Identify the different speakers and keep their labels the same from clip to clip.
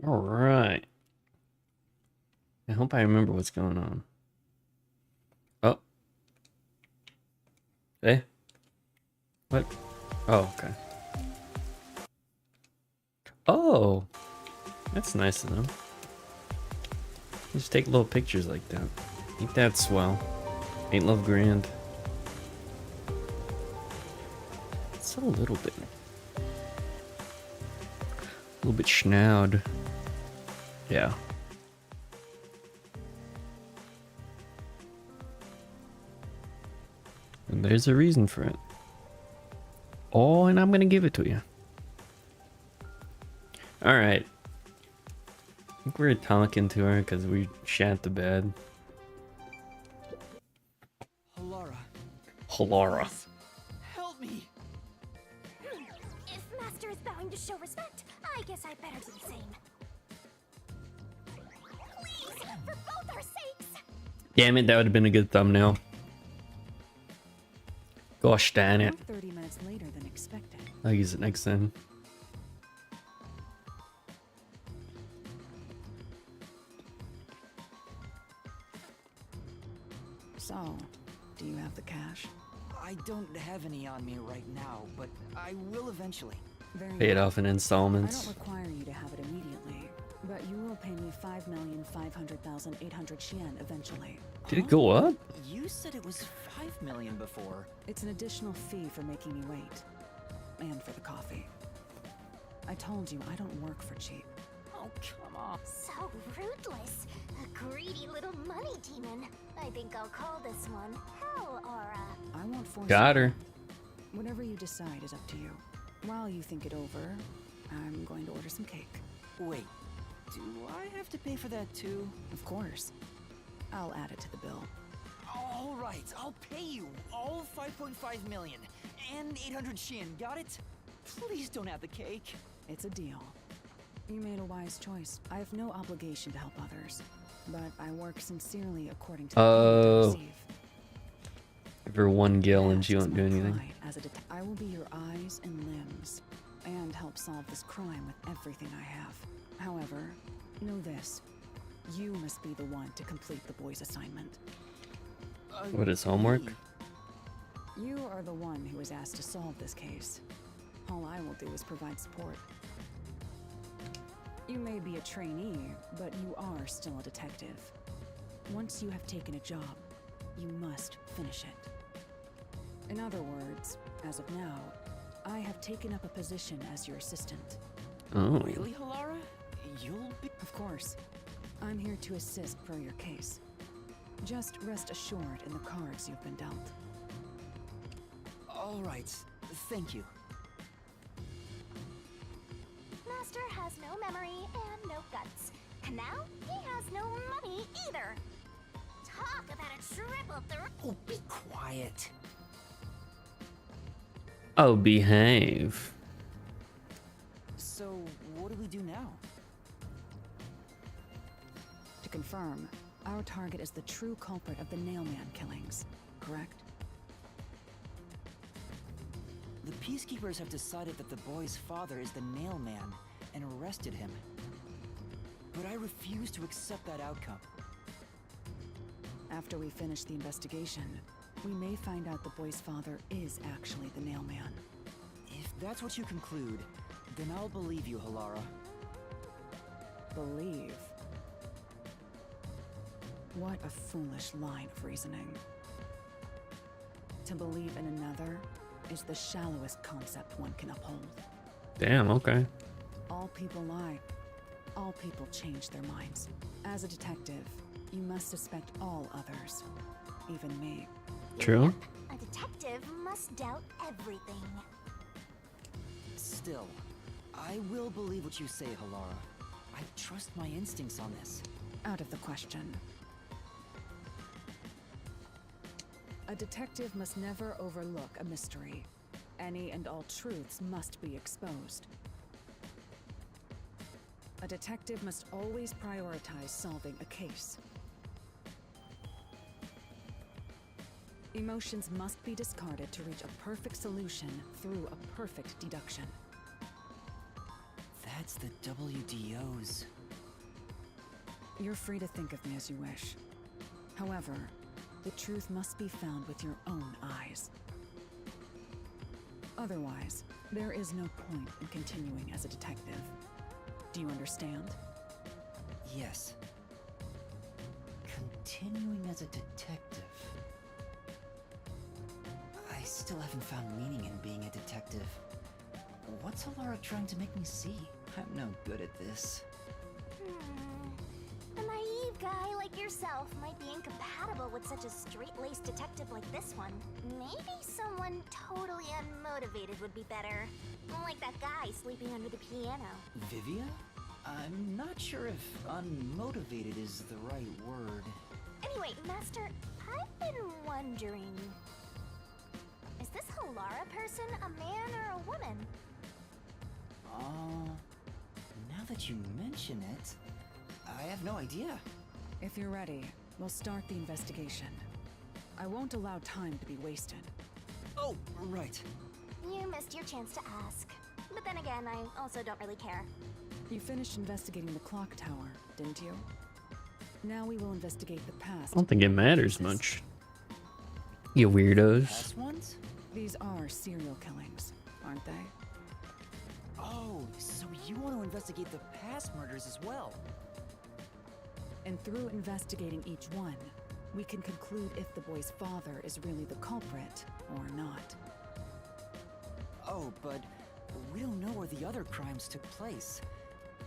Speaker 1: All right. I hope I remember what's going on. Oh. Hey. What? Oh, okay. Oh. That's nice of them. Just take little pictures like that. Ain't that swell? Ain't love grand? It's a little bit. A little bit schnaud. Yeah. And there's a reason for it. Oh, and I'm gonna give it to you. Alright. I think we're talking to her because we shat the bed.
Speaker 2: Halara.
Speaker 1: Halara.
Speaker 2: Help me!
Speaker 3: If Master is bowing to show respect, I guess I better do the same. Please, for both our sakes!
Speaker 1: Damn it, that would have been a good thumbnail. Gosh damn it.
Speaker 4: 30 minutes later than expected.
Speaker 1: I'll use it next time.
Speaker 4: So, do you have the cash?
Speaker 2: I don't have any on me right now, but I will eventually.
Speaker 4: Very
Speaker 1: Pay it
Speaker 4: well.
Speaker 1: off in
Speaker 4: I
Speaker 1: installments.
Speaker 4: don't require you to have it immediately, but you will pay me 5,500,800 yen eventually.
Speaker 1: Did it go up?
Speaker 2: You said it was 5 million before.
Speaker 4: It's an additional fee for making me wait. And for the coffee. I told you I don't work for cheap.
Speaker 2: Oh, come on.
Speaker 3: So rootless. A greedy little money demon. I think I'll call this one Hell Aura.
Speaker 4: I won't force
Speaker 1: Got
Speaker 4: you.
Speaker 1: her.
Speaker 4: Whatever you decide is up to you. While you think it over, I'm going to order some cake.
Speaker 2: Wait, do I have to pay for that too?
Speaker 4: Of course. I'll add it to the bill.
Speaker 2: All right, I'll pay you all 5.5 million and 800 shin. Got it? Please don't have the cake.
Speaker 4: It's a deal. You made a wise choice. I have no obligation to help others, but I work sincerely according to the payment I receive.
Speaker 1: Give her one gil and she
Speaker 4: Past
Speaker 1: won't
Speaker 4: is
Speaker 1: do
Speaker 4: my
Speaker 1: anything.
Speaker 4: pride as a I will be your eyes and limbs, and help solve this crime with everything I have. However, know this. You must be the one to complete the boy's assignment.
Speaker 1: What is homework?
Speaker 2: Me?
Speaker 4: You are the one who was asked to solve this case. All I will do is provide support. You may be a trainee, but you are still a detective. Once you have taken a job, you must finish it. In other words, as of now, I have taken up a position as your assistant.
Speaker 1: Oh.
Speaker 2: Really, Halara? You'll be...
Speaker 4: Of course, I'm here to assist per your case. Just rest assured in the cards you've been dealt.
Speaker 2: All right, thank you.
Speaker 3: Master has no memory and no guts. And now he has no money either. Talk about a triple threat.
Speaker 2: Oh, be quiet.
Speaker 1: Oh, behave.
Speaker 2: So, what do we do now?
Speaker 4: To confirm, our target is the true culprit of the Nailman killings, correct?
Speaker 2: The Peacekeepers have decided that the boy's father is the Nailman and arrested him. But I refuse to accept that outcome.
Speaker 4: After we finish the investigation, we may find out the boy's father is actually the Nailman.
Speaker 2: If that's what you conclude, then I'll believe you, Halara.
Speaker 4: Believe? What a foolish line of reasoning. To believe in another is the shallowest concept one can uphold.
Speaker 1: Damn, okay.
Speaker 4: All people lie. All people change their minds. As a detective, you must suspect all others, even me.
Speaker 1: True.
Speaker 3: A detective must doubt everything.
Speaker 2: Still, I will believe what you say, Halara. I trust my instincts on this.
Speaker 4: Out of the question. A detective must never overlook a mystery. Any and all truths must be exposed. A detective must always prioritize solving a case. Emotions must be discarded to reach a perfect solution through a perfect deduction.
Speaker 2: That That's the WDOs.
Speaker 4: You're free to think of me as you wish. However, the truth must be found with your own eyes. Otherwise, there is no point in continuing as a detective. Do you understand?
Speaker 2: Yes. Continuing as a detective. I still haven't found meaning in being a detective. What's Alara trying to make me see? I'm no good at this.
Speaker 3: A naive guy like yourself might be incompatible with such a straight-laced detective like this one. Maybe someone totally unmotivated would be better. Like that guy sleeping under the piano.
Speaker 2: Vivia? I'm not sure if unmotivated is the right word.
Speaker 3: Anyway, Master, I've been wondering... Is this Halara person a man or a woman?
Speaker 2: Now that you mention it, I have no idea.
Speaker 4: If you're ready, we'll start the investigation. I won't allow time to be wasted.
Speaker 2: Oh, right.
Speaker 3: You missed your chance to ask. But then again, I also don't really care.
Speaker 4: You finished investigating the clock tower, didn't you? Now we will investigate the past.
Speaker 1: I don't think it matters much. You weirdos.
Speaker 2: Past ones?
Speaker 4: These are serial killings, aren't they?
Speaker 2: Oh, so you want to investigate the past murders as well?
Speaker 4: And through investigating each one, we can conclude if the boy's father is really the culprit or not.
Speaker 2: Oh, but we don't know where the other crimes took place.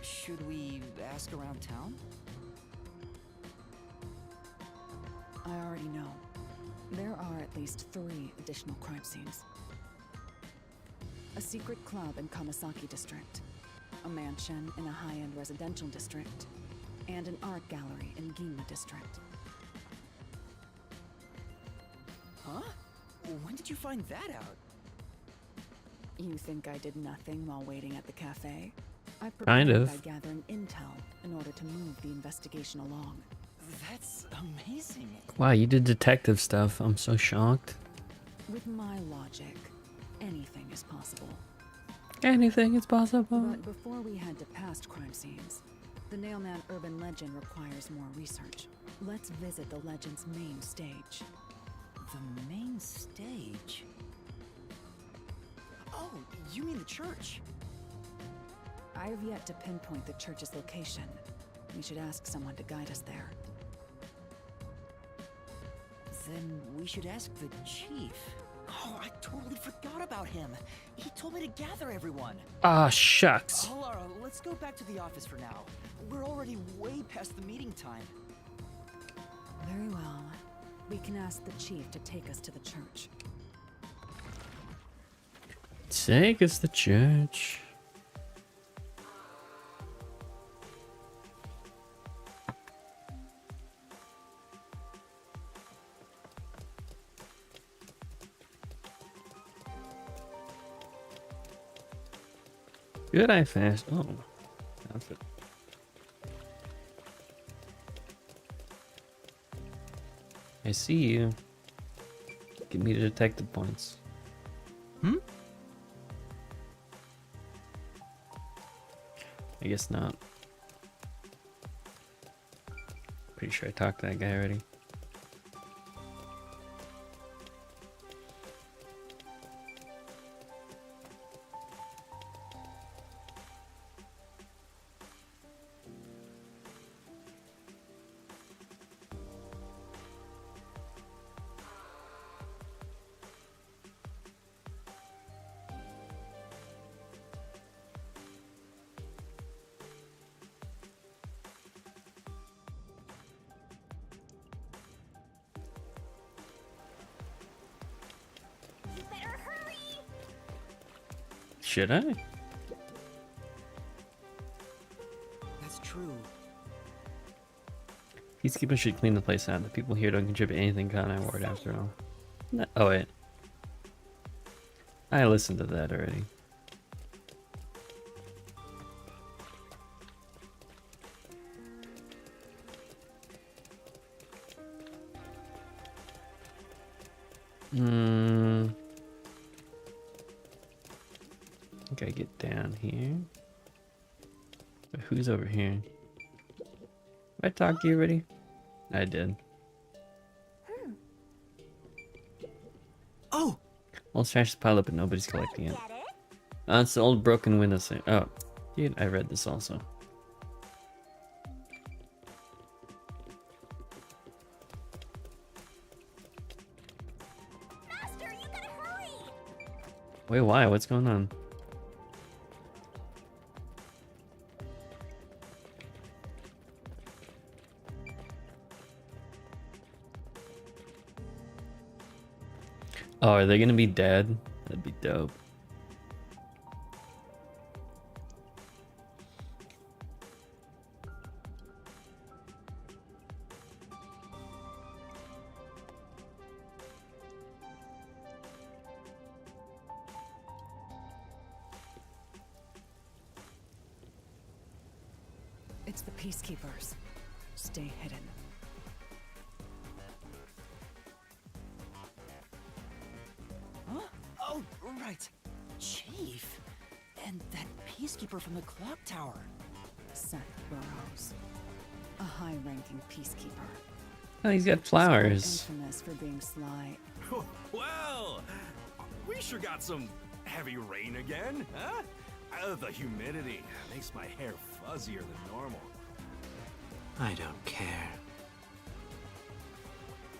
Speaker 2: Should we ask around town?
Speaker 4: I already know. There are at least 3 additional crime scenes. A secret club in Kamasaki district, a mansion in a high-end residential district, and an art gallery in Ginma district.
Speaker 2: Huh? When did you find that out?
Speaker 4: You think I did nothing while waiting at the cafe? I
Speaker 1: Kind
Speaker 4: prepared
Speaker 1: of.
Speaker 4: by gathering intel in order to move the investigation along.
Speaker 2: That's amazing.
Speaker 1: Wow, you did detective stuff. I'm so shocked.
Speaker 4: With my logic, anything is possible.
Speaker 1: Anything is possible.
Speaker 4: But before we head to past crime scenes, the Nailman urban legend requires more research. Let's visit the legend's main stage.
Speaker 2: The main stage? Oh, you mean the church?
Speaker 4: I have yet to pinpoint the church's location. We should ask someone to guide us there.
Speaker 2: Then we should ask the chief. Oh, I totally forgot about him. He told me to gather everyone.
Speaker 1: Ah, shucks.
Speaker 2: Alara, let's go back to the office for now. We're already way past the meeting time.
Speaker 4: Very well. We can ask the chief to take us to the church.
Speaker 1: Take us to church. Good eye fast. Oh, that's it. I see you. Give me the detective points.
Speaker 2: Hmm?
Speaker 1: I guess not. Pretty sure I talked to that guy already.
Speaker 3: You better hurry!
Speaker 1: Should I?
Speaker 2: That's true.
Speaker 1: Peacekeepers should clean the place out. The people here don't contribute anything kind of word after all. No, oh wait. I listened to that already. Okay, get down here. But who's over here? Did I talk to you already? I did.
Speaker 2: Oh!
Speaker 1: All trash is piled up but nobody's collecting it.
Speaker 3: Get it?
Speaker 1: It's the old broken window thing. Oh, dude, I read this also.
Speaker 3: Master, you gotta hurry!
Speaker 1: Wait, why? What's going on? Oh, are they gonna be dead? That'd be dope.
Speaker 4: It's the peacekeepers. Stay hidden.
Speaker 2: Huh? Oh, right. Chief. And that peacekeeper from the clock tower.
Speaker 4: Seth Burrows. A high-ranking peacekeeper.
Speaker 1: Oh, he's got flowers.
Speaker 4: Infamous for being sly.
Speaker 5: Well, we sure got some heavy rain again, huh? The humidity makes my hair fuzzier than normal.
Speaker 6: I don't care.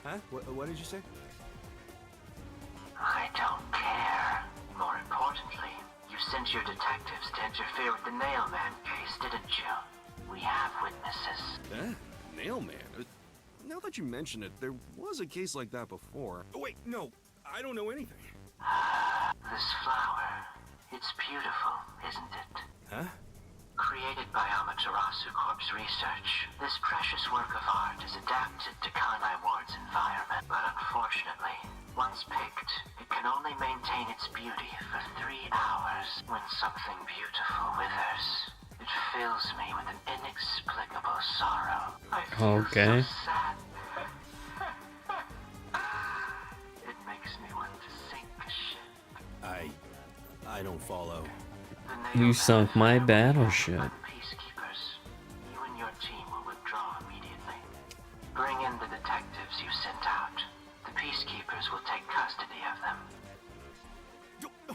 Speaker 5: Huh? What did you say?
Speaker 6: I don't care. More importantly, you sent your detectives to interfere with the mailman case, didn't you? We have witnesses.
Speaker 5: Huh? Nailman? Now that you mention it, there was a case like that before. Oh, wait, no, I don't know anything.
Speaker 6: This flower, it's beautiful, isn't it?
Speaker 5: Huh?
Speaker 6: Created by Amaterasu Corp's research, this precious work of art is adapted to Kanai Ward's environment. But unfortunately, once picked, it can only maintain its beauty for 3 hours. When something beautiful withers, it fills me with an inexplicable sorrow. I feel
Speaker 1: Okay.
Speaker 6: so sad. It makes me want to sink a ship.
Speaker 5: I don't follow.
Speaker 1: You sunk my battleship.
Speaker 6: Peacekeepers, you and your team will withdraw immediately. Bring in the detectives you sent out. The peacekeepers will take custody of them.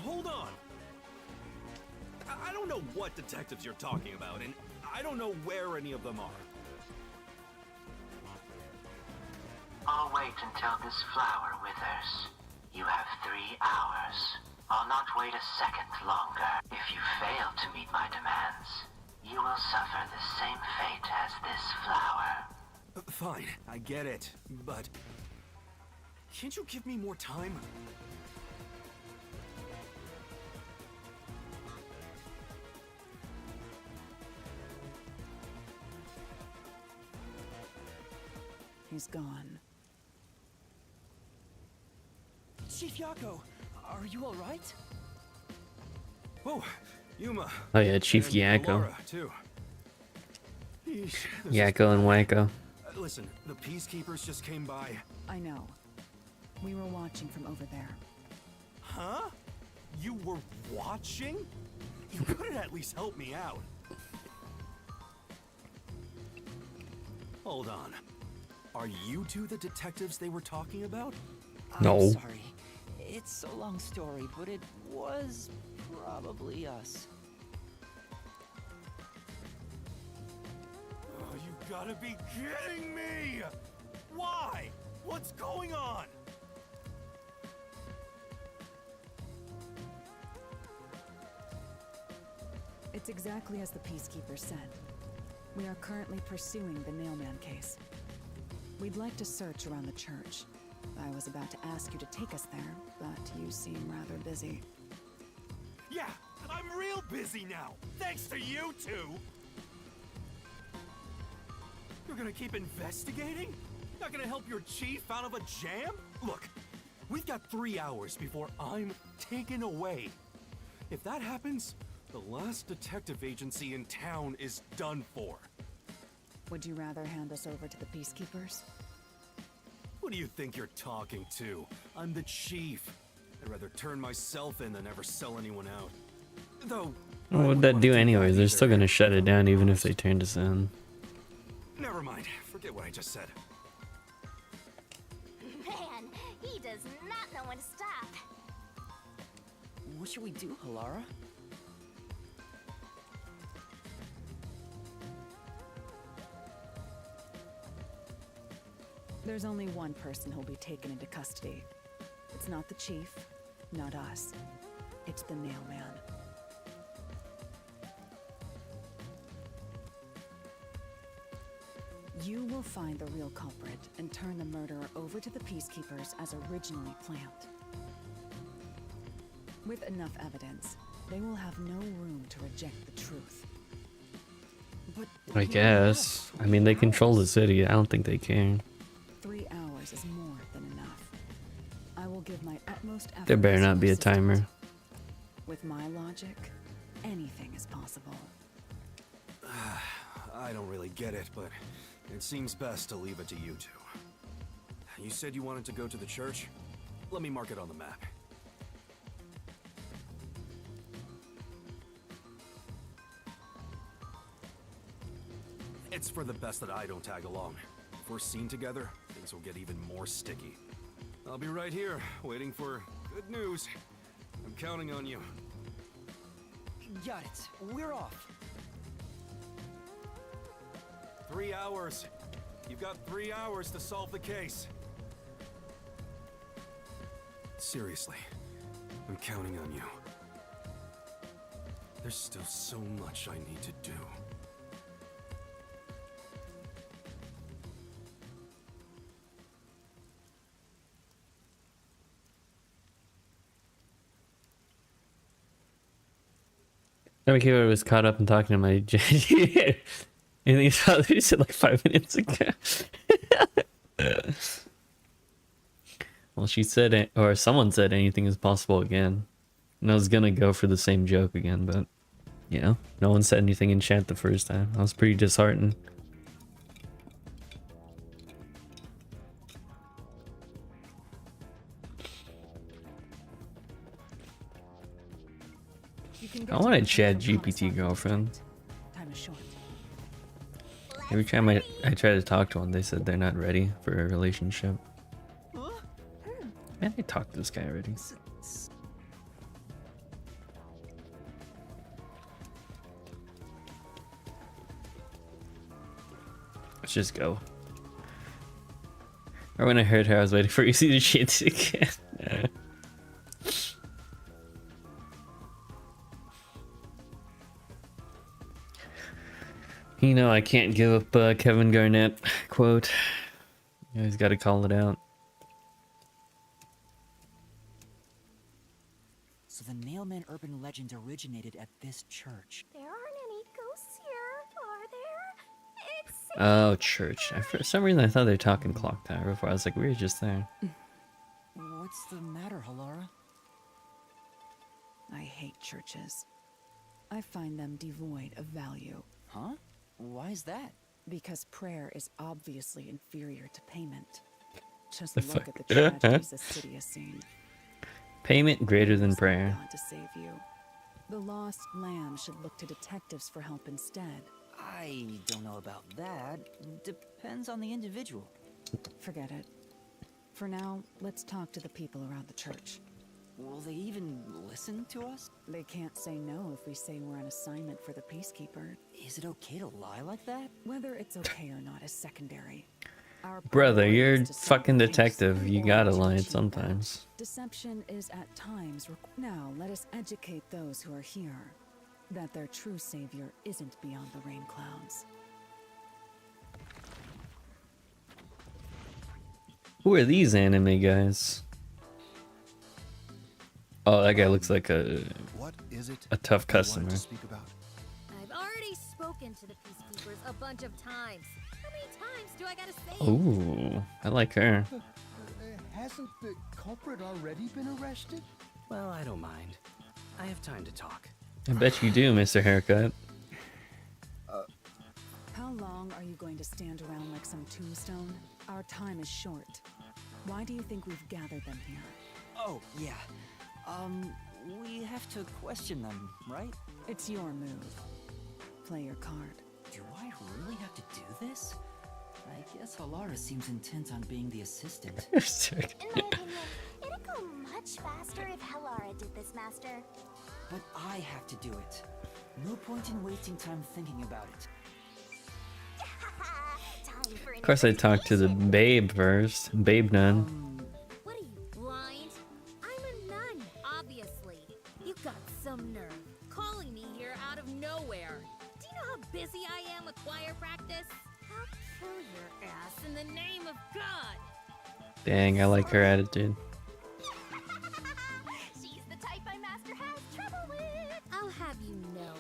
Speaker 5: Hold on! I don't know what detectives you're talking about, and I don't know where any of them are.
Speaker 6: I'll wait until this flower withers. You have 3 hours. I'll not wait a second longer. If you fail to meet my demands, you will suffer the same fate as this flower.
Speaker 5: Fine, I get it, but... Can't you give me more time?
Speaker 4: He's gone.
Speaker 2: Chief Yako, are you alright?
Speaker 5: Oh, Yuma.
Speaker 1: Oh yeah, Chief
Speaker 5: and
Speaker 1: Yakko.
Speaker 5: Laura, too. Yeesh, this is
Speaker 1: Yakko and Wacko.
Speaker 5: Listen, the peacekeepers just came by.
Speaker 4: I know. We were watching from over there.
Speaker 5: Huh? You were watching? You could at least help me out. Hold on. Are you two the detectives they were talking about?
Speaker 1: No.
Speaker 2: I'm sorry. It's a long story, but it was probably us.
Speaker 5: Oh, you gotta be kidding me! Why? What's going on?
Speaker 4: It's exactly as the peacekeeper said. We are currently pursuing the Nailman case. We'd like to search around the church. I was about to ask you to take us there, but you seem rather busy.
Speaker 5: Yeah, I'm real busy now, thanks to you two! You're gonna keep investigating? Not gonna help your chief out of a jam? Look, we've got 3 hours before I'm taken away. If that happens, the last detective agency in town is done for.
Speaker 4: Would you rather hand us over to the peacekeepers?
Speaker 5: Who do you think you're talking to? I'm the chief. I'd rather turn myself in than ever sell anyone out. Though,
Speaker 1: What would that do anyways? They're still gonna shut it down even if they turned us in.
Speaker 5: Never mind. Forget what I just said.
Speaker 3: Man, he does not know when to stop.
Speaker 2: What should we do, Halara?
Speaker 4: There's only one person who'll be taken into custody. It's not the chief, not us. It's the mailman. You will find the real culprit and turn the murderer over to the peacekeepers as originally planned. With enough evidence, they will have no room to reject the truth.
Speaker 2: But
Speaker 1: I guess. I mean, they control the city. I don't think they care.
Speaker 4: 3 hours is more than enough. I will give my utmost effort.
Speaker 1: There better
Speaker 4: as
Speaker 1: not
Speaker 4: your
Speaker 1: be a
Speaker 4: assistant.
Speaker 1: timer.
Speaker 4: With my logic, anything is possible.
Speaker 5: I don't really get it, but it seems best to leave it to you two. You said you wanted to go to the church? Let me mark it on the map. It's for the best that I don't tag along. If we're seen together, things will get even more sticky. I'll be right here, waiting for good news. I'm counting on you.
Speaker 2: got it. We're off.
Speaker 5: 3 hours. You've got 3 hours to solve the case. Seriously, I'm counting on you. There's still so much I need to do.
Speaker 1: I think I was caught up in talking to my anything about you said like 5 minutes ago. Well, she said it, or someone said anything is possible again. And I was gonna go for the same joke again, but you know, no one said anything in chat the first time. I was pretty disheartened. I want a Chat GPT girlfriend.
Speaker 4: Time is short.
Speaker 1: Every time I try to talk to one, they said they're not ready for a relationship. Man, I talked to this guy already. Let's just go. Or when I heard her, I was waiting for you to see the shit again. You know, I can't give up Kevin Garnett quote. You always got to call it out.
Speaker 2: So the Nailman urban legend originated at this church.
Speaker 3: There aren't any ghosts here, are there? It's
Speaker 1: Oh, church. For some reason, I thought they were talking clock tower before. I was like, we were just there.
Speaker 2: What's the matter, Halara?
Speaker 4: I hate churches. I find them devoid of value.
Speaker 2: Huh? Why is that?
Speaker 4: Because prayer is obviously inferior to payment. Just
Speaker 1: The
Speaker 4: look
Speaker 1: fuck?
Speaker 4: at the tragedies the city has seen.
Speaker 1: Payment greater than
Speaker 4: There's no
Speaker 1: prayer.
Speaker 4: God to save you. The lost lamb should look to detectives for help instead.
Speaker 2: I don't know about that. Depends on the individual.
Speaker 4: Forget it. For now, let's talk to the people around the church.
Speaker 2: Will they even listen to us?
Speaker 4: They can't say no if we say we're on assignment for the Peacekeeper.
Speaker 2: Is it okay to lie like that?
Speaker 4: Whether it's okay or not is secondary. Our
Speaker 1: Brother,
Speaker 4: priority
Speaker 1: you're
Speaker 4: is to solve
Speaker 1: fucking
Speaker 4: the case
Speaker 1: detective. You
Speaker 4: or
Speaker 1: gotta
Speaker 4: to
Speaker 1: lie
Speaker 4: achieve that.
Speaker 1: sometimes.
Speaker 4: Deception is at times now let us educate those who are here that their true savior isn't beyond the rain clouds.
Speaker 1: Who are these anime guys? Oh, that guy looks like a
Speaker 7: What is it
Speaker 1: tough
Speaker 7: you wanted
Speaker 1: customer.
Speaker 7: to speak about?
Speaker 8: I've already spoken to the peacekeepers a bunch of times. How many times do I gotta say it?
Speaker 1: Ooh, I like her.
Speaker 7: Hasn't the culprit already been arrested?
Speaker 9: Well, I don't mind. I have time to talk.
Speaker 1: I bet you do, Mr. Haircut.
Speaker 4: How long are you going to stand around like some tombstone? Our time is short. Why do you think we've gathered them here?
Speaker 2: Oh, yeah. we have to question them, right?
Speaker 4: It's your move. Play your card.
Speaker 2: Do I really have to do this? I guess Alara seems intent on being the assistant.
Speaker 3: In my opinion, it'd go much faster if Helara did this, Master.
Speaker 2: But I have to do it. No point in wasting time thinking about it.
Speaker 3: Time for
Speaker 1: Of course, I talked to the babe first. Babe nun.
Speaker 8: What are you, blind? I'm a nun, obviously. You got some nerve calling me here out of nowhere. Do you know how busy I am with choir practice? I'll kill your ass in the name of God.
Speaker 1: Dang, I like her attitude.
Speaker 3: She's the type my master has trouble with.
Speaker 8: I'll have you know,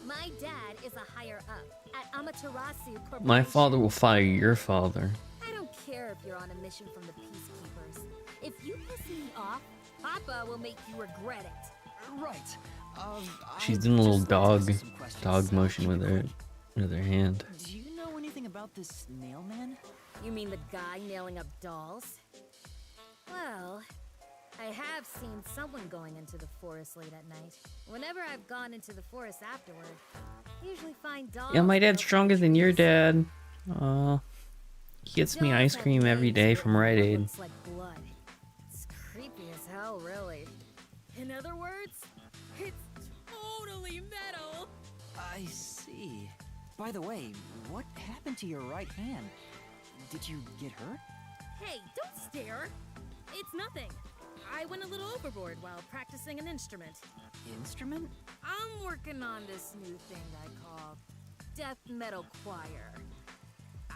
Speaker 8: my dad is a higher up at Amaterasu Corporation.
Speaker 1: My father will fire your father.
Speaker 8: I don't care if you're on a mission from the Peacekeepers. If you piss me off, Papa will make you regret it.
Speaker 2: Right.
Speaker 1: She's
Speaker 2: I
Speaker 1: doing a little
Speaker 2: just wanted to ask some
Speaker 1: dog
Speaker 2: questions.
Speaker 1: motion
Speaker 2: Keep
Speaker 1: with
Speaker 2: it
Speaker 1: her
Speaker 2: quick.
Speaker 1: hand.
Speaker 2: Do you know anything about this nail man?
Speaker 8: You mean the guy nailing up dolls? Well, I have seen someone going into the forest late at night. Whenever I've gone into the forest afterward, I usually find dolls.
Speaker 1: Yeah, my dad's
Speaker 8: built
Speaker 1: stronger
Speaker 8: from
Speaker 1: than your
Speaker 8: trees.
Speaker 1: dad. He gets me
Speaker 8: Dolls
Speaker 1: ice
Speaker 8: have
Speaker 1: cream every
Speaker 8: names
Speaker 1: day
Speaker 8: written
Speaker 1: from
Speaker 8: on
Speaker 1: Rite
Speaker 8: what
Speaker 1: Aid.
Speaker 8: looks like blood. It's creepy as hell, really. In other words, it's totally metal.
Speaker 2: I see. By the way, what happened to your right hand? Did you get hurt?
Speaker 8: Hey, don't stare. It's nothing. I went a little overboard while practicing an instrument.
Speaker 2: Instrument?
Speaker 8: I'm working on this new thing I call death metal choir.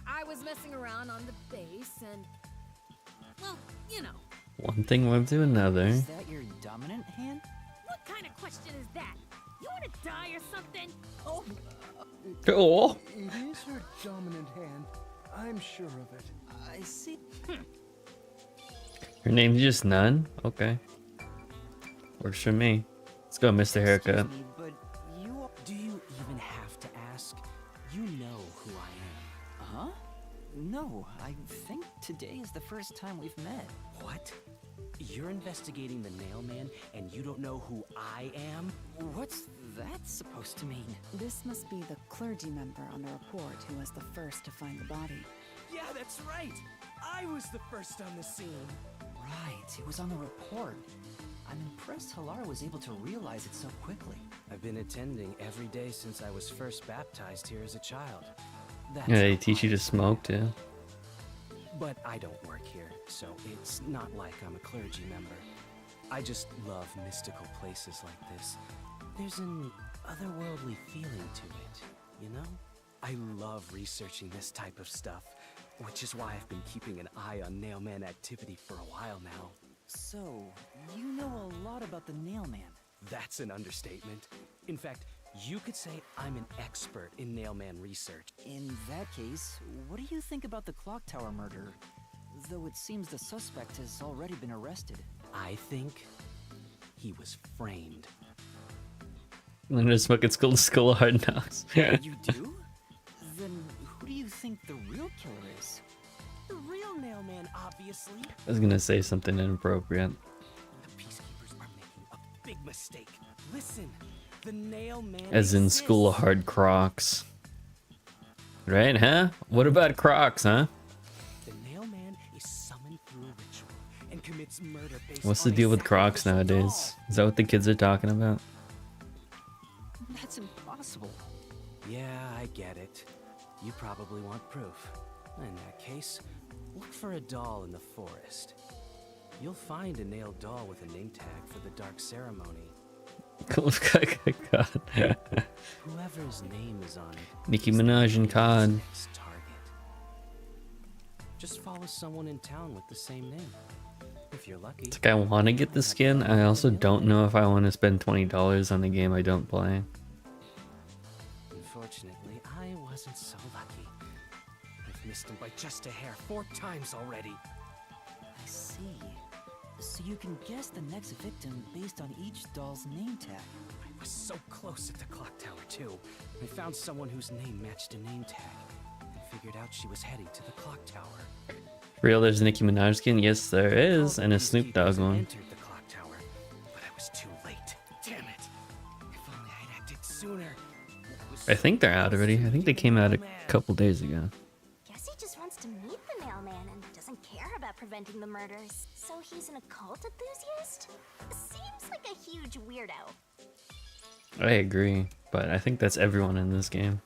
Speaker 8: I was messing around on the bass and, well, you know.
Speaker 1: One thing led to another.
Speaker 2: Is that your dominant hand?
Speaker 8: What kind of question is that? You want to die or something?
Speaker 2: Oh,
Speaker 1: Oh,
Speaker 7: It is her dominant hand. I'm sure of it.
Speaker 2: I see.
Speaker 1: her name's just Nun? Okay. Works for me. Let's go, Mr. Haircut.
Speaker 2: Excuse me, but you
Speaker 9: Do you even have to ask? You know who I am.
Speaker 2: Huh? No, I think today is the first time we've met.
Speaker 9: What? You're investigating the Nailman and you don't know who I am?
Speaker 2: What's that supposed to mean?
Speaker 4: This must be the clergy member on the report who was the first to find the body.
Speaker 9: Yeah, that's right. I was the first on the scene.
Speaker 2: Right, it was on the report. I'm impressed Halar was able to realize it so quickly.
Speaker 9: I've been attending every day since I was first baptized here as a child.
Speaker 2: That's
Speaker 1: Yeah, they
Speaker 2: no
Speaker 1: teach you to smoke too.
Speaker 9: But I don't work here, so it's not like I'm a clergy member. I just love mystical places like this. There's an otherworldly feeling to it, you know? I love researching this type of stuff, which is why I've been keeping an eye on Nailman activity for a while now.
Speaker 2: So, you know a lot about the Nailman.
Speaker 9: That's an understatement. In fact, you could say I'm an expert in Nailman research.
Speaker 2: In that case, what do you think about the clock tower murder? Though it seems the suspect has already been arrested.
Speaker 9: I think he was framed.
Speaker 1: I'm gonna smoke at school of hard knocks.
Speaker 2: You do? Then who do you think the real killer is?
Speaker 9: The real Nailman, obviously.
Speaker 1: I was gonna say something inappropriate.
Speaker 9: The Peacekeepers are making a big mistake. Listen, the Nailman
Speaker 1: As in School of
Speaker 9: exists.
Speaker 1: Hard Crocs. Right, huh? What about Crocs, huh?
Speaker 9: The Nailman is summoned through ritual and commits murder based
Speaker 1: What's
Speaker 9: on
Speaker 1: the deal
Speaker 9: a
Speaker 1: with Crocs
Speaker 9: sacrificial
Speaker 1: nowadays?
Speaker 9: doll.
Speaker 1: Is that what the kids are talking about?
Speaker 2: That's impossible.
Speaker 9: Yeah, I get it. You probably want proof. In that case, look for a doll in the forest. You'll find a nailed doll with a name tag for the dark ceremony.
Speaker 1: God.
Speaker 9: Whoever's name is on it.
Speaker 1: Nicki
Speaker 9: is the
Speaker 1: Minaj and
Speaker 9: Nailman's
Speaker 1: COD.
Speaker 9: next target. Just follow someone in town with the same name. If you're lucky.
Speaker 1: It's like I want to get the skin. I also don't know if I want to spend $20 on a game I don't play.
Speaker 9: Unfortunately, I wasn't so lucky. I've missed him by just a hair 4 times already.
Speaker 2: I see. So you can guess the next victim based on each doll's name tag.
Speaker 9: I was so close at the clock tower, too. I found someone whose name matched a name tag and figured out she was heading to the clock tower.
Speaker 1: Real, there's a Nicki Minaj skin? Yes, there is,
Speaker 9: All
Speaker 1: and a
Speaker 9: the
Speaker 1: Snoop
Speaker 9: peacekeepers
Speaker 1: Dogg one.
Speaker 9: entered the clock tower, but I was too late. Damn it! If only I'd acted sooner.
Speaker 1: I think they're out already. I think they came out a couple days ago.
Speaker 3: Guess he just wants to meet the mailman and doesn't care about preventing the murders. So he's an occult enthusiast? Seems like a huge weirdo.
Speaker 1: I agree, but I think that's everyone in this game.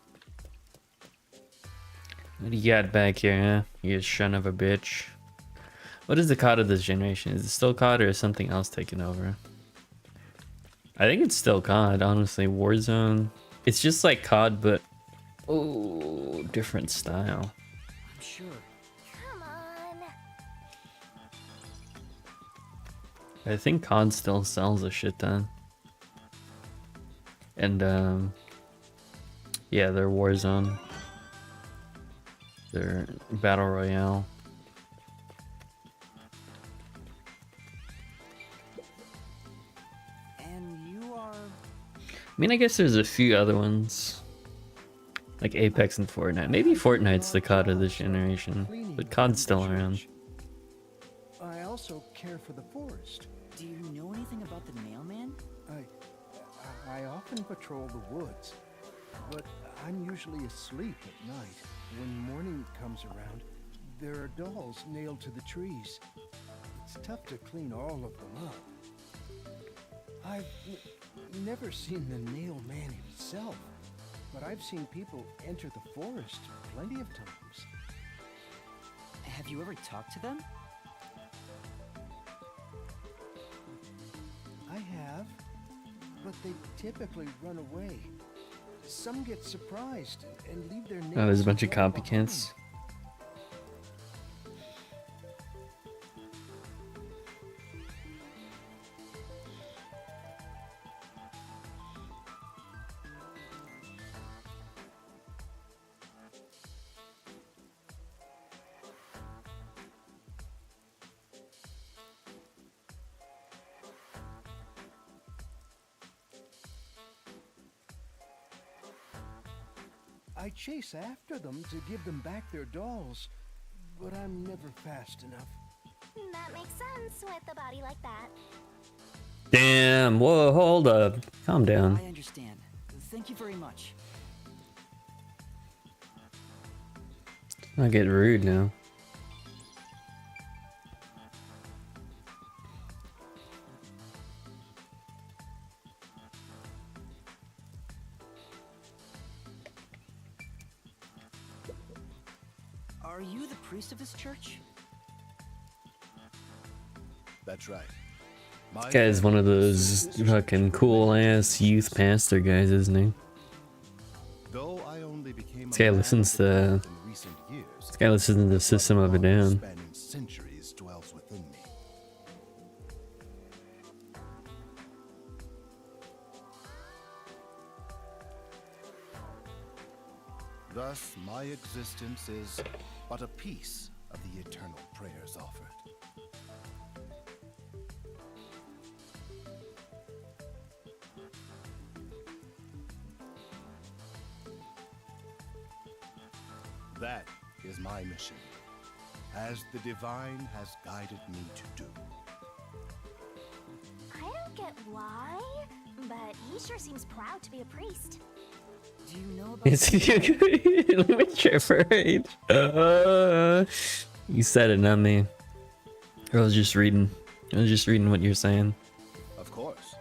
Speaker 1: What do you got back here, huh? You son of a bitch. What is the COD of this generation? Is it still COD or is something else taking over? I think it's still COD, honestly. Warzone. It's just like COD, but oh, different style.
Speaker 2: I'm sure.
Speaker 3: Come on.
Speaker 1: I think COD still sells a shit ton. And yeah, their Warzone. Their Battle Royale.
Speaker 2: And you are...
Speaker 1: I mean, I guess there's a few other ones. Like Apex and Fortnite. Maybe Fortnite's the COD of this generation. But COD's still around.
Speaker 7: I also care for the forest.
Speaker 2: Do you know anything about the mailman?
Speaker 7: I often patrol the woods, but I'm usually asleep at night. When morning comes around, there are dolls nailed to the trees. It's tough to clean all of them up. I've never seen the nail man himself, but I've seen people enter the forest plenty of times.
Speaker 2: Have you ever talked to them?
Speaker 7: I have, but they typically run away. Some get surprised and leave their nails.
Speaker 1: Oh, there's a bunch of
Speaker 7: all behind.
Speaker 1: copycats.
Speaker 7: I chase after them to give them back their dolls, but I'm never fast enough.
Speaker 3: That makes sense with a body like that.
Speaker 1: Damn, whoa, hold up. Calm down.
Speaker 2: I understand. Thank you very much.
Speaker 1: Not getting rude now.
Speaker 2: Are you the priest of this church?
Speaker 10: That's right.
Speaker 1: This guy's one of those fucking cool ass youth pastor guys, isn't he?
Speaker 10: Though I only became
Speaker 1: This guy listens to.
Speaker 10: in recent years,
Speaker 1: This guy listens to System of a Down.
Speaker 10: spanning centuries dwells within me. Thus, my existence is but a piece of the eternal prayers offered. That is my mission, as the divine has guided me to do.
Speaker 3: I don't get why, but he sure seems proud to be a priest.
Speaker 2: Do you know about...
Speaker 1: Is he Witcher for age? You said it, not me. I was just reading. I was just reading what you're saying.
Speaker 10: Of course.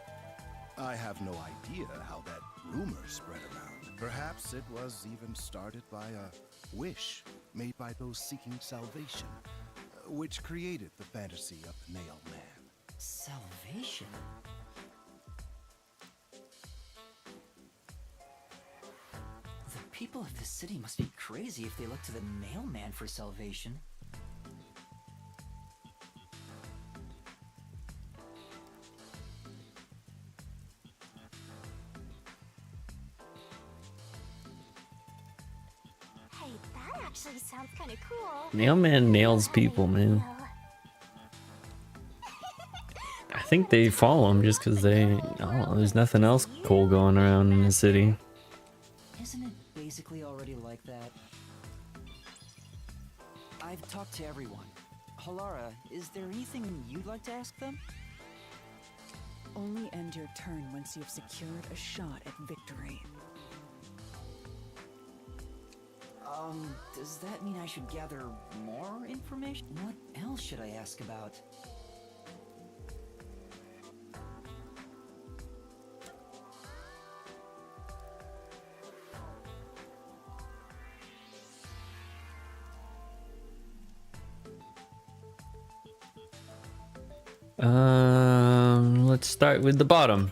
Speaker 10: I have no idea how that rumor spread around. Perhaps it was even started by a wish made by those seeking salvation, which created the fantasy of the Nail Man.
Speaker 2: Salvation? The people of this city must be crazy if they look to the mailman for salvation.
Speaker 3: Hey, that actually sounds kind of cool.
Speaker 1: Nailman nails people, man. I think they follow him just because they. I don't know, there's nothing else cool going around in the city.
Speaker 2: Isn't it basically already like that? I've talked to everyone. Halara, is there anything you'd like to ask them?
Speaker 4: only end your turn once you've secured a shot at victory.
Speaker 2: Does that mean I should gather more information? What else should I ask about?
Speaker 1: Let's start with the bottom.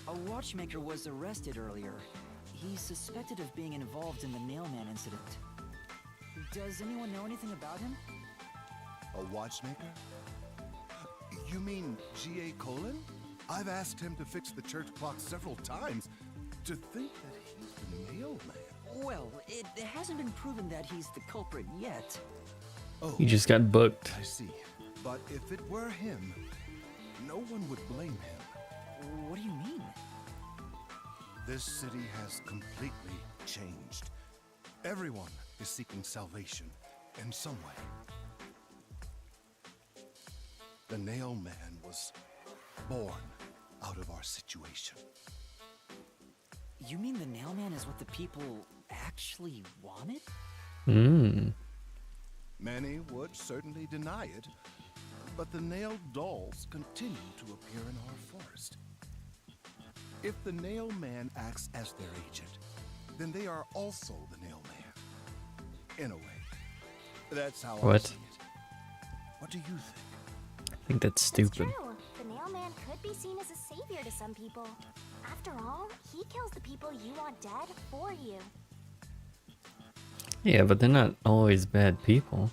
Speaker 2: A watchmaker was arrested earlier. He's suspected of being involved in the mailman incident. Does anyone know anything about him?
Speaker 10: A watchmaker? You mean G.A. Colon? I've asked him to fix the church clock several times. To think that he's the mailman.
Speaker 2: Well, it hasn't been proven that he's the culprit yet.
Speaker 10: Oh,
Speaker 1: He just got booked.
Speaker 10: I see. But if it were him, no one would blame him.
Speaker 2: What do you mean?
Speaker 10: This city has completely changed. Everyone is seeking salvation in some way. The Nail Man was born out of our situation.
Speaker 2: You mean the Nailman is what the people actually wanted?
Speaker 10: Many would certainly deny it, but the nailed dolls continue to appear in our forest. If the Nail Man acts as their agent, then they are also the Nail Man. In a way. That's how I
Speaker 1: What?
Speaker 10: see it. What do you think?
Speaker 1: I think that's stupid.
Speaker 3: It's true. The Nailman could be seen as a savior to some people. After all, he kills the people you want dead for you.
Speaker 1: Yeah, but they're not always bad people.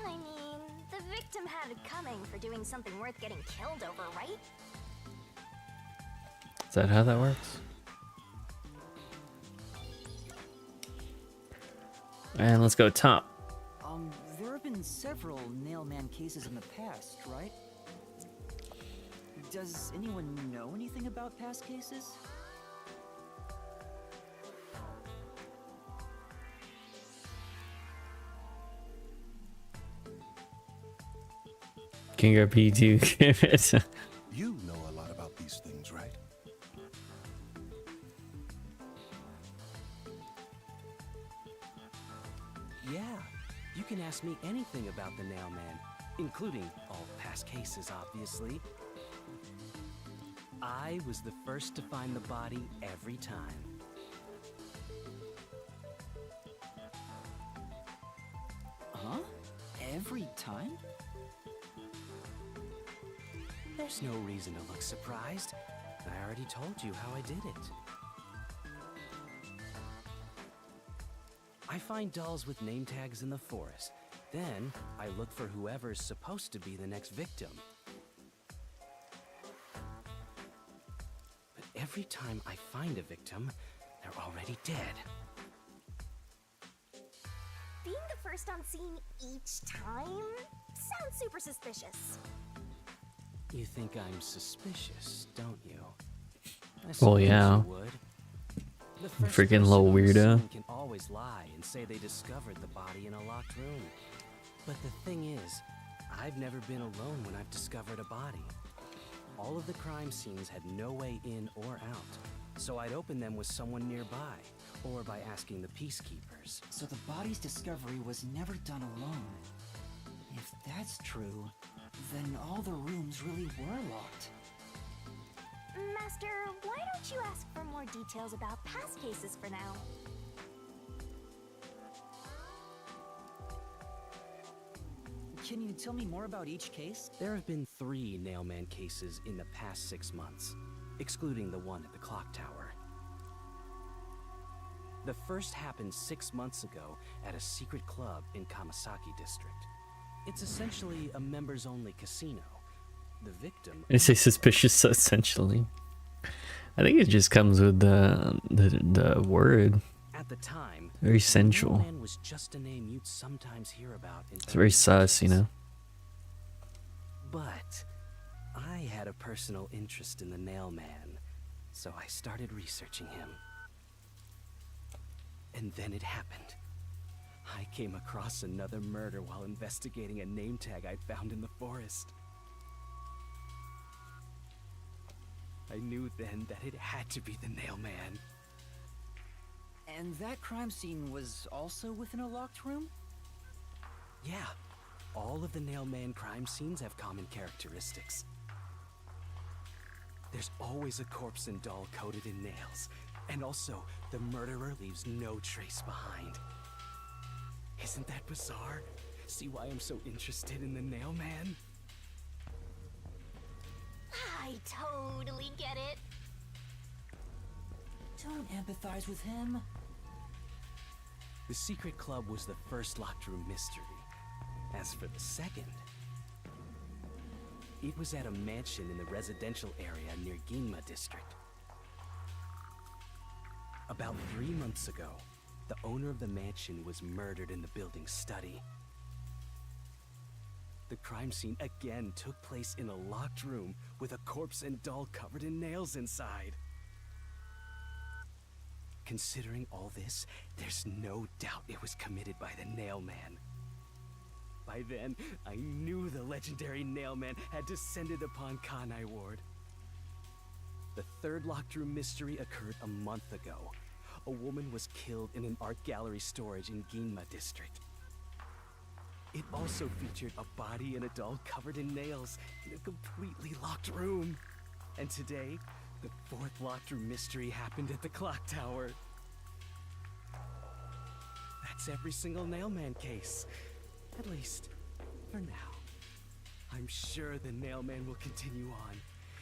Speaker 3: I mean, the victim had it coming for doing something worth getting killed over, right?
Speaker 1: Is that how that works? And let's go top.
Speaker 2: There have been several Nailman cases in the past, right? Does anyone know anything about past cases?
Speaker 1: King RP2 give it.
Speaker 10: You know a lot about these things, right?
Speaker 9: Yeah, you can ask me anything about the Nailman, including all past cases, obviously. I was the first to find the body every time.
Speaker 2: Huh? Every time?
Speaker 9: There's no reason to look surprised. I already told you how I did it. I find dolls with name tags in the forest. Then, I look for whoever's supposed to be the next victim. But every time I find a victim, they're already dead.
Speaker 3: Being the first on scene each time sounds super suspicious.
Speaker 9: You think I'm suspicious, don't you? I
Speaker 1: Well,
Speaker 9: suppose
Speaker 1: yeah.
Speaker 9: you would. The first
Speaker 1: Freaking
Speaker 9: person
Speaker 1: little
Speaker 9: on the
Speaker 1: weirdo.
Speaker 9: scene can always lie and say they discovered the body in a locked room. But the thing is, I've never been alone when I've discovered a body. All of the crime scenes had no way in or out, so I'd open them with someone nearby, or by asking the peacekeepers.
Speaker 2: So the body's discovery was never done alone. If that's true, then all the rooms really were locked.
Speaker 3: Master, why don't you ask for more details about past cases for now?
Speaker 2: Can you tell me more about each case?
Speaker 9: There have been 3 Nailman cases in the past 6 months, excluding the one at the clock tower. The first happened 6 months ago at a secret club in Kamasaki district. It's essentially a members-only casino. The victim...
Speaker 1: I say suspicious essentially. I think it just comes with the word.
Speaker 9: At the time,
Speaker 1: Very sensual.
Speaker 9: Nailman was just a name you'd sometimes hear about in
Speaker 1: It's very sus, you know.
Speaker 9: But I had a personal interest in the Nailman, so I started researching him. And then it happened. I came across another murder while investigating a name tag I'd found in the forest. I knew then that it had to be the nail man.
Speaker 2: And that crime scene was also within a locked room?
Speaker 9: Yeah, all of the nail man crime scenes have common characteristics. There's always a corpse and doll coated in nails, and also the murderer leaves no trace behind. Isn't that bizarre? See why I'm so interested in the nail man?
Speaker 3: I totally get it.
Speaker 2: Don't empathize with him.
Speaker 9: The secret club was the first locked room mystery. As for the second, it was at a mansion in the residential area near Ginma district. About 3 months ago, the owner of the mansion was murdered in the building's study. The crime scene again took place in a locked room with a corpse and doll covered in nails inside. Considering all this, there's no doubt it was committed by the Nail Man. By then, I knew the legendary Nail Man had descended upon Kanai Ward. The third locked room mystery occurred a month ago. A woman was killed in an art gallery storage in Ginma district. It also featured a body and a doll covered in nails in a completely locked room. And today, the fourth locked room mystery happened at the clock tower. That's every single Nailman case. At least, for now. I'm sure the Nailman will continue on.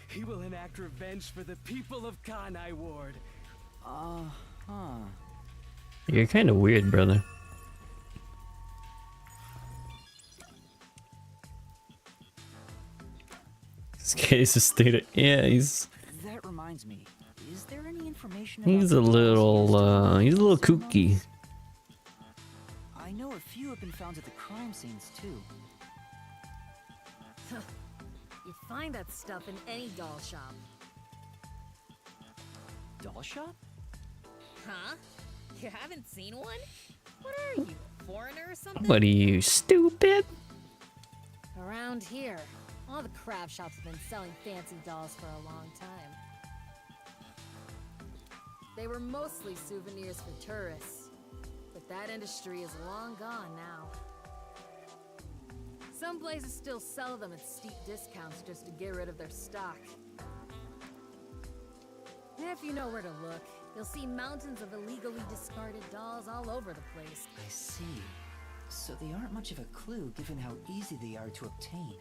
Speaker 9: He will enact revenge for the people of Kanai Ward.
Speaker 1: You're kind of weird, brother. This case is stated. Yeah, he's
Speaker 2: That reminds me. Is there any information
Speaker 1: he's
Speaker 2: about
Speaker 1: a
Speaker 2: the
Speaker 1: little kooky.
Speaker 2: I know a few have been found at the crime scenes too.
Speaker 8: You find that stuff in any doll shop.
Speaker 2: Doll shop?
Speaker 8: Huh? You haven't seen one? What are you, a foreigner or something?
Speaker 1: What are you, stupid?
Speaker 8: Around here, all the craft shops have been selling fancy dolls for a long time. They were mostly souvenirs for tourists, but that industry is long gone now. Some places still sell them at steep discounts just to get rid of their stock. If you know where to look, you'll see mountains of illegally discarded dolls all over the place.
Speaker 2: I see. So they aren't much of a clue given how easy they are to obtain.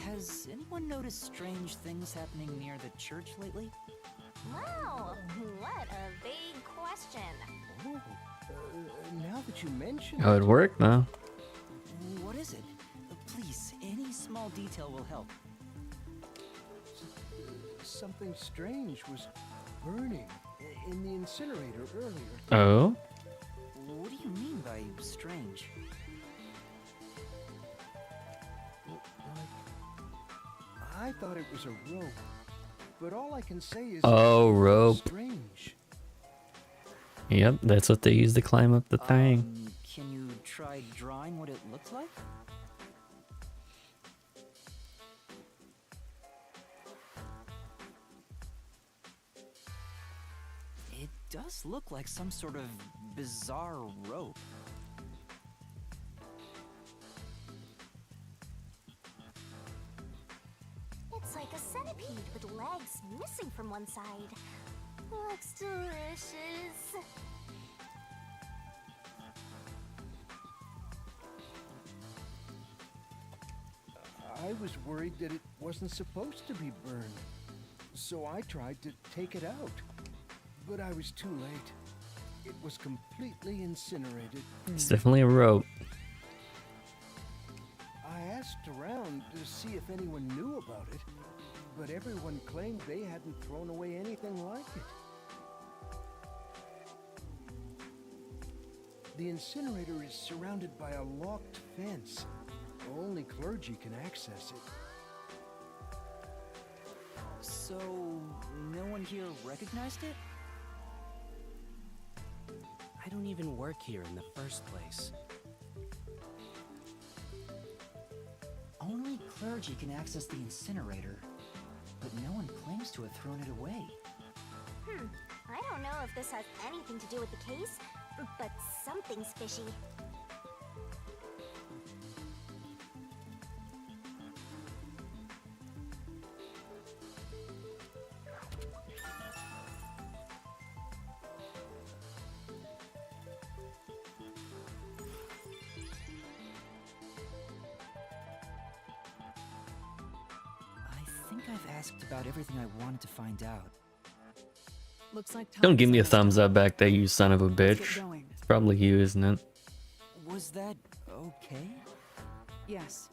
Speaker 2: Has anyone noticed strange things happening near the church lately?
Speaker 3: Wow, what a big question.
Speaker 7: Oh, now that you mention
Speaker 1: Oh, it worked now.
Speaker 2: What is it? Please, any small detail will help.
Speaker 7: something strange was burning in the incinerator earlier.
Speaker 1: Oh?
Speaker 2: What do you mean by strange?
Speaker 7: I thought it was a rope, but all I can say is
Speaker 1: Oh, rope.
Speaker 7: strange.
Speaker 1: Yep, that's what they use to climb up the thing.
Speaker 2: Can you try drawing what it looks like? It does look like some sort of bizarre rope.
Speaker 3: It's like a centipede with legs missing from one side. Looks delicious.
Speaker 7: I was worried that it wasn't supposed to be burned, so I tried to take it out. But I was too late. It was completely incinerated.
Speaker 1: It's definitely a rope.
Speaker 7: I asked around to see if anyone knew about it, but everyone claimed they hadn't thrown away anything like it. The incinerator is surrounded by a locked fence. Only clergy can access it.
Speaker 2: So, no one here recognized it?
Speaker 9: I don't even work here in the first place.
Speaker 2: clergy can access the incinerator, but no one claims to have thrown it away.
Speaker 3: I don't know if this has anything to do with the case, but something's fishy.
Speaker 2: I think I've asked about everything I wanted to find out.
Speaker 4: Looks like
Speaker 1: Don't give me a
Speaker 4: time is
Speaker 1: thumbs up back there, you son of a
Speaker 4: Let's get
Speaker 1: bitch.
Speaker 4: going.
Speaker 1: It's probably you, isn't it?
Speaker 2: Was that okay?
Speaker 4: Yes,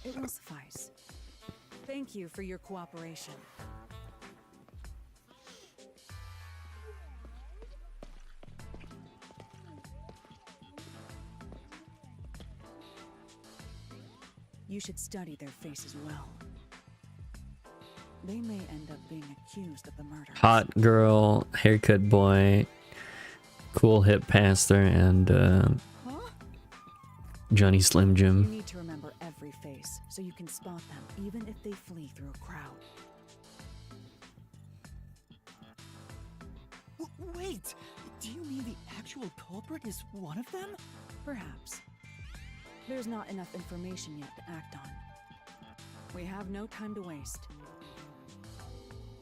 Speaker 4: it will suffice. Thank you for your cooperation. You should study their faces well. They may end up being accused of the murder.
Speaker 1: Hot girl, haircut boy, cool hip pastor, and
Speaker 4: Huh?
Speaker 1: Johnny Slim
Speaker 4: You
Speaker 1: Jim.
Speaker 4: need to remember every face so you can spot them even if they flee through a crowd.
Speaker 2: Wait! Do you mean the actual culprit is one of them?
Speaker 4: Perhaps. There's not enough information yet to act on. We have no time to waste.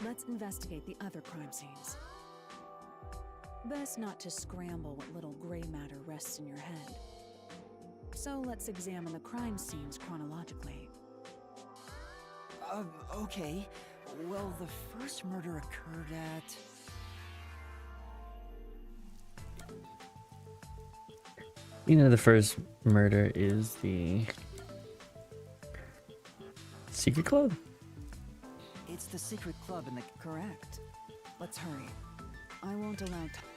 Speaker 4: Let's investigate the other crime scenes. Best not to scramble what little gray matter rests in your head. So let's examine the crime scenes chronologically.
Speaker 2: Okay. Well, the first murder occurred at...
Speaker 1: You know, the first murder is the secret club.
Speaker 2: It's the secret club in the...
Speaker 4: Correct. Let's hurry. I won't allow time.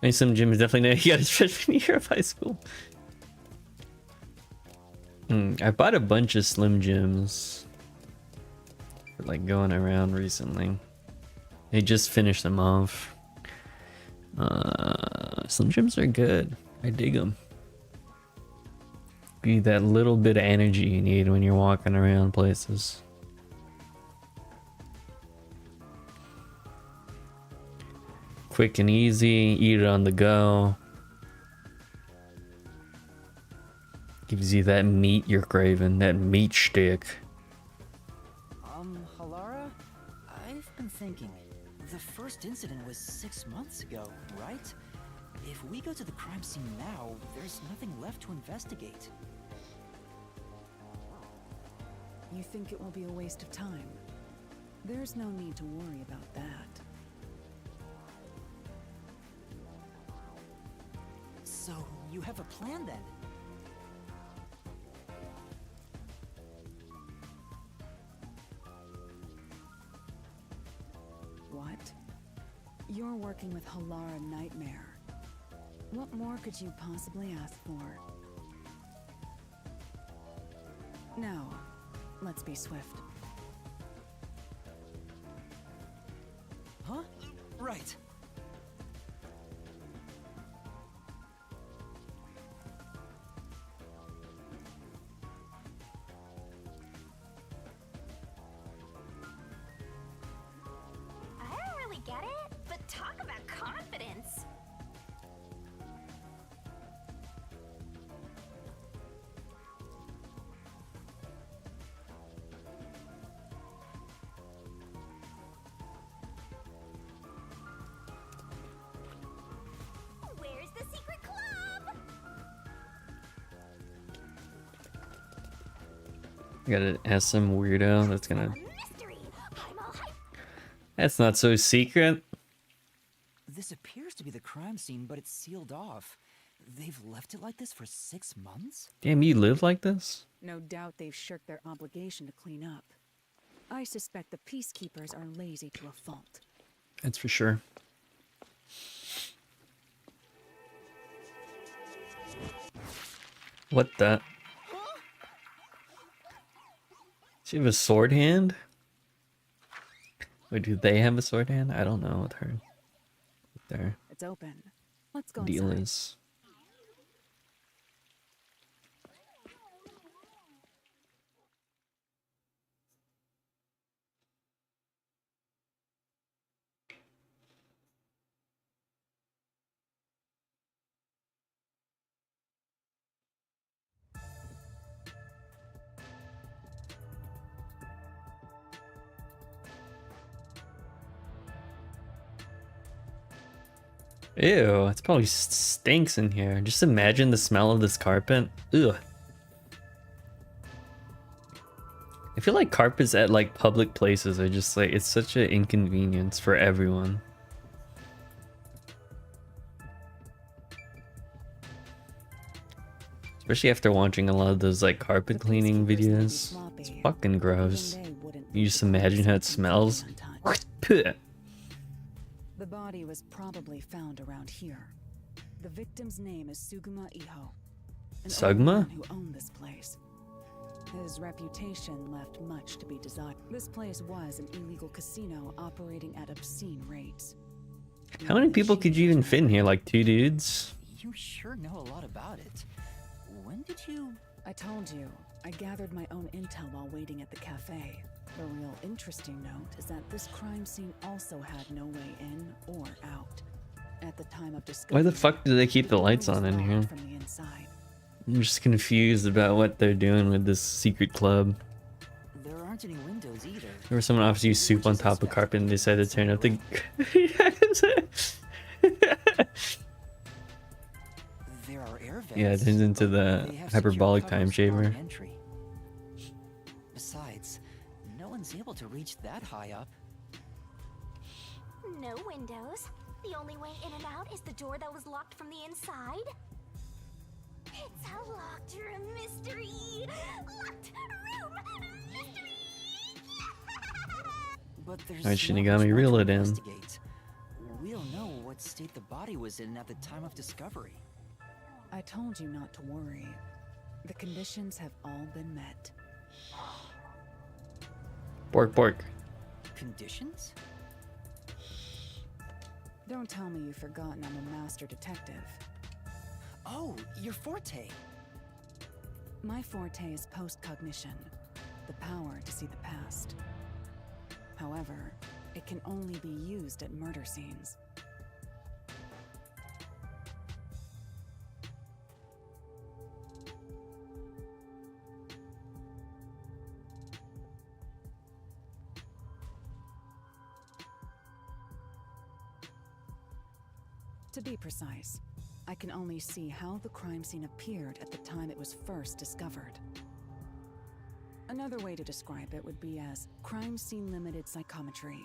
Speaker 1: I mean, some Jim is definitely he got his freshman year of high school. I bought a bunch of Slim Jims for like going around recently. They just finished them off. Slim Jims are good. I dig them. Give you that little bit of energy you need when you're walking around places. Quick and easy, eat it on the go. Gives you that meat you're craving, that meat stick.
Speaker 2: Halara? I've been thinking. The first incident was 6 months ago, right? If we go to the crime scene now, there's nothing left to investigate.
Speaker 4: You think it will be a waste of time? There's no need to worry about that.
Speaker 2: So, you have a plan then?
Speaker 4: What? You're working with Halara Nightmare. What more could you possibly ask for? Now, let's be swift.
Speaker 2: Huh? Right.
Speaker 3: I don't really get it, but talk about confidence. Where's the secret club?
Speaker 1: Gotta ask some weirdo that's gonna.
Speaker 3: Mystery. I'm all hyped.
Speaker 1: That's not so secret.
Speaker 2: This appears to be the crime scene, but it's sealed off. They've left it like this for 6 months?
Speaker 1: Damn, you live like this?
Speaker 4: No doubt they've shirked their obligation to clean up. I suspect the peacekeepers are lazy to a fault.
Speaker 1: That's for sure. What the? She have a sword hand? Wait, do they have a sword hand? I don't know with her. There.
Speaker 4: It's open. Let's go
Speaker 1: Deal
Speaker 4: inside.
Speaker 1: is. Ew, it probably stinks in here. Just imagine the smell of this carpet. Ugh. I feel like carpets at like public places are just like, it's such an inconvenience for everyone. Especially after watching a lot of those like carpet cleaning videos. It's fucking gross. You just imagine how it smells.
Speaker 4: The body was probably found around here. The victim's name is Suguma Iho, an old man who owned this place. His reputation left much to be desired. This place was an illegal casino operating at obscene rates.
Speaker 1: How many people could you even fit in here? Like 2 dudes?
Speaker 2: You sure know a lot about it. When did you...
Speaker 4: I told you, I gathered my own intel while waiting at the cafe. The real interesting note is that this crime scene also had no way in or out. At the time of discovery,
Speaker 1: Why the fuck do they keep the lights on in here?
Speaker 4: from the inside.
Speaker 1: I'm just confused about what they're doing with this secret club.
Speaker 2: There aren't any windows either.
Speaker 1: Or someone offers you soup on top of carpet and decided to turn up the...
Speaker 2: There are air vents.
Speaker 1: Yeah, it turns into the
Speaker 2: They have
Speaker 1: hyperbolic
Speaker 2: secure
Speaker 1: time
Speaker 2: covers barring
Speaker 1: shaver.
Speaker 2: entry. Besides, no one's able to reach that high up.
Speaker 3: No windows. The only way in and out is the door that was locked from the inside. It's a locked room mystery. Locked room mystery.
Speaker 2: But there's
Speaker 1: Alright,
Speaker 2: not
Speaker 1: Shinigami,
Speaker 2: much more
Speaker 1: reel
Speaker 2: to
Speaker 1: it in.
Speaker 2: investigate. We don't know what state the body was in at the time of discovery.
Speaker 4: I told you not to worry. The conditions have all been met.
Speaker 1: Bork, bork.
Speaker 2: Conditions?
Speaker 4: Don't tell me you've forgotten I'm a master detective.
Speaker 2: Oh, your forte.
Speaker 4: My forte is post-cognition, the power to see the past. However, it can only be used at murder scenes. To be precise, I can only see how the crime scene appeared at the time it was first discovered. Another way to describe it would be as crime scene limited psychometry.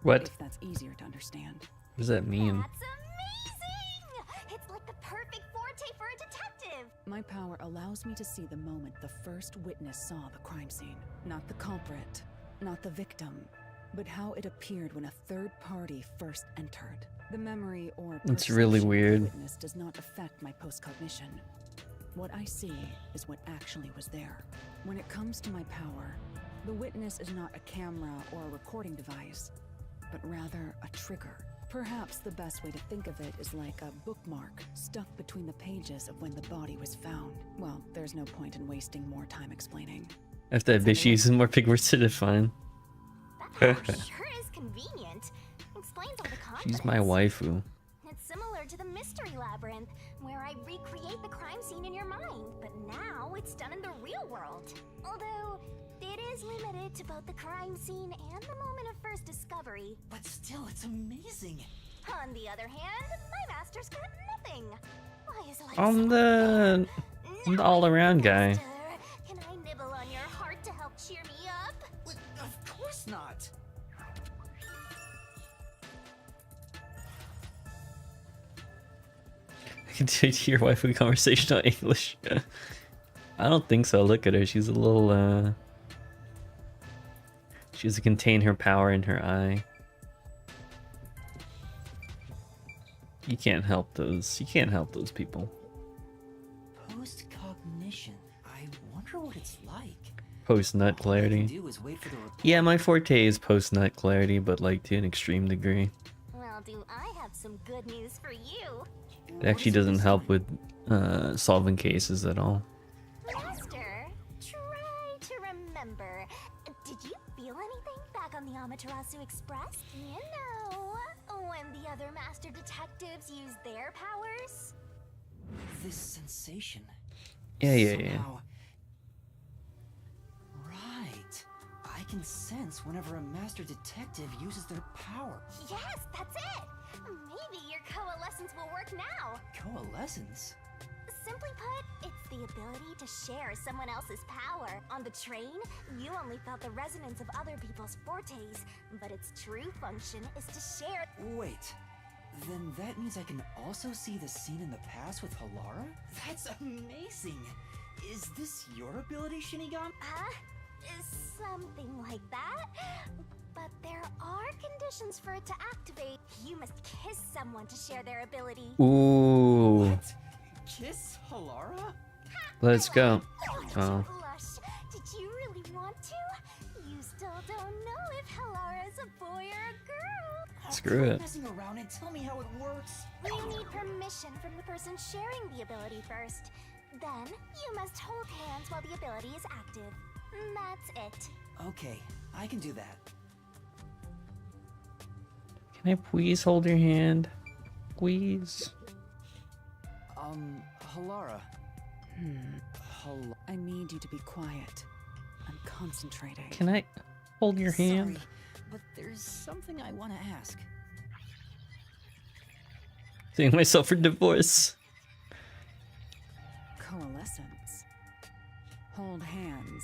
Speaker 1: What?
Speaker 4: If that's easier to understand.
Speaker 1: What does that mean?
Speaker 3: That's amazing! It's like the perfect forte for a detective.
Speaker 4: My power allows me to see the moment the first witness saw the crime scene. Not the culprit, not the victim, but how it appeared when a third party first entered. The memory or
Speaker 1: It's really
Speaker 4: perception of the
Speaker 1: weird.
Speaker 4: witness does not affect my post-cognition. What I see is what actually was there. When it comes to my power, the witness is not a camera or a recording device, but rather a trigger. Perhaps the best way to think of it is like a bookmark stuck between the pages of when the body was found. Well, there's no point in wasting more time explaining.
Speaker 1: I have to bitch using more big words to define.
Speaker 3: That power sure is convenient. Explains all the confidence.
Speaker 1: She's my waifu.
Speaker 3: It's similar to the mystery labyrinth, where I recreate the crime scene in your mind, but now it's done in the real world. Although, it is limited to both the crime scene and the moment of first discovery.
Speaker 2: But still, it's amazing.
Speaker 3: On the other hand, my master's got nothing. Why is life
Speaker 1: I'm
Speaker 3: so
Speaker 1: the all-around guy.
Speaker 3: Master, can I nibble on your heart to help cheer me up?
Speaker 2: Of course not.
Speaker 1: I can hear waifu conversational English. I don't think so. Look at her. She's a little, she has to contain her power in her eye. You can't help those. You can't help those people.
Speaker 2: Post-cognition. I wonder what it's like.
Speaker 1: Post-nut
Speaker 2: All I can
Speaker 1: clarity.
Speaker 2: do is wait for the report.
Speaker 1: Yeah, my forte is post-nut clarity, but like to an extreme degree.
Speaker 3: Well, do I have some good news for you.
Speaker 1: It actually doesn't help with solving cases at all.
Speaker 3: Master, try to remember. Did you feel anything back on the Amaterasu Express? You know, when the other master detectives use their powers?
Speaker 2: This sensation.
Speaker 1: Yeah.
Speaker 2: Somehow... Right. I can sense whenever a master detective uses their power.
Speaker 3: Yes, that's it! Maybe your coalescence will work now.
Speaker 2: Coalescence?
Speaker 3: Simply put, it's the ability to share someone else's power. On the train, you only felt the resonance of other people's fortes, but its true function is to share.
Speaker 2: Wait. Then that means I can also see the scene in the past with Halara? That's amazing! Is this your ability, Shinigami?
Speaker 3: Something like that. But there are conditions for it to activate. You must kiss someone to share their ability.
Speaker 1: Ooh.
Speaker 2: What? Kiss Halara?
Speaker 1: Let's go.
Speaker 3: Oh. Blush. Did you really want to? You still don't know if Halara is a boy or a girl.
Speaker 1: Screw it.
Speaker 2: Messing around and tell me how it works.
Speaker 3: You need permission from the person sharing the ability first. Then, you must hold hands while the ability is active. That's it.
Speaker 2: Okay, I can do that.
Speaker 1: Can I please hold your hand? Please.
Speaker 2: Halara.
Speaker 4: I need you to be quiet. I'm concentrating.
Speaker 1: Can I hold your hand?
Speaker 2: Sorry, but there's something I want to ask.
Speaker 1: Seeing myself for divorce.
Speaker 4: Coalescence. Hold hands.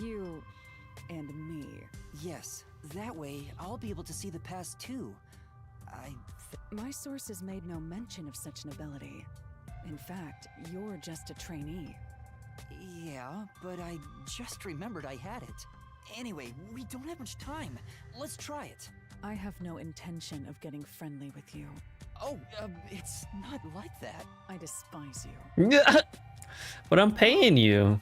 Speaker 4: You and me.
Speaker 2: Yes, that way I'll be able to see the past too.
Speaker 4: My sources made no mention of such an ability. In fact, you're just a trainee.
Speaker 2: Yeah, but I just remembered I had it. Anyway, we don't have much time. Let's try it.
Speaker 4: I have no intention of getting friendly with you.
Speaker 2: Oh, it's not like that.
Speaker 4: I despise you.
Speaker 1: But I'm paying you.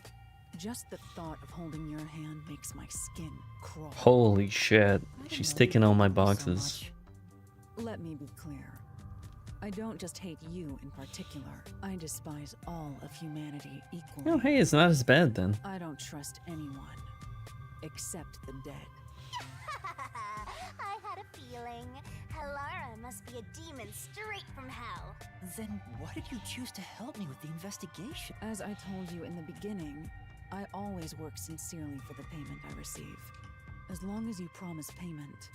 Speaker 4: Just the thought of holding your hand makes my skin crawl.
Speaker 1: Holy shit. She's ticking all my boxes.
Speaker 4: Let me be clear. I don't just hate you in particular. I despise all of humanity equally.
Speaker 1: Oh, hey, it's not as bad then.
Speaker 4: I don't trust anyone. Except the dead.
Speaker 3: I had a feeling. Halara must be a demon straight from hell.
Speaker 2: Then why did you choose to help me with the investigation?
Speaker 4: As I told you in the beginning, I always work sincerely for the payment I receive. As long as you promise payment,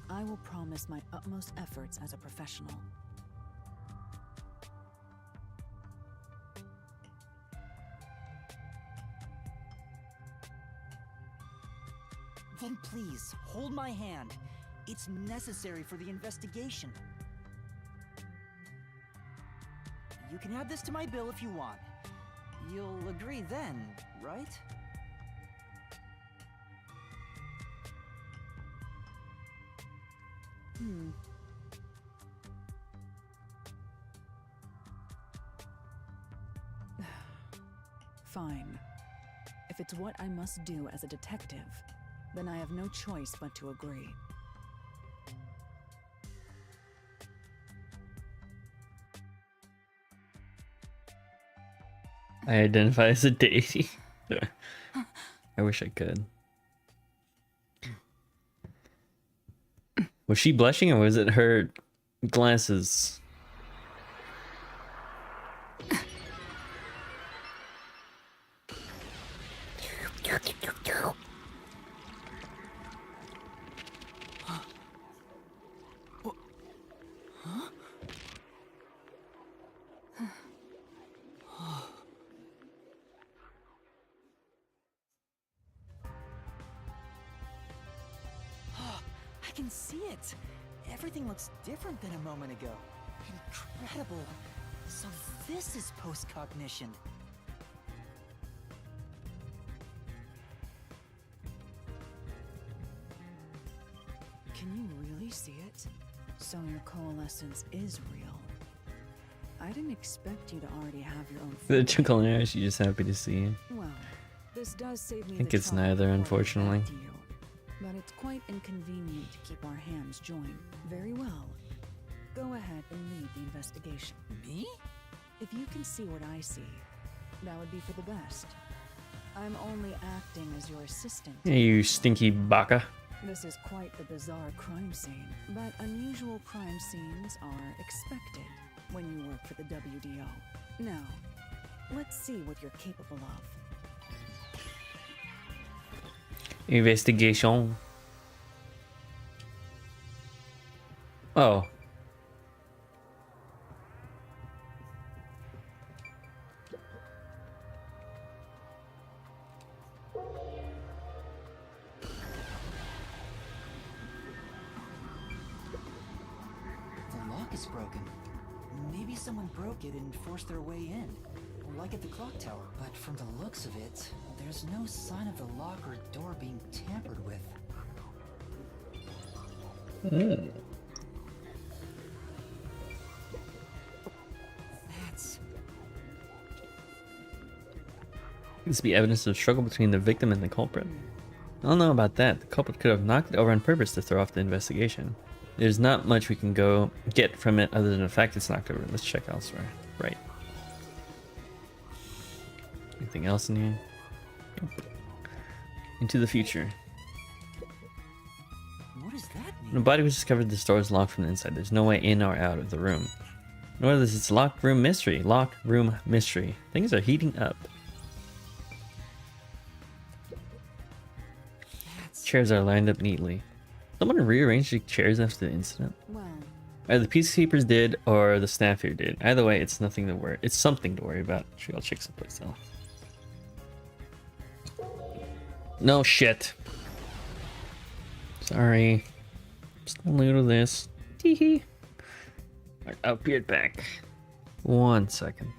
Speaker 4: I will promise my utmost efforts as a professional.
Speaker 2: Then please, hold my hand. It's necessary for the investigation. You can add this to my bill if you want. You'll agree then, right?
Speaker 4: Fine. If it's what I must do as a detective, then I have no choice but to agree.
Speaker 1: I identify as a deity. I wish I could. Was she blushing or was it her glasses?
Speaker 2: I can see it. Everything looks different than a moment ago. Incredible. So this is post-cognition.
Speaker 4: Can you really see it? So your coalescence is real. I didn't expect you to already have your own.
Speaker 1: The twinkle in her eyes, she's just happy to see you.
Speaker 4: Well, this does save me.
Speaker 1: I think
Speaker 4: the
Speaker 1: it's
Speaker 4: trouble
Speaker 1: neither,
Speaker 4: of
Speaker 1: unfortunately.
Speaker 4: reporting back to you. But it's quite inconvenient to keep our hands joined. Very well. Go ahead and lead the investigation.
Speaker 2: Me?
Speaker 4: If you can see what I see, that would be for the best. I'm only acting as your assistant.
Speaker 1: Hey, you stinky baka.
Speaker 4: This is quite the bizarre crime scene, but unusual crime scenes are expected when you work for the WDO. Now, let's see what you're capable of.
Speaker 1: Investigation. Oh.
Speaker 2: The lock is broken. Maybe someone broke it and forced their way in, like at the clock tower. But from the looks of it, there's no sign of the lock or door being tampered with. That's...
Speaker 1: This be evidence of struggle between the victim and the culprit. I don't know about that. The culprit could have knocked it over on purpose to throw off the investigation. There's not much we can get from it other than the fact it's knocked over. Let's check elsewhere. Right. Anything else in here? Nope. Into the future.
Speaker 2: What does that mean?
Speaker 1: When a body was discovered, the door is locked from the inside. There's no way in or out of the room. Nor is it's locked room mystery. Locked room mystery. Things are heating up. Chairs are lined up neatly. Someone rearranged the chairs after the incident.
Speaker 4: Well,
Speaker 1: Either the peacekeepers did or the staff here did. Either way, it's nothing to worry. It's something to worry about. Should I'll check someplace else. No shit. Sorry. Just new to this. Teehee. Alright, I'll be right back. 1 second.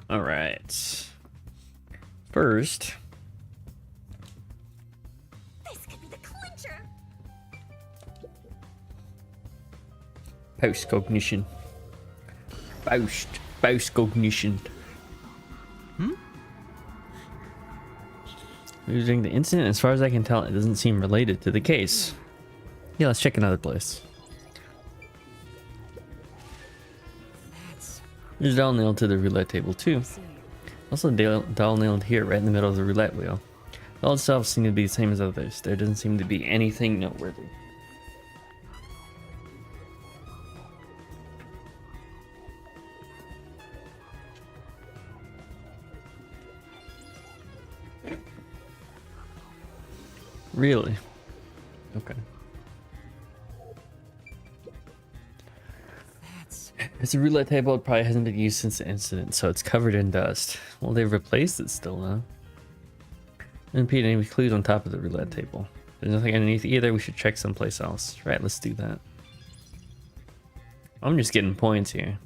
Speaker 1: All right. First,
Speaker 3: This could be the clincher.
Speaker 1: Post cognition. Post cognition. During the incident, as far as I can tell, it doesn't seem related to the case. Yeah, let's check another place. There's a doll nailed to the roulette table too. Also a doll nailed here, right in the middle of the roulette wheel. The doll itself seems to be the same as others. There doesn't seem to be anything noteworthy. Really? Okay. It's a roulette table. It probably hasn't been used since the incident, so it's covered in dust. Well, they've replaced it still, though. Didn't put any clues on top of the roulette table. There's nothing underneath either. We should check someplace else. Right, let's do that. I'm just getting points here.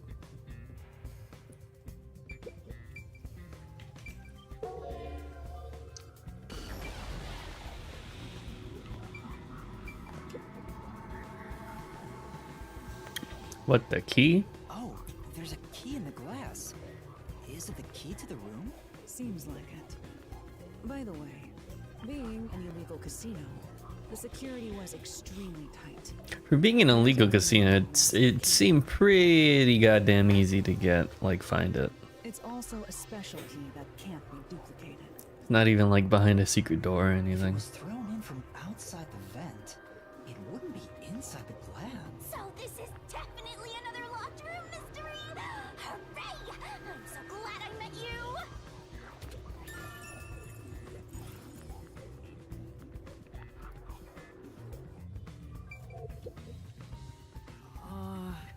Speaker 1: What, the key?
Speaker 2: Oh, there's a key in the glass. Is it the key to the room?
Speaker 4: Seems like it. By the way, being an illegal casino, the security was extremely tight.
Speaker 1: For being an illegal casino, it seemed pretty goddamn easy to find it.
Speaker 4: It's also a special key that can't be duplicated.
Speaker 1: It's not even like behind a secret door or
Speaker 2: If it
Speaker 1: anything.
Speaker 2: was thrown in from outside the vent, it wouldn't be inside the glass.
Speaker 3: So this is definitely another locked room mystery! Hooray! I'm so glad I met you!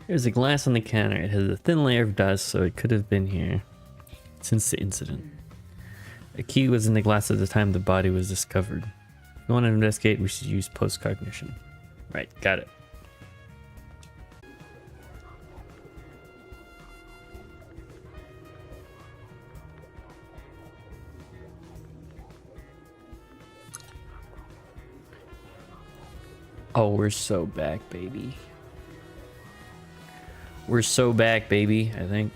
Speaker 1: There's a glass on the counter. It has a thin layer of dust, so it could have been here since the incident. A key was in the glass at the time the body was discovered. If you want to investigate, we should use post-cognition. Right, got it. Oh, we're so back, baby. We're so back, baby, I think.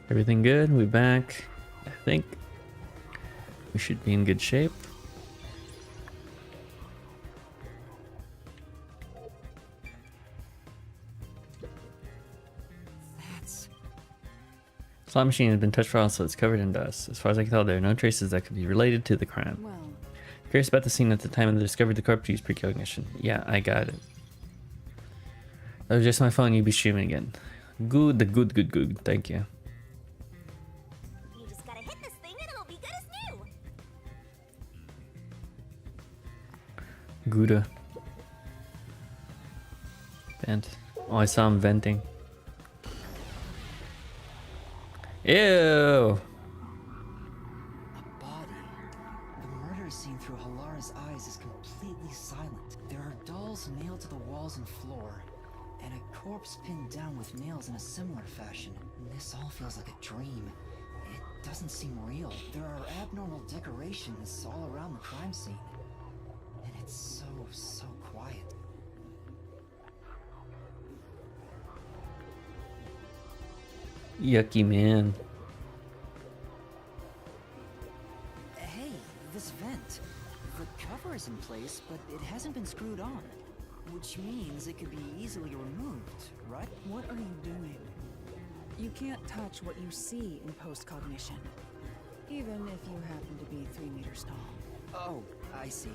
Speaker 1: Everything good? We back? I think we should be in good shape. Slot machine has been touched for a while, so it's covered in dust. As far as I can tell, there are no traces that could be related to the crime.
Speaker 4: Well,
Speaker 1: Curious about the scene at the time of the discovered the corpse used precognition. Yeah, I got it. That was just my phone. You be streaming again. Good. Thank you.
Speaker 3: You just gotta hit this thing and it'll be good as new!
Speaker 1: Gouda. Vent. Oh, I saw him venting. Ew!
Speaker 2: A body. The murder scene through Halara's eyes is completely silent. There are dolls nailed to the walls and floor, and a corpse pinned down with nails in a similar fashion. This all feels like a dream. It doesn't seem real. There are abnormal decorations all around the crime scene. And it's so quiet.
Speaker 1: Yucky, man.
Speaker 2: Hey, this vent. The cover is in place, but it hasn't been screwed on. Which means it could be easily removed, right?
Speaker 4: what are you doing? You can't touch what you see in post-cognition, even if you happen to be 3 meters tall.
Speaker 2: Oh, I see.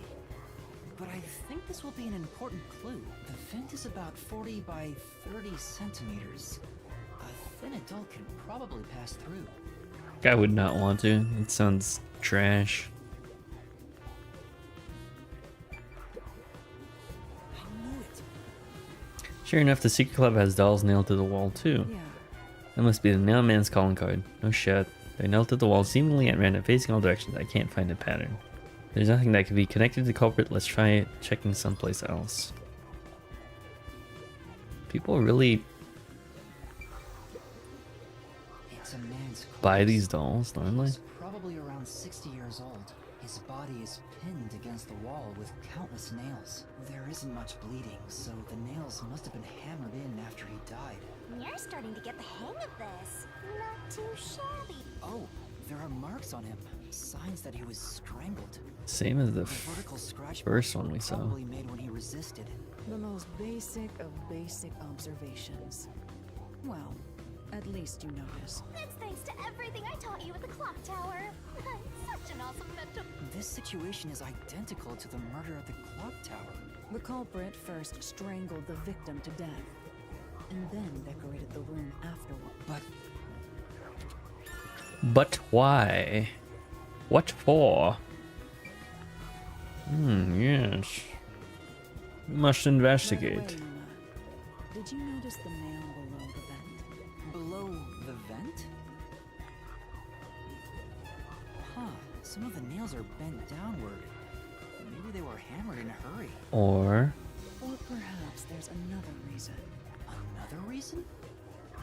Speaker 2: But I think this will be an important clue. The vent is about 40 by 30 centimeters. A thin adult can probably pass through.
Speaker 1: I would not want to. It sounds trash.
Speaker 2: I knew it.
Speaker 1: Sure enough, the secret club has dolls nailed to the wall too.
Speaker 4: Yeah,
Speaker 1: That must be the nail man's calling card. No shit. They're nailed to the wall seemingly at random, facing all directions. I can't find a pattern. There's nothing that could be connected to the culprit. Let's try checking someplace else. People really...
Speaker 2: It It's a man's
Speaker 1: buy
Speaker 2: corpse.
Speaker 1: these dolls normally?
Speaker 2: He's probably around 60 years old. His body is pinned against the wall with countless nails. There isn't much bleeding, so the nails must have been hammered in after he died.
Speaker 3: You're starting to get the hang of this. Not too shabby.
Speaker 2: Oh, there are marks on him. Signs that he was strangled.
Speaker 1: Same as the
Speaker 2: Vertical scratch
Speaker 1: first
Speaker 2: marks
Speaker 1: one
Speaker 2: were
Speaker 1: we saw.
Speaker 2: probably made when he resisted.
Speaker 4: The most basic of basic observations. Well, at least you noticed.
Speaker 3: That's thanks to everything I taught you at the clock tower. Such an awesome mentor.
Speaker 2: This situation is identical to the murder at the clock tower.
Speaker 4: The culprit first strangled the victim to death, and then decorated the room afterward.
Speaker 2: But
Speaker 1: But why? What for? Yes. We must
Speaker 4: Right
Speaker 1: investigate.
Speaker 4: away, Luna. Did you notice the nail below the vent?
Speaker 2: below the vent? Huh, some of the nails are bent downward. Maybe they were hammered in a hurry.
Speaker 1: Or
Speaker 4: Or perhaps there's another reason.
Speaker 2: Another reason? I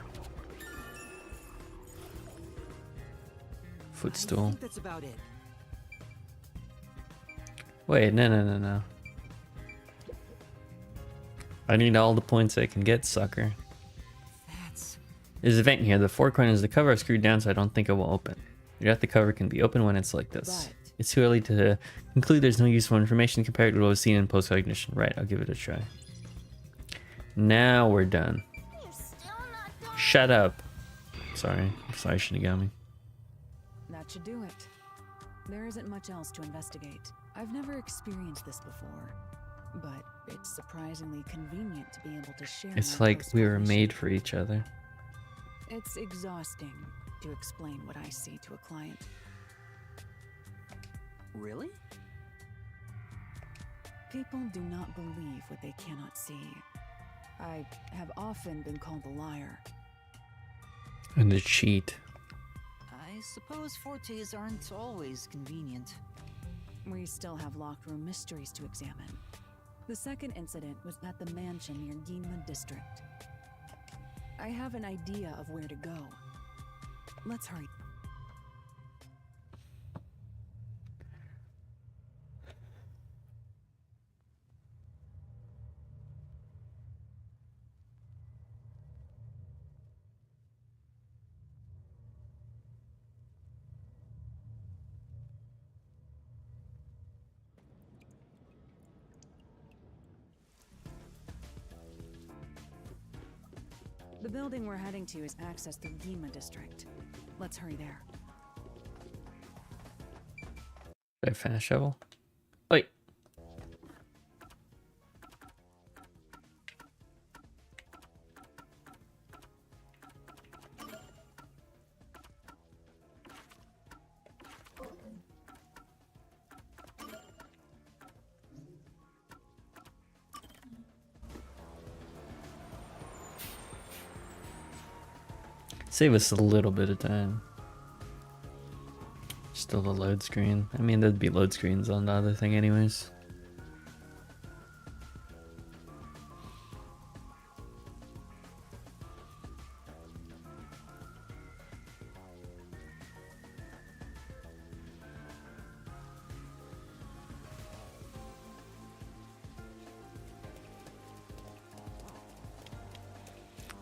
Speaker 1: footstool.
Speaker 2: think that's about it.
Speaker 1: Wait, no. I need all the points I can get, sucker.
Speaker 2: That's...
Speaker 1: There's a vent here. The four corners of the cover are screwed down, so I don't think it will open. The cover can be open when it's like this.
Speaker 4: But
Speaker 1: It's too early to conclude there's no useful information compared to what was seen in post-cognition. Right, I'll give it a try. Now we're done.
Speaker 3: You're still not done.
Speaker 1: Shut up. Sorry, Shinigami.
Speaker 4: that should do it. There isn't much else to investigate. I've never experienced this before, but it's surprisingly convenient to be able to share.
Speaker 1: It's
Speaker 4: my
Speaker 1: like we were
Speaker 4: post-cognition.
Speaker 1: made for each other.
Speaker 4: It's exhausting to explain what I see to a client.
Speaker 2: Really?
Speaker 4: People do not believe what they cannot see. I have often been called a liar.
Speaker 1: And a cheat.
Speaker 2: I suppose fortes aren't always convenient.
Speaker 4: We still have locked room mysteries to examine. The second incident was at the mansion near Ginma District. I have an idea of where to go. Let's hurry. The building we're heading to is accessed through Ginma District. Let's hurry there.
Speaker 1: Did I fast shovel? Wait. Save us a little bit of time. Still the load screen. I mean, there'd be load screens on the other thing anyways.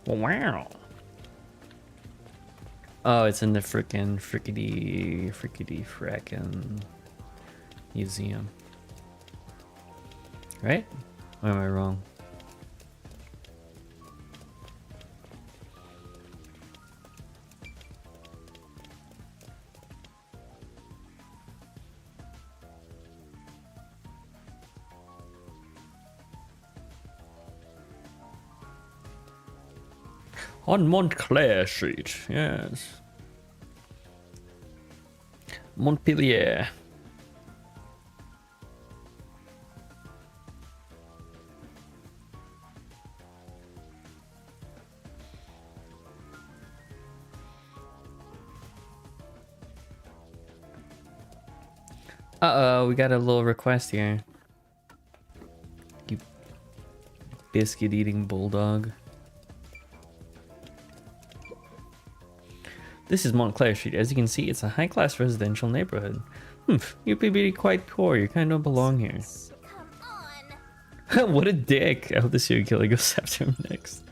Speaker 1: Wow. Oh, it's in the frickety frackin' museum. Right? Or am I wrong? On Montclair Street, yes. Montpellier. Uh-oh, we got a little request here. You biscuit-eating bulldog. This is Montclair Street. As you can see, it's a high-class residential neighborhood. You're pretty quite poor. You kind of don't belong here.
Speaker 3: Come on.
Speaker 1: What a dick. I hope the serial killer goes after him next.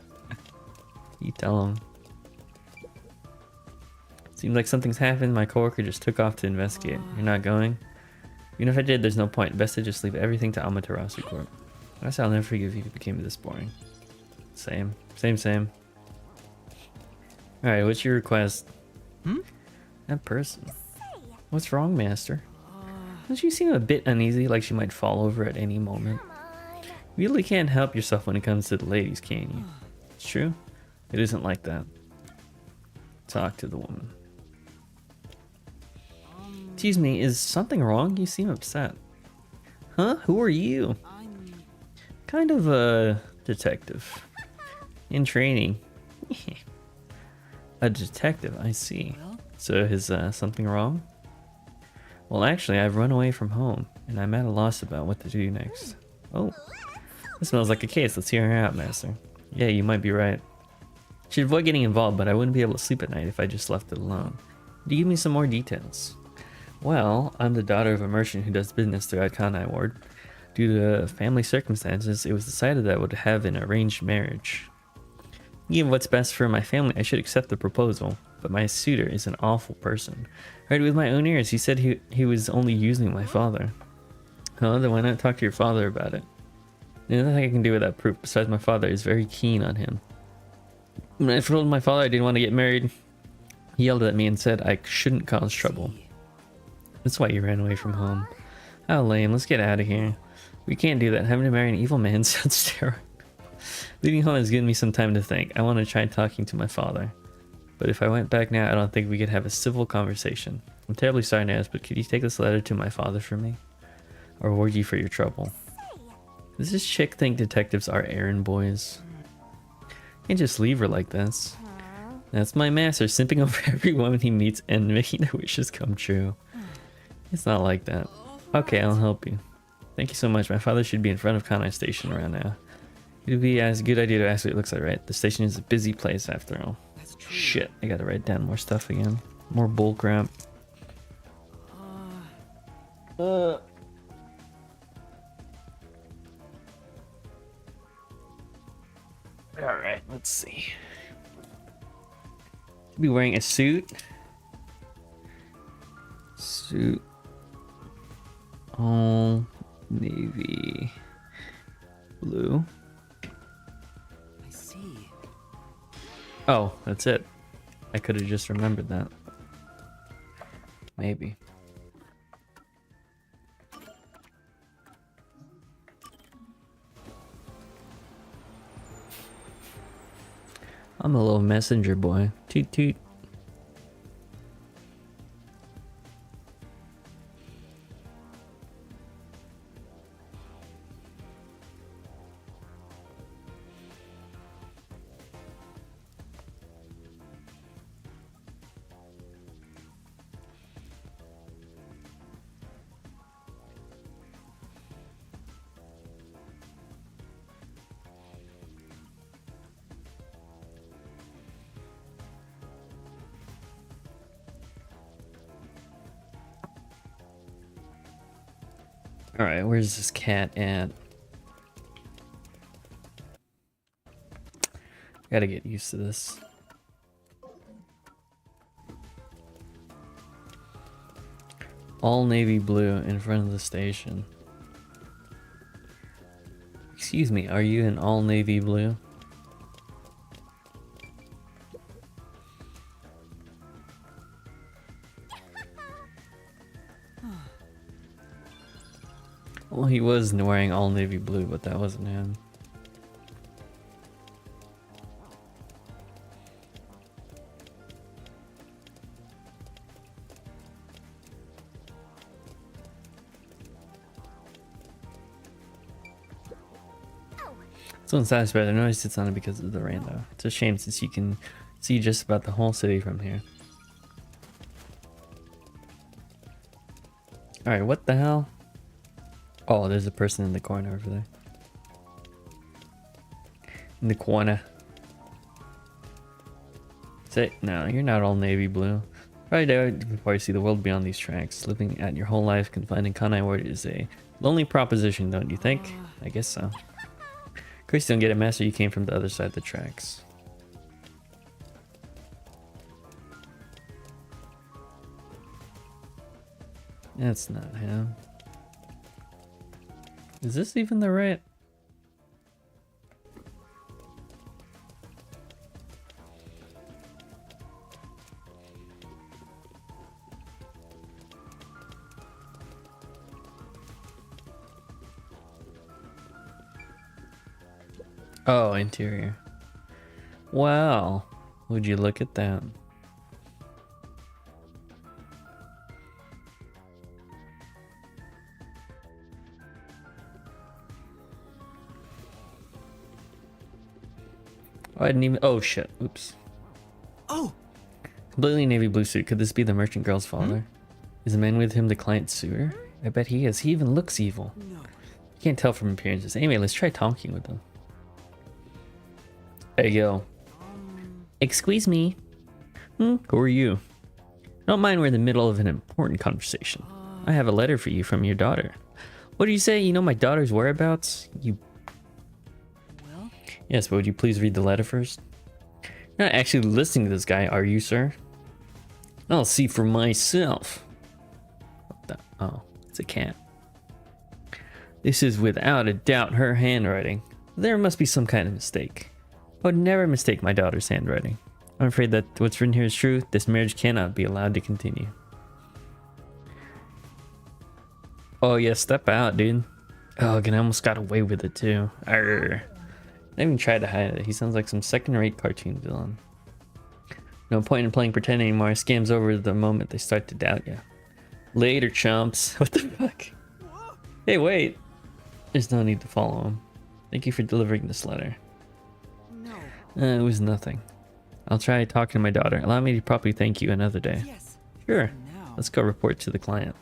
Speaker 1: You tell him. Seems like something's happened. My coworker just took off to investigate. You're not going? Even if I did, there's no point. Best to just leave everything to Amaterasu Corp. I guess I'll never forgive you if it became this boring. Same. Same. Alright, what's your request? That person. What's wrong, Master? Doesn't she seem a bit uneasy, like she might fall over at any moment? You really can't help yourself when it comes to the ladies, can you? It's true. It isn't like that. Talk to the woman. Excuse me, is something wrong? You seem upset. Huh? Who are you? Kind of a detective. In training. A detective, I see. So is something wrong? Well, actually, I've run away from home, and I'm at a loss about what to do next. Oh, this smells like a case. Let's hear her out, Master. Yeah, you might be right. Should avoid getting involved, but I wouldn't be able to sleep at night if I just left it alone. Could you give me some more details? Well, I'm the daughter of a merchant who does business throughout Kanai Ward. Due to family circumstances, it was decided that I would have an arranged marriage. Given what's best for my family, I should accept the proposal, but my suitor is an awful person. I heard with my own ears, he said he was only using my father. Oh, then why not talk to your father about it? There's nothing I can do without proof, besides my father is very keen on him. When I told my father I didn't want to get married, he yelled at me and said I shouldn't cause trouble. That's why you ran away from home. How lame, let's get out of here. We can't do that, having to marry an evil man sounds terrible. Leaving home has given me some time to think. I want to try talking to my father. But if I went back now, I don't think we could have a civil conversation. I'm terribly sorry to ask, but could you take this letter to my father for me? Or reward you for your trouble? Does this chick think detectives are errand boys? Can't just leave her like this. That's my master, simping over every woman he meets and making their wishes come true. It's not like that. Okay, I'll help you. Thank you so much. My father should be in front of Kanai Station around now. It would be a good idea to ask what it looks like, right? The station is a busy place after all. Shit, I gotta write down more stuff again. More bullcrap. Alright, let's see. Be wearing a suit. Suit. All navy blue.
Speaker 2: I see.
Speaker 1: Oh, that's it. I could have just remembered that. Maybe. I'm a little messenger boy. Toot toot. Alright, where's this cat at? Gotta get used to this. All navy blue in front of the station. Excuse me, are you in all navy blue? Well, he was wearing all navy blue, but that wasn't him. It's unsatisfied. I noticed it's on it because of the rain, though. It's a shame since you can see just about the whole city from here. Alright, what the hell? Oh, there's a person in the corner over there. In the corner. Say, no, you're not all navy blue. Right out before you see the world beyond these tracks. Living at your whole life confined in Kanai Ward is a lonely proposition, don't you think? I guess so. Of course you don't get it, Master. You came from the other side of the tracks. That's not him. Is this even the right? Oh, interior. Wow. Would you look at that? Oh, I didn't even. Oh shit. Oops.
Speaker 9: Oh!
Speaker 1: Completely navy blue suit. Could this be the merchant girl's father? Is the man with him the client's suitor? I bet he is. He even looks evil.
Speaker 9: No.
Speaker 1: You can't tell from appearances. Anyway, let's try talking with him. Hey, yo. Excuse me. Who are you? I don't mind we're in the middle of an important conversation. I have a letter for you from your daughter. What do you say? You know my daughter's whereabouts? You...
Speaker 2: Well?
Speaker 1: Yes, but would you please read the letter first? You're not actually listening to this guy, are you, sir? I'll see for myself. What the? Oh, it's a cat. This is without a doubt her handwriting. There must be some kind of mistake. I would never mistake my daughter's handwriting. I'm afraid that what's written here is true. This marriage cannot be allowed to continue. Oh yeah, step out, dude. Oh, again, I almost got away with it too. Arrgh. I even tried to hide it. He sounds like some second-rate cartoon villain. No point in playing pretend anymore. Scams over the moment they start to doubt you. Later, chumps. What the fuck? Hey, wait. There's no need to follow him. Thank you for delivering this letter.
Speaker 2: No.
Speaker 1: It was nothing. I'll try talking to my daughter. Allow me to properly thank you another day.
Speaker 2: Yes.
Speaker 1: Sure.
Speaker 2: Now.
Speaker 1: Let's go report to the client.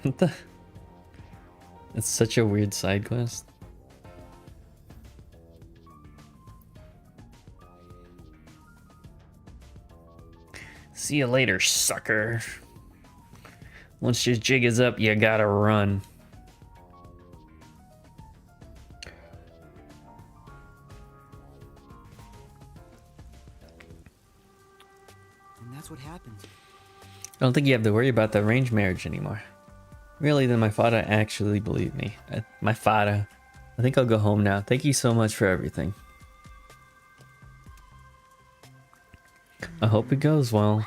Speaker 1: What the? It's such a weird side quest. See you later, sucker. Once your jig is up, you gotta run.
Speaker 2: And that's what happened.
Speaker 1: I don't think you have to worry about the arranged marriage anymore. Really, then my father actually believed me. My father. I think I'll go home now. Thank you so much for everything. I hope it goes well.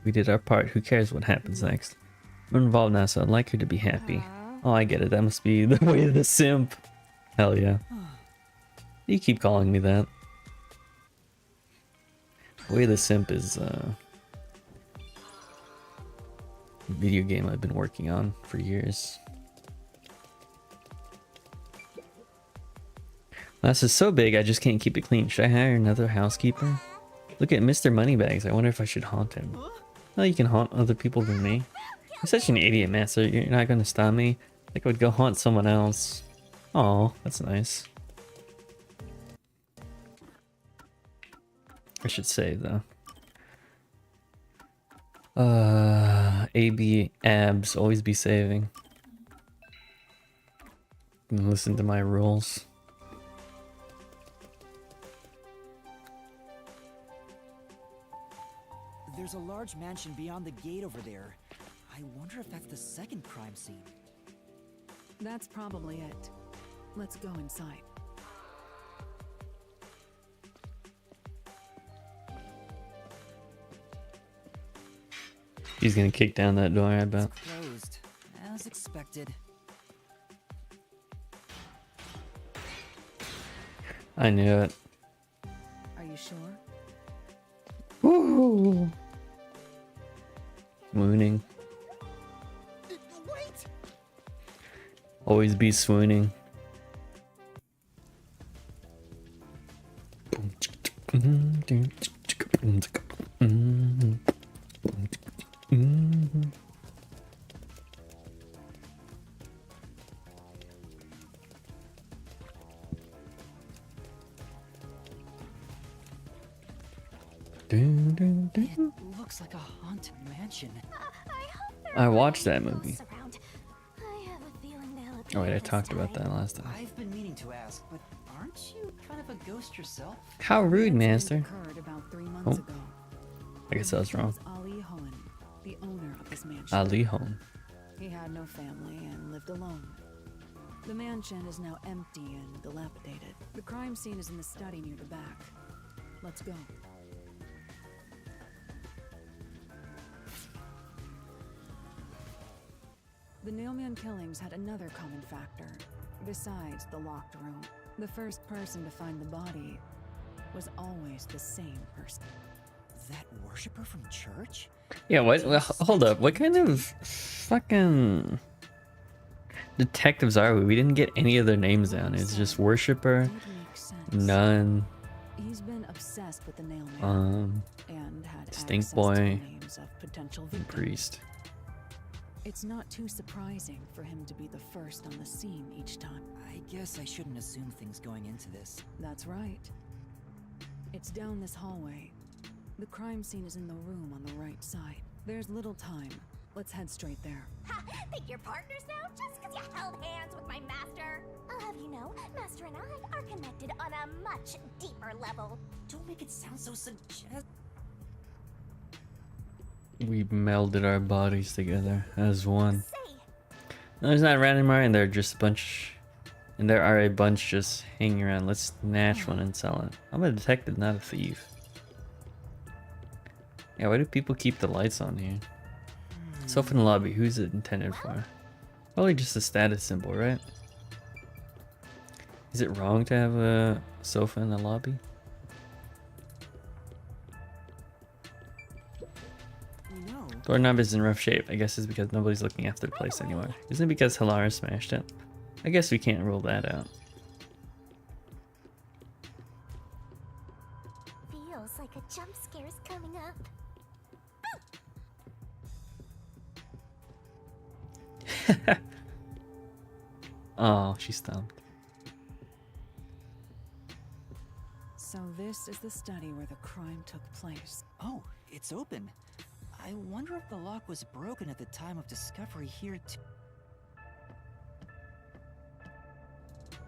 Speaker 1: We did our part. Who cares what happens next? We're involved now, so I'd like her to be happy. Oh, I get it. That must be the way of the simp. Hell yeah. You keep calling me that. Way of the simp is a video game I've been working on for years. This is so big, I just can't keep it clean. Should I hire another housekeeper? Look at Mr. Moneybags. I wonder if I should haunt him. Well, you can haunt other people than me. You're such an idiot, Master. You're not going to stop me. Like I would go haunt someone else. Aw, that's nice. I should save though. AB abs, always be saving. Listen to my rules.
Speaker 2: There's a large mansion beyond the gate over there. I wonder if that's the second crime scene.
Speaker 4: That's probably it. Let's go inside.
Speaker 1: He's gonna kick down that door, I bet.
Speaker 2: It's closed, as expected.
Speaker 1: I knew it.
Speaker 4: Are you sure?
Speaker 1: Woo! Swooning.
Speaker 2: Wait!
Speaker 1: Always be swooning. Dun, dun,
Speaker 2: It
Speaker 1: dun.
Speaker 2: looks like a haunted mansion.
Speaker 3: I hope there
Speaker 1: I
Speaker 3: are
Speaker 1: watched that
Speaker 3: any
Speaker 1: movie.
Speaker 3: ghosts around. I have a feeling they'll
Speaker 1: Oh wait,
Speaker 3: appear
Speaker 1: I
Speaker 3: this
Speaker 1: talked about
Speaker 3: time.
Speaker 1: that last time.
Speaker 2: I've been meaning to ask, but aren't you kind of a ghost yourself?
Speaker 1: How rude,
Speaker 4: The
Speaker 1: Master.
Speaker 4: incident occurred about 3 months
Speaker 1: Oh.
Speaker 4: ago.
Speaker 1: I guess I was
Speaker 4: His name
Speaker 1: wrong.
Speaker 4: is Ali Hohen, the owner of this mansion.
Speaker 1: Ali home.
Speaker 4: He had no family and lived alone. The mansion is now empty and dilapidated. The crime scene is in the study near the back. Let's go. The Nailman killings had another common factor, besides the locked room. The first person to find the body was always the same person.
Speaker 2: That worshiper from church?
Speaker 1: Yeah, what? Well, hold up. What kind of fucking detectives are we? We didn't get any of their names down. It's just worshiper,
Speaker 4: Did make sense.
Speaker 1: nun,
Speaker 4: He's been obsessed with the Nailman and had
Speaker 1: Stink
Speaker 4: access to
Speaker 1: Boy,
Speaker 4: the names of potential
Speaker 1: and
Speaker 4: victims.
Speaker 1: priest.
Speaker 4: It's not too surprising for him to be the first on the scene each time.
Speaker 2: I guess I shouldn't assume things going into this.
Speaker 4: That's right. It's down this hallway. The crime scene is in the room on the right side. There's little time. Let's head straight there.
Speaker 3: Ha! Think you're partners now just because you held hands with my master? I'll have you know, Master and I are connected on a much deeper level.
Speaker 2: Don't make it sound so suggestive.
Speaker 1: We melded our bodies together as one.
Speaker 3: Say,
Speaker 1: No, there's not random and they're just a bunch. And there are a bunch just hanging around. Let's snatch one and sell it. I'm a detective, not a thief. Yeah, why do people keep the lights on here? Sofa in the lobby, who's it intended for? Probably just a status symbol, right? Is it wrong to have a sofa in the lobby?
Speaker 2: No.
Speaker 1: Doorknob is in rough shape. I guess it's because nobody's looking after the place anymore. Isn't it because Hilara smashed it? I guess we can't rule that out.
Speaker 3: feels like a jump scare's coming up.
Speaker 1: Oh, she stumped.
Speaker 4: So this is the study where the crime took place.
Speaker 2: Oh, it's open. I wonder if the lock was broken at the time of discovery here too.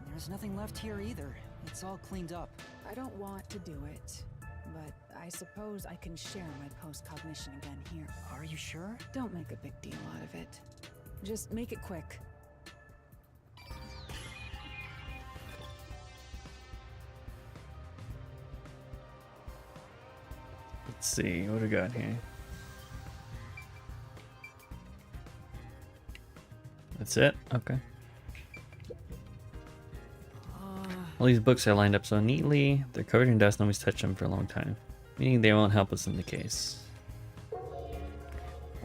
Speaker 2: There's nothing left here either. It's all cleaned up.
Speaker 4: I don't want to do it, but I suppose I can share my post-cognition again here.
Speaker 2: Are you sure?
Speaker 4: Don't make a big deal out of it. Just make it quick.
Speaker 1: Let's see, what do we got here? That's it? Okay. All these books are lined up so neatly. They're covered in dust, nobody's touched them for a long time. Meaning they won't help us in the case. Well,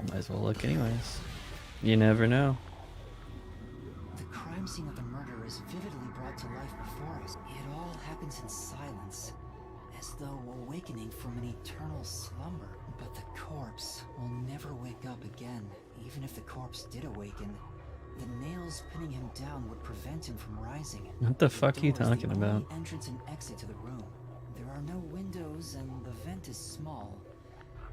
Speaker 1: might as well look anyways. You never know.
Speaker 2: The crime scene of the murder is vividly brought to life before us. It all happens in silence, as though awakening from an eternal slumber. But the corpse will never wake up again. Even if the corpse did awaken, the nails pinning him down would prevent him from rising.
Speaker 1: What the fuck are you
Speaker 2: door is
Speaker 1: talking
Speaker 2: the
Speaker 1: about?
Speaker 2: only entrance and exit to the room. There are no windows and the vent is small.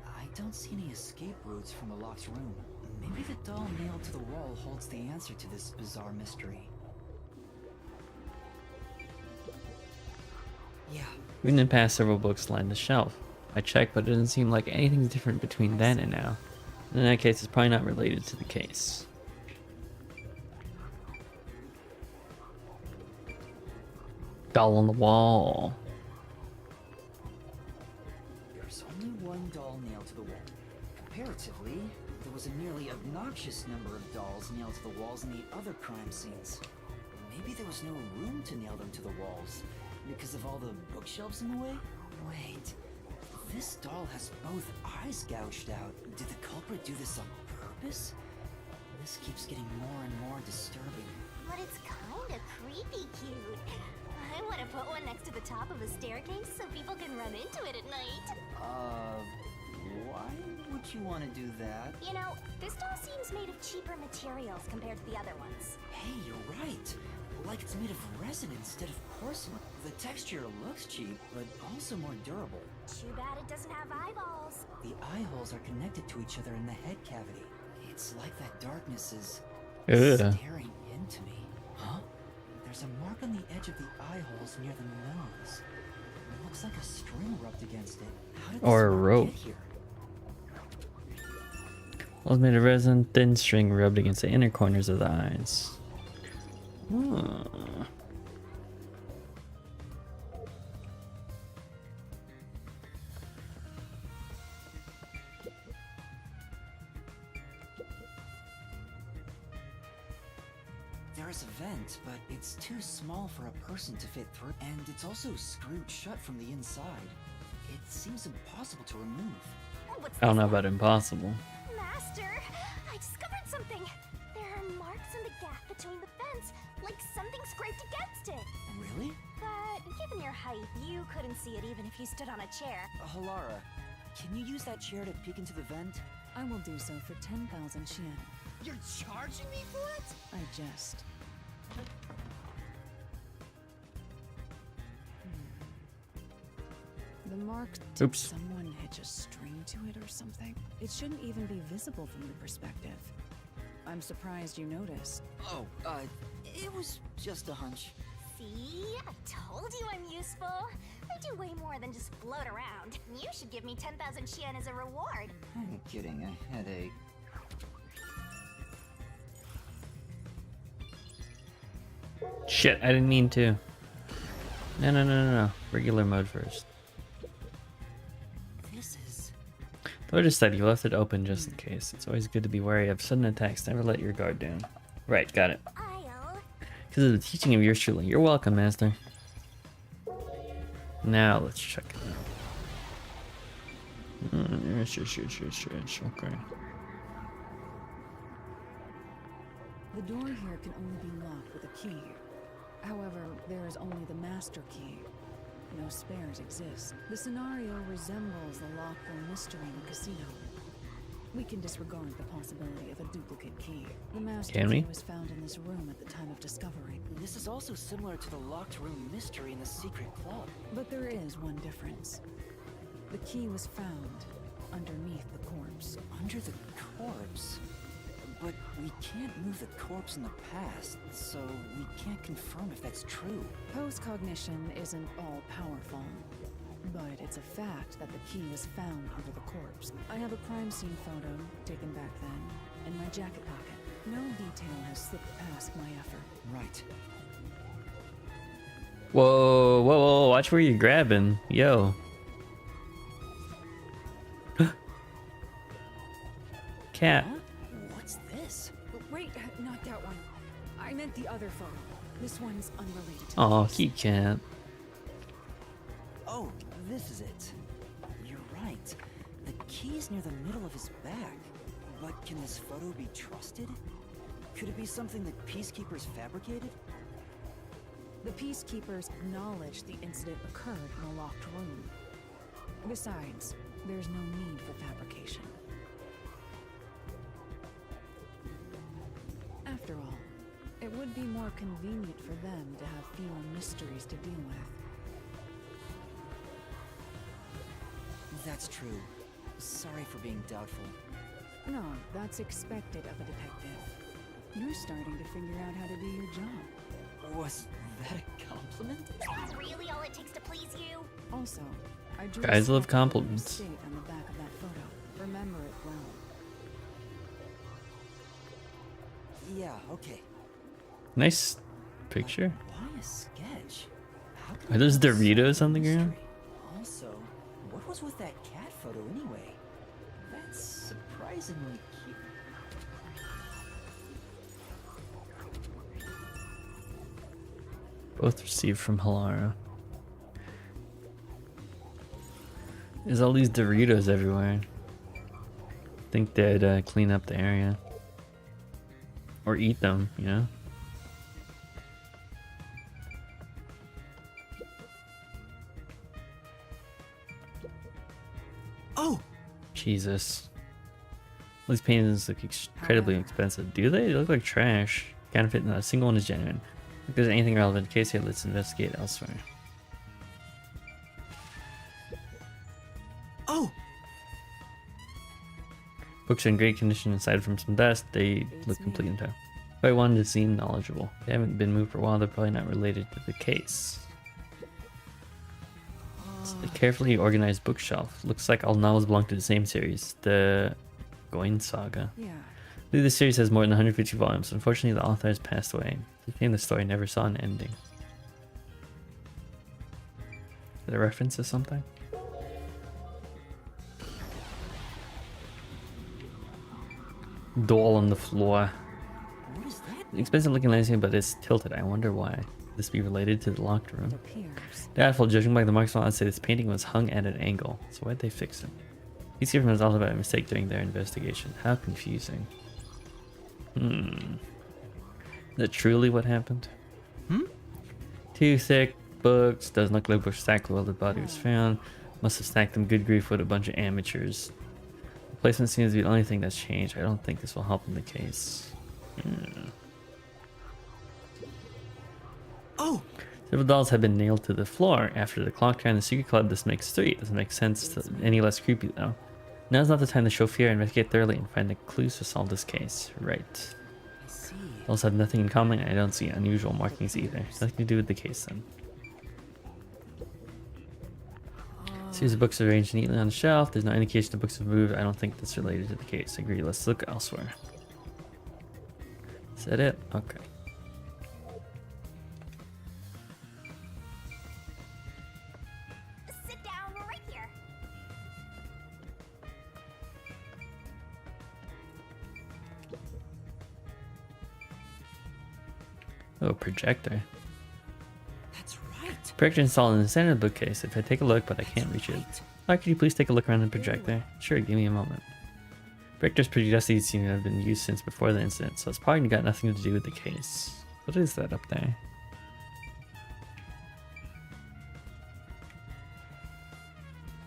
Speaker 2: I don't see any escape routes from the locked room. Maybe the doll nailed to the wall holds the answer to this bizarre mystery. Yeah,
Speaker 1: We didn't pass several books lined the shelf. I checked, but it doesn't seem like anything's different between then and now. In that case, it's probably not related to the case. Doll on the wall.
Speaker 2: there's only one doll nailed to the wall. Comparatively, there was a nearly obnoxious number of dolls nailed to the walls in the other crime scenes. Maybe there was no room to nail them to the walls because of all the bookshelves in the way? Wait, this doll has both eyes gouged out. Did the culprit do this on purpose? This keeps getting more and more disturbing.
Speaker 3: But it's kinda creepy cute. I want to put one next to the top of a staircase so people can run into it at night.
Speaker 2: Why would you want to do that?
Speaker 3: You know, this doll seems made of cheaper materials compared to the other ones.
Speaker 2: Hey, you're right. Like it's made of resin instead of porcelain. The texture looks cheap, but also more durable.
Speaker 3: Too bad it it doesn't have eyeballs.
Speaker 2: The eye holes are connected to each other in the head cavity. It's like that darkness is
Speaker 1: Ugh.
Speaker 2: staring into me. Huh? There's a mark on the edge of the eye holes near the nose. It looks like a string rubbed against it. How did
Speaker 1: Or
Speaker 2: this
Speaker 1: a
Speaker 2: mark
Speaker 1: rope.
Speaker 2: get here?
Speaker 1: Was made of resin, thin string rubbed against the inner corners of the eyes. Hmm.
Speaker 2: There is a vent, but it's too small for a person to fit through, and it's also screwed shut from the inside. It seems impossible to remove.
Speaker 3: What's
Speaker 1: I don't
Speaker 3: this?
Speaker 1: know about impossible.
Speaker 3: Master, I discovered something. There are marks in the gap between the vents, like something scraped against it.
Speaker 2: Really?
Speaker 3: But given your height, you couldn't see it even if you stood on a chair.
Speaker 2: Halara, can you use that chair to peek into the vent?
Speaker 4: I will do so for 10,000 Xian.
Speaker 2: You're charging me for it?
Speaker 4: I jest. The mark. Did
Speaker 1: Oops.
Speaker 4: someone hitch a string to it or something? It shouldn't even be visible from your perspective. I'm surprised you noticed.
Speaker 2: Oh, it was just a hunch.
Speaker 3: See? I told you I'm useful. I do way more than just float around. You should give me 10,000 Xian as a reward.
Speaker 2: I'm kidding, a headache.
Speaker 1: Shit, I didn't mean to. No. Regular mode first.
Speaker 2: This is...
Speaker 1: Though I just said you left it open just in case. It's always good to be wary of sudden attacks. Never let your guard down. Right, got it.
Speaker 3: I'll...
Speaker 1: Because of the teaching of yours truly. You're welcome, Master. Now let's check it out. Yes, okay.
Speaker 4: The door here can only be locked with a key. However, there is only the master key. No spares exist. The scenario resembles the locked room mystery in the casino. We can disregard the possibility of a duplicate key. The master
Speaker 1: Can we?
Speaker 4: key was found in this room at the time of discovery.
Speaker 2: This is also similar to the locked room mystery in the secret club.
Speaker 4: But there is one difference. The key was found underneath the corpse.
Speaker 2: Under the corpse? But we can't move the corpse in the past, so we can't confirm if that's true.
Speaker 4: Post-cognition isn't all-powerful, but it's a fact that the key was found under the corpse. I have a crime scene photo, taken back then, in my jacket pocket. No detail has slipped past my effort.
Speaker 2: Right.
Speaker 1: Whoa, watch where you're grabbing. Yo. Cat.
Speaker 2: Huh? What's this?
Speaker 4: Wait, not that one. I meant the other photo. This one's unrelated to the
Speaker 1: Oh,
Speaker 4: case.
Speaker 1: cute cat.
Speaker 2: Oh, this is it. You're right. The key's near the middle of his back. But can this photo be trusted? Could it be something that peacekeepers fabricated?
Speaker 4: The peacekeepers acknowledged the incident occurred in a locked room. Besides, there's no need for fabrication. After all, it would be more convenient for them to have fewer mysteries to deal with.
Speaker 2: That's true. Sorry for being doubtful.
Speaker 4: No, that's expected of a detective. You're starting to figure out how to do your job.
Speaker 2: Was that a compliment?
Speaker 3: Is that really all it takes to please you?
Speaker 4: Also, I drew
Speaker 1: Guys
Speaker 4: a
Speaker 1: love
Speaker 4: sketch of
Speaker 1: compliments.
Speaker 4: the state on the back of that photo. Remember it well.
Speaker 2: Yeah, okay.
Speaker 1: Nice picture.
Speaker 2: Why a sketch? How could
Speaker 1: Are those
Speaker 2: it be a
Speaker 1: Doritos on the
Speaker 2: mystery?
Speaker 1: ground?
Speaker 2: Also, what was with that cat photo anyway? That's surprisingly cute.
Speaker 1: Both received from Halara. There's all these Doritos everywhere. Think they'd clean up the area. Or eat them, you know?
Speaker 2: Oh!
Speaker 1: Jesus. These paintings look incredibly expensive. Do they? They look like trash. Counterfeit, not a single one is genuine. If there's anything relevant, case here, let's investigate elsewhere.
Speaker 5: Oh!
Speaker 1: Books are in great condition aside from some dust. They look complete and tough. If I wanted to seem knowledgeable. They haven't been moved for a while. They're probably not related to the case. It's a carefully organized bookshelf. Looks like all novels belong to the same series, the Goin Saga.
Speaker 4: Yeah.
Speaker 1: I believe this series has more than 150 volumes. Unfortunately, the author has passed away. It's a shame the story never saw an ending. Is it a reference to something? Doll on the floor.
Speaker 2: What is that?
Speaker 1: Expensive looking landscape, but it's tilted. I wonder why. Could this be related to the locked room?
Speaker 4: Appears.
Speaker 1: Doubtful, judging by the marks on it, I'd say this painting was hung at an angle. So why'd they fix it? These given was also about a mistake during their investigation. How confusing. Is that truly what happened? Two thick books. Doesn't look like books stacked while the body was found. Must have stacked them good grief with a bunch of amateurs. The placement seems to be the only thing that's changed. I don't think this will help in the case.
Speaker 5: Oh!
Speaker 1: Several dolls have been nailed to the floor after the clock tower in the secret club. This makes 3. It doesn't make sense to any less creepy though. Now's not the time to show fear, investigate thoroughly, and find the clues to solve this case. Right.
Speaker 2: I see.
Speaker 1: Dolls have nothing in common, and I don't see unusual markings either. Nothing to do with the case then. Series of books are arranged neatly on the shelf. There's no indication the books have moved. I don't think that's related to the case. Agree. Let's look elsewhere. Is that it? Okay.
Speaker 3: Sit down right here.
Speaker 1: Oh, projector.
Speaker 2: That's right.
Speaker 1: Projector installed in the center of the bookcase. If I take a look, but I can't reach it. Could you please take a look around the projector? Sure, give me a moment. Projector's pretty dusty, seem to have been used since before the incident, so it's probably got nothing to do with the case. What is that up there?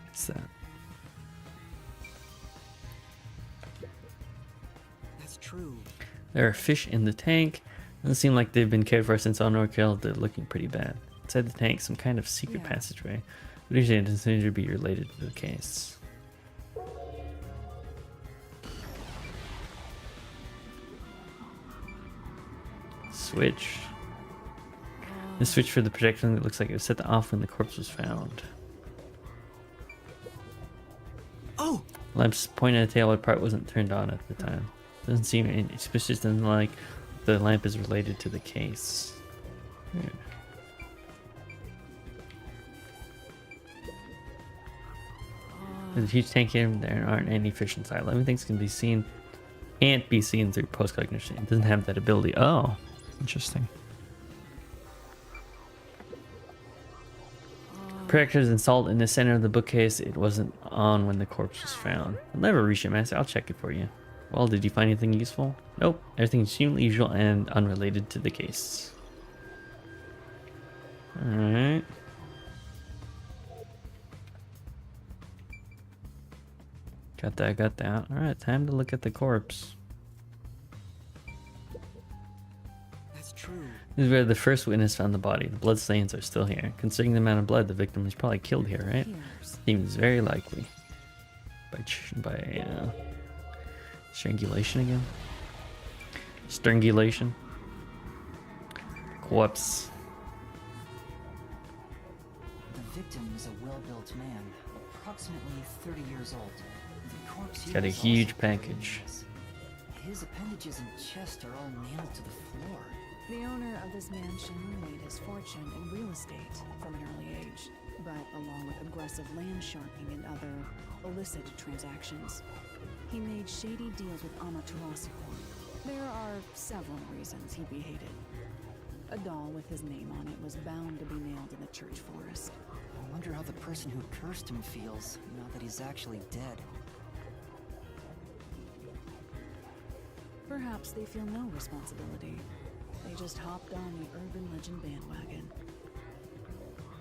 Speaker 1: What's that?
Speaker 2: That's true.
Speaker 1: There are fish in the tank. Doesn't seem like they've been cared for since Honor killed. They're looking pretty bad. Inside the tank, some kind of secret passageway. But usually it doesn't seem to be related to the case. Switch. The switch for the projection that looks like it was set off when the corpse was found.
Speaker 5: Oh!
Speaker 1: Lamps point at a tail, what part wasn't turned on at the time. Doesn't seem any suspicious, doesn't like the lamp is related to the case. There's a huge tank here, there aren't any fish inside. Everything's can be seen, can't be seen through post-cognition. It doesn't have that ability. Oh, interesting. Projector is installed in the center of the bookcase. It wasn't on when the corpse was found. I'll never reach it, Master. I'll check it for you. Well, did you find anything useful? Nope. Everything seemed usual and unrelated to the case. Alright. Got that, got that. Alright, time to look at the corpse.
Speaker 2: That's true.
Speaker 1: This is where the first witness found the body. The blood stains are still here. Considering the amount of blood, the victim was probably killed here, right? Seems very likely. By strangulation again? Strangulation? Corpse.
Speaker 2: The victim is a well-built man, approximately 30 years old. The corpse
Speaker 1: He's got a
Speaker 2: here is
Speaker 1: huge
Speaker 2: also
Speaker 1: package.
Speaker 2: His appendages and chest are all nailed to the floor.
Speaker 4: The owner of this mansion made his fortune in real estate from an early age, but along with aggressive land sharking and other illicit transactions, he made shady deals with Amaterasu. There are several reasons he'd be hated. A doll with his name on it was bound to be nailed in the church forest.
Speaker 2: I wonder how the person who cursed him feels, now that he's actually dead.
Speaker 4: Perhaps they feel no responsibility. They just hopped on the urban legend bandwagon.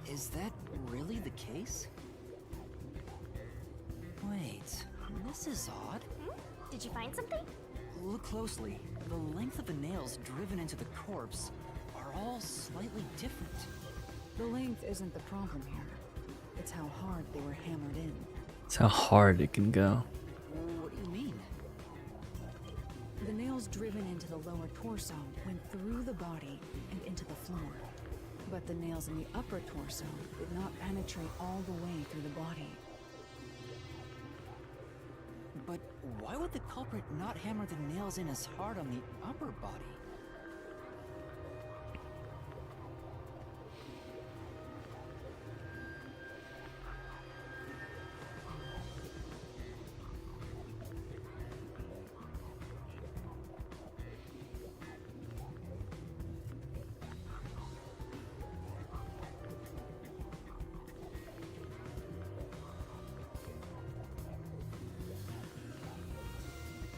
Speaker 2: Is that really the case? Wait, this is odd.
Speaker 3: Did you find something?
Speaker 2: Look closely. The length of the nails driven into the corpse are all slightly different.
Speaker 4: The length isn't the problem here. It's how hard they were hammered in.
Speaker 1: That's how hard it can go.
Speaker 2: What do you mean?
Speaker 4: The nails driven into the lower torso went through the body and into the floor. But the nails in the upper torso did not penetrate all the way through the body.
Speaker 2: But why would the culprit not hammer the nails in as hard on the upper body?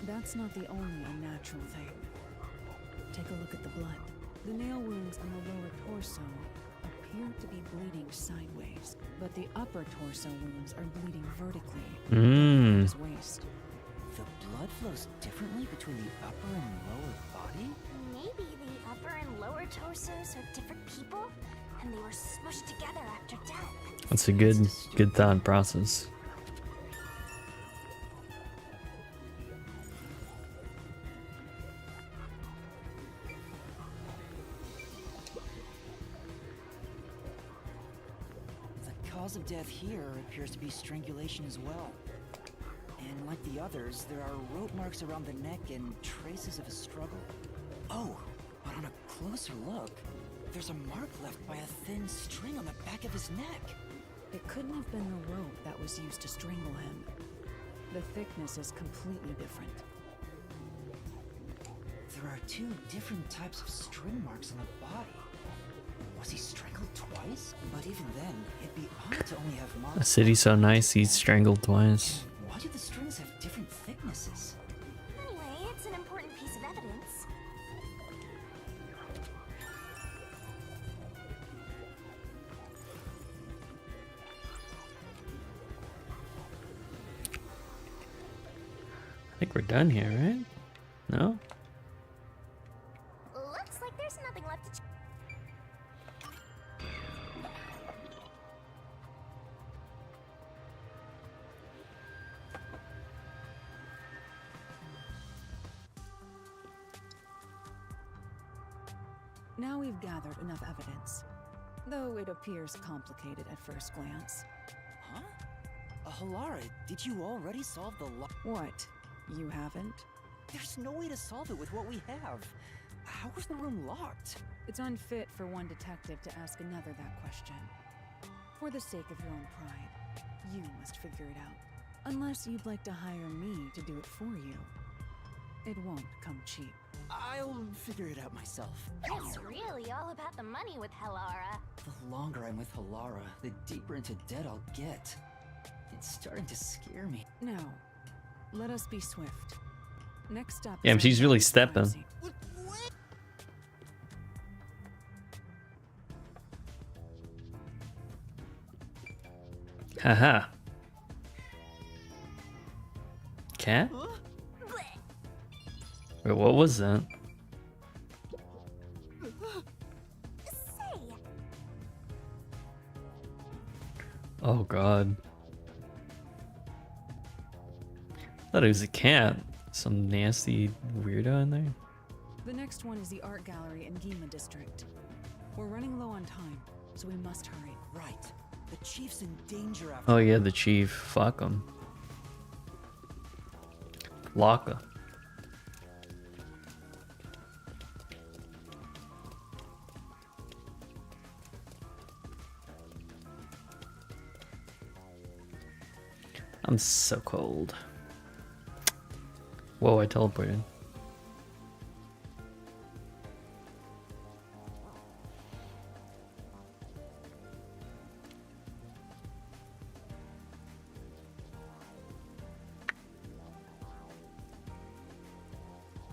Speaker 4: That's not the only unnatural thing. Take a look at the blood. The nail wounds on the lower torso appear to be bleeding sideways, but the upper torso wounds are bleeding vertically down his waist.
Speaker 2: The blood flows differently between the upper and lower body?
Speaker 3: Maybe the upper and lower torsos are different people, and they were smushed together after death.
Speaker 1: That's a good thought process.
Speaker 2: The cause of death here appears to be strangulation as well. And like the others, there are rope marks around the neck and traces of a struggle. Oh, but on a closer look, there's a mark left by a thin string on the back of his neck.
Speaker 4: It couldn't have been the rope that was used to strangle him. The thickness is completely different.
Speaker 2: There are two different types of string marks on the body. Was he strangled twice? But even then, it'd be odd to only have marks.
Speaker 1: A city so nice, he's strangled twice.
Speaker 2: Why do the strings have different thicknesses?
Speaker 3: Anyway, it's an important piece of evidence.
Speaker 1: I think we're done here, right? No?
Speaker 3: Looks like there's nothing left to
Speaker 4: Now we've gathered enough evidence, though it appears complicated at first glance.
Speaker 2: Huh? Halara, did you already solve the
Speaker 4: What? You haven't?
Speaker 2: There's no way to solve it with what we have. How was the room locked?
Speaker 4: It's unfit for one detective to ask another that question. For the sake of your own pride, you must figure it out. Unless you'd like to hire me to do it for you. It won't come cheap.
Speaker 2: I'll figure it out myself.
Speaker 3: It's really all about the money with Halara.
Speaker 2: The longer I'm with Halara, the deeper into debt I'll get. It's starting to scare me.
Speaker 4: No. Let us be swift. Next up.
Speaker 1: Yeah,
Speaker 4: is
Speaker 1: she's
Speaker 4: our
Speaker 1: really
Speaker 4: next
Speaker 1: stepping.
Speaker 4: crime scene.
Speaker 1: Haha. Cat? Wait, what was that?
Speaker 3: Say,
Speaker 1: Oh god. Thought it was a cat. Some nasty weirdo in there.
Speaker 4: The next one is the art gallery in Gima district. We're running low on time, so we must hurry.
Speaker 2: Right. The chief's in danger after.
Speaker 1: Oh yeah, the chief. Fuck him. Locka. I'm so cold. Whoa, I teleported.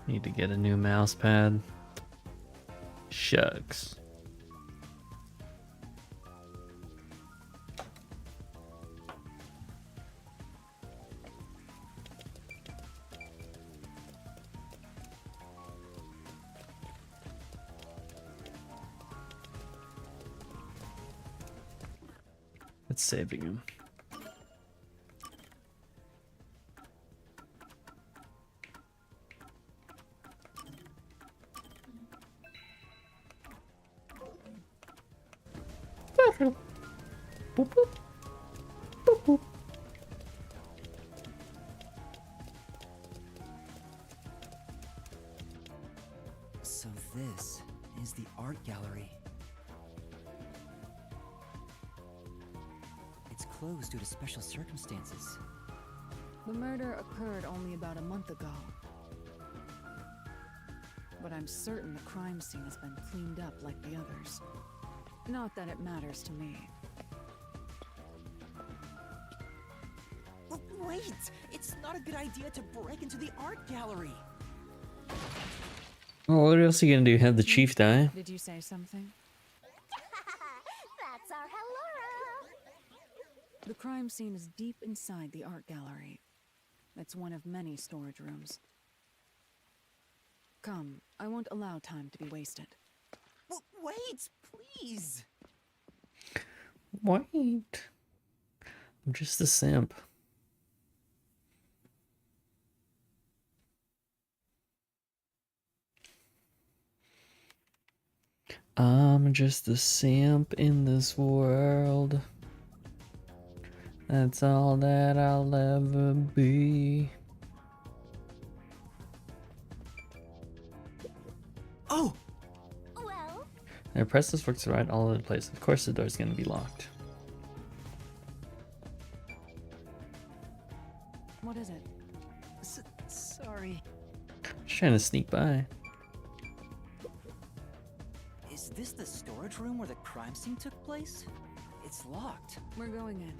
Speaker 1: Need to get a new mouse pad. Shucks. It's saving him. Boop, boop. Boop, boop.
Speaker 2: So this is the art gallery. It's closed due to special circumstances.
Speaker 4: The murder occurred only about a month ago. But I'm certain the crime scene has been cleaned up like the others. Not that it matters to me.
Speaker 2: Wait! It's not a good idea to break into the art gallery!
Speaker 1: Well, what else are you gonna do? Have the chief die?
Speaker 4: Did you say something?
Speaker 3: That's our Hellora.
Speaker 4: The crime scene is deep inside the art gallery. It's one of many storage rooms. Come, I won't allow time to be wasted.
Speaker 2: Wait, please!
Speaker 1: Wait. I'm just a simp. I'm just a simp in this world. That's all that I'll ever be.
Speaker 2: Oh!
Speaker 3: Well,
Speaker 1: I press this works right all over the place. Of course the door's gonna be locked.
Speaker 4: What is it?
Speaker 2: Sorry.
Speaker 1: Just trying to sneak by.
Speaker 2: Is this the storage room where the crime scene took place? It's locked.
Speaker 4: We're going in.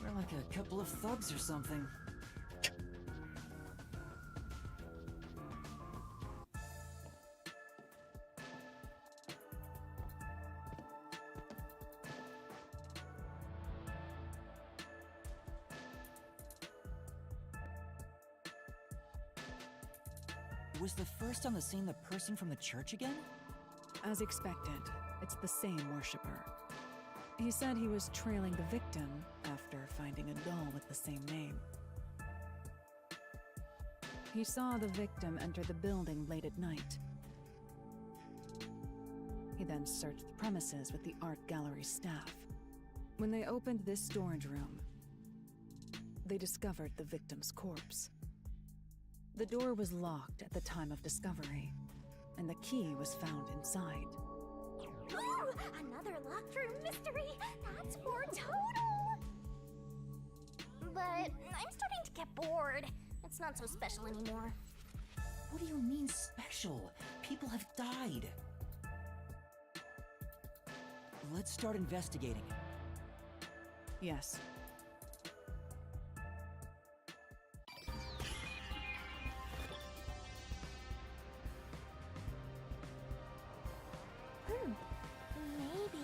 Speaker 2: We're like a couple of thugs or something. Was the first on the scene the person from the church again?
Speaker 4: As expected, it's the same worshiper. He said he was trailing the victim after finding a doll with the same name. He saw the victim enter the building late at night. He then searched the premises with the art gallery staff. When they opened this storage room, they discovered the victim's corpse. The door was locked at the time of discovery, and the key was found inside.
Speaker 3: woo! Another locked room mystery. That's more total. But I'm starting to get bored. It's not so special anymore.
Speaker 2: What do you mean special? People have died. Let's start investigating.
Speaker 4: Yes.
Speaker 3: Maybe.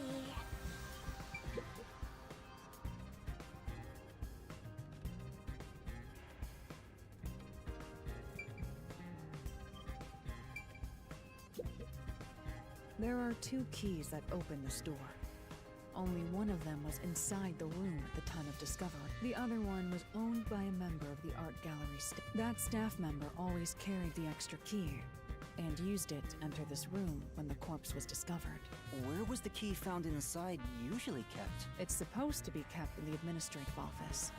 Speaker 4: There are 2 keys that open this door. Only one of them was inside the room at the time of discovery. The other one was owned by a member of the art gallery staff. That staff member always carried the extra key and used it to enter this room when the corpse was discovered.
Speaker 2: Where was the key found inside usually kept?
Speaker 4: It's supposed to be kept in the administrative office,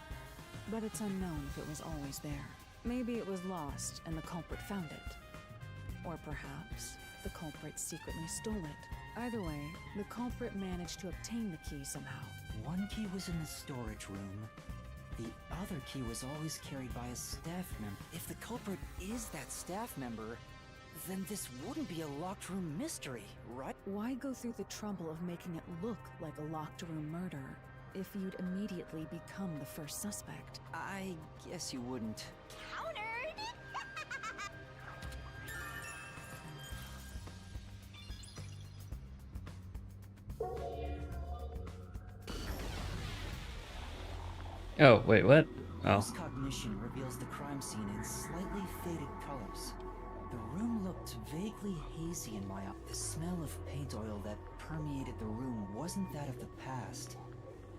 Speaker 4: but it's unknown if it was always there. Maybe it was lost and the culprit found it. Or perhaps the culprit secretly stole it. Either way, the culprit managed to obtain the key somehow.
Speaker 2: One key was in the storage room. The other key was always carried by a staff member. If the culprit is that staff member, then this wouldn't be a locked room mystery, right?
Speaker 4: Why go through the trouble of making it look like a locked room murder if you'd immediately become the first suspect?
Speaker 2: I guess you wouldn't.
Speaker 3: Countered!
Speaker 1: Oh, wait, what? Oh.
Speaker 2: Ooze cognition reveals the crime scene in slightly faded colors. The room looked vaguely hazy in my eye. The smell of paint oil that permeated the room wasn't that of the past,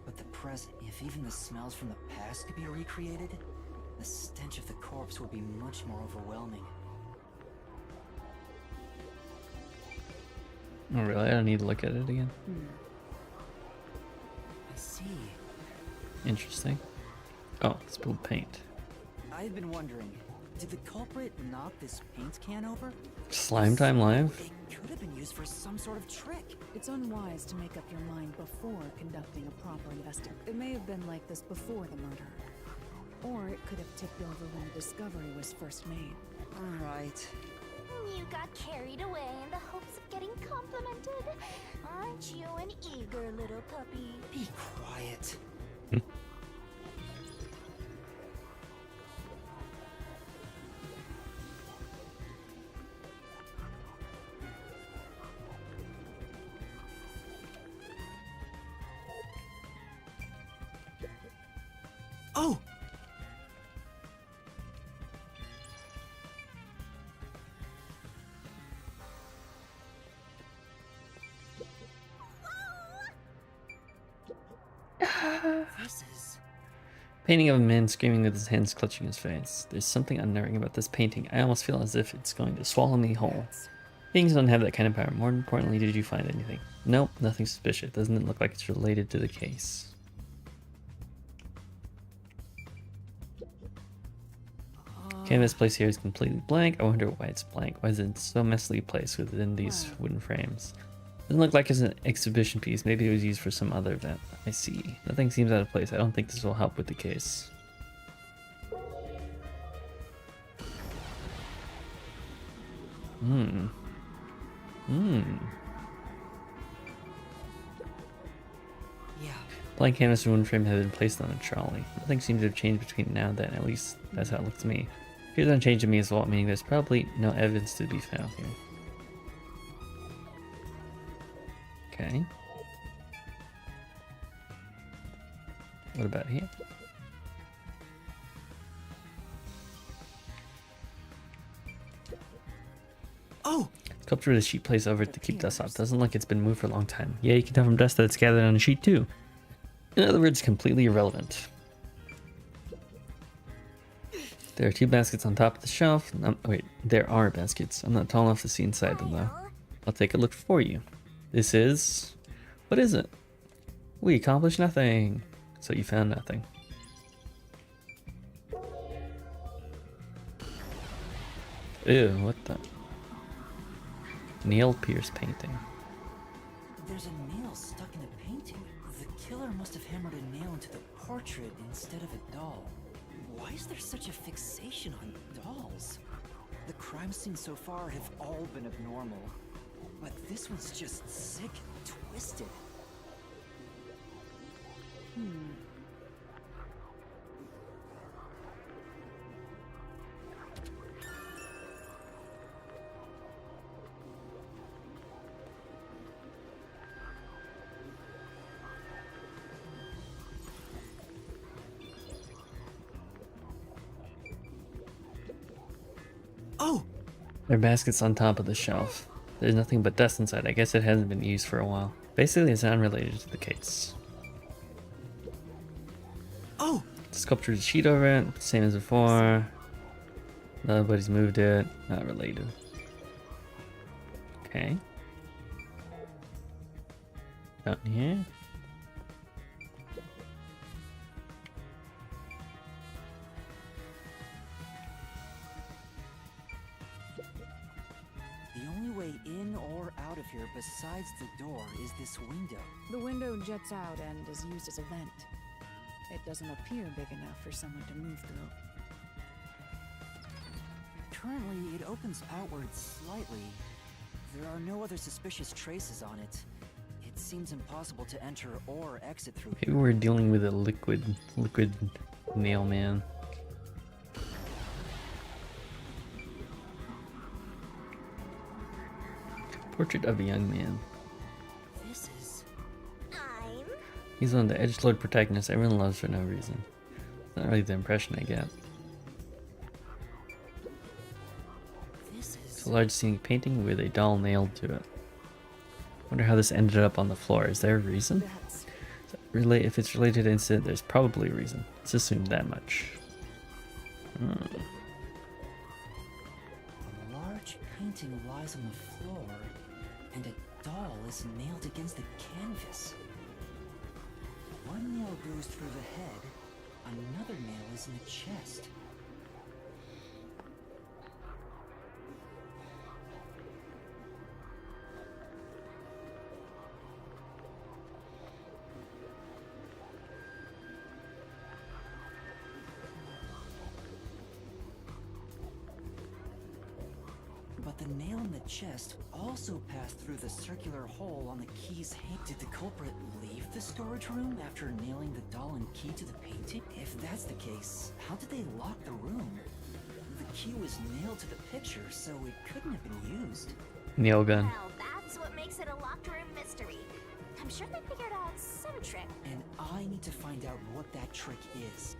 Speaker 2: but the present. If even the smells from the past could be recreated, the stench of the corpse would be much more overwhelming.
Speaker 1: Oh really? I don't need to look at it again.
Speaker 2: I see.
Speaker 1: Interesting. Oh, spilled paint.
Speaker 2: I've been wondering, did the culprit knock this paint can over?
Speaker 1: Slime time live?
Speaker 2: It could have been used for some sort of trick.
Speaker 4: It's unwise to make up your mind before conducting a proper investigation. It may have been like this before the murder. Or it could have tipped over when the discovery was first made.
Speaker 2: Alright.
Speaker 3: You got carried away in the hopes of getting complimented. Aren't you an eager little puppy?
Speaker 2: Be quiet. Oh! This is...
Speaker 1: Painting of a man screaming with his hands clutching his face. There's something unnerving about this painting. I almost feel as if it's going to swallow me whole. Beings don't have that kind of power. More importantly, did you find anything? Nope, nothing suspicious. Doesn't it look like it's related to the case? Canvas place here is completely blank. I wonder why it's blank. Why is it so messily placed within these wooden frames? Doesn't look like it's an exhibition piece. Maybe it was used for some other event. I see. Nothing seems out of place. I don't think this will help with the case.
Speaker 2: Yeah.
Speaker 1: Blank canvas and wooden frame have been placed on a trolley. Nothing seems to have changed between now and then. At least that's how it looks to me. Appears unchanged to me as well, meaning there's probably no evidence to be found here. Okay. What about here?
Speaker 2: Oh!
Speaker 1: Sculpture of the sheet placed over it to keep dust off. Doesn't look like it's been moved for a long time. Yeah, you can tell from dust that it's gathered on the sheet too. In other words, completely irrelevant. There are two baskets on top of the shelf. Wait, there are baskets. I'm not tall enough to see inside them though. I'll take a look for you. This is... What is it? We accomplished nothing. So you found nothing. Ew, what the... Nail pierce painting.
Speaker 2: There's a nail stuck in the painting. The killer must have hammered a nail into the portrait instead of a doll. Why is there such a fixation on dolls? The crime scenes so far have all been abnormal. But this one's just sick and twisted. Oh!
Speaker 1: There are baskets on top of the shelf. There's nothing but dust inside. I guess it hasn't been used for a while. Basically, it's unrelated to the case.
Speaker 2: Oh!
Speaker 1: Sculptured sheet over it, same as before. Nobody's moved it. Not related. Okay. Down here.
Speaker 2: The only way in or out of here besides the door is this window.
Speaker 4: The window jets out and is used as a vent. It doesn't appear big enough for someone to move through.
Speaker 2: Currently, it opens outwards slightly. There are no other suspicious traces on it. It seems impossible to enter or exit through
Speaker 1: Maybe
Speaker 2: here.
Speaker 1: we're dealing with a liquid nail man. Portrait of a young man.
Speaker 2: This is...
Speaker 3: I'm...
Speaker 1: He's one of the edgelord protagonists everyone loves for no reason. Not really the impression I get.
Speaker 2: This
Speaker 1: It's
Speaker 2: is...
Speaker 1: a large scenic painting with a doll nailed to it. Wonder how this ended up on the floor. Is there a reason?
Speaker 4: That's
Speaker 1: If it's related to the incident, there's probably a reason. Let's assume that much.
Speaker 2: A large painting lies on the floor, and a doll is nailed against the canvas. One nail goes through the head, another nail is in the chest. But the nail in the chest also passed through the circular hole on the key's hand. Did the culprit leave the storage room after nailing the doll and key to the painting? If that's the case, how did they lock the room? The key was nailed to the picture, so it couldn't have been used.
Speaker 1: Nail gun.
Speaker 3: Well, that's what makes it a locked room mystery. I'm sure they figured out some trick.
Speaker 2: And I need to find out what that trick is.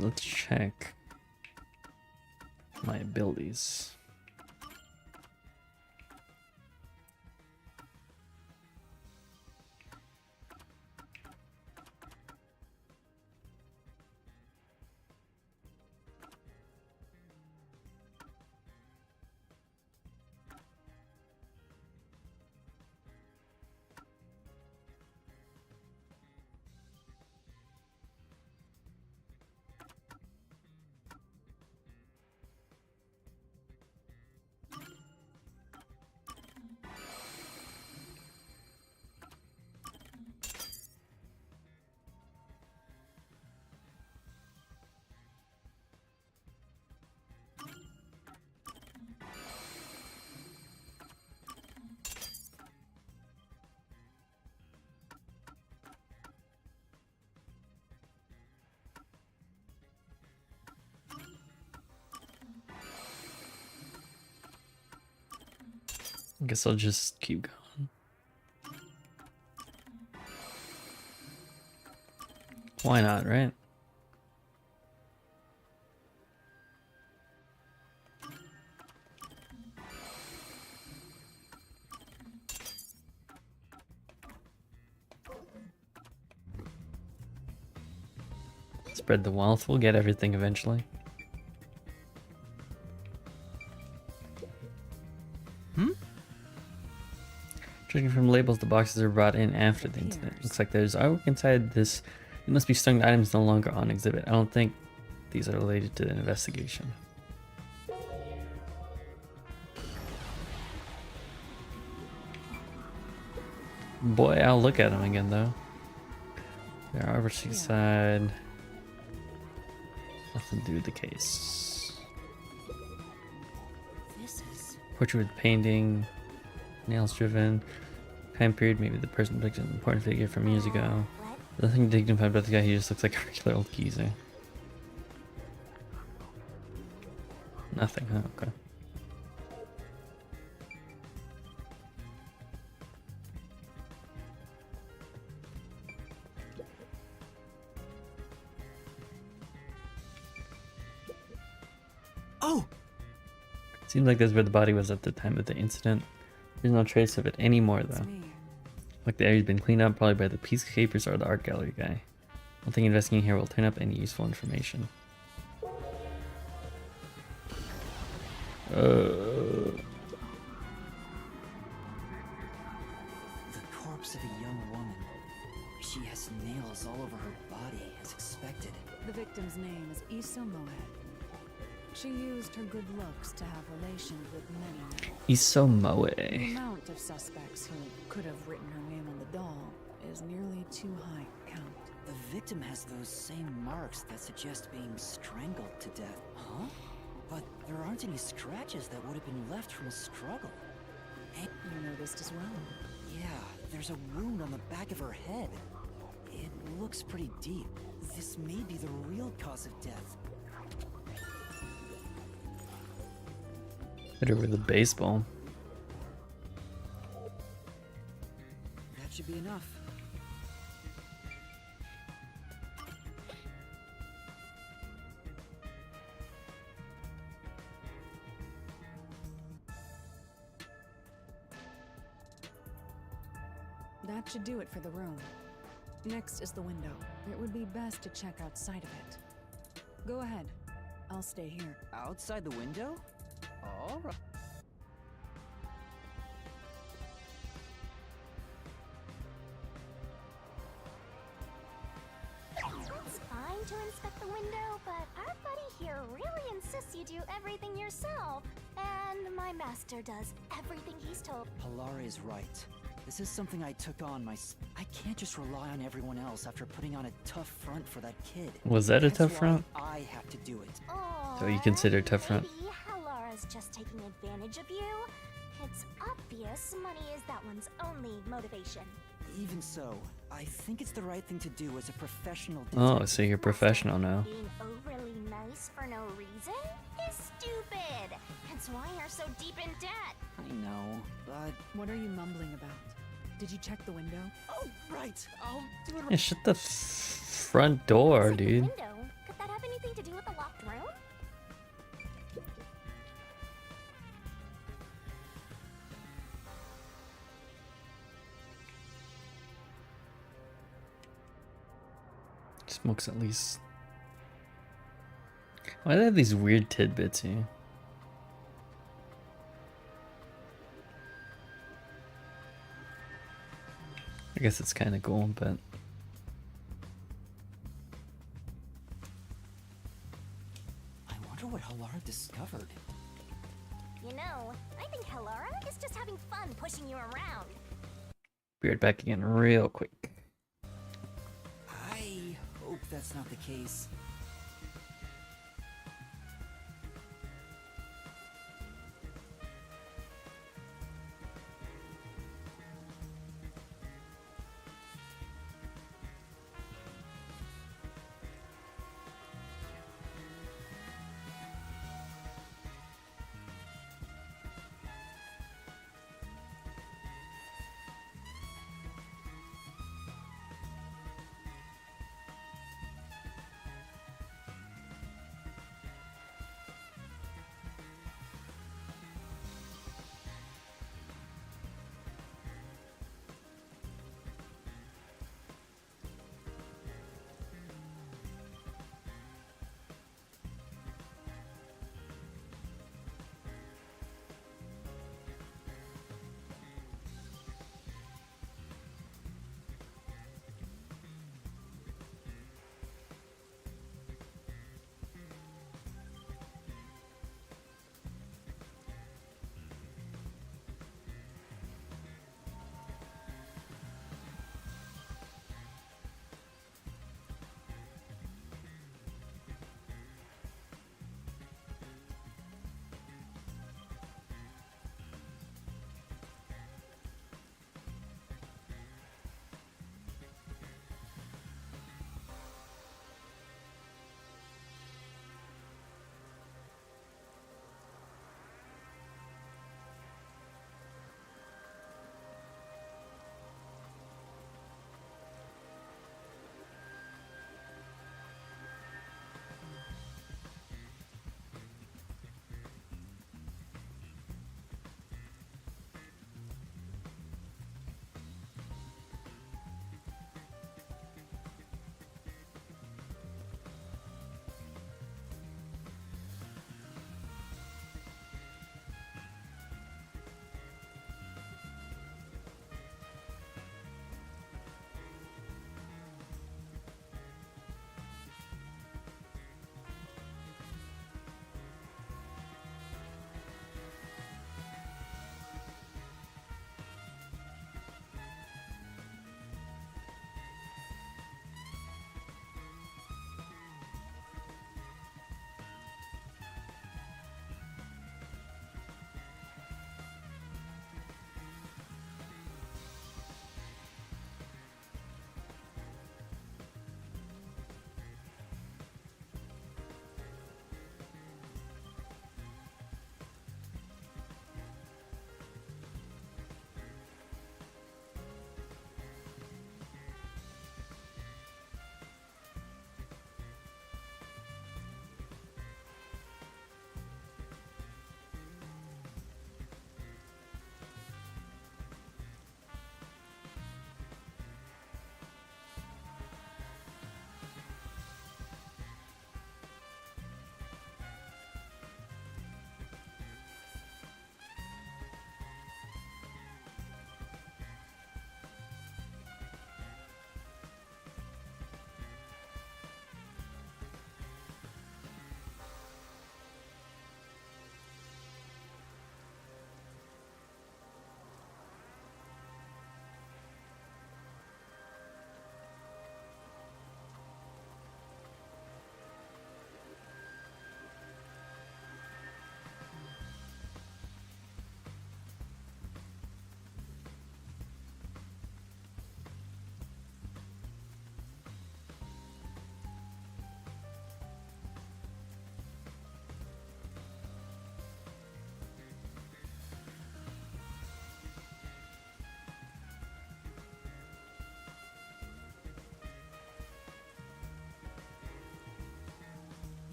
Speaker 1: Let's check my abilities. I guess I'll just keep going. Why not, right? Spread the wealth. We'll get everything eventually. Judging from labels, the boxes are brought in after the incident. Looks like there's artwork inside this. It must be stung items no longer on exhibit. I don't think these are related to the investigation. Boy, I'll look at them again though. There are overseas side. Nothing to do with the case.
Speaker 2: This is...
Speaker 1: Portrait with painting. Nails driven. Time period, maybe the person picked an important figure from years ago. Nothing dignified about the guy, he just looks like a regular old geezer. Nothing, huh? Okay.
Speaker 2: Oh!
Speaker 1: Seems like that's where the body was at the time of the incident. There's no trace of it anymore though. Like the area's been cleaned up probably by the peacekeepers or the art gallery guy. I don't think investigating here will turn up any useful information.
Speaker 2: The corpse of a young woman. She has nails all over her body, as expected.
Speaker 4: The victim's name is Issa Moed. She used her good looks to have relations with many men.
Speaker 1: Issa Moe.
Speaker 4: The amount of suspects who could have written her name on the doll is nearly too high to count.
Speaker 2: The victim has those same marks that suggest being strangled to death. Huh? But there aren't any scratches that would have been left from a struggle. And
Speaker 4: you noticed as well.
Speaker 2: Yeah, there's a wound on the back of her head. It looks pretty deep. This may be the real cause of death.
Speaker 1: Hit her with a baseball.
Speaker 2: That should be enough.
Speaker 4: That should do it for the room. Next is the window. It would be best to check outside of it. Go ahead. I'll stay here.
Speaker 2: Outside the window? Alright.
Speaker 3: It's fine to inspect the window, but our buddy here really insists you do everything yourself. And my master does everything he's told.
Speaker 2: Halara is right. This is something I took on I can't just rely on everyone else after putting on a tough front for that kid.
Speaker 1: Was that a
Speaker 2: That's
Speaker 1: tough
Speaker 2: why
Speaker 1: front?
Speaker 2: I have to do it.
Speaker 1: So you consider tough front?
Speaker 3: Maybe Halara's just taking advantage of you. It's obvious money is that one's only motivation.
Speaker 2: Even so, I think it's the right thing to do as a professional
Speaker 1: Oh,
Speaker 2: detective.
Speaker 1: so you're professional now.
Speaker 3: Being overly nice for no reason is stupid. It's why you're so deep in debt.
Speaker 2: I know, but...
Speaker 4: What are you mumbling about? Did you check the window?
Speaker 2: Oh, right. I'll do it
Speaker 1: Yeah, shut the front door,
Speaker 3: Inside the
Speaker 1: dude.
Speaker 3: window? Could that have anything to do with the locked room?
Speaker 1: Smokes at least. Why do they have these weird tidbits here? I guess it's kind of cool, but
Speaker 2: I wonder what Halara discovered.
Speaker 3: You know, I think Halara is just having fun pushing you around.
Speaker 1: be right back again real quick.
Speaker 2: I hope that's not the case.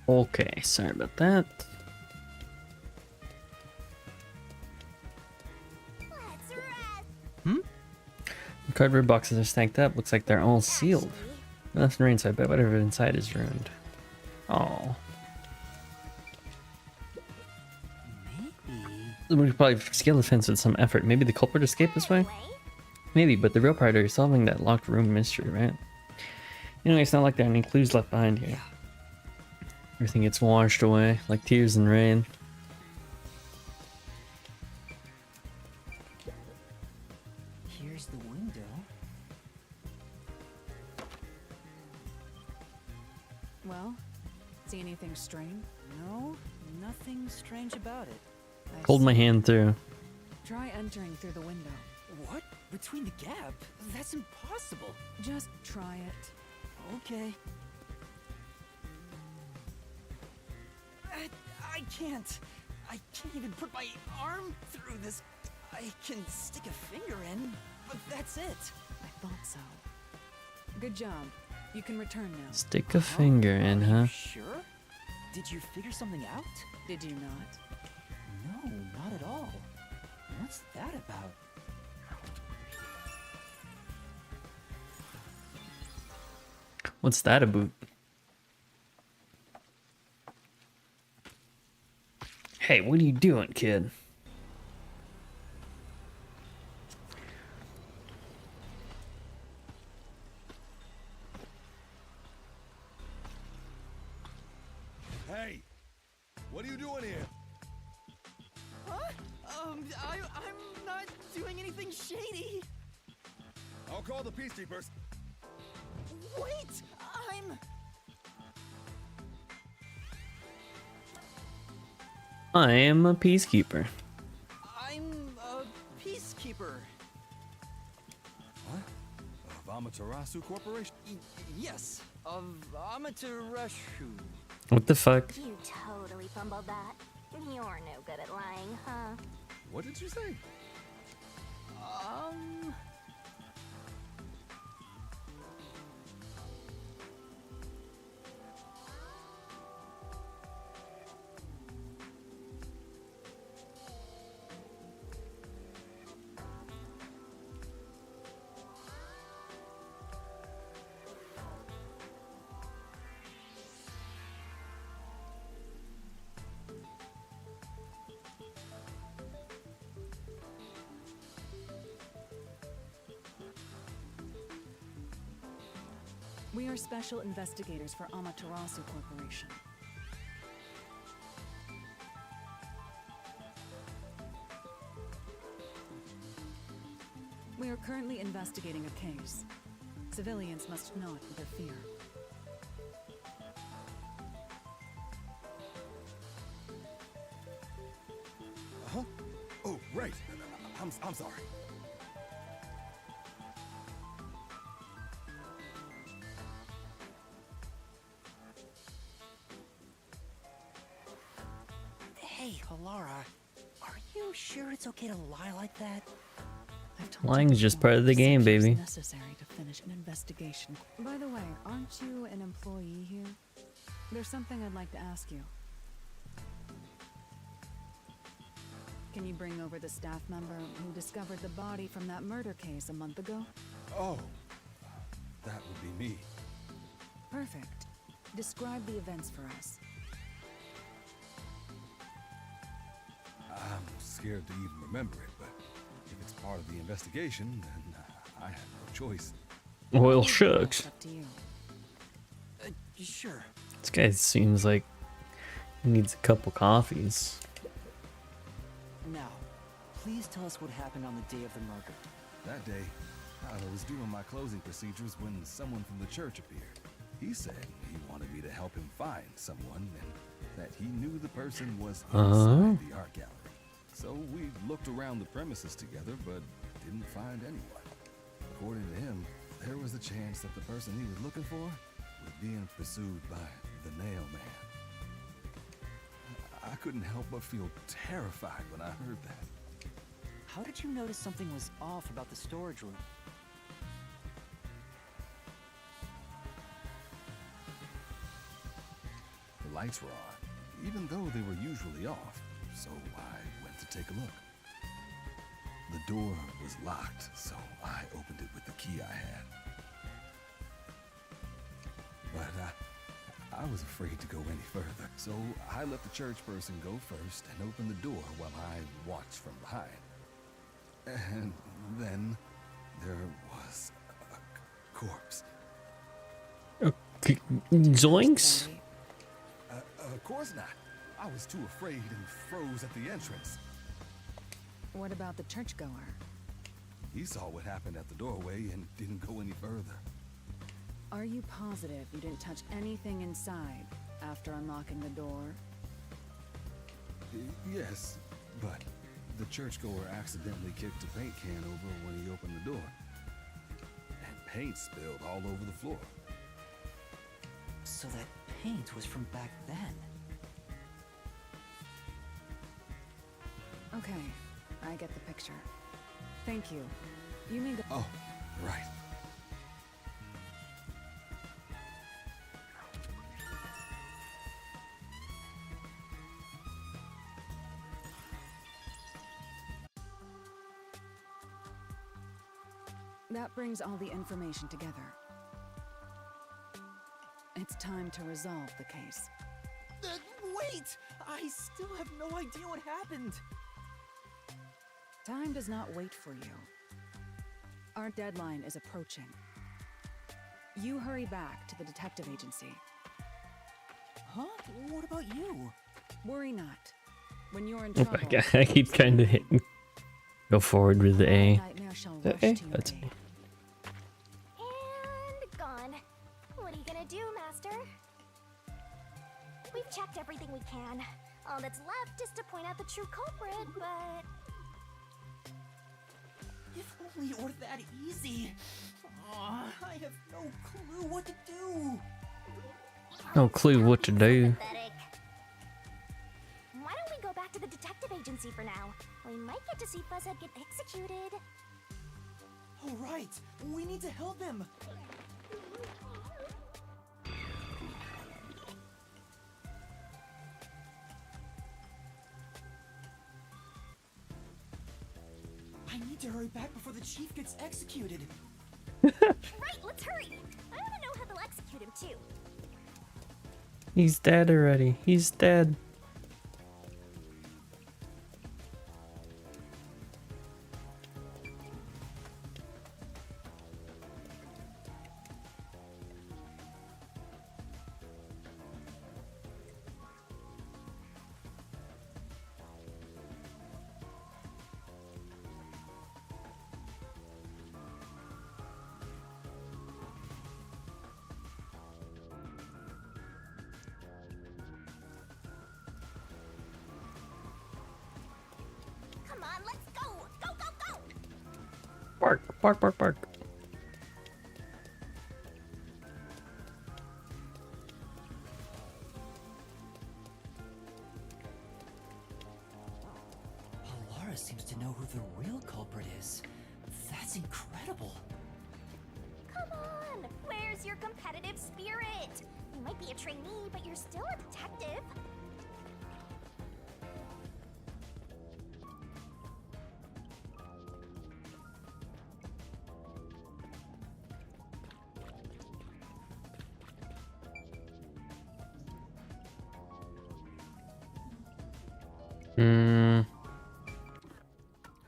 Speaker 1: Okay, sorry about that.
Speaker 3: Let's rest.
Speaker 1: The cardboard boxes are stacked up. Looks like they're all sealed.
Speaker 3: Actually,
Speaker 1: Nothing rain, so I bet whatever inside is ruined. Oh.
Speaker 2: Maybe.
Speaker 1: We could probably scale the fence with some effort. Maybe the culprit escaped this way? Maybe, but the real priority is solving that locked room mystery, right? Anyway, it's not like there are any clues left behind here. Everything gets washed away, like tears and rain.
Speaker 2: Here's the window.
Speaker 4: Well, see anything strange?
Speaker 2: No, nothing strange about it.
Speaker 4: I
Speaker 1: Hold my
Speaker 4: see.
Speaker 1: hand through.
Speaker 4: Try entering through the window.
Speaker 2: What? Between the gap? That's impossible.
Speaker 4: Just try it.
Speaker 2: Okay. I can't. I can't even put my arm through this. I can stick a finger in, but that's it.
Speaker 4: I thought so. Good job. You can return now.
Speaker 1: Stick a finger in,
Speaker 2: Are
Speaker 1: huh?
Speaker 2: you sure? Did you figure something out?
Speaker 4: Did you not?
Speaker 2: No, not at all. What's that about?
Speaker 1: What's that about? Hey, what are you doing, kid?
Speaker 10: Hey! What are you doing here?
Speaker 2: Huh? I'm not doing anything shady.
Speaker 10: I'll call the peacekeepers.
Speaker 2: Wait,
Speaker 1: I am a peacekeeper.
Speaker 2: I'm a peacekeeper.
Speaker 10: What? Of Amaterasu Corporation?
Speaker 2: Yes, of Amaterasu.
Speaker 1: What the fuck?
Speaker 3: You totally fumbled that. You're no good at lying, huh?
Speaker 10: What did you say?
Speaker 4: We are special investigators for Amaterasu Corporation. We are currently investigating a case. Civilians must not interfere.
Speaker 10: Huh? Oh, right. I'm sorry.
Speaker 2: Hey, Alara, are you sure it's okay to lie like that?
Speaker 4: I've told you
Speaker 1: Lying is just
Speaker 4: before,
Speaker 1: part of the game,
Speaker 4: deception is
Speaker 1: baby.
Speaker 4: necessary to finish an investigation. By the way, aren't you an employee here? There's something I'd like to ask you. Can you bring over the staff member who discovered the body from that murder case a month ago?
Speaker 10: Oh, that would be me.
Speaker 4: Perfect. Describe the events for us.
Speaker 10: I'm scared to even remember it, but if it's part of the investigation, then I have no choice.
Speaker 1: Well, shucks.
Speaker 4: Up to you.
Speaker 2: Sure.
Speaker 1: This guy seems like he needs a couple coffees.
Speaker 2: Now, please tell us what happened on the day of the murder.
Speaker 10: That day, I was doing my closing procedures when someone from the church appeared. He said he wanted me to help him find someone and that he knew the person was inside the art gallery. So we looked around the premises together, but didn't find anyone. According to him, there was a chance that the person he was looking for was being pursued by the Nail Man. I couldn't help but feel terrified when I heard that.
Speaker 2: How did you notice something was off about the storage room?
Speaker 10: The lights were on, even though they were usually off, so I went to take a look. The door was locked, so I opened it with the key I had. But I was afraid to go any further, so I let the church person go first and open the door while I watched from behind. And then there was a corpse.
Speaker 1: Zoinks!
Speaker 10: Of course not. I was too afraid and froze at the entrance.
Speaker 4: What about the churchgoer?
Speaker 10: He saw what happened at the doorway and didn't go any further.
Speaker 4: Are you positive you didn't touch anything inside after unlocking the door?
Speaker 10: Yes, but the churchgoer accidentally kicked a paint can over when he opened the door. And paint spilled all over the floor.
Speaker 2: So that paint was from back then.
Speaker 4: Okay, I get the picture. Thank you. You mean to—
Speaker 10: Oh, right.
Speaker 4: That brings all the information together. It's time to resolve the case.
Speaker 5: Wait! I still have no idea what happened.
Speaker 4: Time does not wait for you. Our deadline is approaching. You hurry back to the detective agency.
Speaker 2: Huh? What about you?
Speaker 4: Worry not. When you're in
Speaker 1: Oh
Speaker 4: trouble,
Speaker 1: my god, I keep kind of hitting. Go forward with the A.
Speaker 4: nightmare shall
Speaker 1: The
Speaker 4: rush
Speaker 1: A?
Speaker 4: to your
Speaker 1: That's
Speaker 4: aid.
Speaker 3: And gone. What are you gonna do, Master? We've checked everything we can. All that's left is to point out the true culprit, but...
Speaker 2: If only it were that easy. Aw, I have no clue what to do.
Speaker 1: No clue what to do.
Speaker 3: Pathetic. Why don't we go back to the detective agency for now? We might get to see Fuzzhead get executed.
Speaker 2: All right, we need to help him. I need to hurry back before the chief gets executed.
Speaker 3: Right, let's hurry. I want to know how they'll execute him too.
Speaker 1: He's dead already. He's dead.
Speaker 3: Come on, let's go. Go, go, go.
Speaker 1: Bark, bark, bark, bark.
Speaker 2: Alara seems to know who the real culprit is. That's incredible.
Speaker 3: Come on. Where's your competitive spirit? You might be a trainee, but you're still a detective.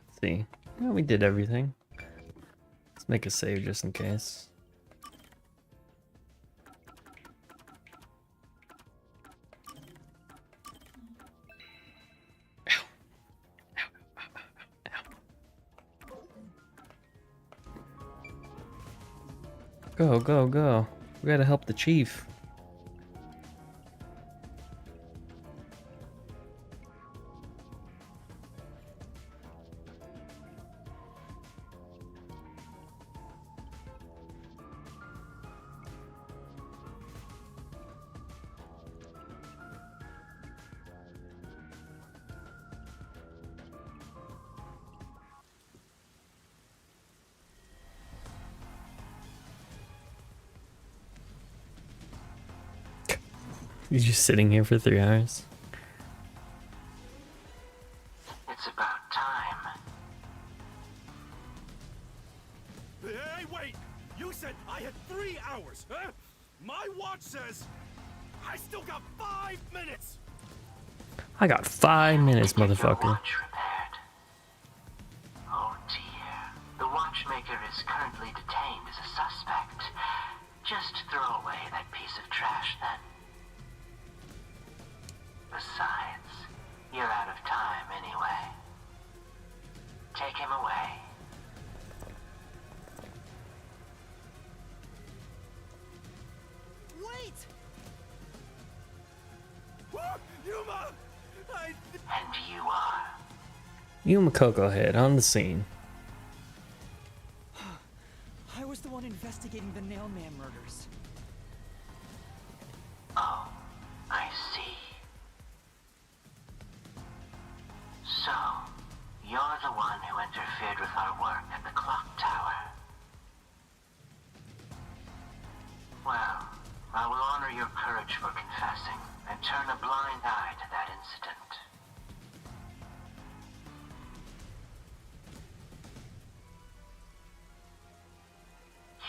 Speaker 1: Let's see. Yeah, we did everything. Let's make a save just in case. Go, go, go. We gotta help the chief. You're just sitting here for 3 hours.
Speaker 6: It's about time.
Speaker 5: Hey, wait! You said I had 3 hours, huh? My watch says I still got 5 minutes!
Speaker 1: I got 5 minutes,
Speaker 6: Get your
Speaker 1: motherfucker.
Speaker 6: watch repaired. Oh dear. The watchmaker is currently detained as a suspect. Just throw away that piece of trash then. Besides, you're out of time anyway. Take him away.
Speaker 2: Wait!
Speaker 5: Yuma!
Speaker 6: And you are.
Speaker 1: Yuma Coco Head on the scene.
Speaker 2: I was the one investigating the Nailman murders.
Speaker 6: Oh, I see. So, you're the one who interfered with our work at the clock tower. Well, I will honor your courage for confessing and turn a blind eye to that incident.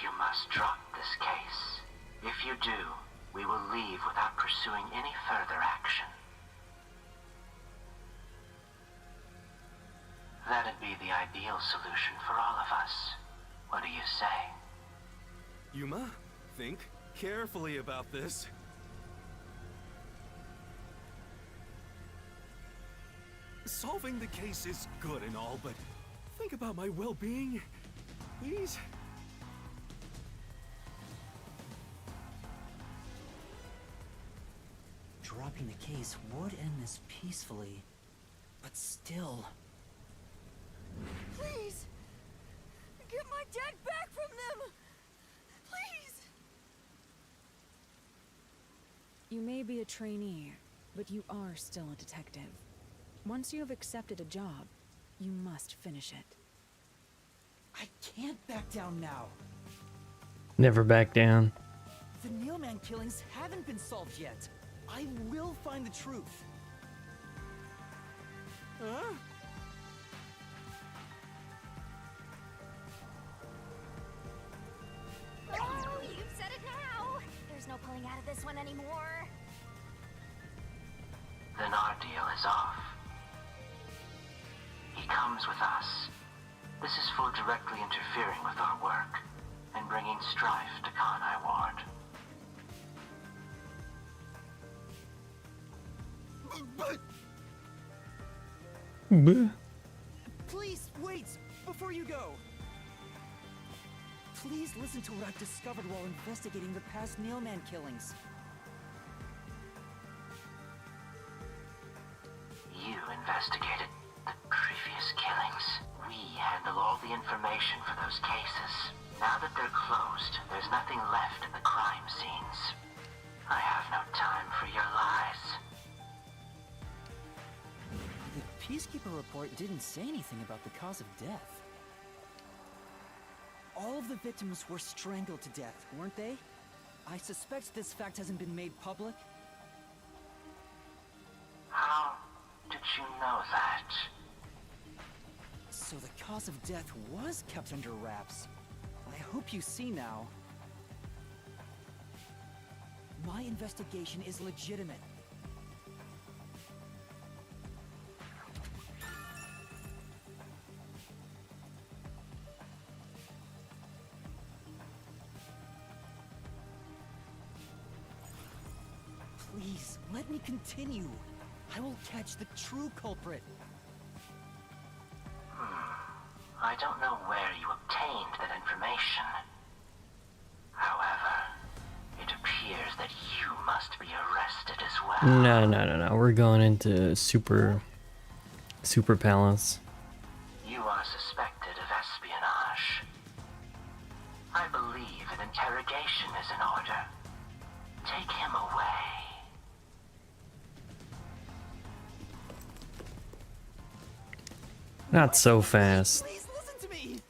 Speaker 6: You must drop this case. If you do, we will leave without pursuing any further action. That'd be the ideal solution for all of us. What do you say?
Speaker 5: Yuma, think carefully about this. Solving the case is good and all, but think about my well-being, please?
Speaker 2: Dropping the case would end this peacefully, but still...
Speaker 8: Please! Get my dad back from them! Please!
Speaker 4: You may be a trainee, but you are still a detective. Once you have accepted a job, you must finish it.
Speaker 2: I can't back down now.
Speaker 1: Never back down.
Speaker 2: The Nailman killings haven't been solved yet. I will find the truth.
Speaker 5: Huh?
Speaker 3: Oh, you've said it now. There's no pulling out of this one anymore.
Speaker 6: Then our deal is off. He comes with us. This is for directly interfering with our work and bringing strife to Kanai Ward.
Speaker 2: Please, wait! Before you go! Please listen to what I've discovered while investigating the past Nailman killings.
Speaker 6: You investigated the previous killings. We handle all the information for those cases. Now that they're closed, there's nothing left in the crime scenes. I have no time for your lies.
Speaker 2: The Peacekeeper report didn't say anything about the cause of death. All of the victims were strangled to death, weren't they? I suspect this fact hasn't been made public.
Speaker 6: How did you know that?
Speaker 2: So the cause of death was kept under wraps. I hope you see now. My investigation is legitimate. Please, let me continue. I will catch the true culprit.
Speaker 6: I don't know where you obtained that information. However, it appears that you must be arrested as well.
Speaker 1: No. We're going into Super Palace.
Speaker 6: You are suspected of espionage. I believe an interrogation is in order. Take him away.
Speaker 1: Not so fast.
Speaker 2: Please listen to me!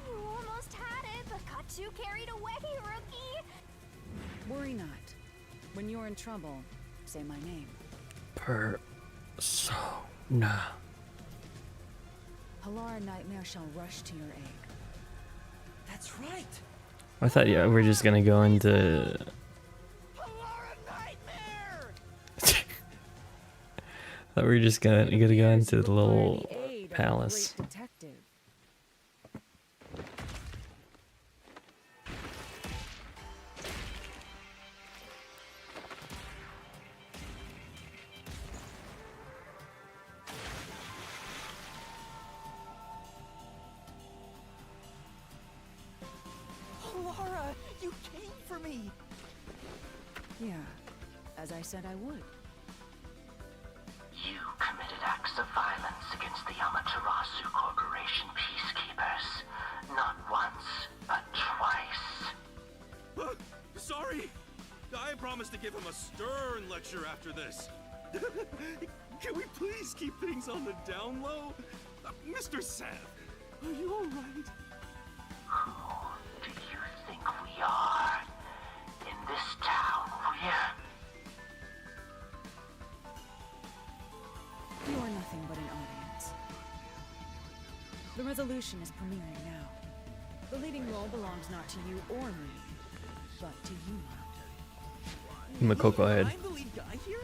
Speaker 3: You almost had it, but got too carried away, rookie.
Speaker 4: trouble, say my name.
Speaker 1: Persona.
Speaker 4: Halara Nightmare shall rush to your aid.
Speaker 2: That's right.
Speaker 1: I thought, yeah, we're just gonna go into.
Speaker 2: Halara Nightmare!
Speaker 1: I thought we were just gonna go into the little
Speaker 4: Require the aid of a
Speaker 1: palace.
Speaker 4: great detective.
Speaker 2: Halara, you came for me!
Speaker 4: Yeah, as I said I would.
Speaker 6: You committed acts of violence against the Amaterasu Corporation peacekeepers. Not once, but twice.
Speaker 5: Sorry! I promised to give him a stern lecture after this. Can we please keep things on the down low? Mr. Seth, are you alright?
Speaker 6: Who do you think we are? In this town,
Speaker 4: You are nothing but an audience. The resolution is premiering now. The leading role belongs not to you or me, but to Yuma.
Speaker 1: Makoko head.
Speaker 2: I'm the lead guy here?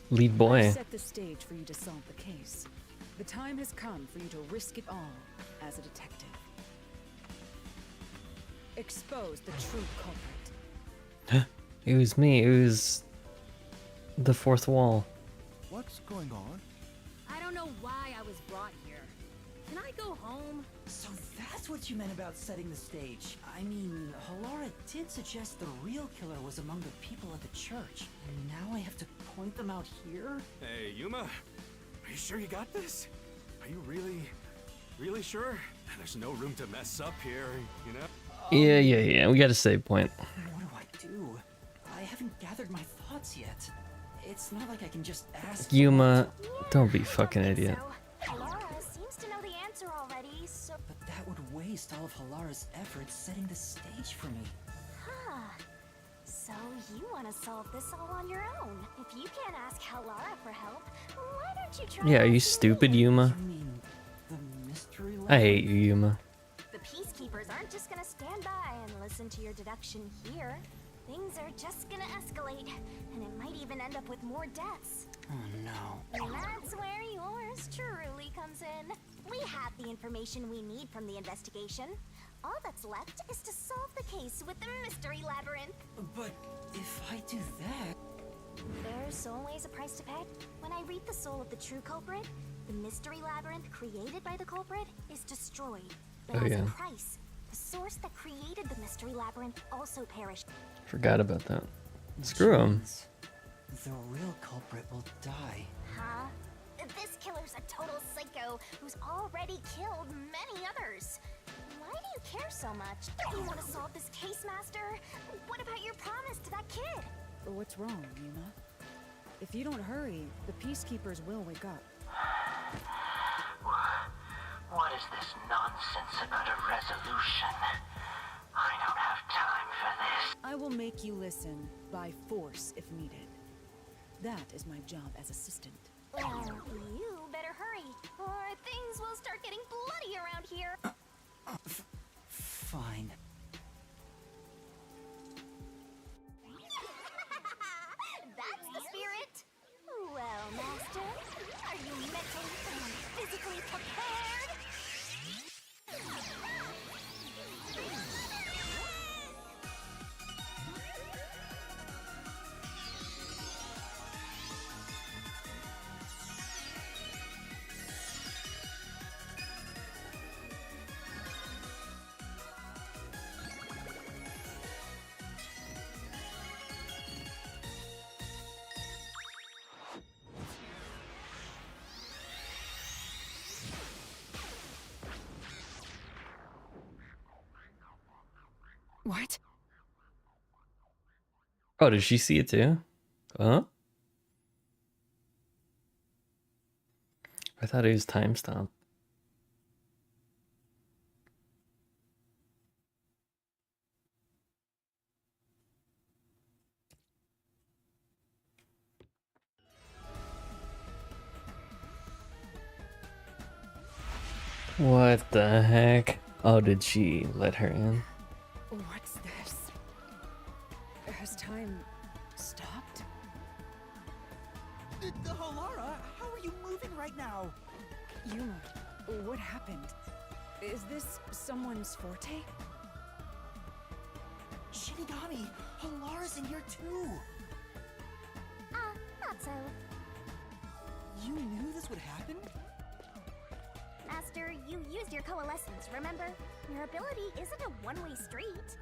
Speaker 1: Lead
Speaker 4: I've
Speaker 1: boy.
Speaker 4: set the stage for you to solve the case. The time has come for you to risk it all as a detective. Expose the true culprit.
Speaker 1: It was me. It was the fourth wall.
Speaker 10: What's going on?
Speaker 8: I don't know why I was brought here. Can I go home?
Speaker 2: So that's what you meant about setting the stage. I mean, Halara did suggest the real killer was among the people at the church. And now I have to point them out here?
Speaker 5: Hey, Yuma, are you sure you got this? Are you really sure? There's no room to mess up here, you know?
Speaker 1: Yeah. We got a save point.
Speaker 2: What do? I haven't gathered my thoughts yet. It's not like I can just ask
Speaker 1: Yuma,
Speaker 2: someone
Speaker 1: don't be fucking idiot.
Speaker 3: Halara seems to know the answer already, so...
Speaker 2: But that would waste all of Halara's efforts setting the stage for me.
Speaker 3: Huh. So you want to solve this all on your own. If you can't ask Halara for help, why don't you try
Speaker 1: Yeah, are you
Speaker 3: asking
Speaker 1: stupid,
Speaker 3: me?
Speaker 1: Yuma?
Speaker 2: You mean the mystery
Speaker 1: I hate you, Yuma.
Speaker 3: The peacekeepers aren't just gonna stand by and listen to your deduction here. Things are just gonna escalate, and it might even end up with more deaths.
Speaker 2: Oh no.
Speaker 3: And that's where yours truly comes in. We have the information we need from the investigation. All that's left is to solve the case with the mystery labyrinth.
Speaker 2: But if I do that...
Speaker 3: There's always a price to pay. When I read the soul of the true culprit, the mystery labyrinth created by the culprit is destroyed. But
Speaker 1: Oh,
Speaker 3: as
Speaker 1: yeah.
Speaker 3: a price, the source that created the mystery labyrinth also perished.
Speaker 1: Forgot about that.
Speaker 2: which
Speaker 1: Screw him.
Speaker 2: means The real culprit will die.
Speaker 3: Huh? This killer's a total psycho who's already killed many others. Why do you care so much? You want to solve this case, Master? What about your promise to that kid?
Speaker 4: But what's wrong, Yuma? If you don't hurry, the peacekeepers will wake up.
Speaker 6: What is this nonsense about a resolution? I don't have time for this.
Speaker 4: I will make you listen by force if needed. That is my job as assistant.
Speaker 3: Well, you better hurry, or things will start getting bloody around here.
Speaker 2: Fine.
Speaker 3: That's the spirit. Well, Master, are you mentally and physically prepared?
Speaker 4: What?
Speaker 1: Oh, did she see it too? Huh? I thought it was time stop. What the heck? Oh, did she let her in?
Speaker 4: What's this? Has time stopped?
Speaker 2: Halara, how are you moving right now?
Speaker 4: Yuma, what happened? Is this someone's forte?
Speaker 2: Shinigami, Halara's in here too.
Speaker 3: Not so.
Speaker 2: You knew this would happen?
Speaker 3: Master, you used your coalescence, remember? Your ability isn't a one-way street.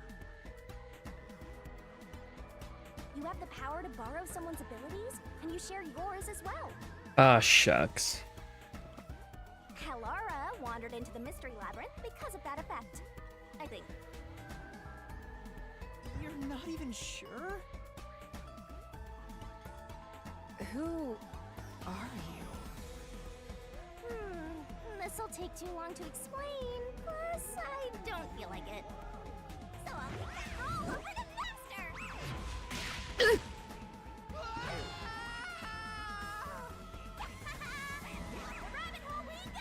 Speaker 3: You have the power to borrow someone's abilities, and you share yours as well.
Speaker 1: Ah, shucks.
Speaker 3: Halara wandered into the mystery labyrinth because of that effect. I think.
Speaker 2: You're not even sure?
Speaker 4: Who are you?
Speaker 3: This'll take too long to explain, plus I don't feel like it. So I'll leave that all over the master! Rabbit hole we go!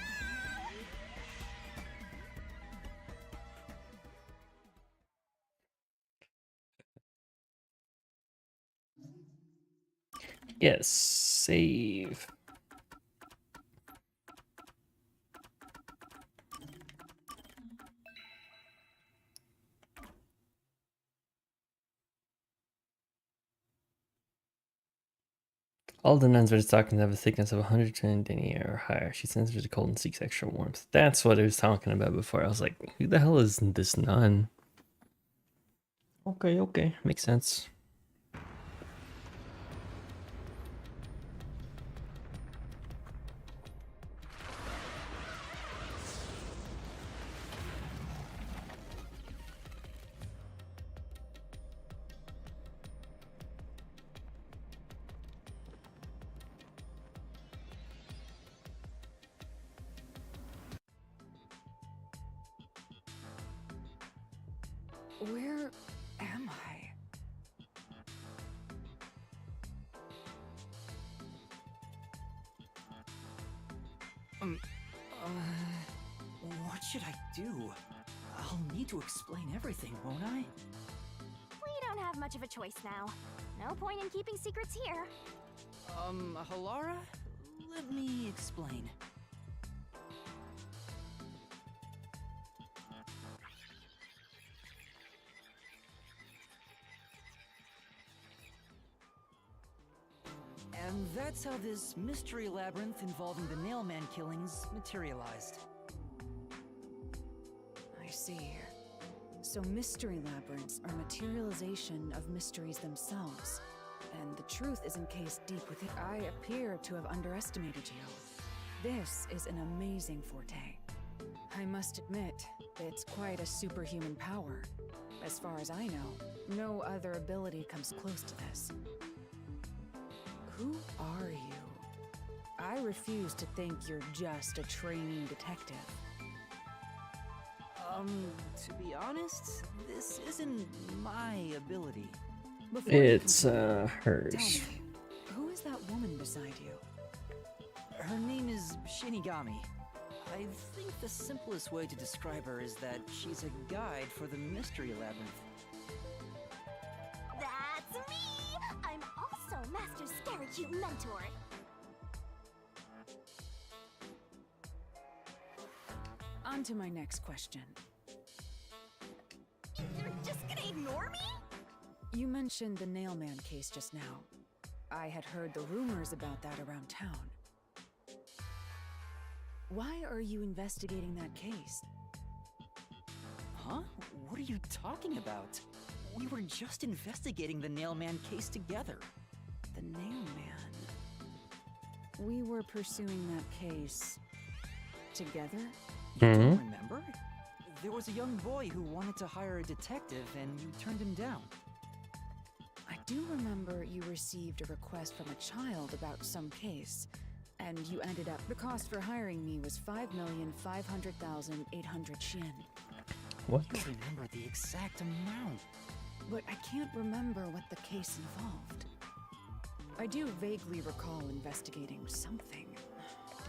Speaker 1: Yes, save. All the nuns are talking have a thickness of 110 denier or higher. She senses the cold and seeks extra warmth. That's what I was talking about before. I was like, who the hell is this nun? Okay, makes sense.
Speaker 4: Where am I?
Speaker 2: What should I do? I'll need to explain everything, won't I?
Speaker 3: We don't have much of a choice now. No point in keeping secrets here.
Speaker 2: Halara? Let me explain. And that's how this mystery labyrinth involving the Nailman killings materialized.
Speaker 4: I see. So mystery labyrinths are materialization of mysteries themselves. And the truth is encased deep within. I appear to have underestimated you. This is an amazing forte. I must admit, it's quite a superhuman power. As far as I know, no other ability comes close to this. Who are you? I refuse to think you're just a trainee detective.
Speaker 2: To be honest, this isn't my ability.
Speaker 4: Before you
Speaker 1: It's
Speaker 4: continue,
Speaker 1: hers.
Speaker 4: tell me, who is that woman beside you?
Speaker 2: Her name is Shinigami. I think the simplest way to describe her is that she's a guide for the mystery labyrinth.
Speaker 3: That's me! I'm also Master Scary Cute Mentor.
Speaker 4: On to my next question.
Speaker 3: You're just gonna ignore me?
Speaker 4: You mentioned the Nailman case just now. I had heard the rumors about that around town. Why are you investigating that case?
Speaker 2: Huh? What are you talking about? We were just investigating the Nailman case together.
Speaker 4: The Nailman. We were pursuing that case together?
Speaker 2: You don't remember? There was a young boy who wanted to hire a detective and you turned him down.
Speaker 4: I do remember you received a request from a child about some case, and you ended up. The cost for hiring me was 5,500,800 shin.
Speaker 1: What?
Speaker 2: You remember the exact amount.
Speaker 4: But I can't remember what the case involved. I do vaguely recall investigating something.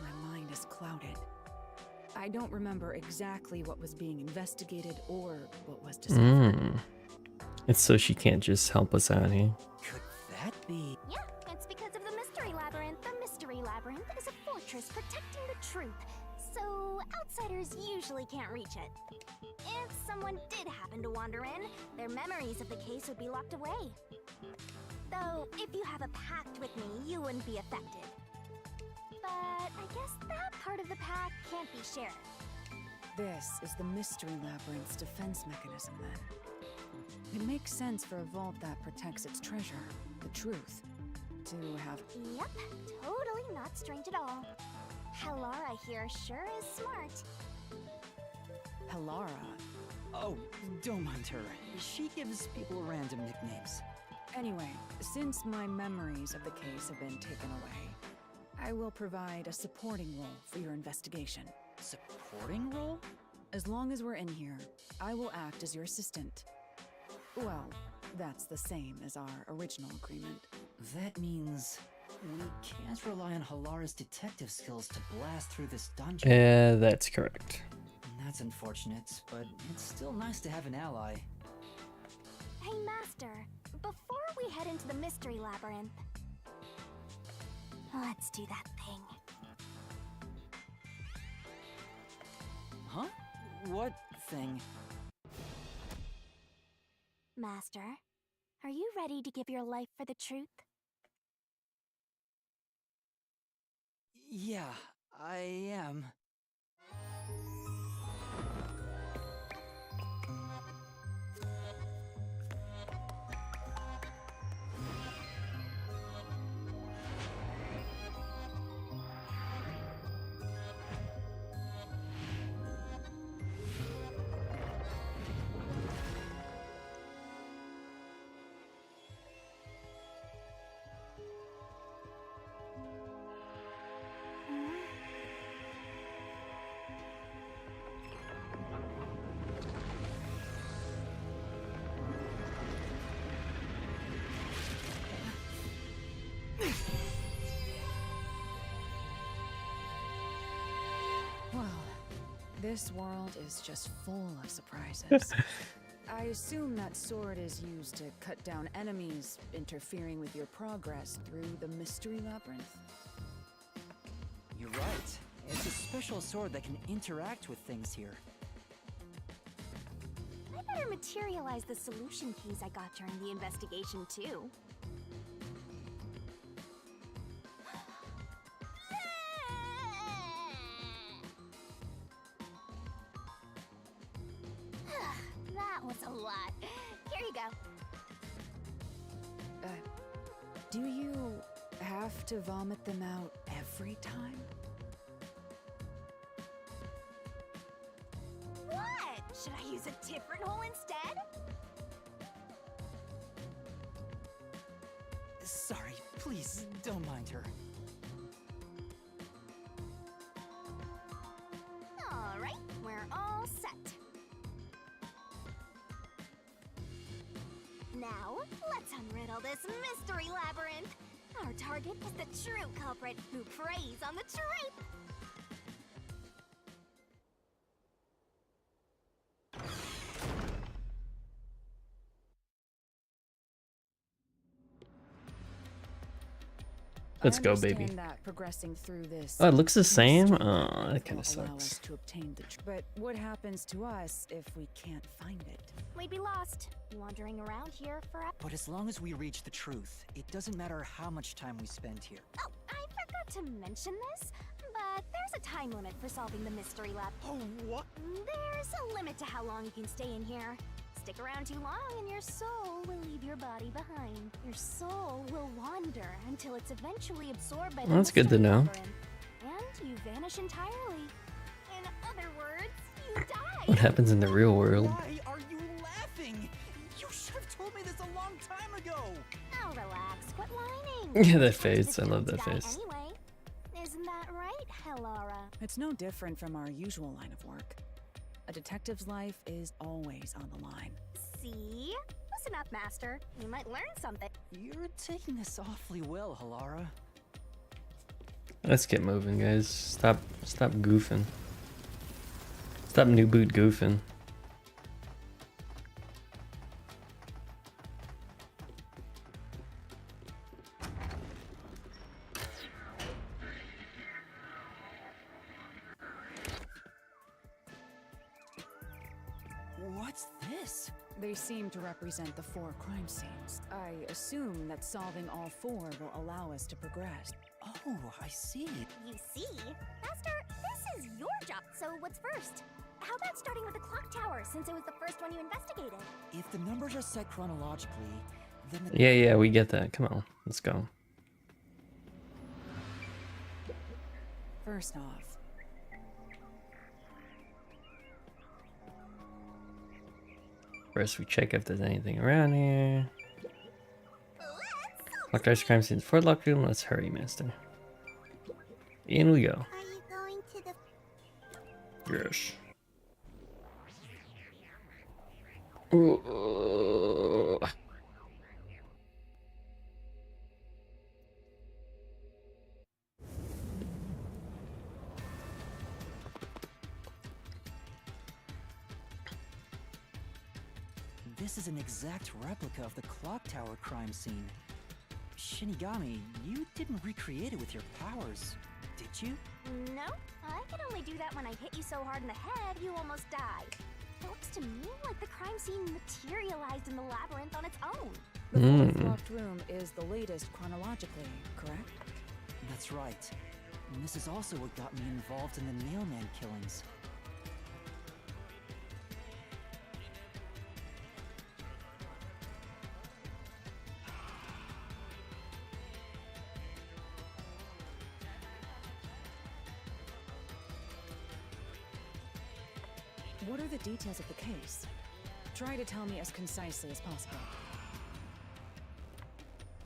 Speaker 4: My mind is clouded. I don't remember exactly what was being investigated or what was discovered.
Speaker 1: It's so she can't just help us out here.
Speaker 2: Could that be?
Speaker 3: Yeah, it's because of the Mystery Labyrinth. The Mystery Labyrinth is a fortress protecting the truth, so outsiders usually can't reach it. If someone did happen to wander in, their memories of the case would be locked away. Though, if you have a pact with me, you wouldn't be affected. But I guess that part of the pact can't be shared.
Speaker 4: This is the Mystery Labyrinth's defense mechanism, then. It makes sense for a vault that protects its treasure, the truth, to have...
Speaker 3: Yep, totally not strange at all. Halara here sure is smart.
Speaker 4: Halara.
Speaker 2: Oh, don't mind her. She gives people random nicknames.
Speaker 4: Anyway, since my memories of the case have been taken away, I will provide a supporting role for your investigation.
Speaker 2: Supporting role?
Speaker 4: As long as we're in here, I will act as your assistant. Well, that's the same as our original agreement.
Speaker 2: That means we can't rely on Halara's detective skills to blast through this dungeon.
Speaker 1: That's correct.
Speaker 2: That's unfortunate, but it's still nice to have an ally.
Speaker 3: Hey, Master, before we head into the Mystery Labyrinth, let's do that thing.
Speaker 2: Huh? What thing?
Speaker 3: Master, are you ready to give your life for the truth?
Speaker 2: Yeah, I am.
Speaker 4: Well, this world is just full of surprises. I assume that sword is used to cut down enemies interfering with your progress through the Mystery Labyrinth.
Speaker 2: You're right. It's a special sword that can interact with things here.
Speaker 3: I better materialize the solution keys I got during the investigation, too. That was a lot. Here you go.
Speaker 4: Do you have to vomit them out every time?
Speaker 3: What? Should I use a different hole instead?
Speaker 2: Sorry, please, don't mind her.
Speaker 3: Alright, we're all set. Now, let's unriddle this mystery labyrinth. Our target is the true culprit who preys on the truth.
Speaker 1: Let's
Speaker 4: I
Speaker 1: go, baby.
Speaker 4: understand that progressing through this
Speaker 1: Oh, it looks the same?
Speaker 4: mystery
Speaker 1: Oh, that
Speaker 4: labyrinth
Speaker 1: kinda
Speaker 4: will allow
Speaker 1: sucks.
Speaker 4: us to obtain the but what happens to us if we can't find it?
Speaker 3: We'd be lost, wandering around here forever.
Speaker 2: But as long as we reach the truth, it doesn't matter how much time we spend here.
Speaker 3: Oh, I forgot to mention this, but there's a time limit for solving the mystery lab.
Speaker 2: Oh, what?
Speaker 3: There's a limit to how long you can stay in here. Stick around too long and your soul will leave your body behind. Your soul will wander until it's eventually absorbed by the
Speaker 1: That's good to
Speaker 3: mystery
Speaker 1: know.
Speaker 3: labyrinth, and you vanish entirely. In other words, you die.
Speaker 1: What happens in the real world?
Speaker 2: Why are you laughing? You should have told me this a long time ago.
Speaker 3: Now relax, quit whining.
Speaker 1: Yeah, that
Speaker 3: Detectives
Speaker 1: face. I love
Speaker 3: don't
Speaker 1: that
Speaker 3: die
Speaker 1: face.
Speaker 3: Anyway. Isn't that right, Halara?
Speaker 4: It's no different from our usual line of work. A detective's life is always on the line.
Speaker 3: See? Listen up, Master. You might learn something.
Speaker 2: You're taking this awfully well, Halara.
Speaker 1: Let's get moving, guys. Stop goofing. Stop new boot goofing.
Speaker 2: What's this?
Speaker 4: They seem to represent the 4 crime scenes. I assume that solving all 4 will allow us to progress.
Speaker 2: Oh, I see.
Speaker 3: You see? Master, this is your job. So what's first? How about starting with the clock tower, since it was the first one you investigated?
Speaker 2: If the numbers are set chronologically, then the
Speaker 1: Yeah, we get that. Come on, let's go.
Speaker 4: First off,
Speaker 1: First, we check if there's anything around here. Locked ice crime scenes for locked room. Let's hurry, master. In we go.
Speaker 3: Are you going to the...
Speaker 1: Yes. Ooh.
Speaker 2: This is an exact replica of the clock tower crime scene. Shinigami, you didn't recreate it with your powers, did you?
Speaker 3: No, I can only do that when I hit you so hard in the head you almost died. It looks to me like the crime scene materialized in the labyrinth on its own.
Speaker 4: the 4th locked room is the latest chronologically, correct?
Speaker 2: That's right. And this is also what got me involved in the Nailman killings.
Speaker 4: What are the details of the case? Try to tell me as concisely as possible.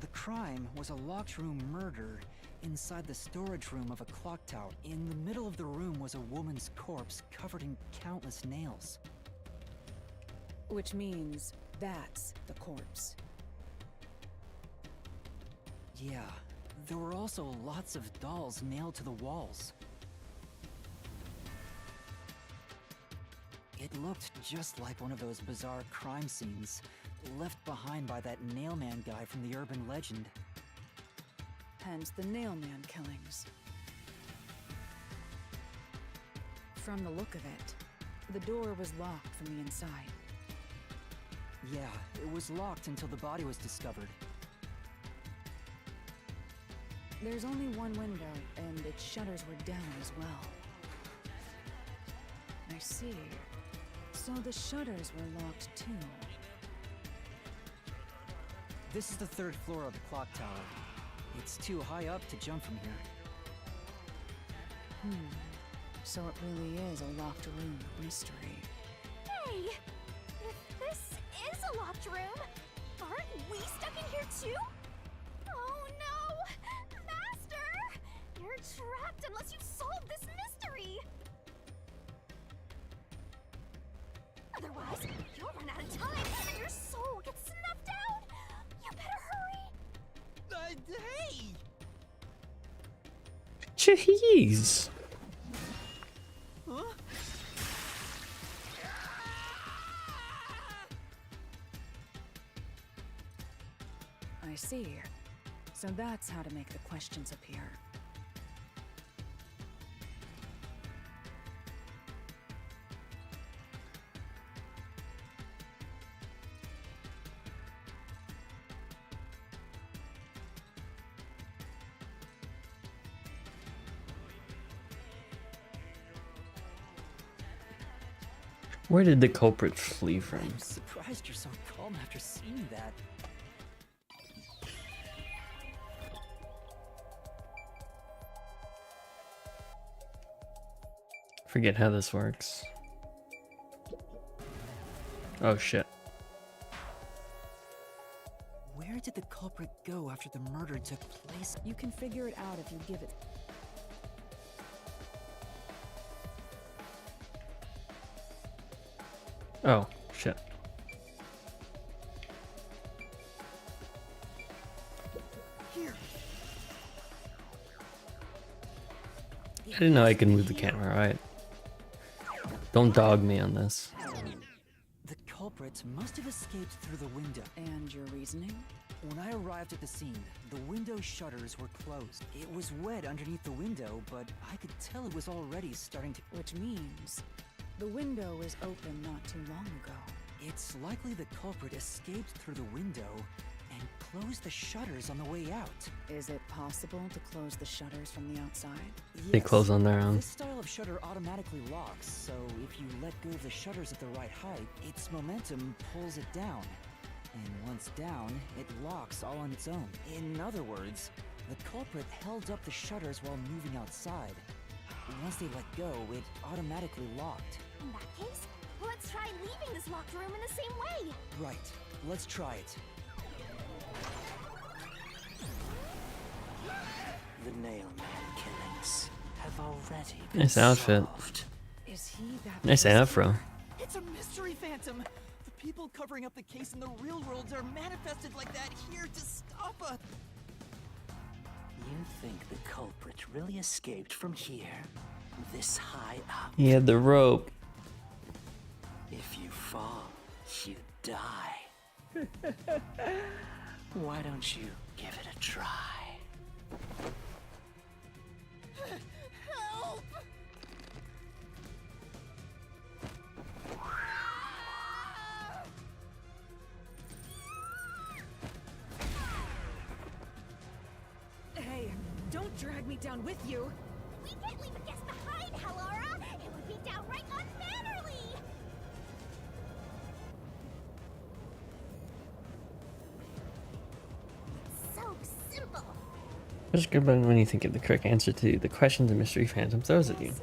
Speaker 2: The crime was a locked room murder inside the storage room of a clock tower. In the middle of the room was a woman's corpse covered in countless nails.
Speaker 4: Which means that's the corpse.
Speaker 2: Yeah, there were also lots of dolls nailed to the walls. It looked just like one of those bizarre crime scenes left behind by that Nailman guy from the urban legend.
Speaker 4: Hence the Nailman killings. From the look of it, the door was locked from the inside.
Speaker 2: Yeah, it was locked until the body was discovered.
Speaker 4: There's only one window, and its shutters were down as well. I see. So the shutters were locked too.
Speaker 2: This is the 3rd floor of the clock tower. It's too high up to jump from here.
Speaker 4: So it really is a locked room mystery.
Speaker 3: Hey! If this is a locked room, aren't we stuck in here too? Oh no! Master! You're trapped unless you solve this mystery! Otherwise, you'll run out of time and your soul gets snuffed out! You better hurry!
Speaker 2: Hey!
Speaker 1: Jeez.
Speaker 2: Huh?
Speaker 4: I see. So that's how to make the questions appear.
Speaker 1: Where did the culprit flee from?
Speaker 2: I'm surprised you're so calm after seeing that.
Speaker 1: Forget how this works. Oh shit.
Speaker 2: Where did the culprit go after the murder took place?
Speaker 4: You can figure it out if you give it.
Speaker 1: Oh shit.
Speaker 2: Here.
Speaker 1: I didn't know I could move the camera, right? Don't dog me on this.
Speaker 2: The culprit must have escaped through the window.
Speaker 4: And your reasoning?
Speaker 2: When I arrived at the scene, the window shutters were closed. It was wet underneath the window, but I could tell it was already starting to...
Speaker 4: Which means the window was open not too long ago.
Speaker 2: It's likely the culprit escaped through the window and closed the shutters on the way out.
Speaker 4: Is it possible to close the shutters from the outside?
Speaker 1: They close on their own.
Speaker 2: This style of shutter automatically locks, so if you let go of the shutters at the right height, its momentum pulls it down. And once down, it locks all on its own. In other words, the culprit held up the shutters while moving outside. Once they let go, it automatically locked.
Speaker 3: In that case, let's try leaving this locked room in the same way.
Speaker 2: Right, let's try it.
Speaker 9: The Nailman killings have already been
Speaker 1: Nice outfit.
Speaker 9: solved.
Speaker 4: Is he that
Speaker 1: Nice afro.
Speaker 2: It's a mystery phantom! The people covering up the case in the real world are manifested like that here to stop us!
Speaker 9: You think the culprit really escaped from here? This high up?
Speaker 1: He had the rope.
Speaker 9: If you fall, you die. Why don't you give it a try?
Speaker 3: Help!
Speaker 4: Hey, don't drag me down with you.
Speaker 3: We can't leave a guest behind, Hallara! It would be downright unmannerly! It's so simple.
Speaker 1: Just good when you think of the correct answer to the questions the mystery phantom throws at you.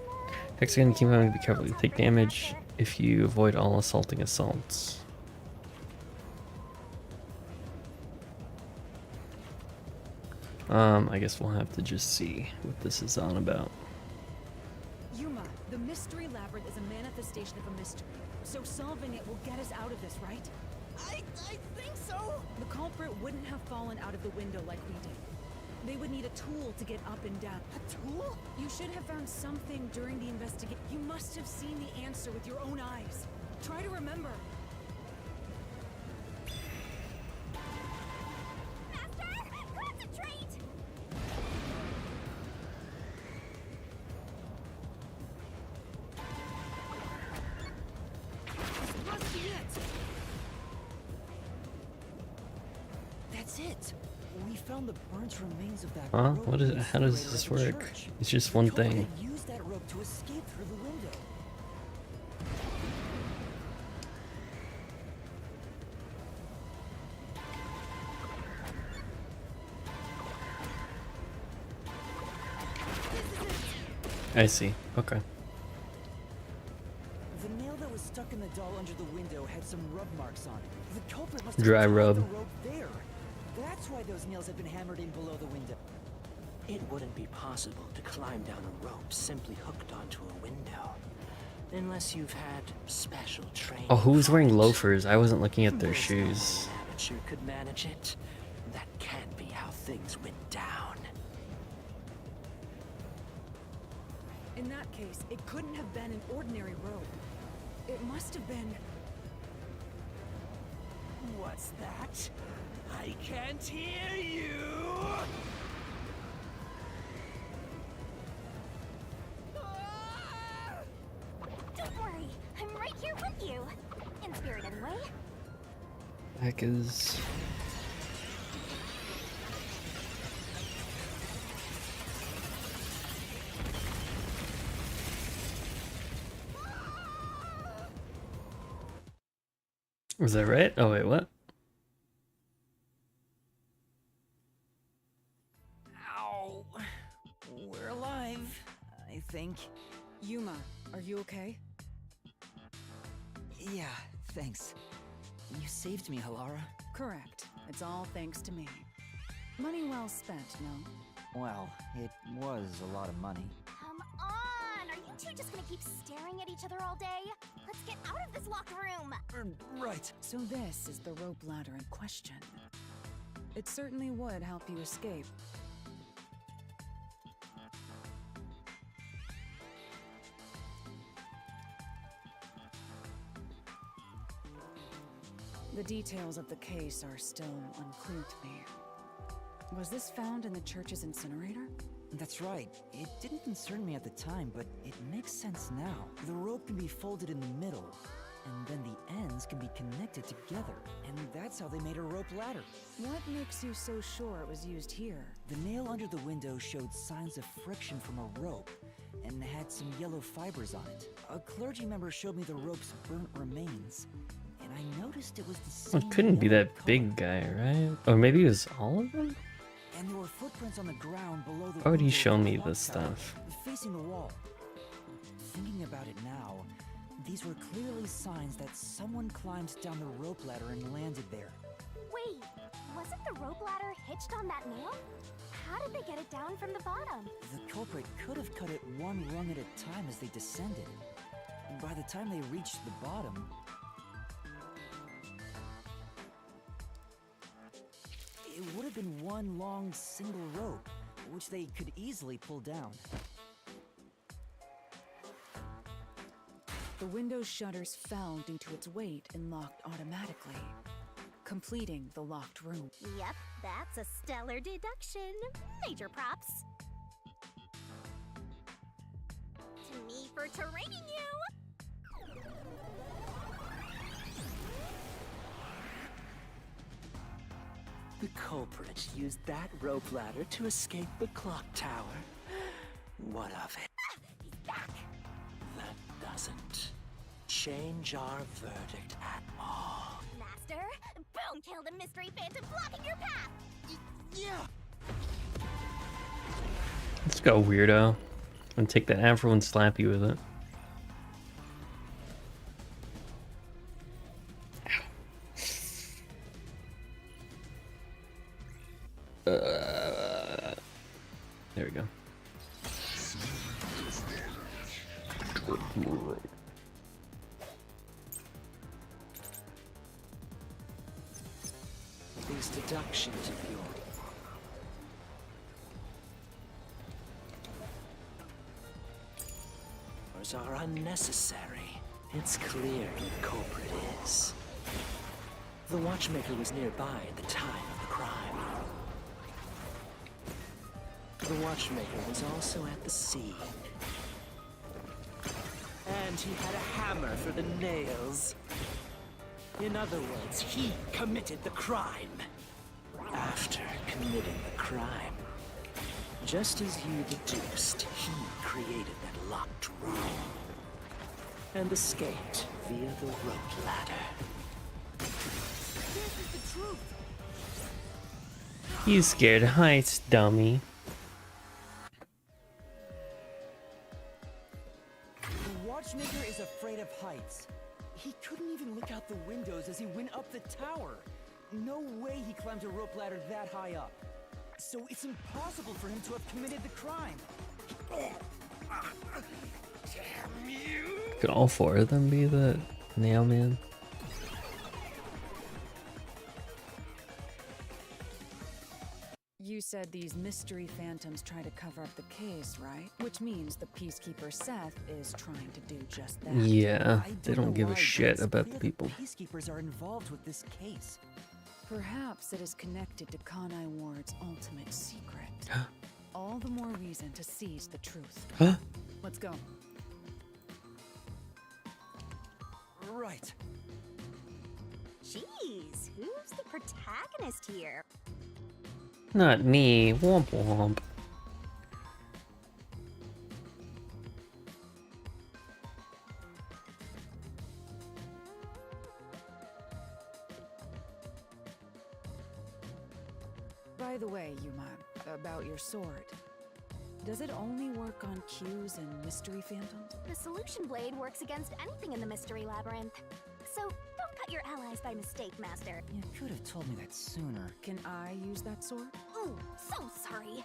Speaker 1: Hexagon, keep on, be careful. You take damage if you avoid all assaulting assaults. I guess we'll have to just see what this is on about.
Speaker 4: Yuma, the mystery labyrinth is a manifestation of a mystery. So solving it will get us out of this, right?
Speaker 2: I think so!
Speaker 4: The culprit wouldn't have fallen out of the window like we did. They would need a tool to get up and down.
Speaker 2: A tool?
Speaker 4: You should have found something during the investigation. You must have seen the answer with your own eyes. Try to remember.
Speaker 3: Master, concentrate!
Speaker 2: This must be it! That's it! We found the burnt remains of that
Speaker 1: Huh?
Speaker 2: rope
Speaker 1: What is
Speaker 2: we
Speaker 1: it? How does
Speaker 2: incinerated
Speaker 1: this
Speaker 2: at the
Speaker 1: work?
Speaker 2: church.
Speaker 1: It's just
Speaker 2: The
Speaker 1: one
Speaker 2: culprit
Speaker 1: thing.
Speaker 2: had used that rope to escape through the window.
Speaker 1: I see. Okay.
Speaker 2: The nail that was stuck in the doll under the window had some rub marks on it. The culprit must have
Speaker 1: Dry
Speaker 2: tied
Speaker 1: rub.
Speaker 2: the rope there. That's why those nails have been hammered in below the window.
Speaker 9: It wouldn't be possible to climb down a rope simply hooked onto a window. Unless you've had special training.
Speaker 1: Oh, who was
Speaker 9: for
Speaker 1: wearing
Speaker 9: it.
Speaker 1: loafers? I wasn't looking at their
Speaker 9: There's no
Speaker 1: shoes.
Speaker 9: amateur could manage it. That can't be how things went down.
Speaker 4: In that case, it couldn't have been an ordinary rope. It must have been...
Speaker 9: What's that? I can't hear you!
Speaker 3: Don't worry, I'm right here with you. In spirit, anyway.
Speaker 1: Heck is. Was that right? Oh wait, what?
Speaker 2: Ow! We're alive, I think.
Speaker 4: Yuma, are you okay?
Speaker 2: Yeah, thanks. You saved me, Hallara.
Speaker 4: Correct. It's all thanks to me. Money well spent, no?
Speaker 2: Well, it was a lot of money.
Speaker 3: Come on! Are you two just gonna keep staring at each other all day? Let's get out of this locked room!
Speaker 2: Right.
Speaker 4: So this is the rope ladder in question. It certainly would help you escape. The details of the case are still unclear to me. Was this found in the church's incinerator?
Speaker 2: That's right. It didn't concern me at the time, but it makes sense now. The rope can be folded in the middle, and then the ends can be connected together. And that's how they made a rope ladder.
Speaker 4: What makes you so sure it was used here?
Speaker 2: The nail under the window showed signs of friction from a rope, and had some yellow fibers on it. A clergy member showed me the rope's burnt remains, and I noticed it was the same.
Speaker 1: It couldn't be
Speaker 2: yellow
Speaker 1: that
Speaker 2: color.
Speaker 1: big guy, right? Or maybe it was all of them?
Speaker 2: And there were footprints on the ground below the
Speaker 1: Why would he
Speaker 2: window
Speaker 1: show
Speaker 2: of the
Speaker 1: me
Speaker 2: clock
Speaker 1: this
Speaker 2: tower,
Speaker 1: stuff?
Speaker 2: facing the wall. Thinking about it now, these were clearly signs that someone climbed down the rope ladder and landed there.
Speaker 3: Wait, wasn't the rope ladder hitched on that nail? How did they get it down from the bottom?
Speaker 2: The culprit could have cut it one rung at a time as they descended. By the time they reached the bottom, it would have been one long single rope, which they could easily pull down.
Speaker 4: The window's shutters fell due to its weight and locked automatically, completing the locked room.
Speaker 3: Yep, that's a stellar deduction. Major props. To me for training you!
Speaker 9: The culprit used that rope ladder to escape the clock tower. What of it?
Speaker 3: He's back!
Speaker 9: That doesn't change our verdict at all.
Speaker 3: Master, boom! Kill the mystery phantom blocking your path!
Speaker 2: Yeah!
Speaker 1: Let's go, weirdo. And take that afro and slap you with it. There we go.
Speaker 9: These deductions of yours are unnecessary. It's clear who the culprit is. The watchmaker was nearby at the time of the crime. The watchmaker was also at the scene. And he had a hammer for the nails. In other words, he committed the crime. After committing the crime, just as you deduced, he created that locked room and escaped via the rope ladder.
Speaker 2: This is the truth!
Speaker 1: You scared heights, dummy.
Speaker 2: The watchmaker is afraid of heights. He couldn't even look out the windows as he went up the tower. No way he climbed a rope ladder that high up. So it's impossible for him to have committed the crime. Damn you!
Speaker 1: Could all four of them be the nail man?
Speaker 4: You said these mystery phantoms try to cover up the case, right? Which means the peacekeeper Seth is trying to do just that.
Speaker 1: Yeah,
Speaker 2: I
Speaker 1: they
Speaker 2: know
Speaker 1: don't give
Speaker 2: why,
Speaker 1: a
Speaker 2: but
Speaker 1: shit
Speaker 2: it's
Speaker 1: about
Speaker 2: clear
Speaker 1: the people.
Speaker 2: Peacekeepers are involved with this case.
Speaker 4: Perhaps it is connected to Kanai Ward's ultimate secret. All the more reason to seize the truth.
Speaker 1: Huh?
Speaker 4: Let's go.
Speaker 2: Right.
Speaker 3: Jeez, who's the protagonist here?
Speaker 1: Not me. Womp womp.
Speaker 4: By the way, Yuma, about your sword. Does it only work on cues and mystery phantoms?
Speaker 3: The solution blade works against anything in the mystery labyrinth. So don't cut your allies by mistake, Master.
Speaker 2: You could have told me that sooner.
Speaker 4: Can I use that sword?
Speaker 3: Ooh, so sorry.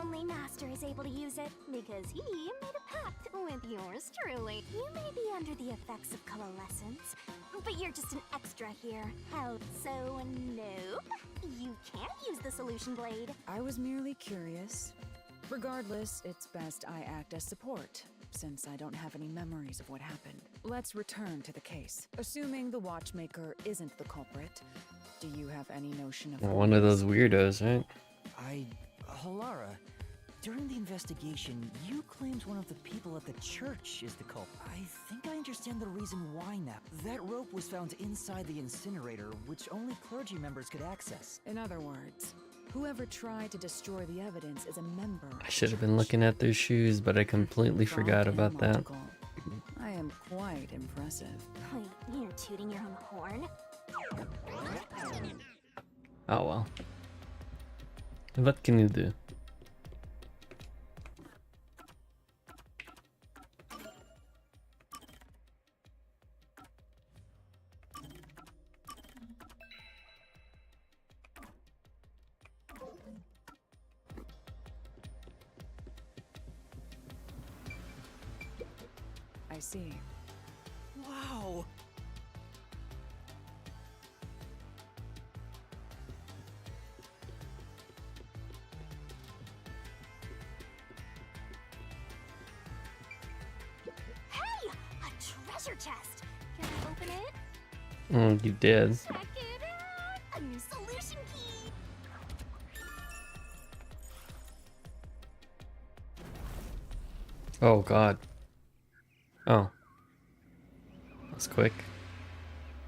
Speaker 3: Only Master is able to use it because he made a pact with yours truly. You may be under the effects of coalescence, but you're just an extra here. How so? Nope. You can't use the solution blade.
Speaker 4: I was merely curious. Regardless, it's best I act as support. since I don't have any memories of what happened. Let's return to the case. Assuming the watchmaker isn't the culprit, do you have any notion of
Speaker 1: One of those weirdos, right?
Speaker 2: Halara, during the investigation, you claimed one of the people at the church is the culprit. I think I understand the reason why now. That rope was found inside the incinerator, which only clergy members could access.
Speaker 4: In other words, whoever tried to destroy the evidence is a member.
Speaker 1: I should have been looking at their shoes, but I completely forgot about that.
Speaker 4: Logical. I am quite impressive.
Speaker 3: Wait, you're tooting your own horn?
Speaker 1: Oh well. What can you do?
Speaker 4: I see.
Speaker 2: Wow!
Speaker 3: Hey! A treasure chest! Can I open it?
Speaker 1: You did.
Speaker 3: Check it out! A new solution key!
Speaker 1: Oh god. Oh. That's quick.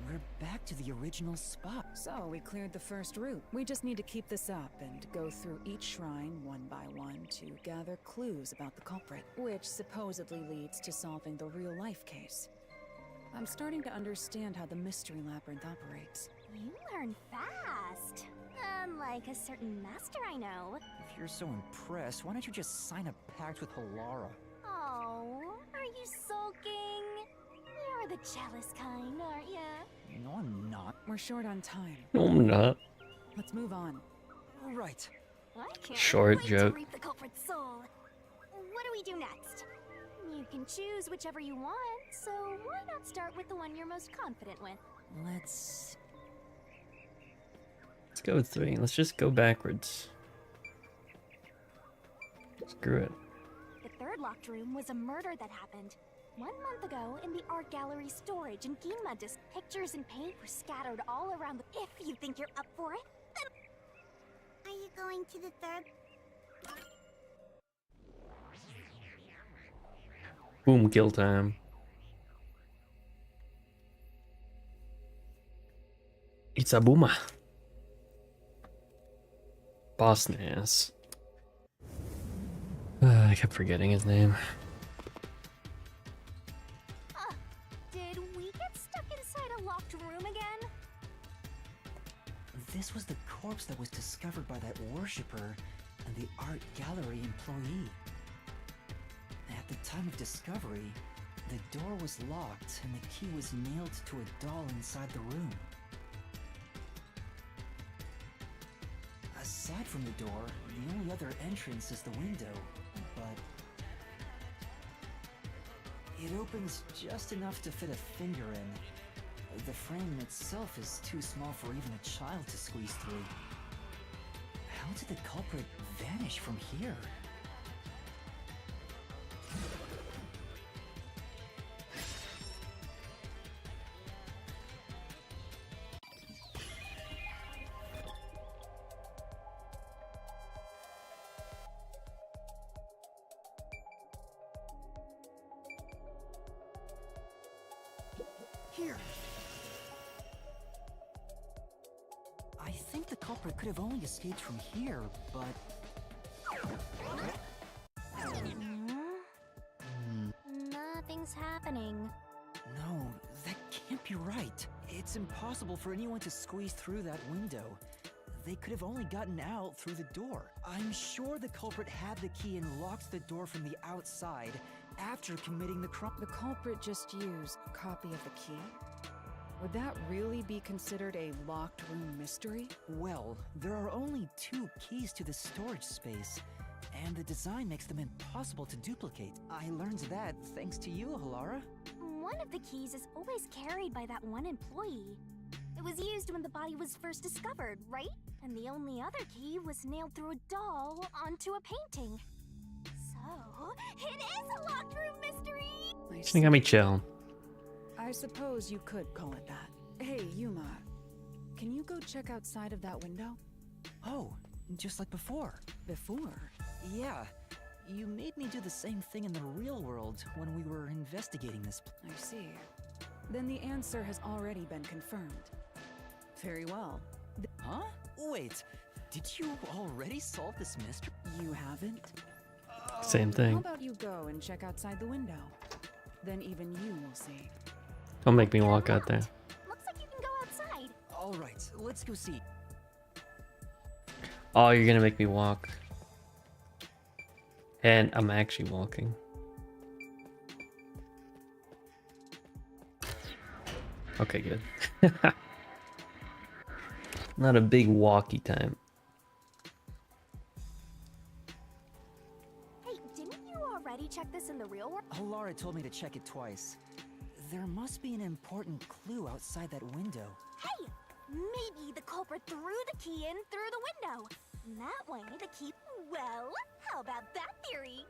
Speaker 2: We're back to the original spot.
Speaker 4: So we cleared the first route. We just need to keep this up and go through each shrine one by one to gather clues about the culprit, which supposedly leads to solving the real-life case. I'm starting to understand how the mystery labyrinth operates.
Speaker 3: You learn fast. Unlike a certain master I know.
Speaker 2: If you're so impressed, why don't you just sign a pact with Halara?
Speaker 3: Oh, are you sulking? You're the jealous kind, aren't ya?
Speaker 2: No, I'm not.
Speaker 4: We're short on time.
Speaker 1: No, I'm not.
Speaker 4: Let's move on.
Speaker 2: All right.
Speaker 3: I can't
Speaker 1: Short
Speaker 3: wait
Speaker 1: joke.
Speaker 3: to reap the culprit's soul. What do we do next? You can choose whichever you want, so why not start with the one you're most confident with?
Speaker 2: Let's
Speaker 1: go with 3. Let's just go backwards. Screw it.
Speaker 3: The third locked room was a murder that happened 1 month ago in the art gallery storage in Ginma. Just pictures and paint were scattered all around the... If you think you're up for it, then... Are you going to the third?
Speaker 1: Boom, kill time. It's a boomer. Boss Nass. I kept forgetting his name.
Speaker 3: Did we get stuck inside a locked room again?
Speaker 2: This was the corpse that was discovered by that worshipper and the art gallery employee. At the time of discovery, the door was locked and the key was nailed to a doll inside the room. Aside from the door, the only other entrance is the window, but it opens just enough to fit a finger in. The frame itself is too small for even a child to squeeze through. How did the culprit vanish from here? Here. I think the culprit could have only escaped from here, but...
Speaker 3: Nothing's happening.
Speaker 2: No, that can't be right. It's impossible for anyone to squeeze through that window. They could have only gotten out through the door. I'm sure the culprit had the key and locked the door from the outside after committing the crime.
Speaker 4: The culprit just used a copy of the key? Would that really be considered a locked room mystery?
Speaker 2: Well, there are only 2 keys to the storage space, and the design makes them impossible to duplicate. I learned that thanks to you, Halara.
Speaker 3: One of the keys is always carried by that one employee. It was used when the body was first discovered, right? And the only other key was nailed through a doll onto a painting. So, it is a locked room mystery!
Speaker 1: Shinigami chill.
Speaker 4: I suppose you could call it that. Hey, Yuma. Can you go check outside of that window?
Speaker 2: Oh, just like before.
Speaker 4: Before?
Speaker 2: Yeah, you made me do the same thing in the real world when we were investigating this.
Speaker 4: I see. Then the answer has already been confirmed. Very well.
Speaker 2: Huh? Wait, did you already solve this mystery?
Speaker 4: You haven't?
Speaker 1: Same
Speaker 4: How
Speaker 1: thing.
Speaker 4: about you go and check outside the window? Then even you will see.
Speaker 1: Don't make me walk out there.
Speaker 3: Looks like you can go outside.
Speaker 2: All right, let's go see.
Speaker 1: Oh, you're gonna make me walk. And I'm actually walking. Okay, good. Not a big walkie time.
Speaker 3: Hey, didn't you already check this in the real world?
Speaker 2: Laura told me to check it twice. There must be an important clue outside that window.
Speaker 3: Hey, maybe the culprit threw the key in through the window. That way, the key... Well, how about that theory?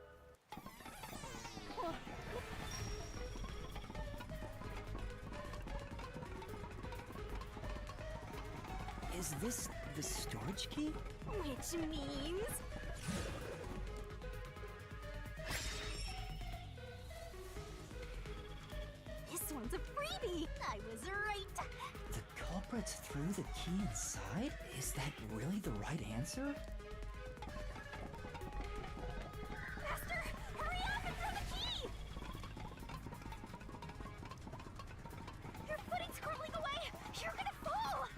Speaker 2: Is this the storage key?
Speaker 3: Which means... This one's a freebie! I was right!
Speaker 2: The culprit threw the key inside? Is that really the right answer?
Speaker 3: Master, hurry up and throw the key! Your footing's crumbling away! You're gonna fall!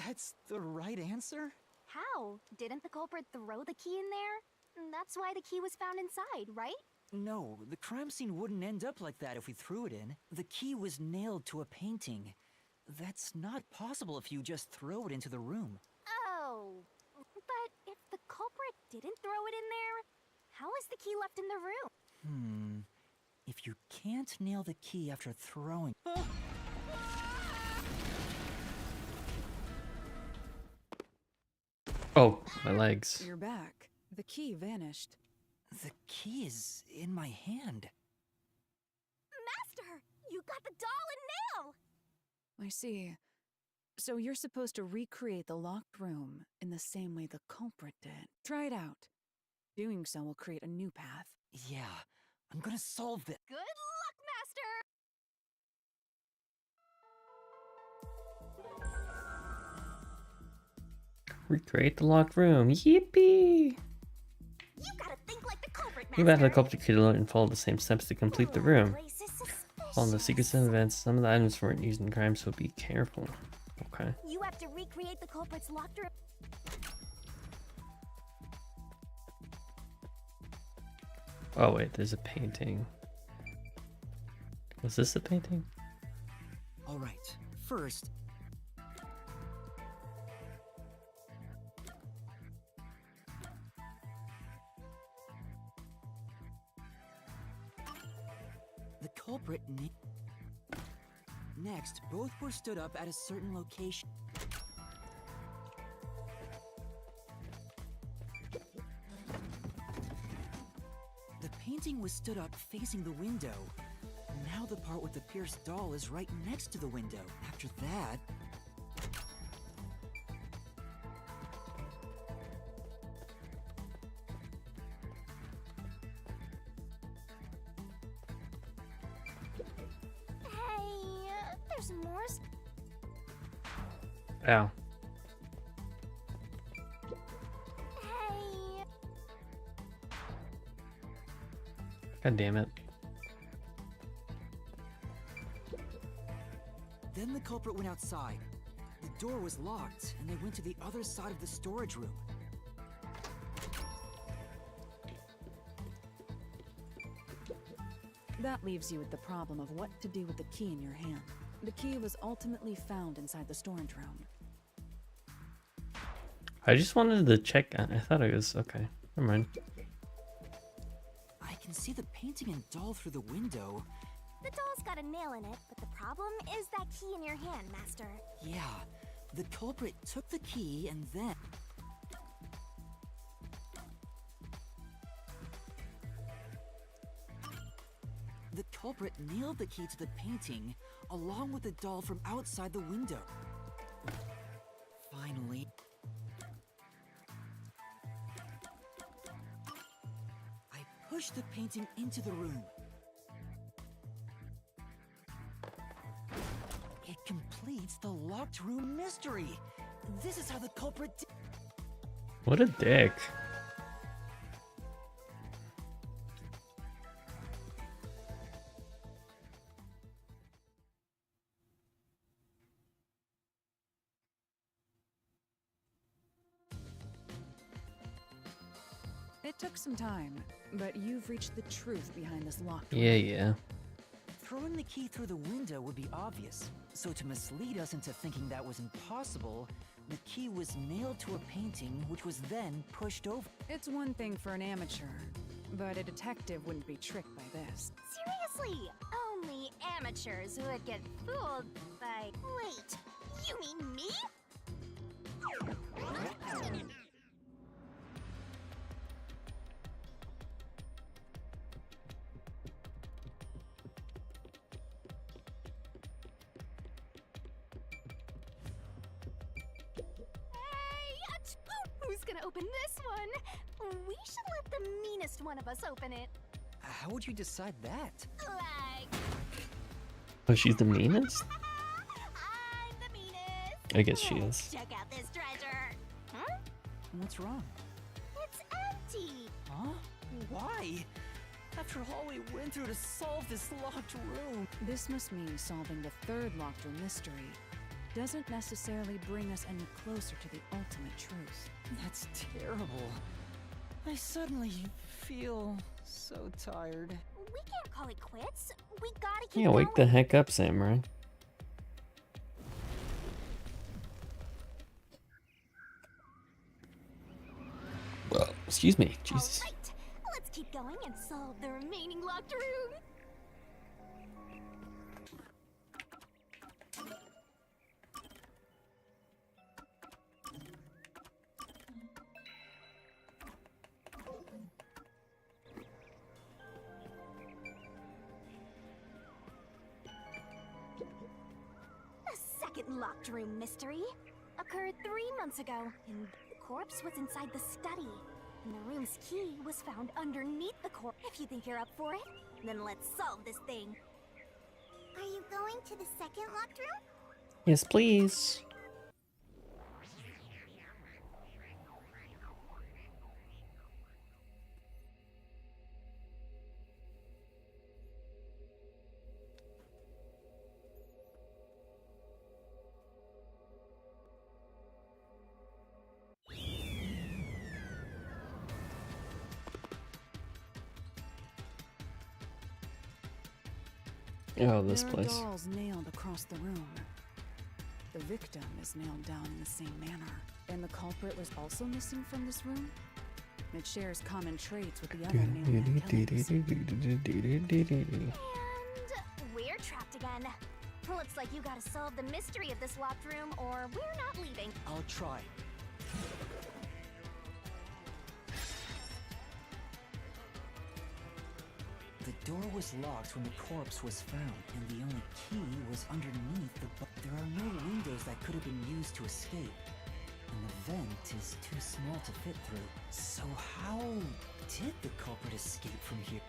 Speaker 2: That's the right answer?
Speaker 3: How? Didn't the culprit throw the key in there? That's why the key was found inside, right?
Speaker 2: No, the crime scene wouldn't end up like that if we threw it in. The key was nailed to a painting. That's not possible if you just throw it into the room.
Speaker 3: Oh, but if the culprit didn't throw it in there, how is the key left in the room?
Speaker 2: If you can't nail the key after throwing...
Speaker 1: Oh, my legs.
Speaker 4: You're back. The key vanished.
Speaker 2: The key is in my hand.
Speaker 3: Master, you got the doll and nail!
Speaker 4: I see. So you're supposed to recreate the locked room in the same way the culprit did. Try it out. Doing so will create a new path.
Speaker 2: Yeah, I'm gonna solve this.
Speaker 3: Good luck, Master!
Speaker 1: Recreate the locked room. Yippee!
Speaker 3: You gotta think like the culprit,
Speaker 1: Move out of the
Speaker 3: Master!
Speaker 1: culprit key to learn and follow the same steps to complete the room.
Speaker 3: Place is
Speaker 1: Following the
Speaker 3: suspicious.
Speaker 1: secrets and events, some of the items weren't used in crime, so be careful. Okay.
Speaker 3: You have to recreate the culprit's locked room.
Speaker 1: Oh wait, there's a painting. Was this a painting?
Speaker 2: All right, first... The culprit... Next, both were stood up at a certain location. The painting was stood up facing the window. Now the part with the pierced doll is right next to the window. After that...
Speaker 3: Hey, there's more.
Speaker 1: Ow.
Speaker 3: Hey.
Speaker 1: God damn it.
Speaker 2: Then the culprit went outside. The door was locked, and they went to the other side of the storage room.
Speaker 4: That leaves you with the problem of what to do with the key in your hand. The key was ultimately found inside the storage room.
Speaker 1: I just wanted to check. I thought it was okay. Never mind.
Speaker 2: I can see the painting and doll through the window.
Speaker 3: The doll's got a nail in it, but the problem is that key in your hand, Master.
Speaker 2: Yeah, The culprit took the key and then... The culprit nailed the key to the painting, along with the doll from outside the window. Finally... I pushed the painting into the room. It completes the locked room mystery. This is how the culprit did...
Speaker 1: What a dick.
Speaker 4: It took some time, but you've reached the truth behind this locked
Speaker 1: Yeah,
Speaker 4: room.
Speaker 1: yeah.
Speaker 2: Throwing the key through the window would be obvious, so to mislead us into thinking that was impossible, the key was nailed to a painting which was then pushed over.
Speaker 4: It's one thing for an amateur, but a detective wouldn't be tricked by this.
Speaker 3: Seriously, only amateurs would get fooled by... Wait, you mean me? Who's gonna open this one? We should let the meanest one of us open it.
Speaker 2: How would you decide that?
Speaker 3: Like...
Speaker 1: Oh, she's the meanest?
Speaker 3: I'm the meanest.
Speaker 1: I guess she is.
Speaker 3: Check out this treasure. Huh?
Speaker 2: What's wrong?
Speaker 3: It's empty.
Speaker 2: Huh? Why? After all we went through to solve this locked room.
Speaker 4: This must mean solving the third locked room mystery doesn't necessarily bring us any closer to the ultimate truth.
Speaker 2: That's terrible. I suddenly feel so tired.
Speaker 3: We can't call it quits. We gotta keep
Speaker 1: Yeah, wake the
Speaker 3: going.
Speaker 1: heck up, Samurai. Excuse me. Jesus.
Speaker 3: All right, let's keep going and solve the remaining locked room. The second locked room mystery occurred 3 months ago, and the corpse was inside the study. And the room's key was found underneath the corpse. If you think you're up for it, then let's solve this thing. Are you going to the second locked room?
Speaker 1: Yes, please. Oh, this
Speaker 4: There
Speaker 1: place.
Speaker 4: are dolls nailed across the room. The victim is nailed down in the same manner, and the culprit was also missing from this room. It shares common traits with the other nailed killings.
Speaker 3: And we're trapped again. Looks like you gotta solve the mystery of this locked room, or we're not leaving.
Speaker 2: I'll try. The door was locked when the corpse was found, and the only key was underneath the There are no windows that could have been used to escape, and the vent is too small to fit through. So how did the culprit escape from here?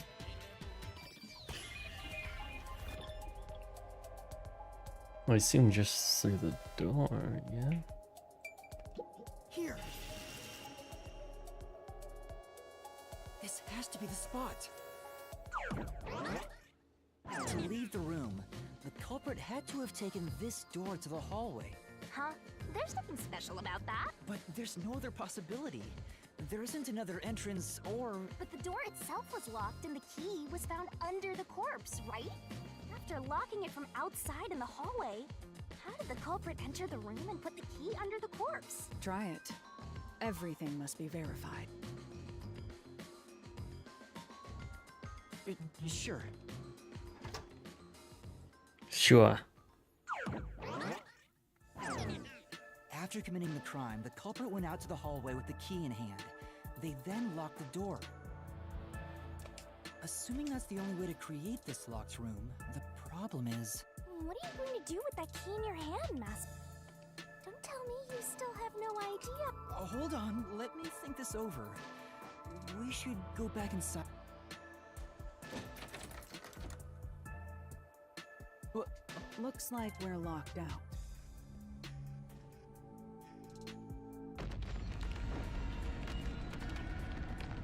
Speaker 1: I assume just through the door, yeah?
Speaker 2: Here! This has to be the spot. To leave the room, the culprit had to have taken this door to the hallway.
Speaker 3: Huh? There's nothing special about that.
Speaker 2: But there's no other possibility. There isn't another entrance or...
Speaker 3: But the door itself was locked and the key was found under the corpse, right? After locking it from outside in the hallway, how did the culprit enter the room and put the key under the corpse?
Speaker 4: Try it. Everything must be verified.
Speaker 2: Sure.
Speaker 1: Sure.
Speaker 2: After committing the crime, the culprit went out to the hallway with the key in hand. They then locked the door. Assuming that's the only way to create this locked room, the problem is...
Speaker 3: What are you going to do with that key in your hand, Master? Don't tell me you still have no idea.
Speaker 2: Hold on, let me think this over. We should go back inside.
Speaker 4: Looks like we're locked out.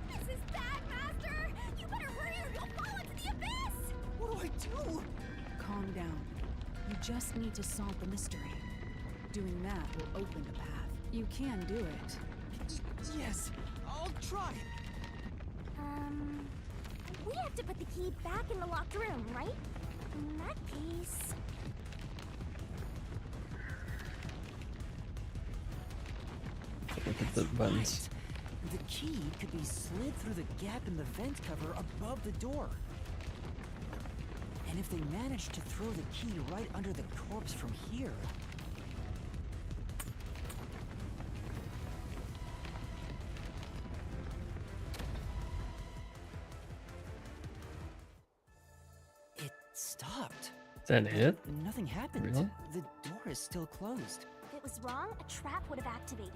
Speaker 3: This is bad, Master! You better hurry or you'll fall into the abyss!
Speaker 2: What do I do?
Speaker 4: Calm down. You just need to solve the mystery. Doing that will open the path. You can do it.
Speaker 2: Yes, I'll try.
Speaker 3: We have to put the key back in the locked room, right? In that case...
Speaker 1: Look at the buttons.
Speaker 2: Right. The key could be slid through the gap in the vent cover above the door. And if they manage to throw the key right under the corpse from here... It stopped.
Speaker 1: Is that it?
Speaker 2: Nothing happened.
Speaker 1: Really?
Speaker 2: The door is still closed.
Speaker 3: If it was wrong, a trap would have activated.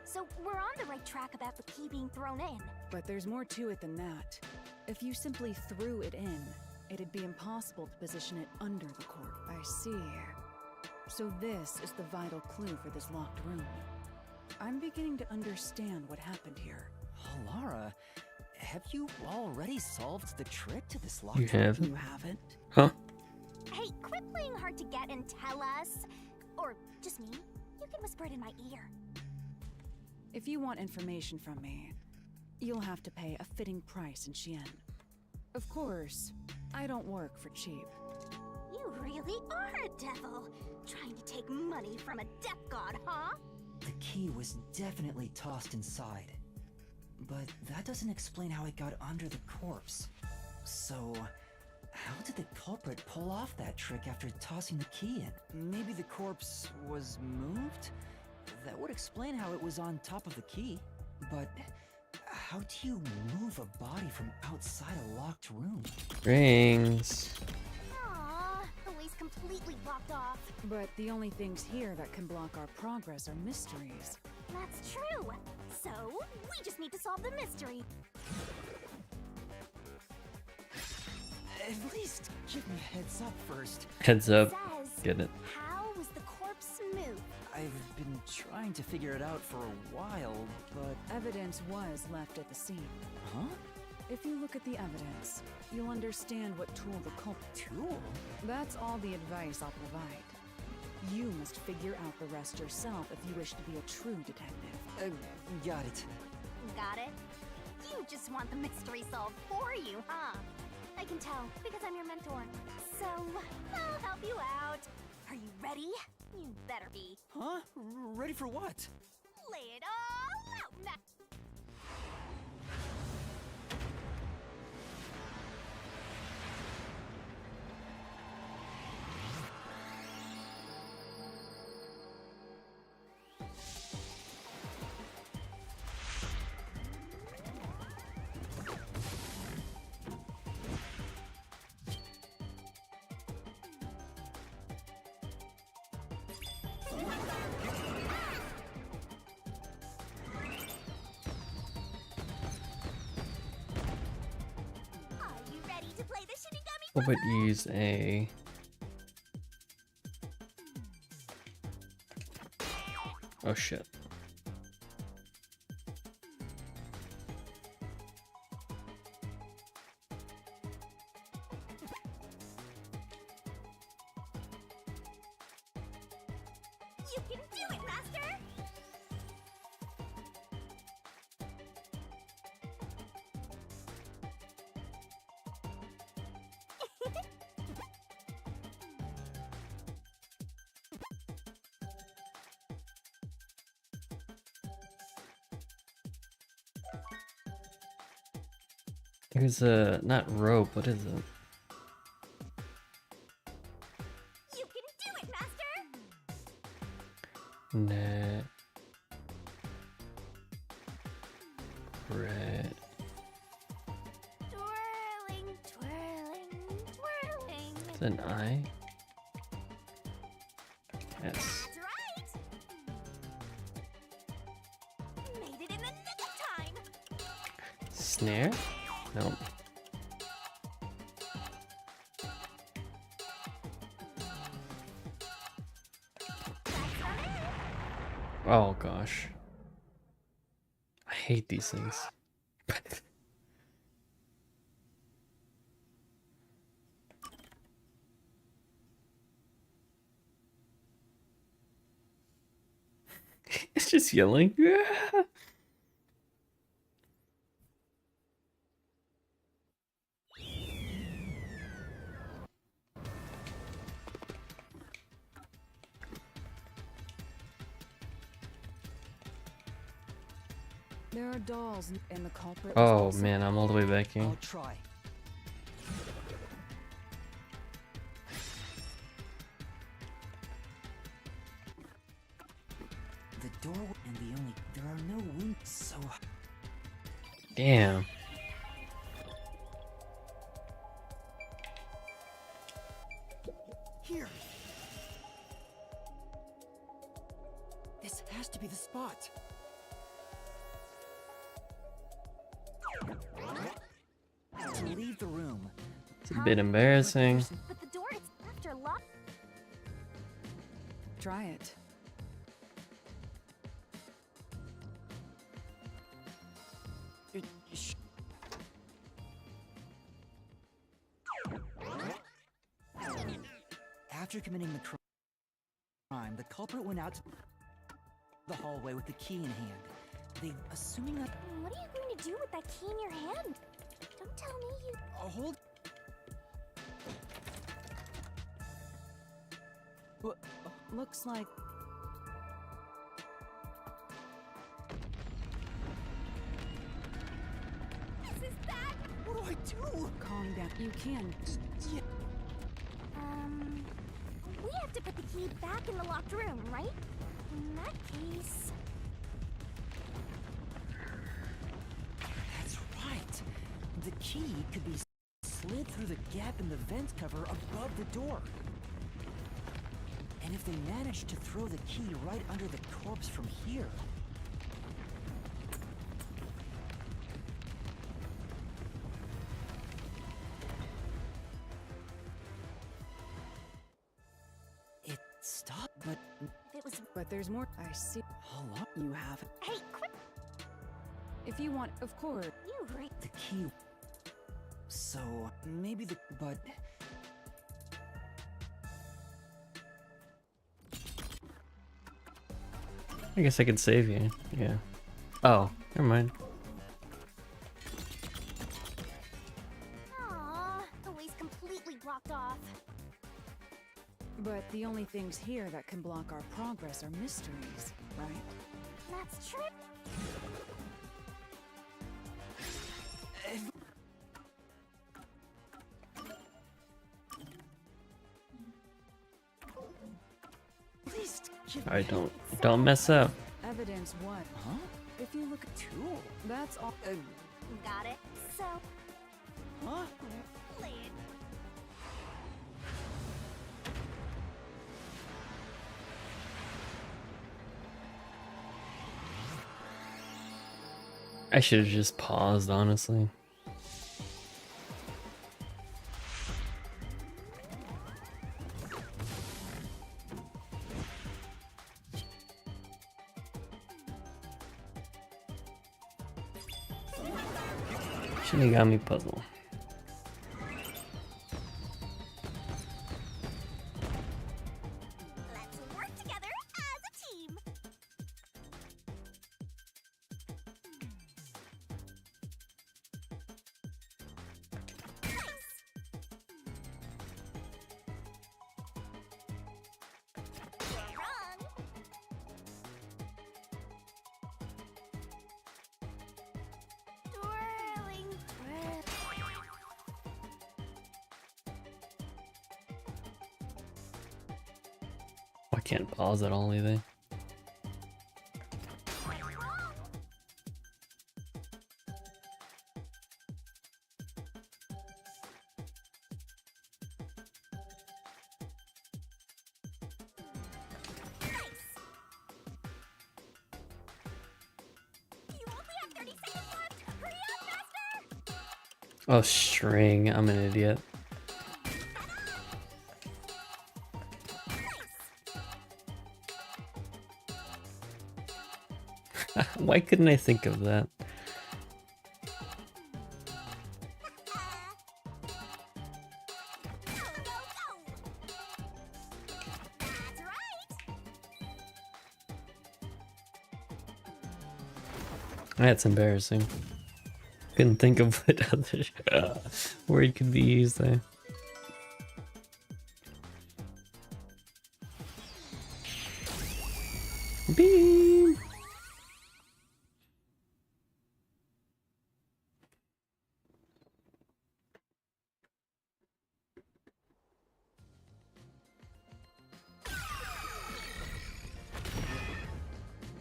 Speaker 3: So we're on the right track about the key being thrown in.
Speaker 4: But there's more to it than that. If you simply threw it in, it'd be impossible to position it under the corpse. I see. So this is the vital clue for this locked room. I'm beginning to understand what happened here.
Speaker 2: Oh, Lara, have you already solved the trick to this locked
Speaker 1: You
Speaker 2: room?
Speaker 1: haven't?
Speaker 4: You haven't?
Speaker 1: Huh?
Speaker 3: Hey, quit playing hard to get and tell us. Or just me. You can whisper it in my ear.
Speaker 4: If you want information from me, you'll have to pay a fitting price in Xian. Of course, I don't work for cheap.
Speaker 3: You really are a devil. Trying to take money from a death god, huh?
Speaker 2: The key was definitely tossed inside. But that doesn't explain how it got under the corpse. So, how did the culprit pull off that trick after tossing the key in? Maybe the corpse was moved? That would explain how it was on top of the key. But how do you move a body from outside a locked room?
Speaker 1: Rings.
Speaker 3: Aww, the way's completely blocked off.
Speaker 4: But the only things here that can block our progress are mysteries.
Speaker 3: That's true. So, we just need to solve the mystery.
Speaker 2: At least give me a heads up first.
Speaker 1: Heads up.
Speaker 3: Says,
Speaker 1: Get it.
Speaker 3: how was the corpse moved?
Speaker 2: I've been trying to figure it out for a while, but...
Speaker 4: Evidence was left at the scene.
Speaker 2: Huh?
Speaker 4: If you look at the evidence, you'll understand what tool the culprit...
Speaker 2: Tool?
Speaker 4: That's all the advice I'll provide. You must figure out the rest yourself if you wish to be a true detective.
Speaker 2: Got it.
Speaker 3: Got it? You just want the mystery solved for you, huh? I can tell, because I'm your mentor. So, I'll help you out. Are you ready? You better be.
Speaker 2: Huh? Ready for what?
Speaker 3: Lay it all out, Matt. Are you ready to play the Shinigami?
Speaker 1: What would use a... Oh shit.
Speaker 3: You can do it, Master!
Speaker 1: There's a... not rope, what is it?
Speaker 3: You can do it, Master!
Speaker 1: Net. Red.
Speaker 3: Twirling, twirling, twirling.
Speaker 1: Is it an eye? Yes.
Speaker 3: That's right. Made it in the nick of time.
Speaker 1: Snare? Nope. Oh gosh. I hate these things. It's just yelling.
Speaker 4: There are dolls, and the culprit.
Speaker 1: Oh man, I'm all the way back here.
Speaker 2: I'll try. The door and there are no windows, so
Speaker 1: Damn.
Speaker 2: here. This has to be the spot. To leave the room.
Speaker 1: It's a bit embarrassing.
Speaker 3: But the door is after lock.
Speaker 4: Try it.
Speaker 2: After committing the crime, the culprit went out to the hallway with the key in hand. They, assuming that...
Speaker 3: What are you going to do with that key in your hand? Don't tell me you...
Speaker 2: hold...
Speaker 4: Looks like
Speaker 3: This is that.
Speaker 2: What do I do?
Speaker 4: calm down. You can.
Speaker 3: We have to put the key back in the locked room, right? In that case...
Speaker 2: That's right. The key could be slid through the gap in the vent cover above the door. And if they manage to throw the key right under the corpse from here... It stopped, but...
Speaker 3: It was...
Speaker 4: But there's more. I see.
Speaker 2: Hold on.
Speaker 4: You have it.
Speaker 3: Hey, quick!
Speaker 4: If you want, of course.
Speaker 3: You right.
Speaker 2: The key... So, maybe the... But...
Speaker 1: I guess I could save you. Yeah. Oh, never mind.
Speaker 3: Aww, the way's completely blocked off.
Speaker 4: But the only things here that can block our progress are mysteries, right?
Speaker 3: That's true.
Speaker 2: Please give
Speaker 1: Alright,
Speaker 2: me...
Speaker 1: don't mess up.
Speaker 4: Evidence what?
Speaker 2: Huh?
Speaker 4: If you look at
Speaker 2: Tool?
Speaker 4: that's all.
Speaker 3: Got it. So,
Speaker 2: Huh?
Speaker 3: play it.
Speaker 1: I should have just paused, honestly. Shinigami puzzle.
Speaker 3: Let's work together as a team. Run. Twirling, twirling.
Speaker 1: I can't pause at all either. Oh, string. I'm an idiot. Why couldn't I think of that? That's embarrassing. Couldn't think of what other word could be used there. Beep.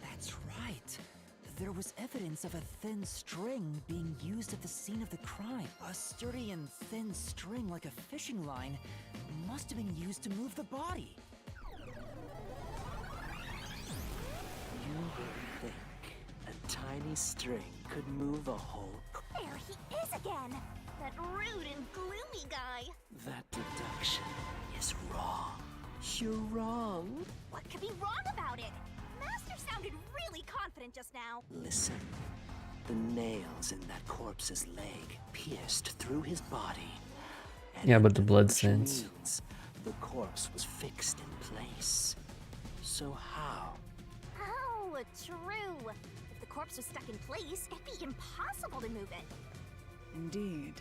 Speaker 2: That's right. There was evidence of a thin string being used at the scene of the crime. A sturdy and thin string like a fishing line must have been used to move the body.
Speaker 9: You would think a tiny string could move a whole...
Speaker 3: There he is again! That rude and gloomy guy!
Speaker 9: That deduction is wrong. You're wrong.
Speaker 3: What could be wrong about it? Master sounded really confident just now.
Speaker 9: Listen. The nails in that corpse's leg pierced through his body. And
Speaker 1: Yeah, but the blood
Speaker 9: deduction
Speaker 1: stains.
Speaker 9: means the corpse was fixed in place. So how?
Speaker 3: Oh, true. If the corpse was stuck in place, it'd be impossible to move it.
Speaker 4: Indeed.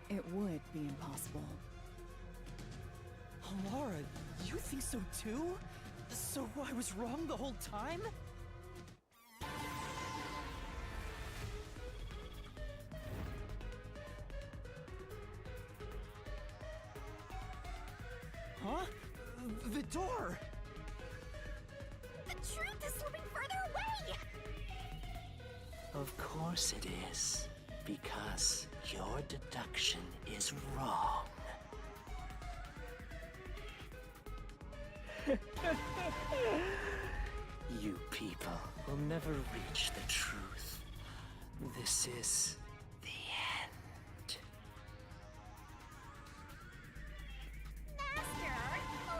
Speaker 4: It would be impossible.
Speaker 2: Laura, you think so too? So I was wrong the whole time? Huh? The door!
Speaker 3: The truth is slipping further away!
Speaker 9: Of course it is. Because your deduction is wrong. You people will never reach the truth. This is the end.
Speaker 3: Master,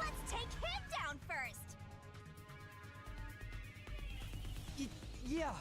Speaker 3: let's take him down first!
Speaker 2: Yeah.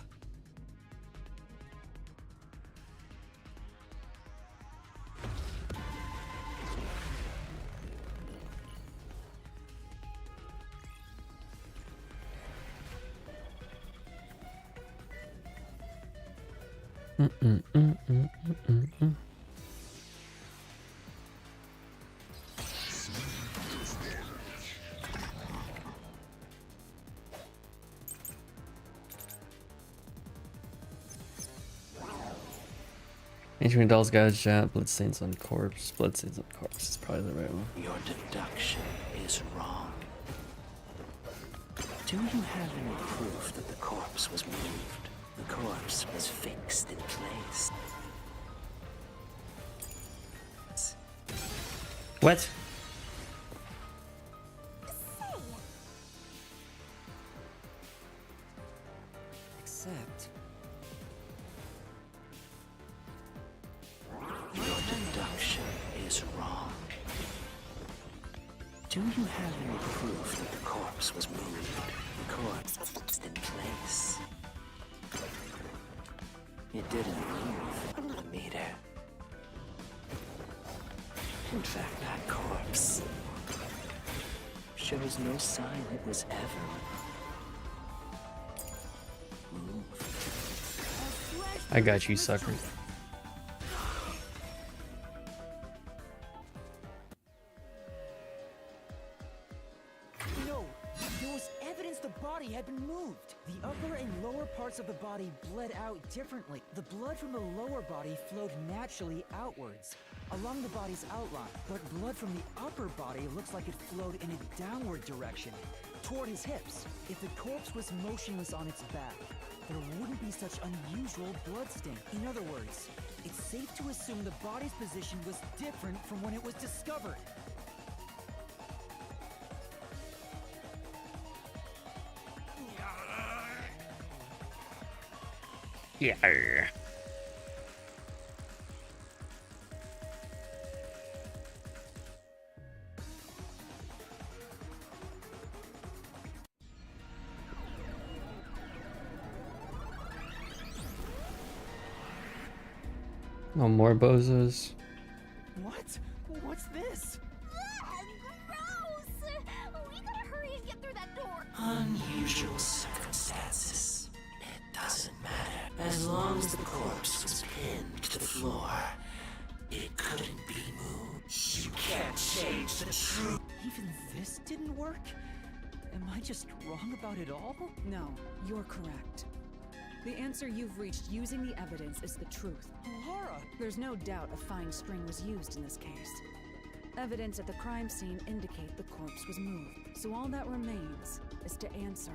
Speaker 1: Ancient dolls, guys, chat, bloodstains on corpse. Bloodstains on corpse is probably the right one.
Speaker 9: Your deduction is wrong. Do you have any proof that the corpse was moved? The corpse was fixed in place.
Speaker 1: What?
Speaker 3: Say,
Speaker 2: Except...
Speaker 9: Your deduction is wrong. Do you have any proof that the corpse was moved? The corpse was fixed in place. It didn't move a meter. In fact, that corpse shows no sign it was ever moved.
Speaker 1: I got you, sucker.
Speaker 2: No, there was evidence the body had been moved. The upper and lower parts of the body bled out differently. The blood from the lower body flowed naturally outwards, along the body's outline. But blood from the upper body looks like it flowed in a downward direction, toward his hips. If the corpse was motionless on its back, there wouldn't be such unusual bloodstain. In other words, it's safe to assume the body's position was different from when it was discovered.
Speaker 1: Yeah. Oh, more bozos.
Speaker 2: What? What's this?
Speaker 3: Gross! We gotta hurry and get through that door.
Speaker 6: Unusual circumstances. It doesn't matter. As long as the corpse was pinned to the floor, it couldn't be moved. You can't change the truth.
Speaker 2: Even this didn't work? Am I just wrong about it all?
Speaker 4: No, you're correct. The answer you've reached using the evidence is the truth.
Speaker 2: Laura!
Speaker 4: There's no doubt a fine string was used in this case. Evidence at the crime scene indicate the corpse was moved, so all that remains is to answer,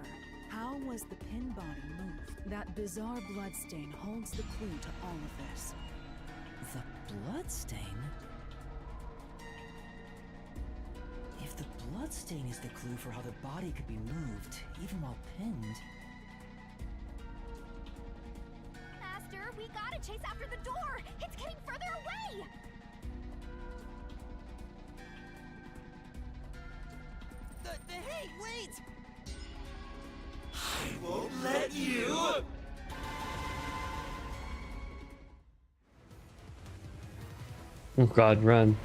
Speaker 4: how was the pin body moved? That bizarre bloodstain holds the clue to all of this.
Speaker 2: The bloodstain? If the bloodstain is the clue for how the body could be moved, even while pinned...
Speaker 3: Master, we gotta chase after the door! It's getting further away!
Speaker 2: Hey, wait!
Speaker 6: I won't let you!
Speaker 1: Oh god, run.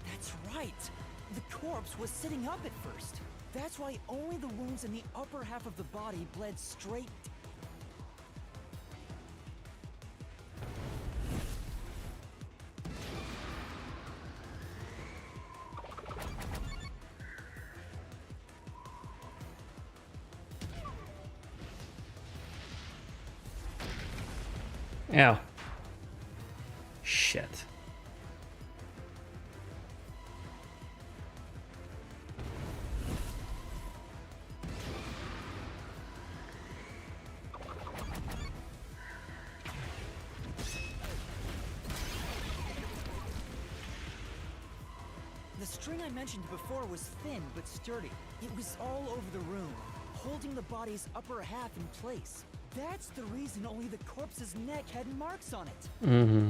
Speaker 2: That's right! The corpse was sitting up at first. That's why only the wounds in the upper half of the body bled straight.
Speaker 1: Ow. Shit.
Speaker 2: The string I mentioned before was thin but sturdy. It was all over the room, holding the body's upper half in place. That's the reason only the corpse's neck had marks on it.
Speaker 1: Mm-hmm.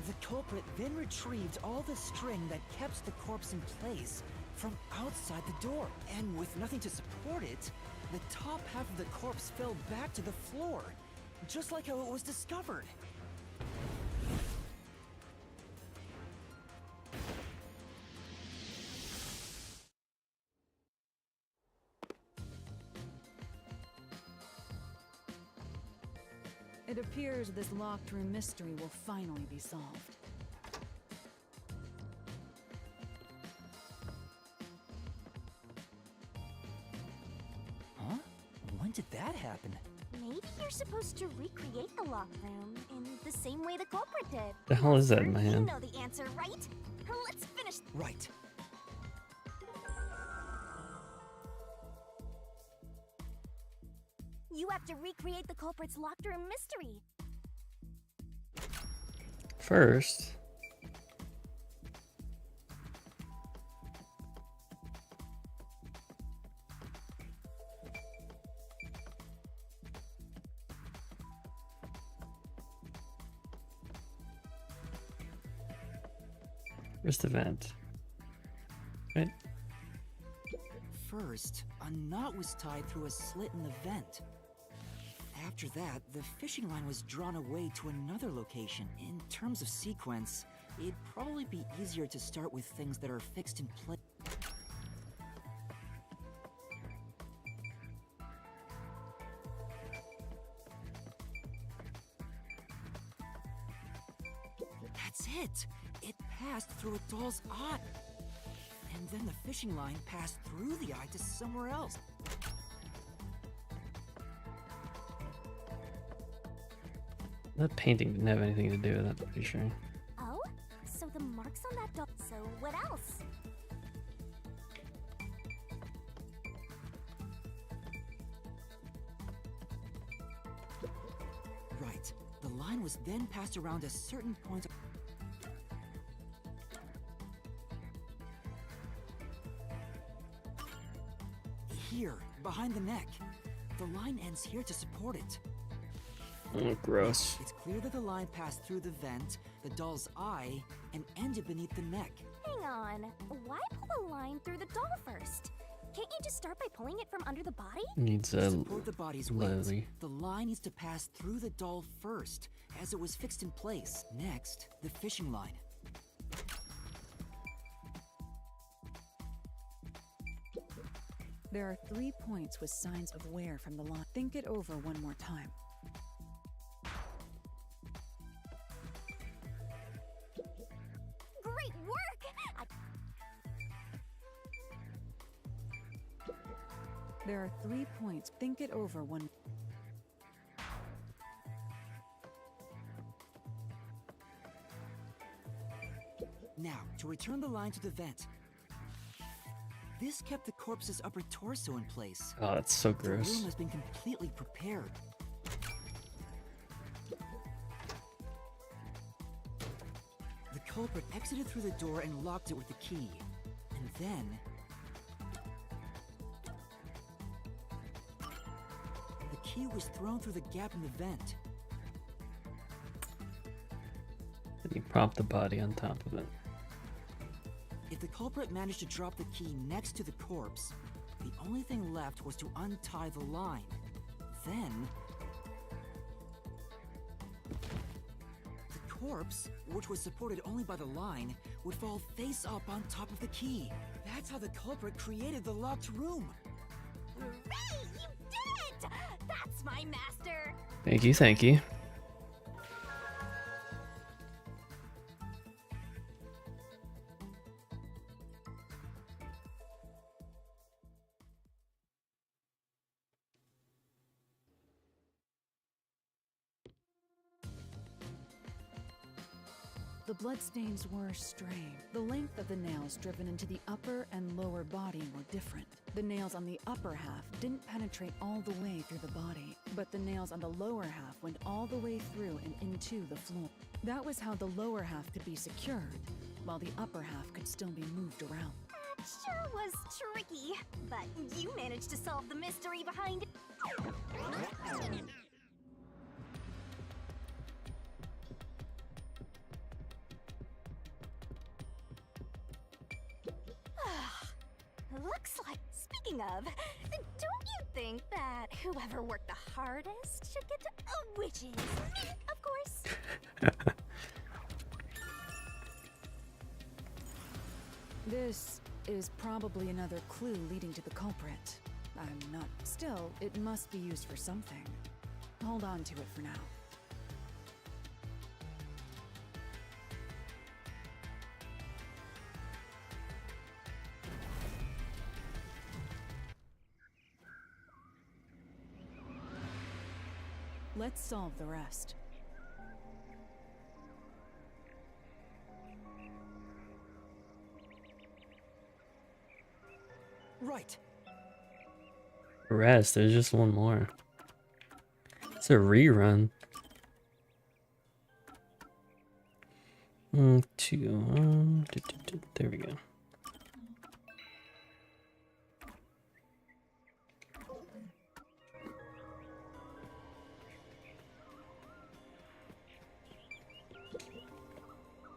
Speaker 2: The culprit then retrieved all the string that kept the corpse in place from outside the door. And with nothing to support it, the top half of the corpse fell back to the floor, just like how it was discovered.
Speaker 4: It appears this locked room mystery will finally be solved.
Speaker 2: Huh? When did that happen?
Speaker 3: Maybe you're supposed to recreate the locked room in the same way the culprit did.
Speaker 1: The hell is that in
Speaker 3: Master,
Speaker 1: my hand?
Speaker 3: You know the answer, right? Let's finish.
Speaker 2: Right.
Speaker 3: You have to recreate the culprit's locked room mystery.
Speaker 1: First. Where's the vent? Right?
Speaker 2: First, a knot was tied through a slit in the vent. After that, the fishing line was drawn away to another location. In terms of sequence, it'd probably be easier to start with things that are fixed in place. That's it! It passed through a doll's eye. And then the fishing line passed through the eye to somewhere else.
Speaker 1: That painting didn't have anything to do with that, I'm pretty sure.
Speaker 3: Oh? So the marks on that doll. So what else?
Speaker 2: The line was then passed around a certain point. Here, behind the neck. The line ends here to support it.
Speaker 1: Oh, gross.
Speaker 2: It's clear that the line passed through the vent, the doll's eye, and ended beneath the neck.
Speaker 3: Hang on. Why pull a line through the doll first? Can't you just start by pulling it from under the body?
Speaker 1: Needs
Speaker 2: To
Speaker 1: a
Speaker 2: support the body's weight,
Speaker 1: lily.
Speaker 2: the line needs to pass through the doll first, as it was fixed in place. Next, the fishing line.
Speaker 4: There are 3 points with signs of wear from the line. Think it over one more time.
Speaker 3: Great work!
Speaker 4: There are 3 points. Think it over one.
Speaker 2: Now, to return the line to the vent. This kept the corpse's upper torso in place.
Speaker 1: Oh, that's so
Speaker 2: The room
Speaker 1: gross.
Speaker 2: has been completely prepared. The culprit exited through the door and locked it with the key. And then... the key was thrown through the gap in the vent.
Speaker 1: Then you prop the body on top of it.
Speaker 2: If the culprit managed to drop the key next to the corpse, the only thing left was to untie the line. Then... the corpse, which was supported only by the line, would fall face up on top of the key. That's how the culprit created the locked room.
Speaker 3: Hooray! You did it! That's my master!
Speaker 1: Thank you, thank you.
Speaker 4: The bloodstains were strange. The length of the nails driven into the upper and lower body were different. The nails on the upper half didn't penetrate all the way through the body, but the nails on the lower half went all the way through and into the floor. That was how the lower half could be secured, while the upper half could still be moved around.
Speaker 3: That sure was tricky, but you managed to solve the mystery behind it. Looks like, speaking of, don't you think that whoever worked the hardest should get a witch's? Me, of course.
Speaker 4: This is probably another clue leading to the culprit. I'm not... Still, it must be used for something. Hold on to it for now. Let's solve the rest.
Speaker 2: Right.
Speaker 1: Rest, there's just one more. It's a rerun. There we go.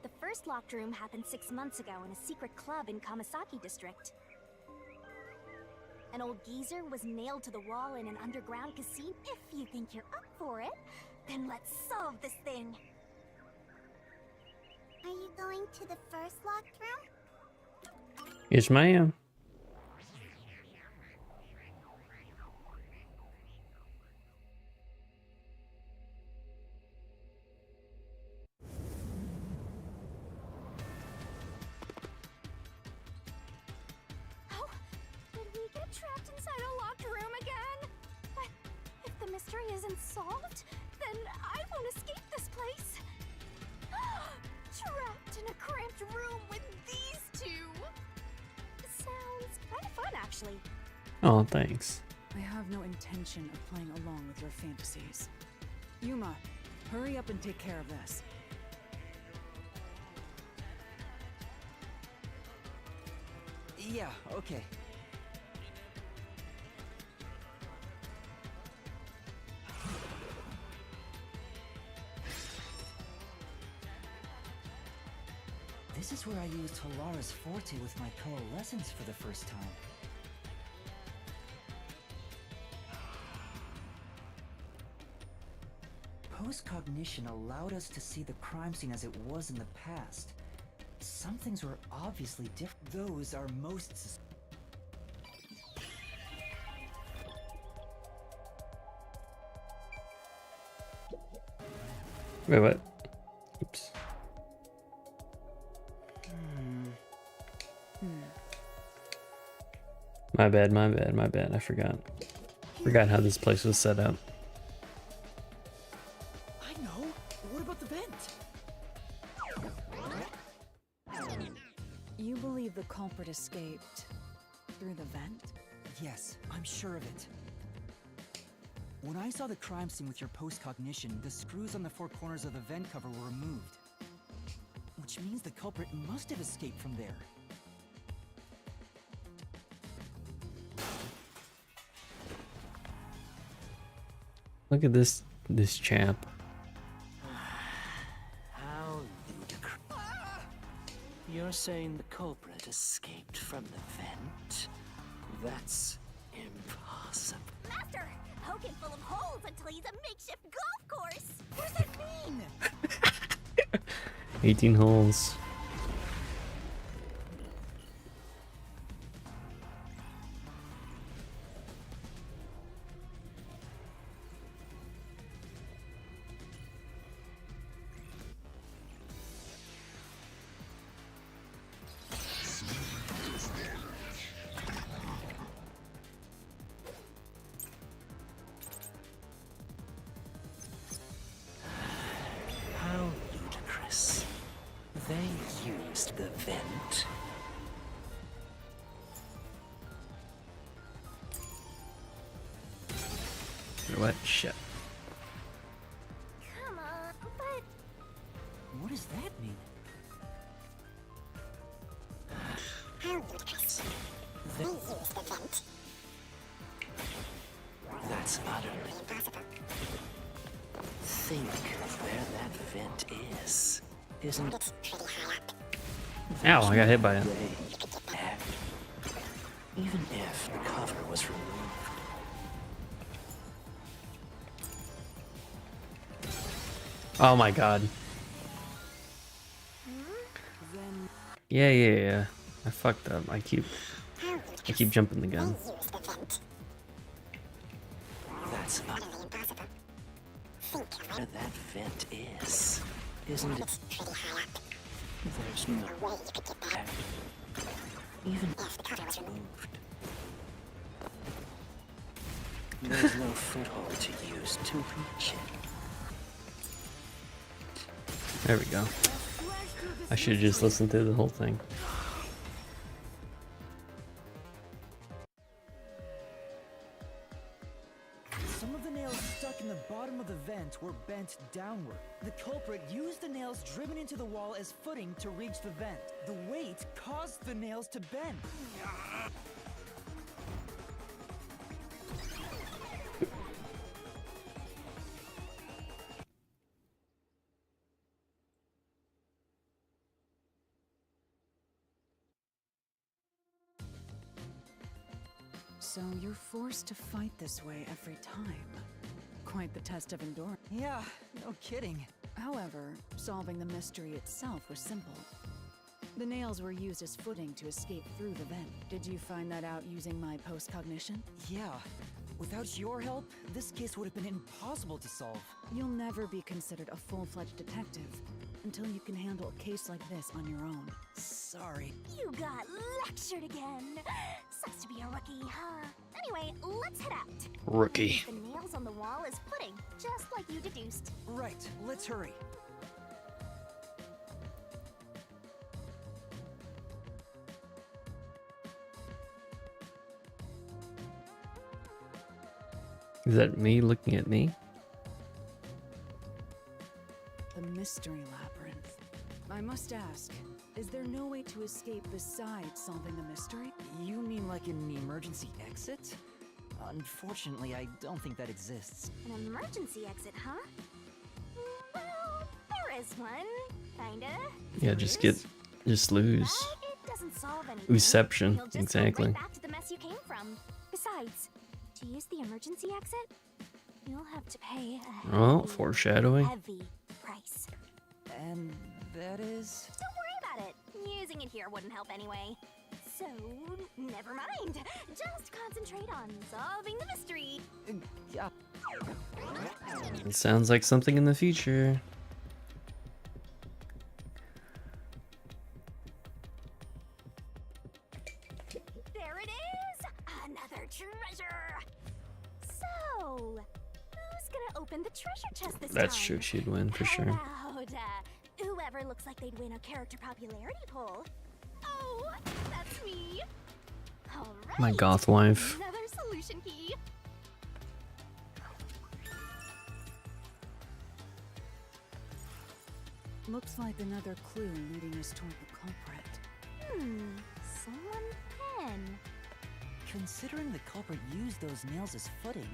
Speaker 3: The first locked room happened 6 months ago in a secret club in Kamasaki district. An old geezer was nailed to the wall in an underground casino. If you think you're up for it, then let's solve this thing.
Speaker 11: Are you going to the first locked room?
Speaker 1: Yes, ma'am.
Speaker 3: Oh, did we get trapped inside a locked room again? But if the mystery isn't solved, then I won't escape this place. Trapped in a cramped room with these two. Sounds kind of fun, actually.
Speaker 1: Oh, thanks.
Speaker 4: I have no intention of playing along with your fantasies. Yuma, Hurry up and take care of this.
Speaker 2: Yeah, okay. This is where I used Halara's forte with my coalescence for the first time. Post-cognition allowed us to see the crime scene as it was in the past. Some things were obviously different. Those are most
Speaker 1: Wait, what? Oops. My bad, my bad, my bad. I forgot. Forgot how this place was set up.
Speaker 2: I know. What about the vent?
Speaker 4: You believe the culprit escaped through the vent?
Speaker 2: Yes, I'm sure of it. When I saw the crime scene with your post-cognition, the screws on the four corners of the vent cover were removed. Which means the culprit must have escaped from there.
Speaker 1: Look at this champ.
Speaker 9: How ludicrous. You're saying the culprit escaped from the vent? That's impossible.
Speaker 11: Master, poke him full of holes until he's a makeshift golf course. What does that mean?
Speaker 1: 18 holes.
Speaker 9: How ludicrous. They used the vent.
Speaker 1: What? Shit.
Speaker 11: Come on, but
Speaker 2: What does that mean?
Speaker 9: They used the vent. That's utterly impossible. Think where that vent is. Isn't it pretty high up?
Speaker 1: Ow, I got hit by it.
Speaker 9: Even if the cover was removed.
Speaker 1: Oh my god.
Speaker 4: Then
Speaker 1: Yeah. I fucked up. I keep jumping the gun.
Speaker 9: That's utterly impossible. Think where that vent is. Isn't it pretty high up? There's no way you could get there. Even if the cover was removed. There's no foothold to use to reach it.
Speaker 1: There we go. I should have just listened to the whole thing.
Speaker 2: Some of the nails stuck in the bottom of the vent were bent downward. The culprit used the nails driven into the wall as footing to reach the vent. The weight caused the nails to bend.
Speaker 4: so you're forced to fight this way every time. Quite the test of endurance.
Speaker 2: Yeah, no kidding.
Speaker 4: However, solving the mystery itself was simple. The nails were used as footing to escape through the vent. Did you find that out using my post-cognition?
Speaker 2: Yeah. Without your help, this case would have been impossible to solve.
Speaker 4: You'll never be considered a full-fledged detective until you can handle a case like this on your own.
Speaker 2: Sorry.
Speaker 3: You got lectured again. Sucks to be a rookie, huh? Anyway, let's head out.
Speaker 1: Rookie.
Speaker 3: The nails on the wall is footing, just like you deduced.
Speaker 2: Right, let's hurry.
Speaker 1: Is that me looking at me?
Speaker 4: mystery labyrinth. I must ask, is there no way to escape besides solving the mystery?
Speaker 2: You mean like an emergency exit? Unfortunately, I don't think that exists.
Speaker 3: An emergency exit, huh? Well, there is one. Kinda.
Speaker 1: Yeah, just lose.
Speaker 3: But it doesn't solve anything.
Speaker 1: Oozeception,
Speaker 3: You'll just
Speaker 1: exactly.
Speaker 3: go right back to the mess you came from. Besides, to use the emergency exit, you'll have to pay a
Speaker 1: Oh, foreshadowing.
Speaker 3: heavy price.
Speaker 2: And that is...
Speaker 3: Don't worry about it. Using it here wouldn't help anyway. So, never mind. Just concentrate on solving the mystery.
Speaker 2: Yeah.
Speaker 1: It sounds like something in the future.
Speaker 3: There it is! Another treasure! So, who's gonna open the treasure chest this time?
Speaker 1: That's true, she'd win for
Speaker 3: How
Speaker 1: sure.
Speaker 3: about, whoever looks like they'd win a character popularity poll? Oh, that's me! Alright,
Speaker 1: My goth wife.
Speaker 3: another solution key.
Speaker 4: Looks like another clue leading us toward the culprit.
Speaker 3: Someone pen.
Speaker 2: Considering the culprit used those nails as footing,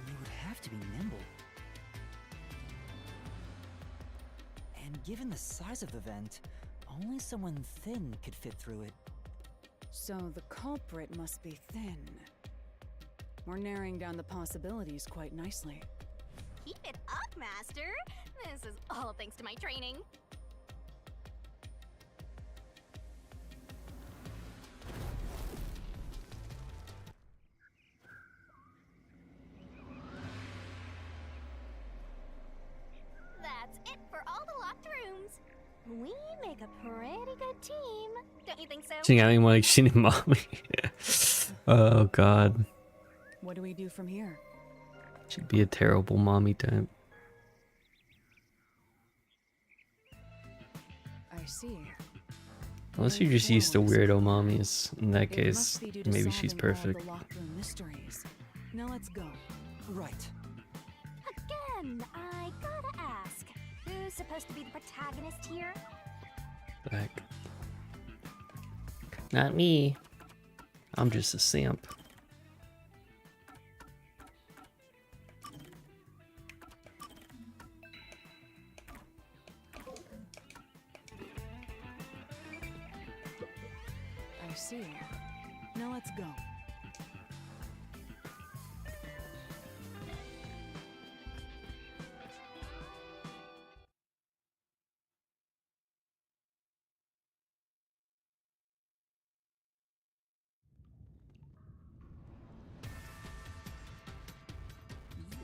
Speaker 2: you would have to be nimble. And given the size of the vent, only someone thin could fit through it.
Speaker 4: So the culprit must be thin. We're narrowing down the possibilities quite nicely.
Speaker 3: Keep it up, Master! This is all thanks to my training. That's it for all the locked rooms. We make a pretty good team. Don't you think so?
Speaker 1: She got me like she didn't mommy. Oh god.
Speaker 4: What do we do from here?
Speaker 1: She'd be a terrible mommy type.
Speaker 4: I see.
Speaker 1: Unless you're just used to weirdo mommies. In that
Speaker 4: It
Speaker 1: case,
Speaker 4: must be due to
Speaker 1: maybe she's
Speaker 4: solving all
Speaker 1: perfect.
Speaker 4: the locked room mysteries. Now let's go.
Speaker 2: Right.
Speaker 3: Again, I gotta ask. Who's supposed to be the protagonist here?
Speaker 1: Back. Not me. I'm just a simp.
Speaker 4: I see. Now let's go.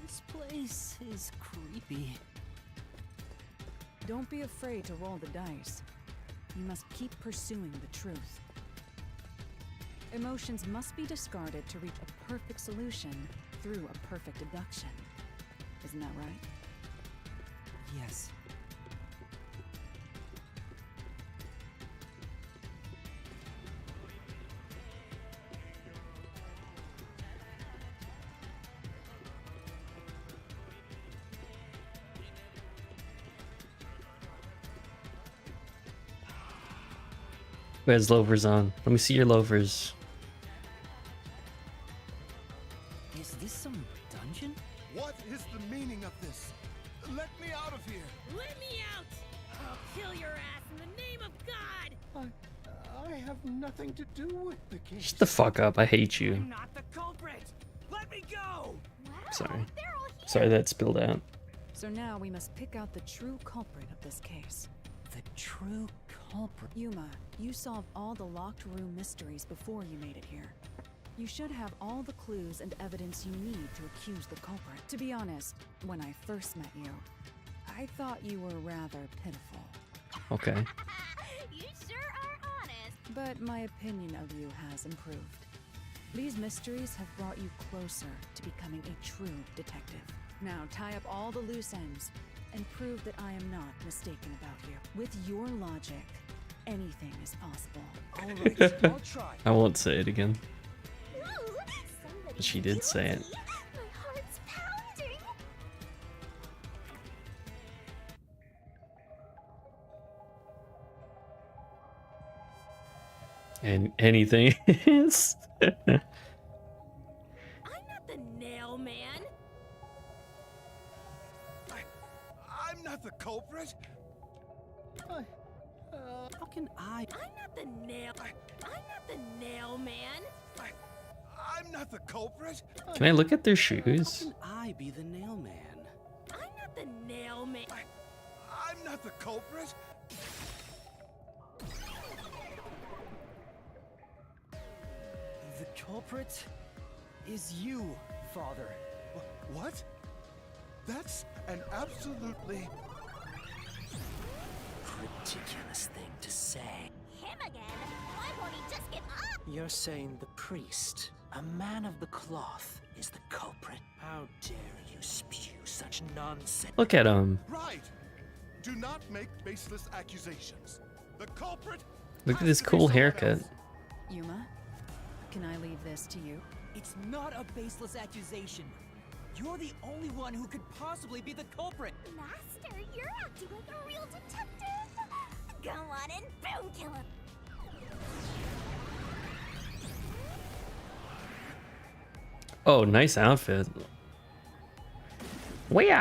Speaker 2: This place is creepy.
Speaker 4: Don't be afraid to roll the dice. You must keep pursuing the truth. Emotions must be discarded to reach a perfect solution through a perfect deduction. Isn't that right?
Speaker 2: Yes.
Speaker 1: Who has loafers on? Let me see your loafers.
Speaker 2: Is this some dungeon?
Speaker 10: What is the meaning of this? Let me out of here!
Speaker 8: Let me out! I'll kill your ass in the name of God!
Speaker 7: I have nothing to do with the case.
Speaker 1: Shut the fuck up. I hate you.
Speaker 5: I'm not the culprit! Let me go!
Speaker 3: Wow,
Speaker 1: Sorry.
Speaker 3: they're all here.
Speaker 1: Sorry that spilled out.
Speaker 4: So now we must pick out the true culprit of this case.
Speaker 2: The true culprit.
Speaker 4: Yuma, you solved all the locked room mysteries before you made it here. You should have all the clues and evidence you need to accuse the culprit. To be honest, when I first met you, I thought you were rather pitiful.
Speaker 1: Okay.
Speaker 3: You sure are honest.
Speaker 4: But my opinion of you has improved. These mysteries have brought you closer to becoming a true detective. Now tie up all the loose ends and prove that I am not mistaken about you. With your logic, anything is possible.
Speaker 2: All right, I'll try.
Speaker 1: I won't say it again.
Speaker 3: Ooh, somebody
Speaker 1: She did say it.
Speaker 3: guilty. My heart's pounding.
Speaker 1: And anything is.
Speaker 8: I'm not the nail man.
Speaker 10: I'm not the culprit.
Speaker 9: How can I?
Speaker 8: I'm not the nail. I'm not the nail man.
Speaker 10: I'm not the culprit.
Speaker 1: Can I look at their
Speaker 9: How
Speaker 1: shoes?
Speaker 9: can I be the nail man?
Speaker 8: I'm not the nail man.
Speaker 10: I'm not the culprit.
Speaker 2: The culprit is you, Father.
Speaker 10: What? That's an absolutely
Speaker 2: Ridiculous thing to say.
Speaker 11: Him again? Why won't he just give up?
Speaker 2: You're saying the priest, a man of the cloth, is the culprit? How dare you spew such nonsense?
Speaker 1: Look at him.
Speaker 10: right. Do not make baseless accusations. The culprit.
Speaker 1: Look at
Speaker 10: has
Speaker 1: this
Speaker 10: to be
Speaker 1: cool
Speaker 10: someone
Speaker 1: haircut.
Speaker 10: else.
Speaker 4: Yuma, can I leave this to you?
Speaker 2: It's not a baseless accusation. You're the only one who could possibly be the culprit.
Speaker 11: Master, you're acting like a real detective. Go on and boom kill him.
Speaker 1: Oh, nice outfit. Wea!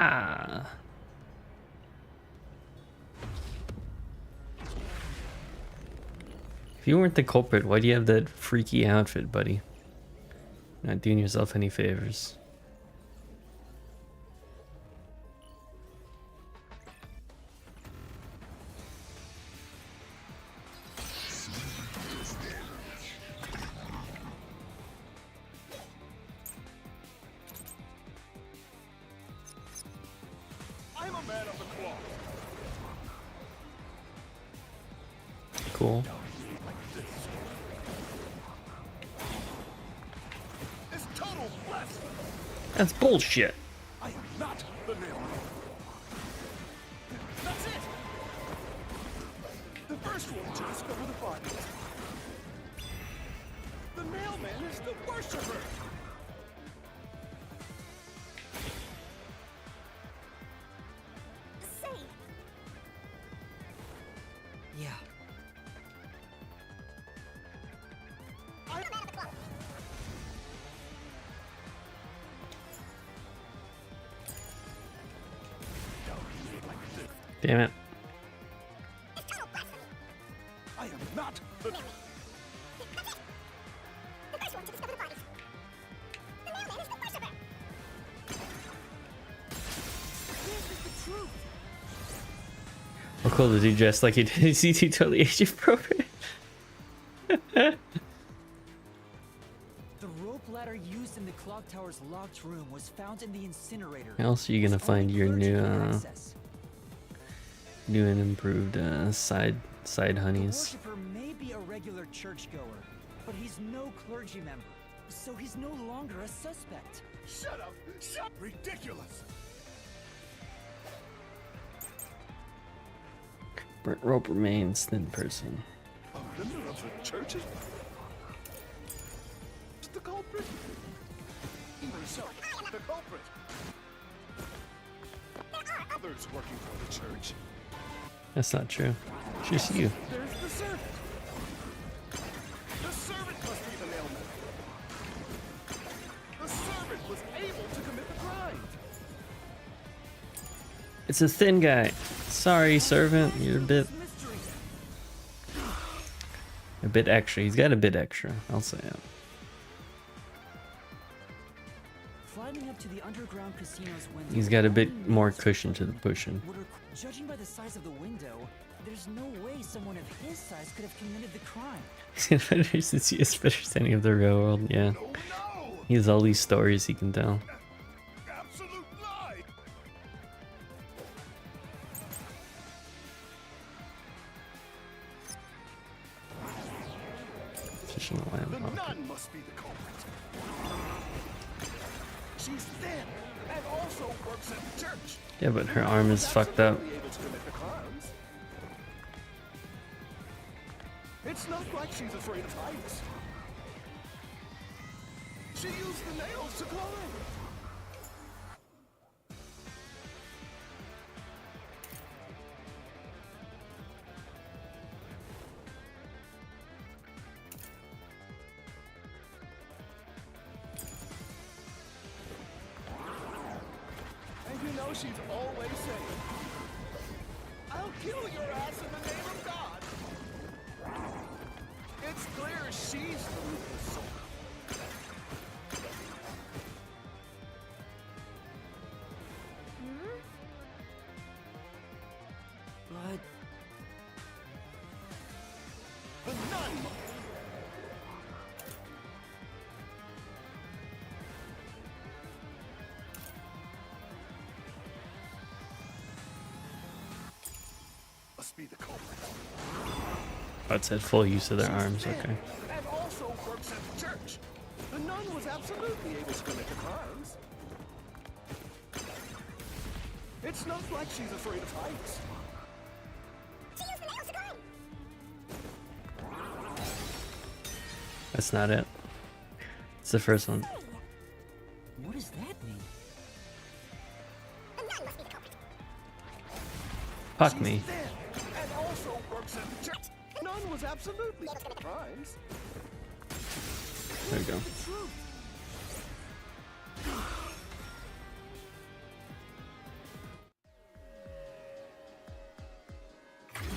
Speaker 1: If you weren't the culprit, why do you have that freaky outfit, buddy? Not doing yourself any favors.
Speaker 10: I'm a man of the cloth.
Speaker 1: Cool.
Speaker 10: It's total blasphemy.
Speaker 1: That's bullshit.
Speaker 10: I am not the nail man. That's it. The first one to discover the bodies. The mailman is the worshiper.
Speaker 11: Say,
Speaker 2: Yeah.
Speaker 11: I'm a man of the cloth.
Speaker 1: Damn it.
Speaker 11: It's total blasphemy.
Speaker 10: I am not the.
Speaker 11: That's it. The first one to discover the bodies. The mailman is the worshiper.
Speaker 2: This is the truth.
Speaker 1: How cool to do dressed like he did his CT totally age appropriate.
Speaker 2: The rope ladder used in the clock tower's locked room was found in the incinerator.
Speaker 1: How else are you gonna
Speaker 2: Only
Speaker 1: find your
Speaker 2: clergy
Speaker 1: new,
Speaker 2: can access.
Speaker 1: new and improved side
Speaker 2: The
Speaker 1: honeys?
Speaker 2: worshiper may be a regular churchgoer, but he's no clergy member, so he's no longer a suspect.
Speaker 10: Shut up! Shut. Ridiculous.
Speaker 1: Burnt rope remains thin person.
Speaker 10: A member of the church is the culprit. Even so, the culprit.
Speaker 11: There are
Speaker 10: Others working for the church.
Speaker 1: That's not true. It's just you.
Speaker 10: There's the servant. The servant must be the mailman. The servant was able to commit the crime.
Speaker 1: It's a thin guy. Sorry, servant. You're
Speaker 2: Mystery.
Speaker 1: a bit extra. He's got a bit extra. I'll say it.
Speaker 2: Climbing up to the underground casino's window.
Speaker 1: He's got a bit
Speaker 2: only
Speaker 1: more
Speaker 2: knows
Speaker 1: cushion to the pushing.
Speaker 2: Judging by the size of the window, there's no way someone of his size could have committed the crime.
Speaker 1: Since he is better standing of the real world, yeah.
Speaker 10: Oh no!
Speaker 1: He has all these stories he can tell.
Speaker 10: Absolute lie!
Speaker 1: Fishing the lamp.
Speaker 10: The
Speaker 1: Oh,
Speaker 10: nun must be the culprit. She's thin and also works at the church.
Speaker 1: yeah, but her arm is fucked up.
Speaker 10: Absolutely able to commit the crimes. It's not like she's afraid of heights. She used the nails to climb. how she's always saying, I'll kill your ass in the name of God. It's clear she's the ruthless soul.
Speaker 2: But
Speaker 10: The nun! Must be the culprit.
Speaker 1: That's at full use of their arms.
Speaker 10: She's thin
Speaker 1: Okay.
Speaker 10: And also works at the church. The nun was absolutely able to commit the crimes. It's not like she's afraid of heights.
Speaker 1: That's not it. It's the first one.
Speaker 2: what does that mean?
Speaker 1: Fuck me.
Speaker 10: Thin and also works at the church. The nun was absolutely crimes.
Speaker 1: There we go.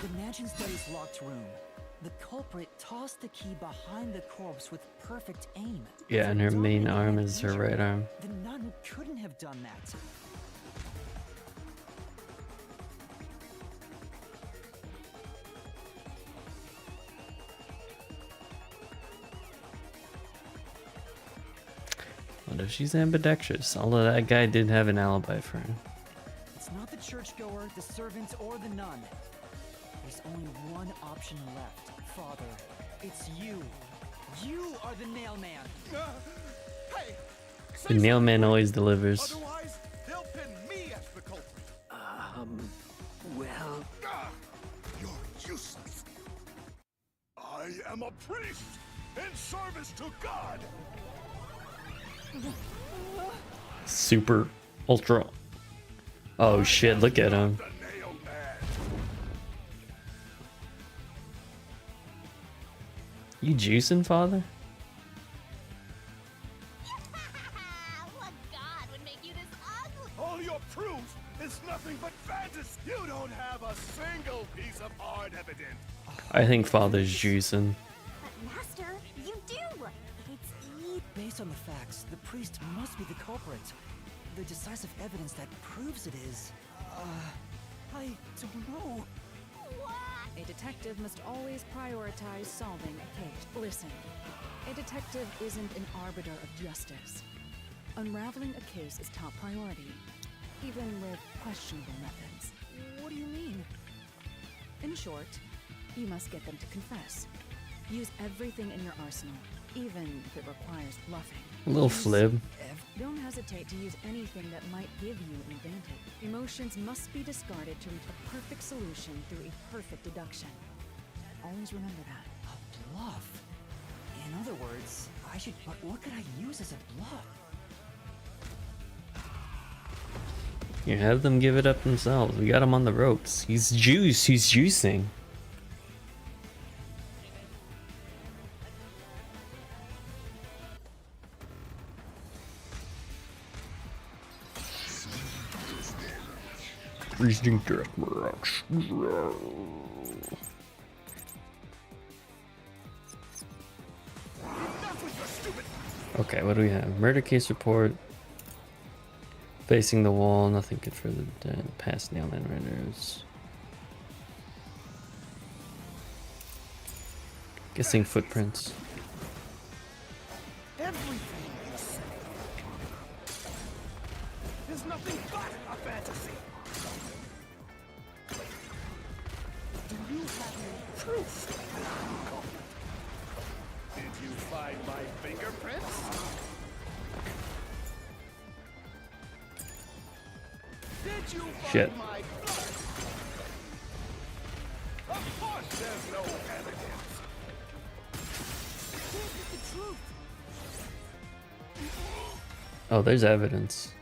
Speaker 2: The mansion study's locked room. The culprit tossed the key behind the corpse with perfect aim.
Speaker 1: Yeah, and her main arm is her right arm.
Speaker 2: The nun couldn't have done that.
Speaker 1: What if she's ambidextrous? Although that guy did have an alibi for her.
Speaker 2: It's not the churchgoer, the servant, or the nun. There's only one option left, Father. It's you. You are the nail man.
Speaker 10: Hey!
Speaker 1: The nail man always delivers.
Speaker 10: Otherwise, they'll pin me as the culprit.
Speaker 9: Well,
Speaker 10: You're useless. I am a priest in service to God.
Speaker 1: Super ultra. Oh shit, look at him.
Speaker 10: The nail man.
Speaker 1: You juicing, father?
Speaker 11: What god would make you this ugly?
Speaker 10: All your proof is nothing but fantasy. You don't have a single piece of hard evidence.
Speaker 1: I think father's juicing.
Speaker 11: But master, you do! It's
Speaker 2: Based on the facts, the priest must be the culprit. The decisive evidence that proves it is... I don't know.
Speaker 4: A detective must always prioritize solving a case. Listen, a detective isn't an arbiter of justice. Unraveling a case is top priority, even with questionable methods.
Speaker 2: What do you mean?
Speaker 4: In short, you must get them to confess. Use everything in your arsenal, even if it requires bluffing.
Speaker 1: A little flib.
Speaker 4: Don't hesitate to use anything that might give you an advantage. Emotions must be discarded to reach a perfect solution through a perfect deduction. Always remember that.
Speaker 2: A bluff? In other words, I should... But what could I use as a bluff?
Speaker 1: You have them give it up themselves. We got him on the ropes. He's juice. He's juicing. Freezing death marks. Okay, what do we have? Murder case report. Facing the wall, nothing good for the dead. Past nailman renders. Guessing footprints.
Speaker 10: Everything you say is nothing but a fantasy. Do you have any proof? Did you find my fingerprints? Did you find
Speaker 1: Shit.
Speaker 10: my blood? Of course there's no evidence.
Speaker 2: The truth!
Speaker 1: Oh, there's evidence.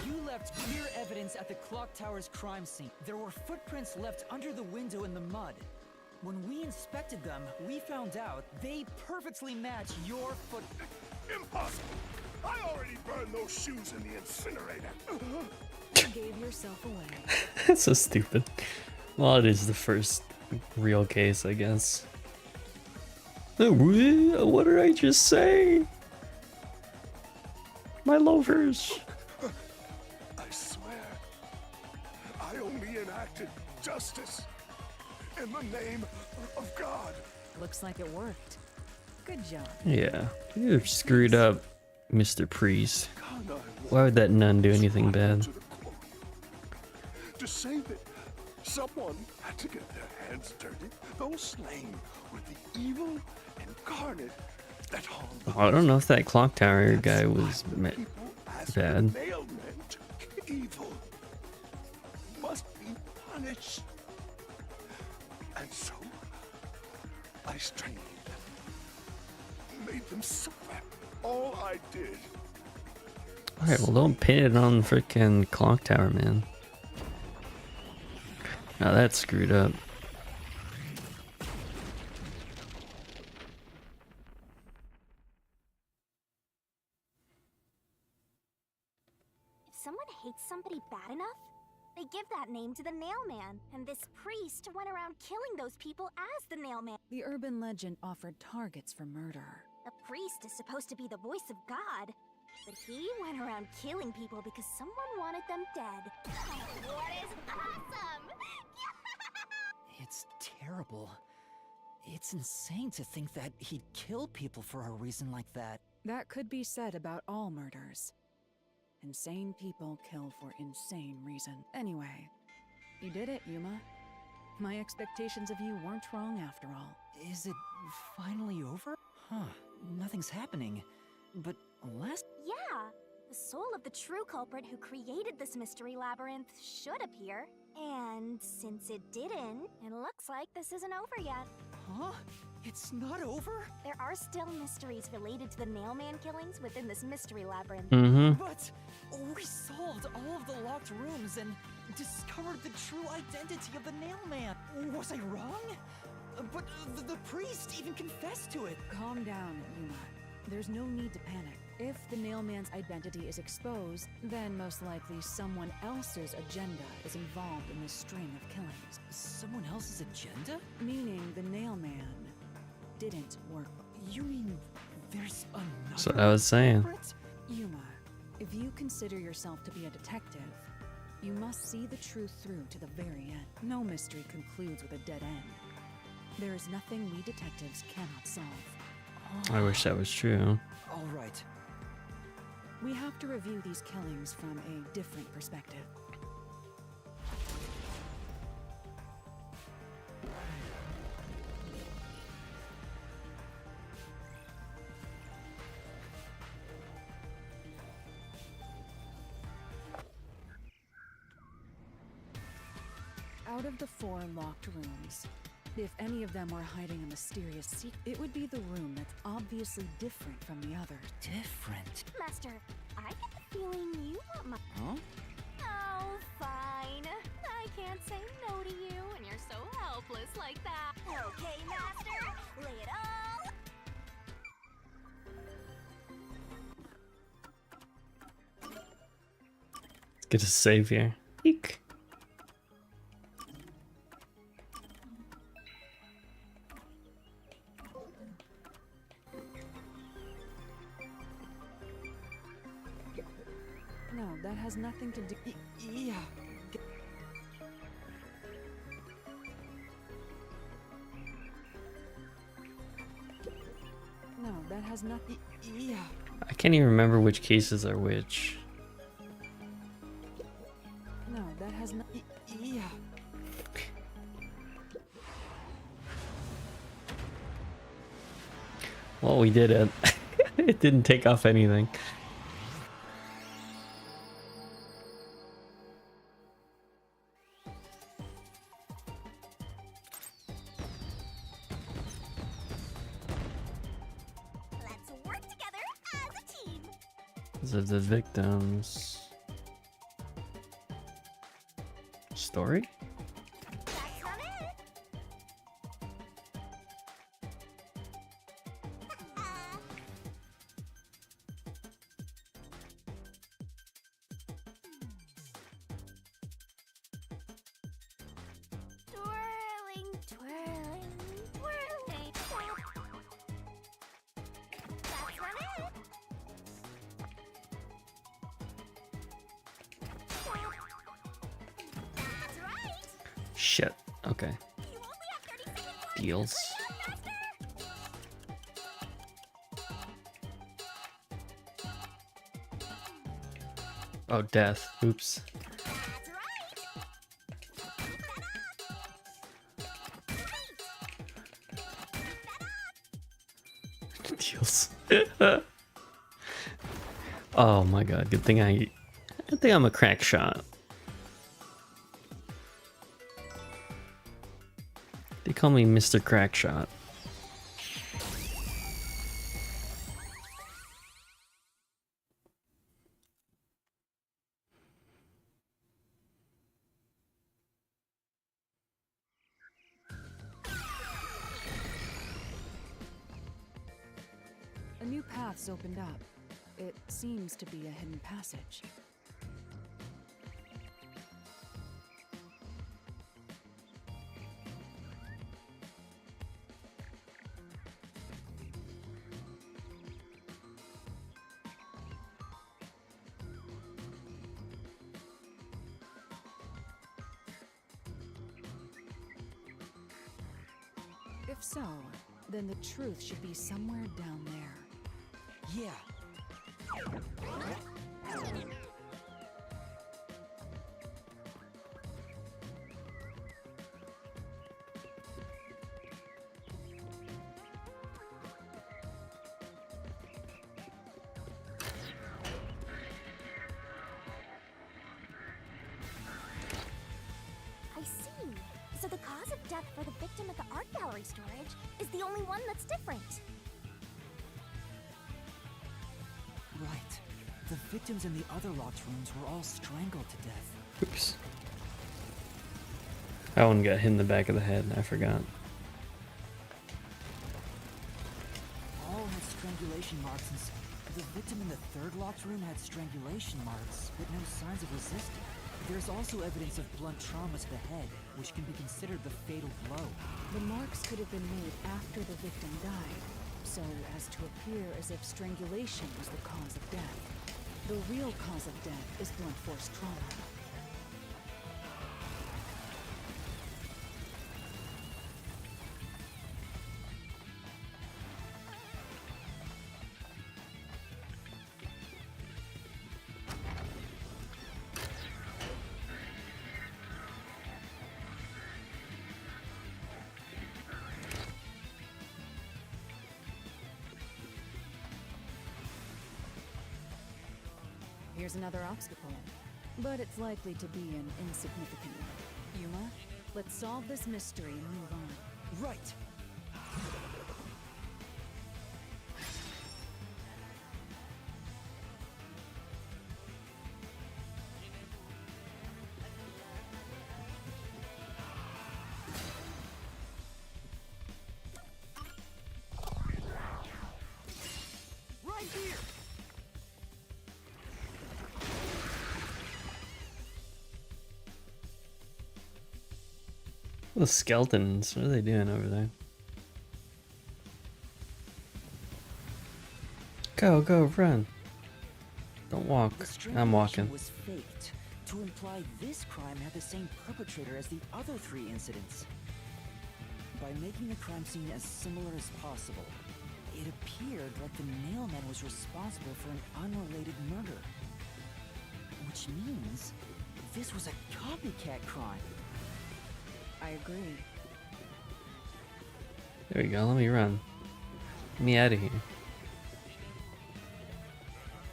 Speaker 2: You left clear evidence at the clock tower's crime scene. There were footprints left under the window in the mud. When we inspected them, we found out they perfectly match your foot...
Speaker 10: Impossible. I already burned those shoes in the incinerator.
Speaker 4: You gave yourself away.
Speaker 1: That's so stupid. Well, it is the first real case, I guess. What did I just say? My loafers.
Speaker 10: I swear, I only enacted justice in the name of God.
Speaker 4: Looks like it worked. Good job.
Speaker 1: Yeah, you screwed up, Mr. Priest.
Speaker 10: God,
Speaker 1: Why would that nun do anything bad?
Speaker 10: To say that someone had to get their hands dirty, those slain were the evil incarnate that harmed.
Speaker 1: Oh, I don't know if that clock tower guy was bad.
Speaker 10: Nailment, evil must be punished. And so I strangled them, made them suffer. All I did.
Speaker 1: Alright, well don't pin it on the frickin' clock tower, man. Now that's screwed up.
Speaker 3: If someone hates somebody bad enough, they give that name to the Nailman. And this priest went around killing those people as the Nailman.
Speaker 4: The urban legend offered targets for murder.
Speaker 3: A priest is supposed to be the voice of God, but he went around killing people because someone wanted them dead. What is awesome?
Speaker 2: It's terrible. It's insane to think that he'd kill people for a reason like that.
Speaker 4: That could be said about all murders. Insane people kill for insane reason. Anyway, you did it, Yuma. My expectations of you weren't wrong after all.
Speaker 2: Is it finally over? Huh, nothing's happening. But last...
Speaker 3: Yeah, the soul of the true culprit who created this mystery labyrinth should appear. And since it didn't, it looks like this isn't over yet.
Speaker 2: Huh? It's not over?
Speaker 3: There are still mysteries related to the Nailman killings within this mystery labyrinth.
Speaker 2: But we solved all of the locked rooms and discovered the true identity of the Nailman. Was I wrong? But the priest even confessed to it.
Speaker 4: Calm down, Yuma. There's no need to panic. If the Nailman's identity is exposed, then most likely someone else's agenda is involved in this string of killings.
Speaker 2: Someone else's agenda?
Speaker 4: Meaning the Nailman didn't work.
Speaker 2: You mean there's another...
Speaker 1: That's what I was saying.
Speaker 2: culprit?
Speaker 4: Yuma, if you consider yourself to be a detective, you must see the truth through to the very end. No mystery concludes with a dead end. There is nothing we detectives cannot solve.
Speaker 1: I wish that was true.
Speaker 2: All right.
Speaker 4: We have to review these killings from a different perspective. Out of the 4 locked rooms, if any of them were hiding a mysterious secret, it would be the room that's obviously different from the others.
Speaker 2: Different?
Speaker 3: Master, I get the feeling you want my...
Speaker 2: Huh?
Speaker 3: Oh, fine. I can't say no to you, and you're so helpless like that. Okay, Master, lay it all...
Speaker 1: Let's get a save here. Eek.
Speaker 4: No, that has nothing to do...
Speaker 2: Yeah.
Speaker 4: No, that has nothing...
Speaker 2: Yeah.
Speaker 1: I can't even remember which cases are which.
Speaker 4: No, that has not...
Speaker 2: Yeah.
Speaker 1: Well, we did it. It didn't take off anything.
Speaker 3: Let's work together as a team.
Speaker 1: These are the victims. Story?
Speaker 3: That's not it.
Speaker 1: Shit. Okay. Deals. Oh, death. Oops. Deals. Oh my god. Good thing I think I'm a crack shot. They call me Mr. Crackshot.
Speaker 4: A new path's opened up. It seems to be a hidden passage. If so, then the truth should be somewhere down there.
Speaker 2: Yeah.
Speaker 3: I see. So the cause of death for the victim at the art gallery storage is the only one that's different.
Speaker 2: Right. The victims in the other locked rooms were all strangled to death.
Speaker 1: Oops. That one got hit in the back of the head. I forgot.
Speaker 2: All had strangulation marks, and the victim in the third locked room had strangulation marks, but no signs of resisting. There's also evidence of blunt trauma to the head, which can be considered the fatal blow.
Speaker 4: The marks could have been made after the victim died, so as to appear as if strangulation was the cause of death. The real cause of death is blunt force trauma. Here's another obstacle, but it's likely to be an insignificant one. Yuma, let's solve this mystery and move on.
Speaker 2: Right. Right here.
Speaker 1: The skeletons, what are they doing over there? Go, go, run. Don't walk.
Speaker 2: The
Speaker 1: I'm
Speaker 2: strangulation
Speaker 1: walking.
Speaker 2: was faked to imply this crime had the same perpetrator as the other three incidents. By making the crime scene as similar as possible, it appeared like the mailman was responsible for an unrelated murder. Which means this was a copycat crime.
Speaker 4: I agree.
Speaker 1: There we go, let me run. Get me out of here.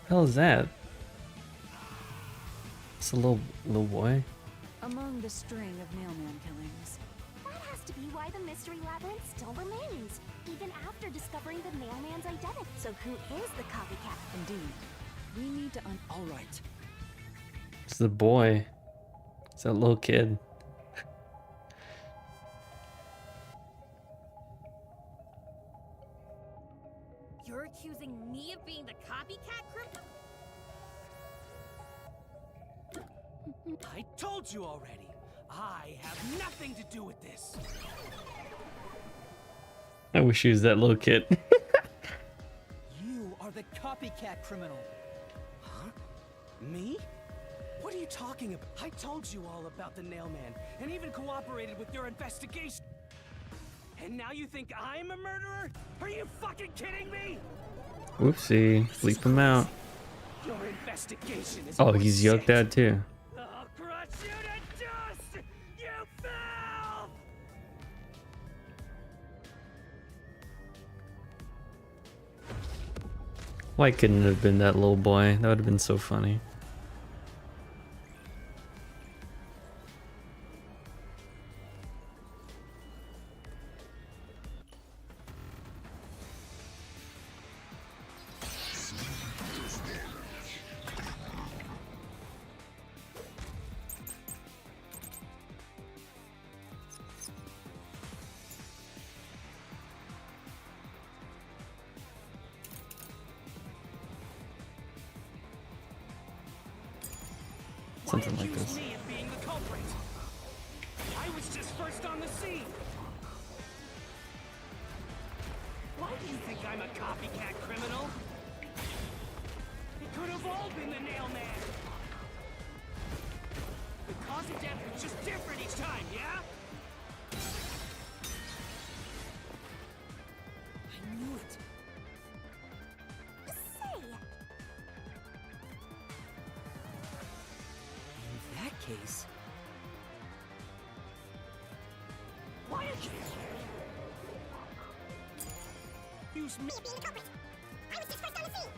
Speaker 1: The hell is that? It's a little boy.
Speaker 4: Among the string of mailman killings,
Speaker 3: That has to be why the mystery labyrinth still remains, even after discovering the mailman's identity. So who is the copycat?
Speaker 4: indeed, we need to
Speaker 2: All right.
Speaker 1: It's the boy. It's that little kid.
Speaker 8: You're accusing me of being the copycat criminal?
Speaker 9: I told you already. I have nothing to do with this.
Speaker 1: I wish he was that little kid.
Speaker 2: You are the copycat criminal.
Speaker 9: Huh? Me? What are you talking about? I told you all about the Nailman, and even cooperated with your investigation. And now you think I'm a murderer? Are you fucking kidding me?
Speaker 1: Whoopsie. Bleep him out.
Speaker 9: Your investigation is
Speaker 1: Oh, he's yoked out too.
Speaker 9: I'll crush you to dust! You filth!
Speaker 1: Why couldn't it have been that little boy? That would have been so funny. Something like this.
Speaker 9: Me of being the culprit. I was just first on the scene. Why do you think I'm a copycat criminal? It could have all been the Nailman. The cause of death was just different each time, yeah? I knew it.
Speaker 11: Say,
Speaker 2: In that case,
Speaker 9: Why are you? Use me.
Speaker 11: me being the culprit. I was just first on the scene.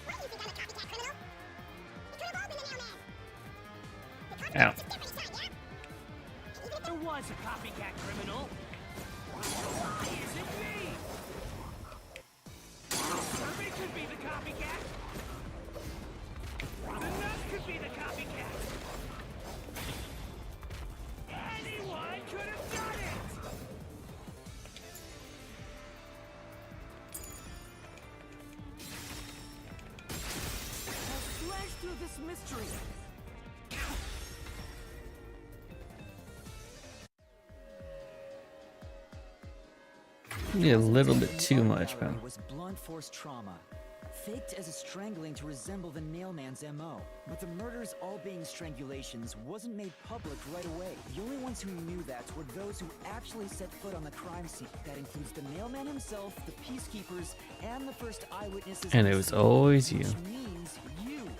Speaker 11: Why do you think I'm a copycat criminal? It could have all been the Nailman. The cause of
Speaker 1: Ow.
Speaker 11: death was just different each time, yeah? Even if
Speaker 9: There was a copycat criminal. Why is it me? Survey could be the copycat. The nut could be the copycat. Anyone could have done it. I'll slash through this mystery.
Speaker 1: Yeah, a little bit too much, man.
Speaker 2: was blunt force trauma, faked as a strangling to resemble the Nailman's MO. But the murders all being strangulations wasn't made public right away. The only ones who knew that were those who actually set foot on the crime scene. That includes the Nailman himself, the peacekeepers, and the first eyewitnesses.
Speaker 1: And
Speaker 2: on
Speaker 1: it was
Speaker 2: scene.
Speaker 1: always you.
Speaker 2: Which means you.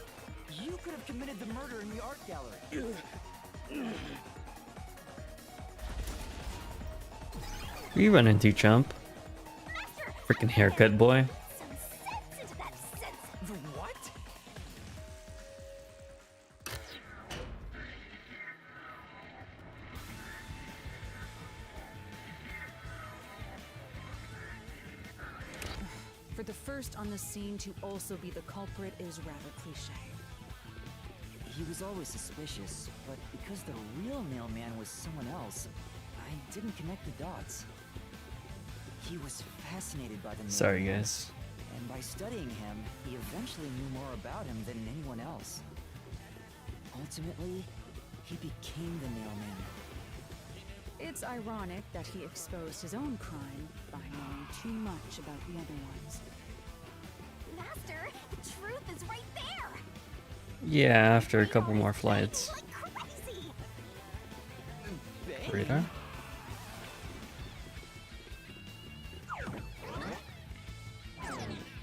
Speaker 2: You could have committed the murder in the art gallery.
Speaker 1: Who you run into, chump? Freaking haircut boy.
Speaker 11: some sense into that sense.
Speaker 9: The what?
Speaker 4: For the first on the scene to also be the culprit is rather cliche.
Speaker 2: He was always suspicious, but because the real Nailman was someone else, I didn't connect the dots. He was fascinated by the Nailman.
Speaker 1: Sorry, guys.
Speaker 2: And by studying him, he eventually knew more about him than anyone else. Ultimately, he became the Nailman.
Speaker 4: It's ironic that he exposed his own crime by knowing too much about the other ones.
Speaker 11: Master, the truth is right there.
Speaker 1: Yeah, after a couple more flights.
Speaker 11: Like crazy.
Speaker 1: Radar?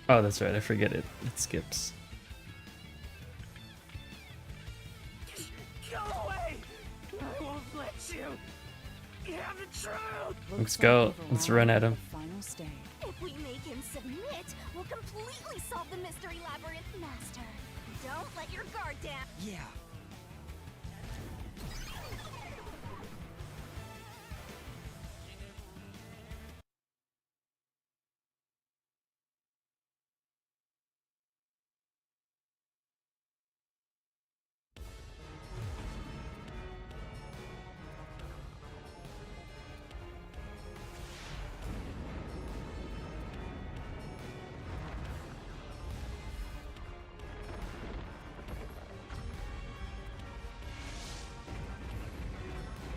Speaker 1: Oh, that's right. I forget it. It skips.
Speaker 9: Go away! I won't let you. You have the truth.
Speaker 1: Let's go. Let's run at him.
Speaker 4: Final stage.
Speaker 11: If we make him submit, we'll completely solve the mystery labyrinth, Master. Don't let your guard down.
Speaker 2: Yeah.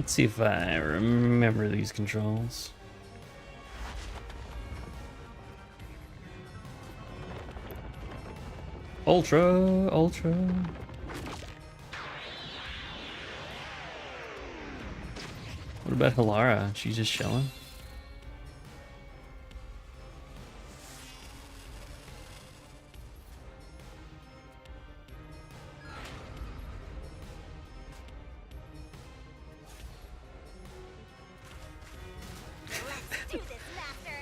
Speaker 1: Let's see if I remember these controls. Ultra, ultra. What about Hilara? She's just chilling.
Speaker 3: Let's do this, Master.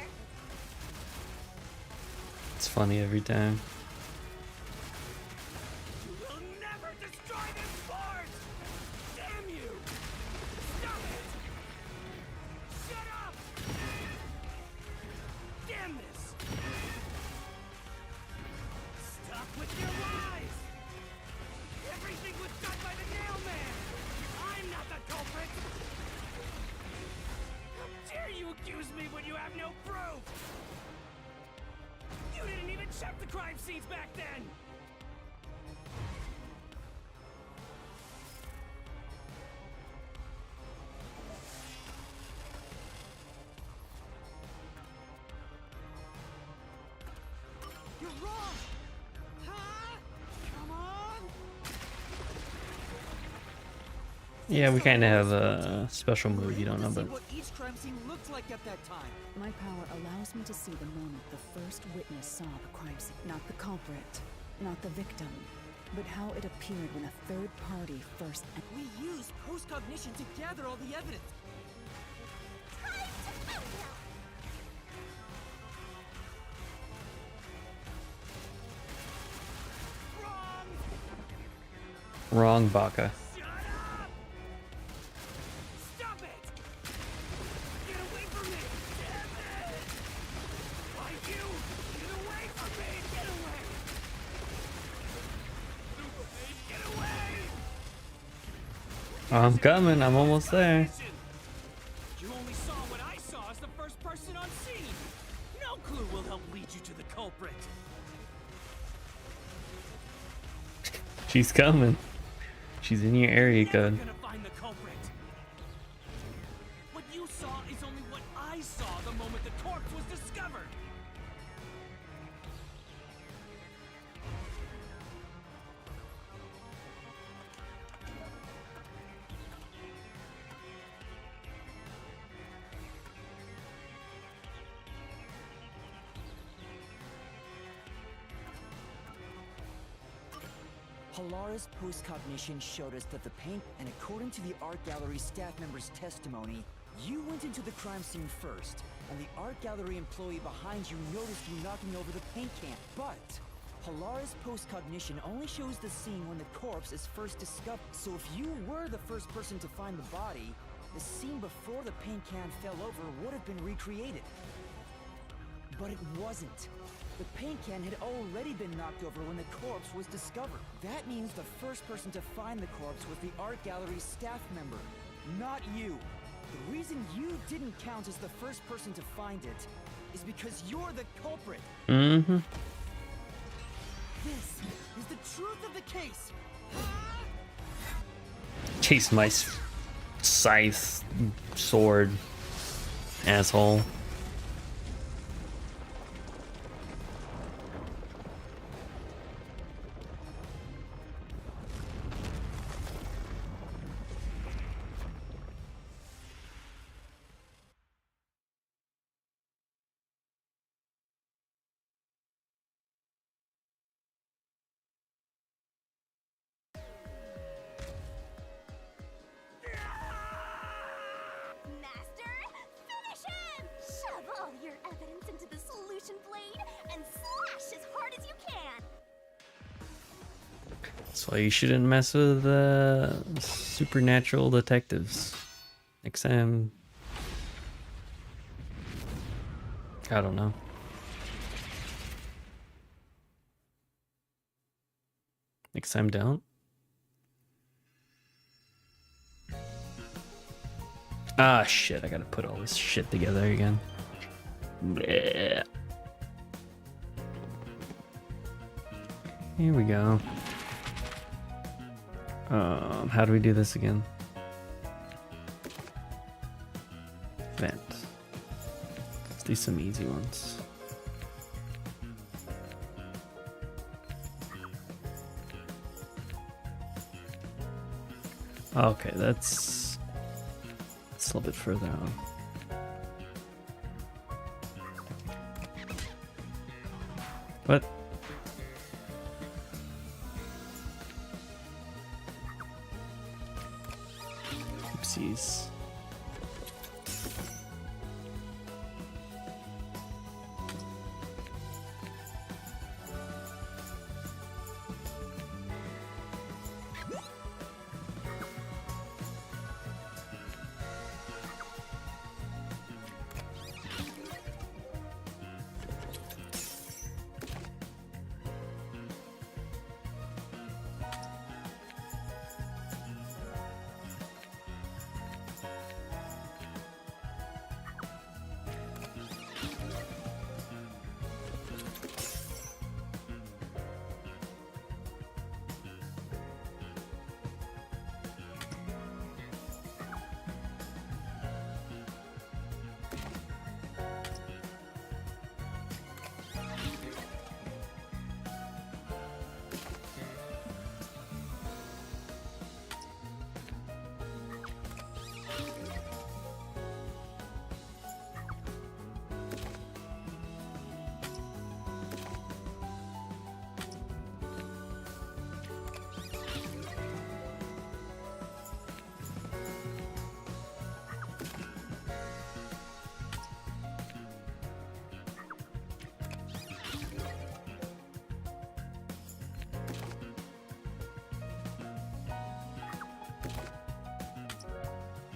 Speaker 1: It's funny every time.
Speaker 5: You will never destroy this fort! Damn you! Stop it! Shut up! Damn this! Stop with your lies! Everything was done by the nail man! I'm not the culprit! How dare you accuse me when you have no proof! You didn't even check the crime scenes back then! You're wrong! Huh? Come on!
Speaker 1: Yeah, we kind of have a special move you don't know about.
Speaker 2: What each crime scene looked like at that time.
Speaker 4: My power allows me to see the moment the first witness saw the crime scene. Not the culprit, not the victim, but how it appeared when a third party first.
Speaker 2: We used post-cognition to gather all the evidence.
Speaker 3: Time to find out.
Speaker 1: Wrong, Baka.
Speaker 5: Shut up! Stop it! Get away from me! Damn it! Why you? Get away from me! Get away! Get away!
Speaker 1: I'm coming. I'm almost there.
Speaker 5: You only saw what I saw as the first person on scene. No clue will help lead you to the culprit.
Speaker 1: She's coming. She's in your area
Speaker 5: Never
Speaker 1: code.
Speaker 5: gonna find the culprit. What you saw is only what I saw the moment the corpse was discovered.
Speaker 2: Hilara's post-cognition showed us that the paint, and according to the art gallery staff member's testimony, you went into the crime scene first, and the art gallery employee behind you noticed you knocking over the paint can. But Hilara's post-cognition only shows the scene when the corpse is first discovered. So if you were the first person to find the body, the scene before the paint can fell over would have been recreated. But it wasn't. The paint can had already been knocked over when the corpse was discovered. That means the first person to find the corpse was the art gallery's staff member, not you. The reason you didn't count as the first person to find it is because you're the culprit.
Speaker 1: Mm-hmm.
Speaker 2: This is the truth of the case.
Speaker 1: Chase my scythe sword, asshole.
Speaker 3: Master, finish him! Shove all your evidence into the solution blade and slash as hard as you can!
Speaker 1: That's why you shouldn't mess with supernatural detectives. Next time, I don't know. Next time, don't. Ah, shit, I gotta put all this shit together again. Blech. Here we go. How do we do this again? Vent. Let's do some easy ones. Okay, that's It's a little bit further on. What? Oopsies.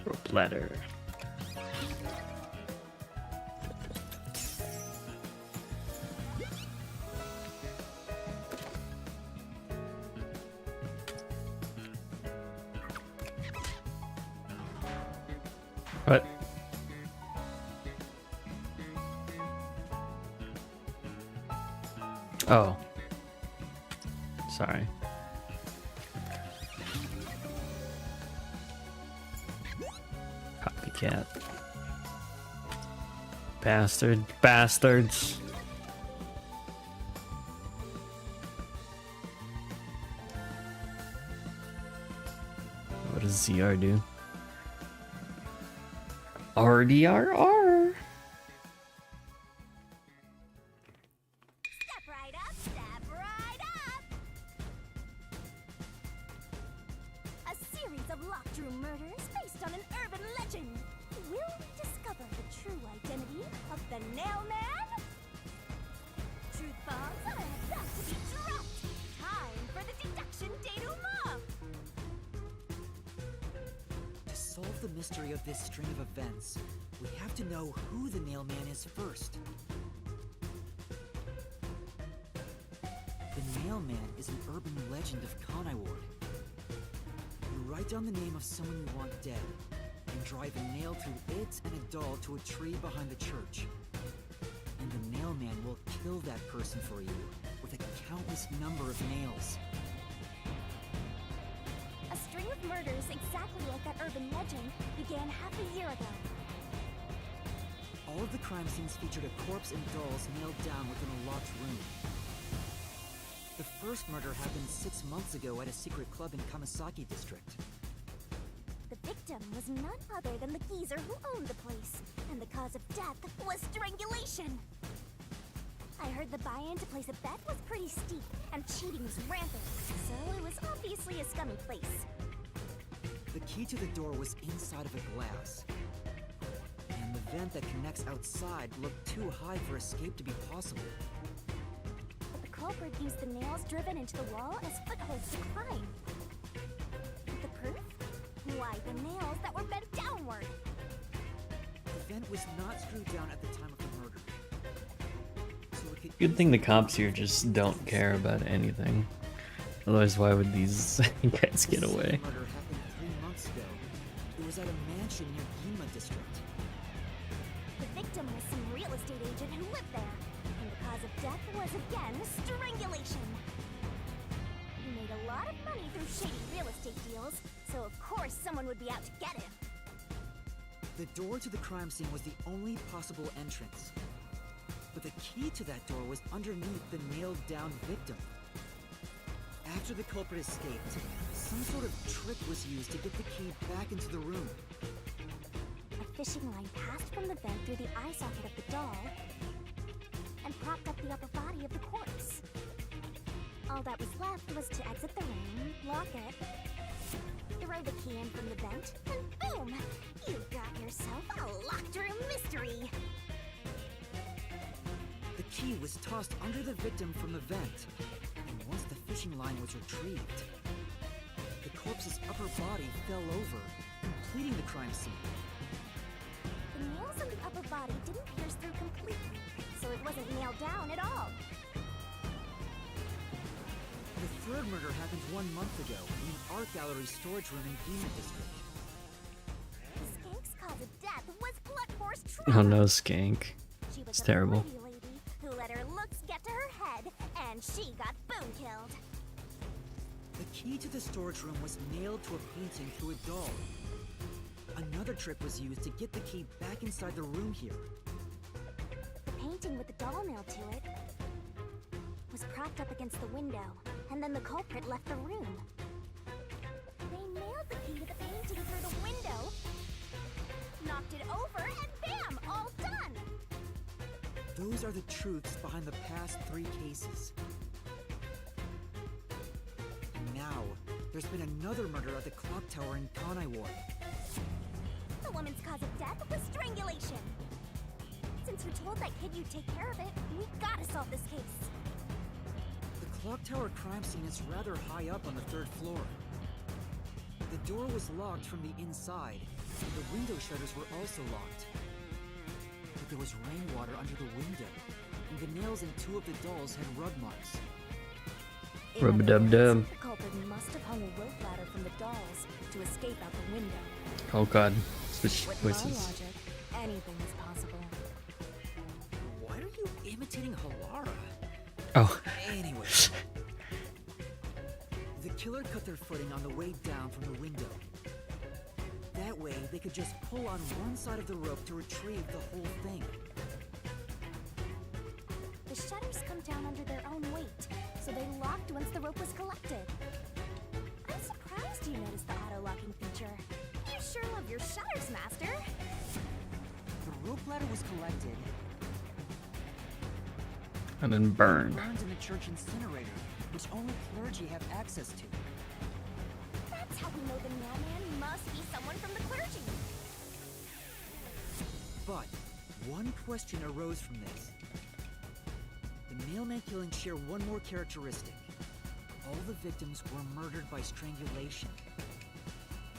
Speaker 1: Rope ladder. What? Oh. Sorry. Copycat. Bastards. What does ZR do? RDRR.
Speaker 3: Step right up, step right up! A series of locked room murders based on an urban legend. Will we discover the true identity of the Nail Man? Truth bombs are about to be dropped. Time for the deduction denouement.
Speaker 2: To solve the mystery of this string of events, we have to know who the Nail Man is first. The Nail Man is an urban legend of Kanai Ward. You write down the name of someone you want dead, and drive a nail through it and a doll to a tree behind the church. And the Nail Man will kill that person for you with a countless number of nails.
Speaker 3: A string of murders exactly like that urban legend began half a year ago.
Speaker 2: All of the crime scenes featured a corpse and dolls nailed down within a locked room. The first murder happened 6 months ago at a secret club in Kamasaki district.
Speaker 3: The victim was none other than the geezer who owned the place, and the cause of death was strangulation. I heard the buy-in to place a bet was pretty steep, and cheating was rampant, so it was obviously a scummy place.
Speaker 2: The key to the door was inside of a glass. And the vent that connects outside looked too high for escape to be possible.
Speaker 3: But the culprit used the nails driven into the wall as footholds to climb. The proof? Why, the nails that were bent downward.
Speaker 2: The vent was not screwed down at the time of the murder. So it could
Speaker 1: Good thing the cops here just don't care about anything. Otherwise, why would these guys get away?
Speaker 2: The murder happened 3 months ago. It was at a mansion near Ginma district.
Speaker 3: The victim was some real estate agent who lived there, and the cause of death was again strangulation. He made a lot of money through shady real estate deals, so of course someone would be out to get him.
Speaker 2: The door to the crime scene was the only possible entrance. But the key to that door was underneath the nailed-down victim. After the culprit escaped, some sort of trick was used to get the key back into the room.
Speaker 3: fishing line passed from the vent through the eye socket of the doll and propped up the upper body of the corpse. All that was left was to exit the room, lock it, throw the key in from the vent, and boom! You got yourself a locked room mystery!
Speaker 2: The key was tossed under the victim from the vent, and once the fishing line was retrieved, the corpse's upper body fell over, completing the crime scene.
Speaker 3: The nails in the upper body didn't pierce through completely, so it wasn't nailed down at all.
Speaker 2: The third murder happened 1 month ago in the art gallery storage room in Demon District.
Speaker 3: The skank's cause of death was blunt force
Speaker 1: Oh
Speaker 3: trauma.
Speaker 1: no, Skank.
Speaker 3: She was
Speaker 1: It's
Speaker 3: a
Speaker 1: terrible.
Speaker 3: pretty lady who let her looks get to her head, and she got boom killed.
Speaker 2: The key to the storage room was nailed to a painting through a doll. Another trick was used to get the key back inside the room here.
Speaker 3: The painting with the doll nailed to it was propped up against the window, and then the culprit left the room. They nailed the key to the painting through the window, knocked it over, and bam! All done!
Speaker 2: Those are the truths behind the past 3 cases. And now, there's been another murder at the clock tower in Kanai Ward.
Speaker 3: The woman's cause of death was strangulation. Since you told that kid you'd take care of it, we gotta solve this case.
Speaker 2: The clock tower crime scene is rather high up on the 3rd floor. The door was locked from the inside, and the window shutters were also locked. But there was rainwater under the window, and the nails in 2 of the dolls had rub marks.
Speaker 3: In other
Speaker 1: Rub-a-dub-dub.
Speaker 3: words, the culprit must have hung a rope ladder from the dolls to escape out the window.
Speaker 1: Oh god. Switch
Speaker 3: With my
Speaker 1: voices.
Speaker 3: logic, anything is possible.
Speaker 2: Why are you imitating Halara?
Speaker 1: Oh.
Speaker 2: Anyway. The killer cut their footing on the way down from the window. That way, they could just pull on one side of the rope to retrieve the whole thing.
Speaker 3: The shutters come down under their own weight, so they locked once the rope was collected. I'm surprised you noticed the auto-locking feature. You sure love your shutters, Master.
Speaker 2: The rope ladder was collected
Speaker 1: And then burned.
Speaker 2: burned in the church incinerator, which only clergy have access to.
Speaker 3: That's how we know the mailman must be someone from the clergy.
Speaker 2: But one question arose from this. The mailman killings share one more characteristic. All the victims were murdered by strangulation.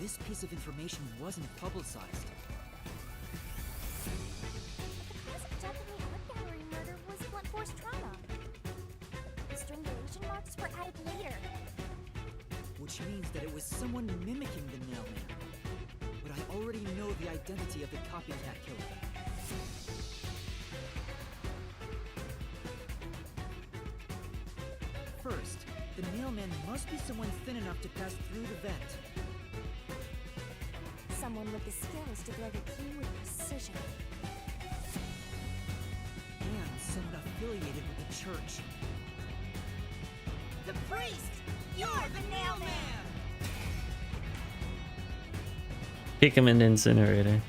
Speaker 2: This piece of information wasn't publicized.
Speaker 3: The cause of death in the art gallery murder was blunt force trauma. The strangulation marks were added later.
Speaker 2: Which means that it was someone mimicking the mailman. But I already know the identity of the copycat killer. First, the mailman must be someone thin enough to pass through the vent.
Speaker 3: Someone with the skills to throw the key with precision.
Speaker 2: And someone affiliated with the church.
Speaker 8: The priest! You're the nailman!
Speaker 1: Kick him in the incinerator.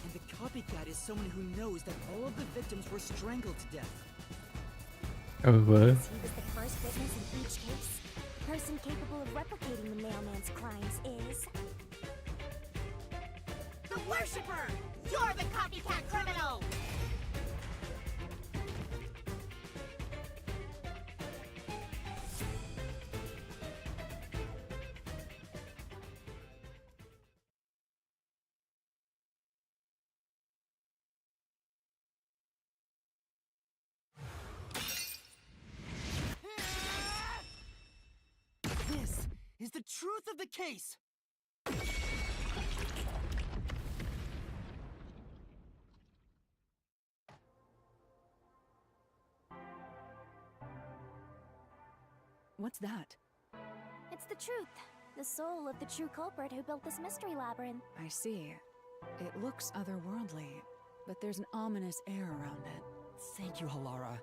Speaker 2: And the copycat is someone who knows that all of the victims were strangled to death.
Speaker 1: Oh what?
Speaker 3: He was the first witness in each case. The person capable of replicating the mailman's crimes is...
Speaker 8: The worshipper! You're the copycat criminal!
Speaker 2: This is the truth of the case!
Speaker 4: What's that?
Speaker 3: It's the truth. The soul of the true culprit who built this mystery labyrinth.
Speaker 4: I see. It looks otherworldly, but there's an ominous air around it.
Speaker 2: Thank you, Halara.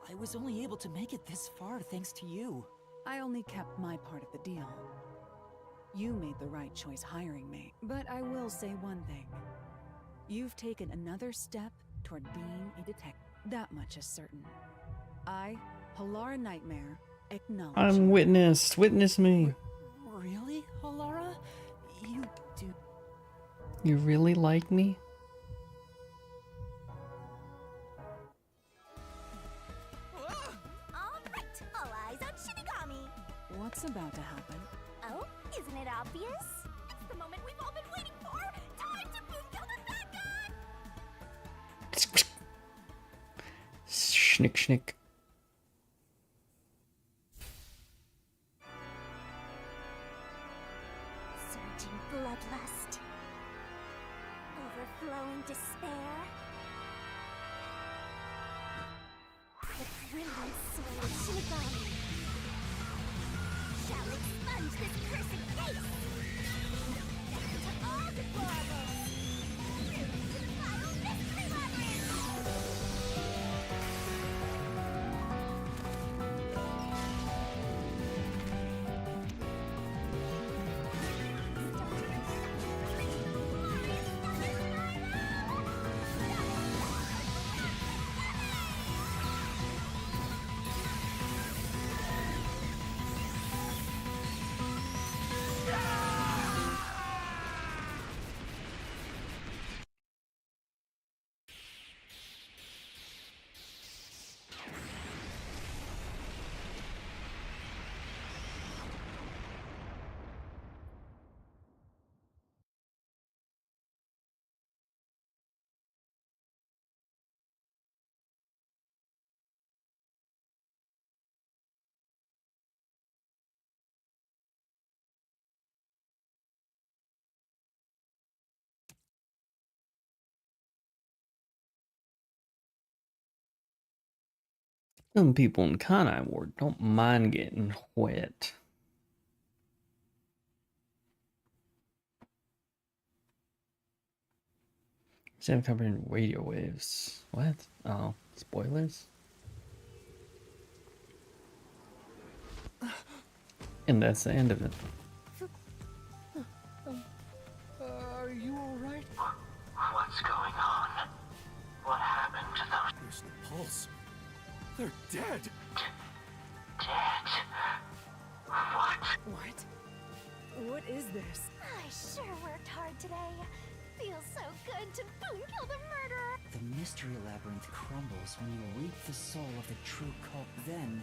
Speaker 2: I was only able to make it this far thanks to you.
Speaker 4: I only kept my part of the deal. You made the right choice hiring me, but I will say one thing. You've taken another step toward being a detective. That much is certain. I, Halara Nightmare, acknowledge
Speaker 1: I'm
Speaker 4: you.
Speaker 1: witnessed. Witness me.
Speaker 2: Really, Halara? You do...
Speaker 1: You really like me?
Speaker 3: Alright, all eyes on Shinigami.
Speaker 4: What's about to happen?
Speaker 3: Oh, isn't it obvious? It's the moment we've all been waiting for! Time to boom kill the bad guy!
Speaker 1: Schnick schnick.
Speaker 3: Surging bloodlust. Overflowing despair. The brilliant soul of Shinigami shall expunge this cursed case! To all deplorables! To the final mystery labyrinth!
Speaker 1: Some people in Kanai Ward don't mind getting wet. Sound covering radio waves. What? Oh, spoilers? And that's the end of it.
Speaker 7: Are you alright?
Speaker 6: What's going on? What happened to those
Speaker 5: There's the pulse. They're dead.
Speaker 6: dead? What?
Speaker 4: What? What is this?
Speaker 3: I sure worked hard today. Feels so good to boom kill the murderer.
Speaker 2: The mystery labyrinth crumbles when you reap the soul of the true cult. Then,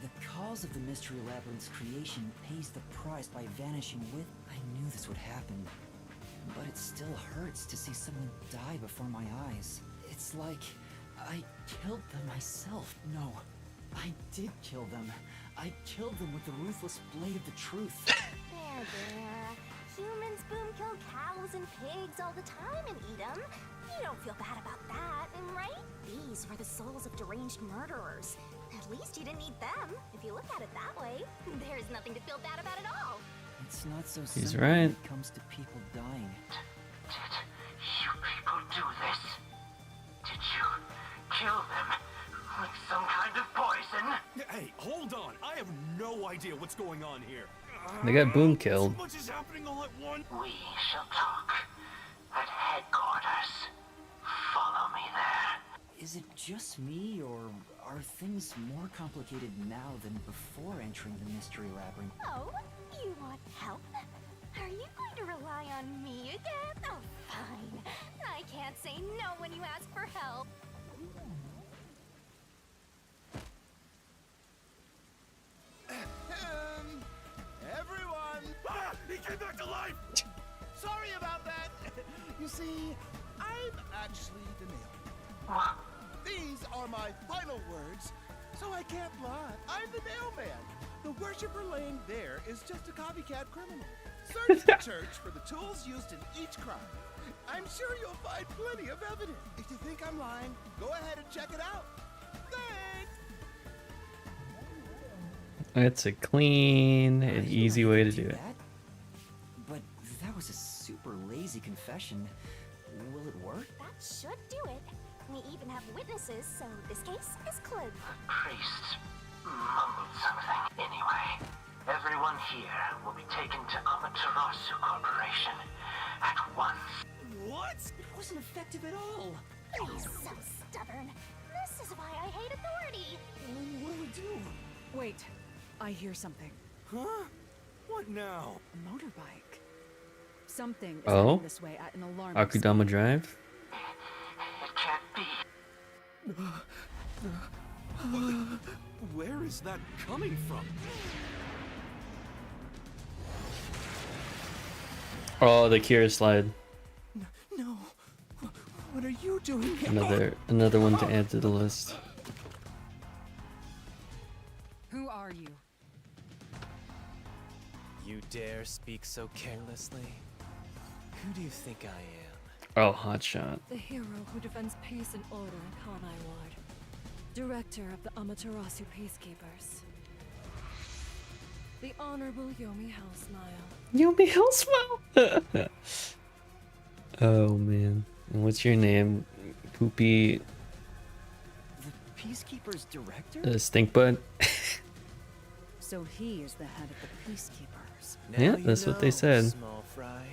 Speaker 2: the cause of the mystery labyrinth's creation pays the price by vanishing with... I knew this would happen, but it still hurts to see someone die before my eyes. It's like I killed them myself. No, I did kill them. I killed them with the ruthless blade of the truth.
Speaker 3: There. Humans boom kill cows and pigs all the time and eat them. You don't feel bad about that, right? These were the souls of deranged murderers. At least you didn't eat them, if you look at it that way. There's nothing to feel bad about at all.
Speaker 2: It's not so
Speaker 1: He's
Speaker 2: simple
Speaker 1: right.
Speaker 2: when it comes to people dying.
Speaker 6: Did you people do this? Did you kill them with some kind of poison?
Speaker 5: Hey, hold on. I have no idea what's going on here.
Speaker 1: They got boom killed.
Speaker 5: So much is happening all at once.
Speaker 6: We shall talk at headquarters. Follow me there.
Speaker 2: Is it just me, or are things more complicated now than before entering the mystery labyrinth?
Speaker 3: Oh, you want help? Are you going to rely on me again? Oh, fine. I can't say no when you ask for help.
Speaker 10: Everyone!
Speaker 5: Ah! He came back to life!
Speaker 10: Sorry about that! You see, I'm actually the nail. These are my final words, so I can't lie. I'm the nail man. The worshiper laying there is just a copycat criminal. Search the church for the tools used in each crime. I'm sure you'll find plenty of evidence. If you think I'm lying, go ahead and check it out. Thanks!
Speaker 1: It's a clean and easy way to do it.
Speaker 2: That? But that was a super lazy confession. Will it work?
Speaker 3: That should do it. We even have witnesses, so this case is closed.
Speaker 6: The priest mumbled something. Anyway, everyone here will be taken to Amaterasu Corporation at once.
Speaker 5: What?
Speaker 2: It wasn't effective at all.
Speaker 3: He's so stubborn. This is why I hate authority.
Speaker 2: What do we do?
Speaker 4: Wait, I hear something.
Speaker 5: Huh? What now?
Speaker 4: A motorbike. Something is
Speaker 1: Oh?
Speaker 4: heading this way at an alarming
Speaker 1: Akudama Drive?
Speaker 6: It can't be.
Speaker 5: Where is that coming from?
Speaker 1: Oh, the Kira slide.
Speaker 2: No. What are you doing here?
Speaker 1: Another one to add to the list.
Speaker 4: Who are you?
Speaker 9: You dare speak so carelessly? Who do you think I am?
Speaker 1: Oh, hotshot.
Speaker 12: The hero who defends peace and order in Kanai Ward. Director of the Amaterasu Peacekeepers. The Honorable Yomi Hellsmile.
Speaker 1: Yomi Hellsmile! Oh, man. And what's your name? Poopy
Speaker 2: The Peacekeeper's director?
Speaker 1: Stinkbutt?
Speaker 4: So he is the head of the Peacekeepers.
Speaker 1: Yeah,
Speaker 9: Now you
Speaker 1: that's what they
Speaker 9: know,
Speaker 1: said.
Speaker 9: Small fry.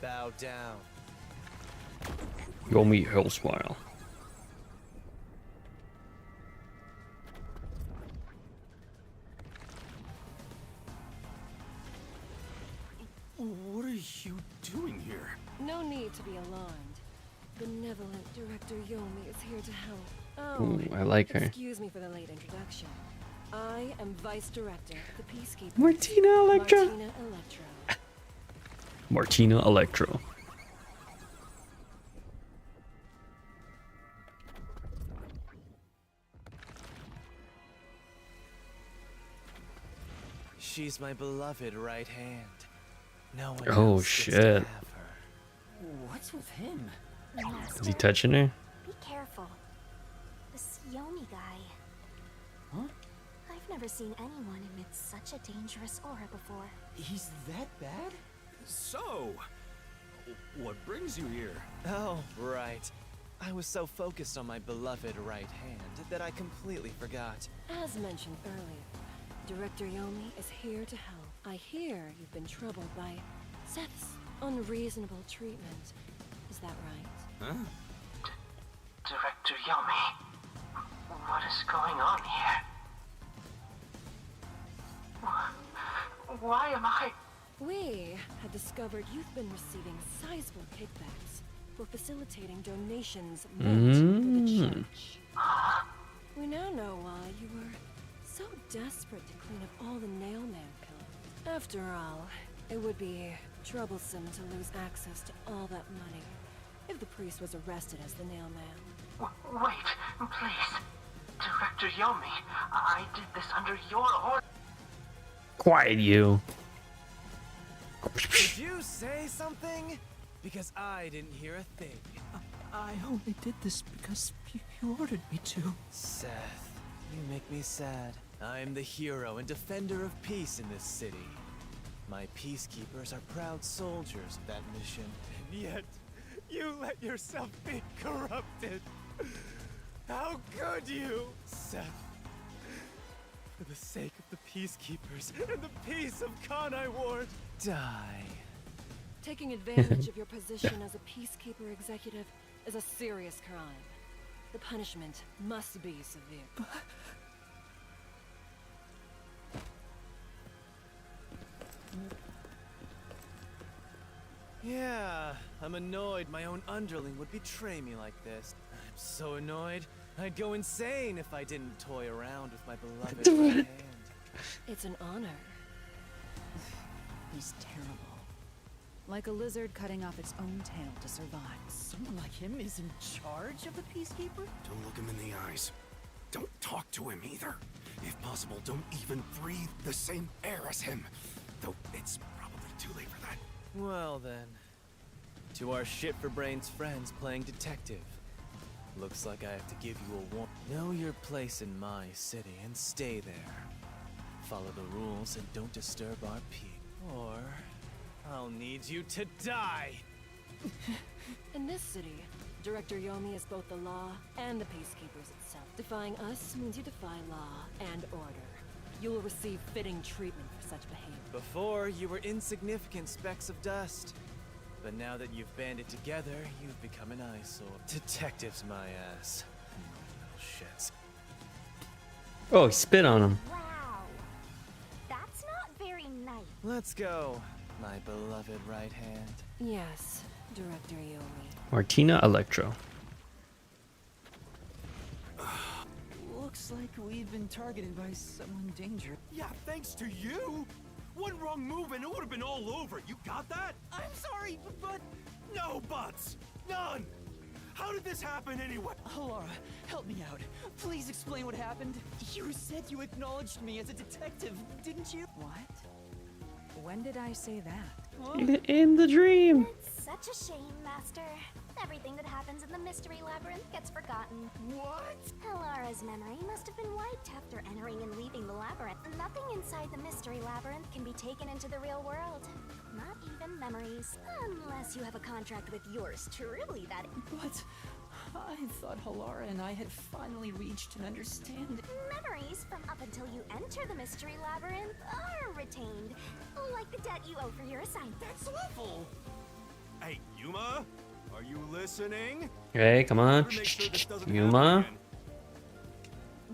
Speaker 9: Bow down.
Speaker 1: Yomi Hellsmile.
Speaker 5: What are you doing here?
Speaker 12: No need to be alarmed. Benevolent Director Yomi is here to help. Oh,
Speaker 1: Ooh, I like her.
Speaker 12: excuse me for the late introduction. I am Vice Director of the Peacekeepers.
Speaker 1: Martina Electra.
Speaker 12: Martina Electro.
Speaker 1: Martina Electro.
Speaker 9: She's my beloved right hand. No one
Speaker 1: Oh,
Speaker 9: else gets to
Speaker 1: shit.
Speaker 9: have her.
Speaker 2: What's with him?
Speaker 1: Is he touching her?
Speaker 3: Be careful. This Yomi guy.
Speaker 2: Huh?
Speaker 3: I've never seen anyone emit such a dangerous aura before.
Speaker 2: He's that bad?
Speaker 5: So, what brings you here?
Speaker 9: Oh, right. I was so focused on my beloved right hand that I completely forgot.
Speaker 12: As mentioned earlier, Director Yomi is here to help. I hear you've been troubled by Seth's unreasonable treatment. Is that right?
Speaker 5: Huh?
Speaker 6: Director Yomi, what is going on here? Why am I...
Speaker 12: We had discovered you've been receiving sizable kickbacks for facilitating donations meant for the church. We now know why you were so desperate to clean up all the Nailman killing. After all, it would be troublesome to lose access to all that money if the priest was arrested as the Nailman.
Speaker 6: Wait, please. Director Yomi, I did this under your order.
Speaker 1: Quiet you.
Speaker 9: Did you say something? Because I didn't hear a thing.
Speaker 2: I only did this because you ordered me to.
Speaker 9: Seth, you make me sad. I'm the hero and defender of peace in this city. My peacekeepers are proud soldiers of that mission. And yet, you let yourself be corrupted. How could you? Seth, for the sake of the peacekeepers and the peace of Kanai Ward, die.
Speaker 12: Taking advantage of your position as a peacekeeper executive is a serious crime. The punishment must be severe.
Speaker 9: Yeah, I'm annoyed my own underling would betray me like this. I'm so annoyed, I'd go insane if I didn't toy around with my beloved right hand.
Speaker 12: It's an honor.
Speaker 4: He's terrible. Like a lizard cutting off its own tail to survive.
Speaker 2: Someone like him is in charge of the Peacekeeper?
Speaker 5: Don't look him in the eyes. Don't talk to him either. If possible, don't even breathe the same air as him. Though it's probably too late for that.
Speaker 9: Well then, to our shit-for-brains friends playing detective. Looks like I have to give you a warning. Know your place in my city and stay there. Follow the rules and don't disturb our peace. Or I'll need you to die!
Speaker 12: In this city, Director Yomi is both the law and the peacekeepers itself. Defying us means you defy law and order. You will receive fitting treatment for such behavior.
Speaker 13: Before, you were insignificant specks of dust. But now that you've banded together, you've become an eyesore. Detectives, my ass. Little shits.
Speaker 1: Oh, he spit on him.
Speaker 3: Wow. That's not very nice.
Speaker 13: Let's go, my beloved right hand.
Speaker 12: Yes, Director Yomi.
Speaker 1: Martina Electro.
Speaker 2: Looks like we've been targeted by someone dangerous.
Speaker 5: Yeah, thanks to you. One wrong move and it would have been all over. You got that?
Speaker 2: I'm sorry, but...
Speaker 5: No buts. None. How did this happen anyway?
Speaker 2: Laura, help me out. Please explain what happened. You said you acknowledged me as a detective, didn't you?
Speaker 4: What? When did I say that?
Speaker 1: In the dream.
Speaker 3: It's such a shame, Master. Everything that happens in the mystery labyrinth gets forgotten.
Speaker 5: What?
Speaker 3: Halara's memory must have been wiped after entering and leaving the labyrinth. Nothing inside the mystery labyrinth can be taken into the real world. Not even memories. Unless you have a contract with yours truly, that
Speaker 2: But I thought Halara and I had finally reached an understanding.
Speaker 3: memories from up until you enter the mystery labyrinth are retained. Like the debt you owe for your assignment.
Speaker 5: That's awful. Hey, Yuma, are you listening?
Speaker 1: Hey, come on.
Speaker 5: Better make sure this doesn't happen
Speaker 1: Yuma.
Speaker 5: again.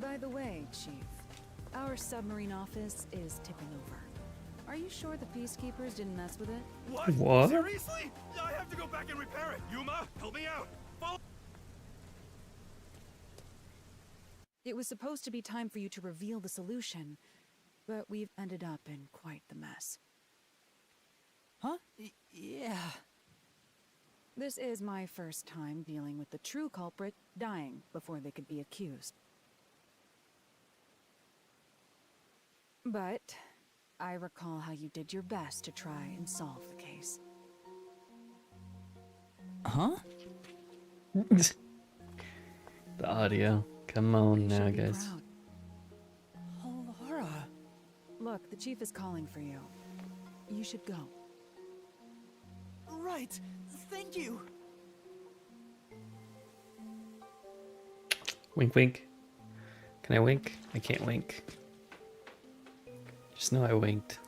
Speaker 4: By the way, Chief, our submarine office is tipping over. Are you sure the peacekeepers didn't mess with it?
Speaker 1: What?
Speaker 5: Seriously? I have to go back and repair it. Yuma, help me out. Follow.
Speaker 4: It was supposed to be time for you to reveal the solution, but we've ended up in quite the mess.
Speaker 2: Huh? Yeah.
Speaker 4: This is my first time dealing with the true culprit dying before they could be accused. But I recall how you did your best to try and solve the case.
Speaker 2: Huh?
Speaker 1: The audio. Come on
Speaker 4: You
Speaker 1: now,
Speaker 4: should be
Speaker 1: guys.
Speaker 4: proud.
Speaker 2: Laura.
Speaker 4: Look, the chief is calling for you. You should go.
Speaker 2: Right. Thank you.
Speaker 1: Wink, wink. Can I wink? I can't wink. Just know I winked.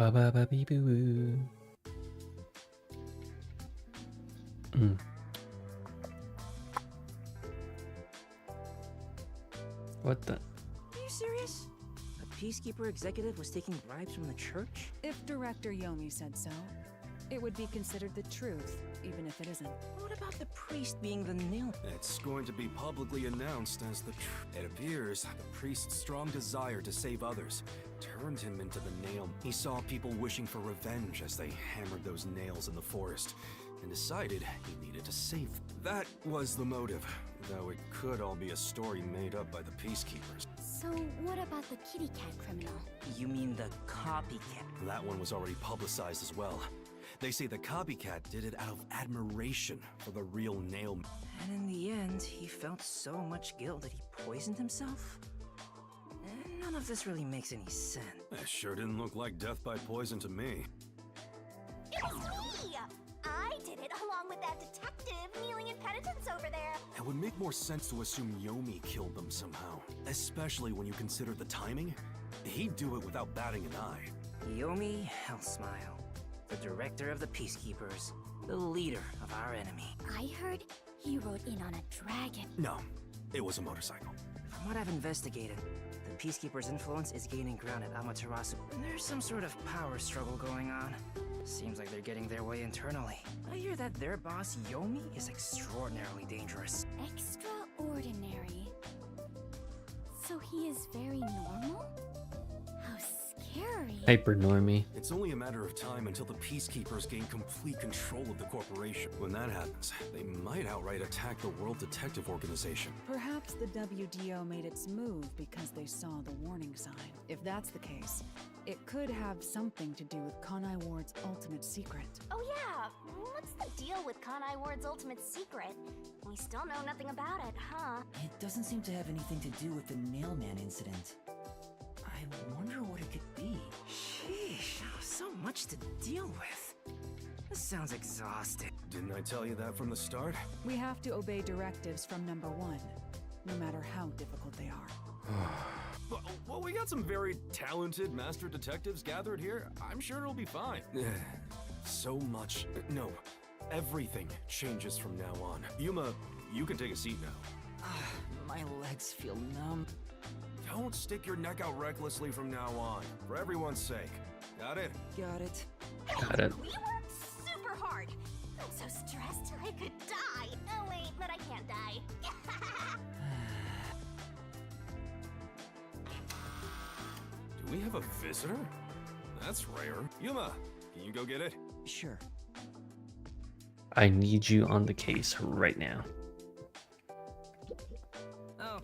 Speaker 1: Ba ba ba bee boo boo. What the?
Speaker 9: Are you serious? A peacekeeper executive was taking bribes from the church?
Speaker 4: If Director Yomi said so, it would be considered the truth, even if it isn't.
Speaker 9: What about the priest being the nail?
Speaker 5: It's going to be publicly announced as the It appears the priest's strong desire to save others turned him into the nail. He saw people wishing for revenge as they hammered those nails in the forest and decided he needed to save them. That was the motive, though it could all be a story made up by the peacekeepers.
Speaker 3: So what about the kitty cat criminal?
Speaker 9: You mean the copycat?
Speaker 5: That one was already publicized as well. They say the copycat did it out of admiration for the real nail.
Speaker 9: And in the end, he felt so much guilt that he poisoned himself? None of this really makes any sense.
Speaker 5: That sure didn't look like death by poison to me.
Speaker 3: It's me! I did it along with that detective kneeling in penitence over there.
Speaker 5: It would make more sense to assume Yomi killed them somehow, especially when you consider the timing. He'd do it without batting an eye.
Speaker 9: Yomi Hellsmile, the director of the Peacekeepers, the leader of our enemy.
Speaker 3: I heard he rode in on a dragon.
Speaker 5: No, it was a motorcycle.
Speaker 9: From what I've investigated, the Peacekeepers' influence is gaining ground at Amaterasu. There's some sort of power struggle going on. Seems like they're getting their way internally. I hear that their boss, Yomi, is extraordinarily dangerous.
Speaker 3: Extraordinary. So he is very normal? How
Speaker 8: scary.
Speaker 1: Hyper normie.
Speaker 5: It's only a matter of time until the Peacekeepers gain complete control of the corporation. When that happens, they might outright attack the World Detective Organization.
Speaker 4: Perhaps the WDO made its move because they saw the warning sign. If that's the case, it could have something to do with Conai Ward's ultimate secret.
Speaker 3: Oh yeah, what's the deal with Conai Ward's ultimate secret? We still know nothing about it, huh?
Speaker 2: It doesn't seem to have anything to do with the Nailman incident. I wonder what it could be.
Speaker 9: Sheesh, so much to deal with. This sounds exhausting.
Speaker 5: Didn't I tell you that from the start?
Speaker 4: We have to obey directives from number one, no matter how difficult they are.
Speaker 5: Well, we got some very talented master detectives gathered here. I'm sure it'll be fine. So much. No, everything changes from now on. Yuma, you can take a seat now.
Speaker 2: My legs feel numb.
Speaker 5: Don't stick your neck out recklessly from now on, for everyone's sake. Got it?
Speaker 2: Got it.
Speaker 1: Got it.
Speaker 3: We worked super hard. I'm so stressed I could die. Oh wait, but I can't die.
Speaker 5: Do we have a visitor? That's rare. Yuma, can you go get it?
Speaker 2: Sure.
Speaker 1: I need you on the case right now.
Speaker 2: Oh.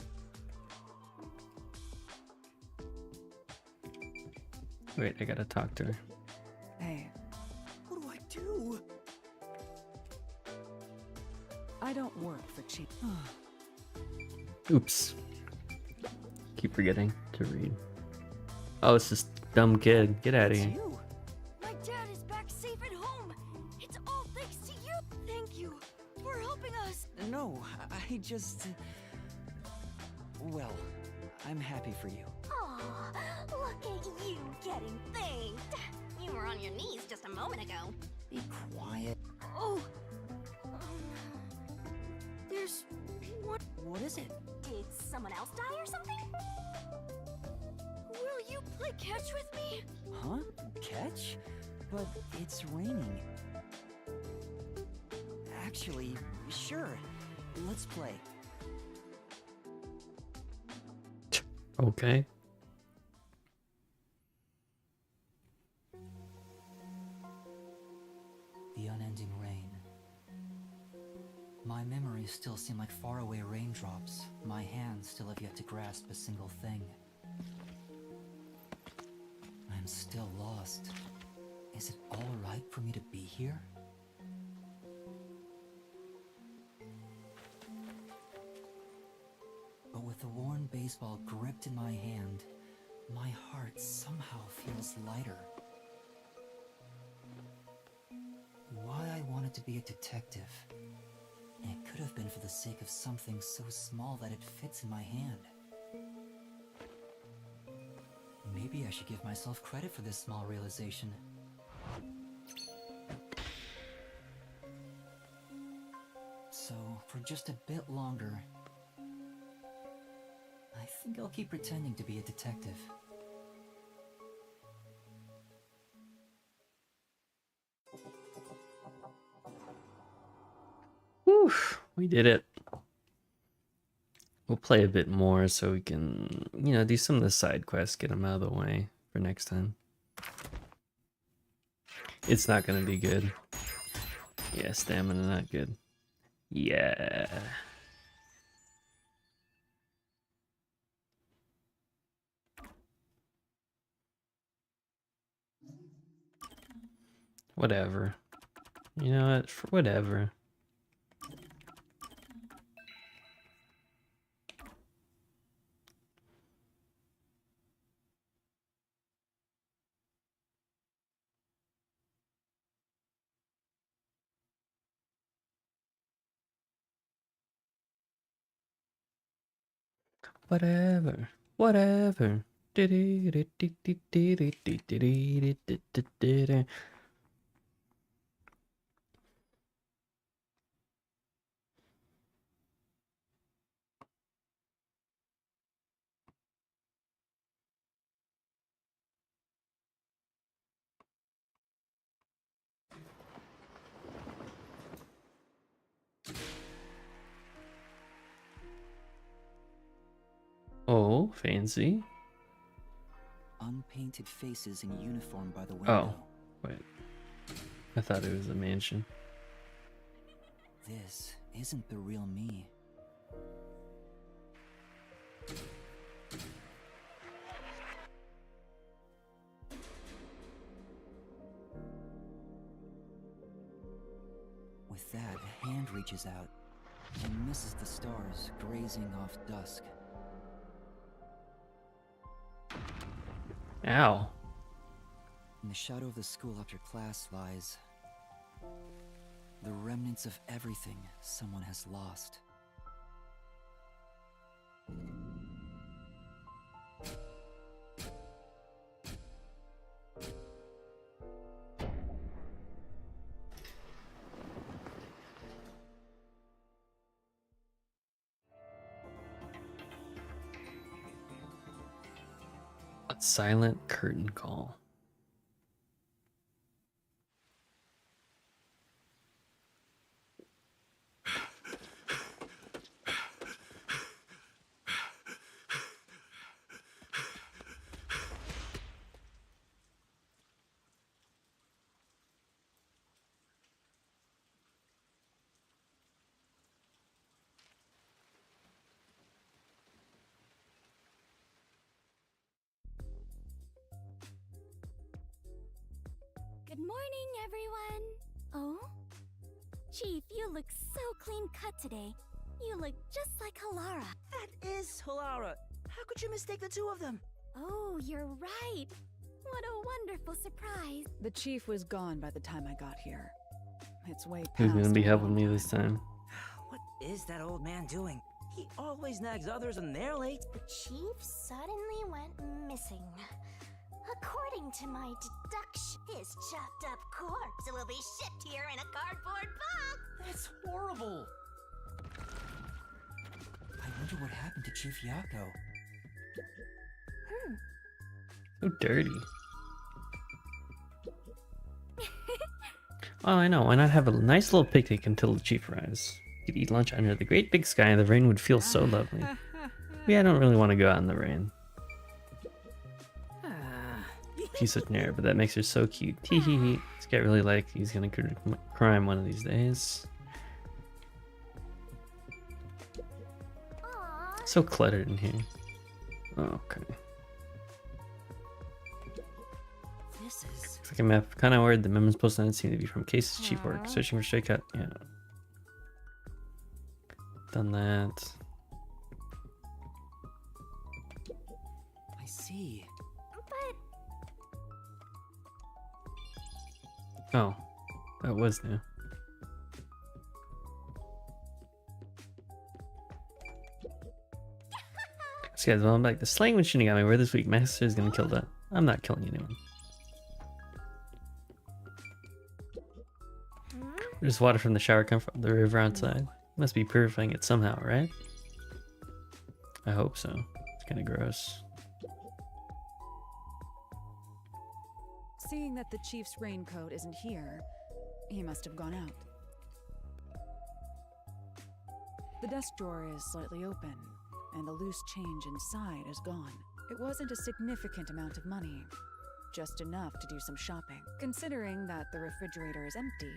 Speaker 1: Wait, I gotta talk to her.
Speaker 4: Hey,
Speaker 2: What do I do?
Speaker 4: I don't work for Chief.
Speaker 1: Oops. Keep forgetting to read. Oh, it's this dumb kid. Get out of here.
Speaker 12: You. My dad is back safe at home. It's all thanks to you. Thank you for helping us.
Speaker 2: No, I just... Well, I'm happy for you.
Speaker 3: Aw, look at you getting thanked. You were on your knees just a moment ago.
Speaker 2: Be quiet.
Speaker 12: Oh. There's one.
Speaker 2: What is it?
Speaker 3: Did someone else die or something?
Speaker 12: Will you play catch with me?
Speaker 2: Huh? Catch? But it's raining. Actually, sure. Let's play.
Speaker 1: Okay.
Speaker 2: The unending rain. My memories still seem like faraway raindrops. My hands still have yet to grasp a single thing. I'm still lost. Is it all right for me to be here? But with the worn baseball gripped in my hand, my heart somehow feels lighter. Why I wanted to be a detective. It could have been for the sake of something so small that it fits in my hand. Maybe I should give myself credit for this small realization. So, for just a bit longer, I think I'll keep pretending to be a detective.
Speaker 1: Whew, we did it. We'll play a bit more so we can, do some of the side quests, get them out of the way for next time. It's not gonna be good. Yeah, stamina not good. Yeah. Whatever. You know what? For whatever. Whatever. Whatever. Oh, fancy.
Speaker 2: unpainted faces in uniform by the window.
Speaker 1: Oh, wait. I thought it was a mansion.
Speaker 2: This isn't the real me. With that, a hand reaches out and misses the stars grazing off dusk.
Speaker 1: Ow.
Speaker 2: In the shadow of the school after class lies the remnants of everything someone has lost.
Speaker 1: A silent curtain call.
Speaker 3: Good morning, everyone. Oh? Chief, you look so clean cut today. You look just like Halara.
Speaker 14: That is Halara. How could you mistake the two of them?
Speaker 3: Oh, you're right. What a wonderful surprise.
Speaker 4: The chief was gone by the time I got here. It's way past.
Speaker 1: Who's gonna be helping me this time?
Speaker 14: What is that old man doing? He always nags others when they're late.
Speaker 3: The chief suddenly went missing. According to my deduction, his chopped up corpse will be shipped here in a cardboard box.
Speaker 2: That's horrible. I wonder what happened to Chief Yako.
Speaker 1: So dirty. Oh, I know. Why not have a nice little picnic until the chief arrives? You could eat lunch under the great big sky and the rain would feel so lovely. Yeah, I don't really want to go out in the rain. She's such an error, but that makes her so cute. Hee hee hee. This guy really like he's gonna commit crime one of these days. So cluttered in here. Oh, okay.
Speaker 2: This is...
Speaker 1: Looks like a map. Kind of worried the memos posted on it seem to be from Case's chief work. Searching for stray cat. Yeah. Done that.
Speaker 2: I see.
Speaker 1: Oh, that was new. So guys, well, I'm like, the slaying with Shinigami where this week. Master is gonna kill that. I'm not killing anyone. There's water from the shower come from the river outside. Must be purifying it somehow, right? I hope so. It's kind of gross.
Speaker 4: Seeing that the chief's raincoat isn't here, he must have gone out. The desk drawer is slightly open, and the loose change inside is gone. It wasn't a significant amount of money, just enough to do some shopping. Considering that the refrigerator is empty,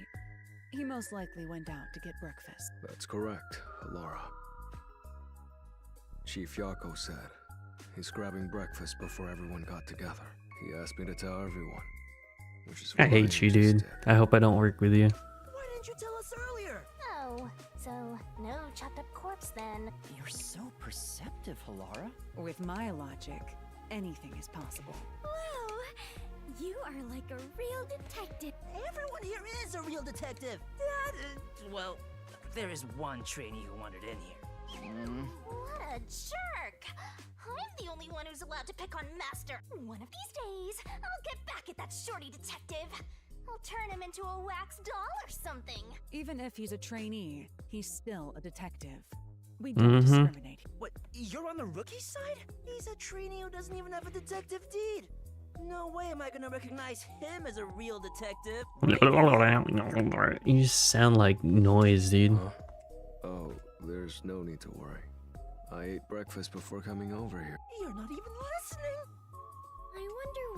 Speaker 4: he most likely went out to get breakfast.
Speaker 15: That's correct, Laura. Chief Yako said he's grabbing breakfast before everyone got together. He asked me to tell everyone. Which is
Speaker 1: I hate you, dude. I hope I don't work with you.
Speaker 14: Why didn't you tell us earlier?
Speaker 3: Oh, so no chopped up corpse then.
Speaker 2: You're so perceptive, Halara.
Speaker 4: With my logic, anything is possible.
Speaker 3: Whoa, you are like a real detective.
Speaker 14: Everyone here is a real detective. Well, there is one trainee who wandered in here.
Speaker 3: What a jerk! I'm the only one who's allowed to pick on Master. One of these days, I'll get back at that shorty detective. I'll turn him into a wax doll or something.
Speaker 4: Even if he's a trainee, he's still a detective. We don't discriminate.
Speaker 14: What, you're on the rookie side? He's a trainee who doesn't even have a detective deed. No way am I gonna recognize him as a real detective.
Speaker 1: You sound like noise, dude.
Speaker 15: Oh, there's no need to worry. I ate breakfast before coming over here.
Speaker 14: You're not even listening.
Speaker 3: I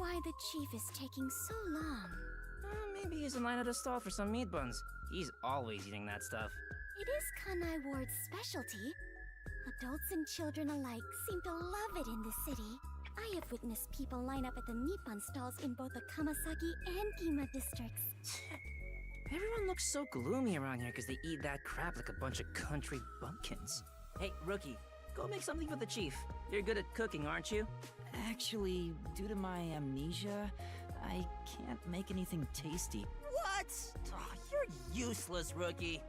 Speaker 8: why the chief is taking so long.
Speaker 14: Maybe he's in line at a stall for some meat buns. He's always eating that stuff.
Speaker 3: It is Kanai Ward's specialty. Adults and children alike seem to love it in the city. I have witnessed people line up at the meat bun stalls in both the Kamasaki and Gima districts.
Speaker 14: Everyone looks so gloomy around here because they eat that crap like a bunch of country bumpkins. Hey, rookie, go make something for the chief. You're good at cooking, aren't you?
Speaker 2: Actually, due to my amnesia, I can't make anything tasty.
Speaker 14: What? Oh, you're useless, rookie.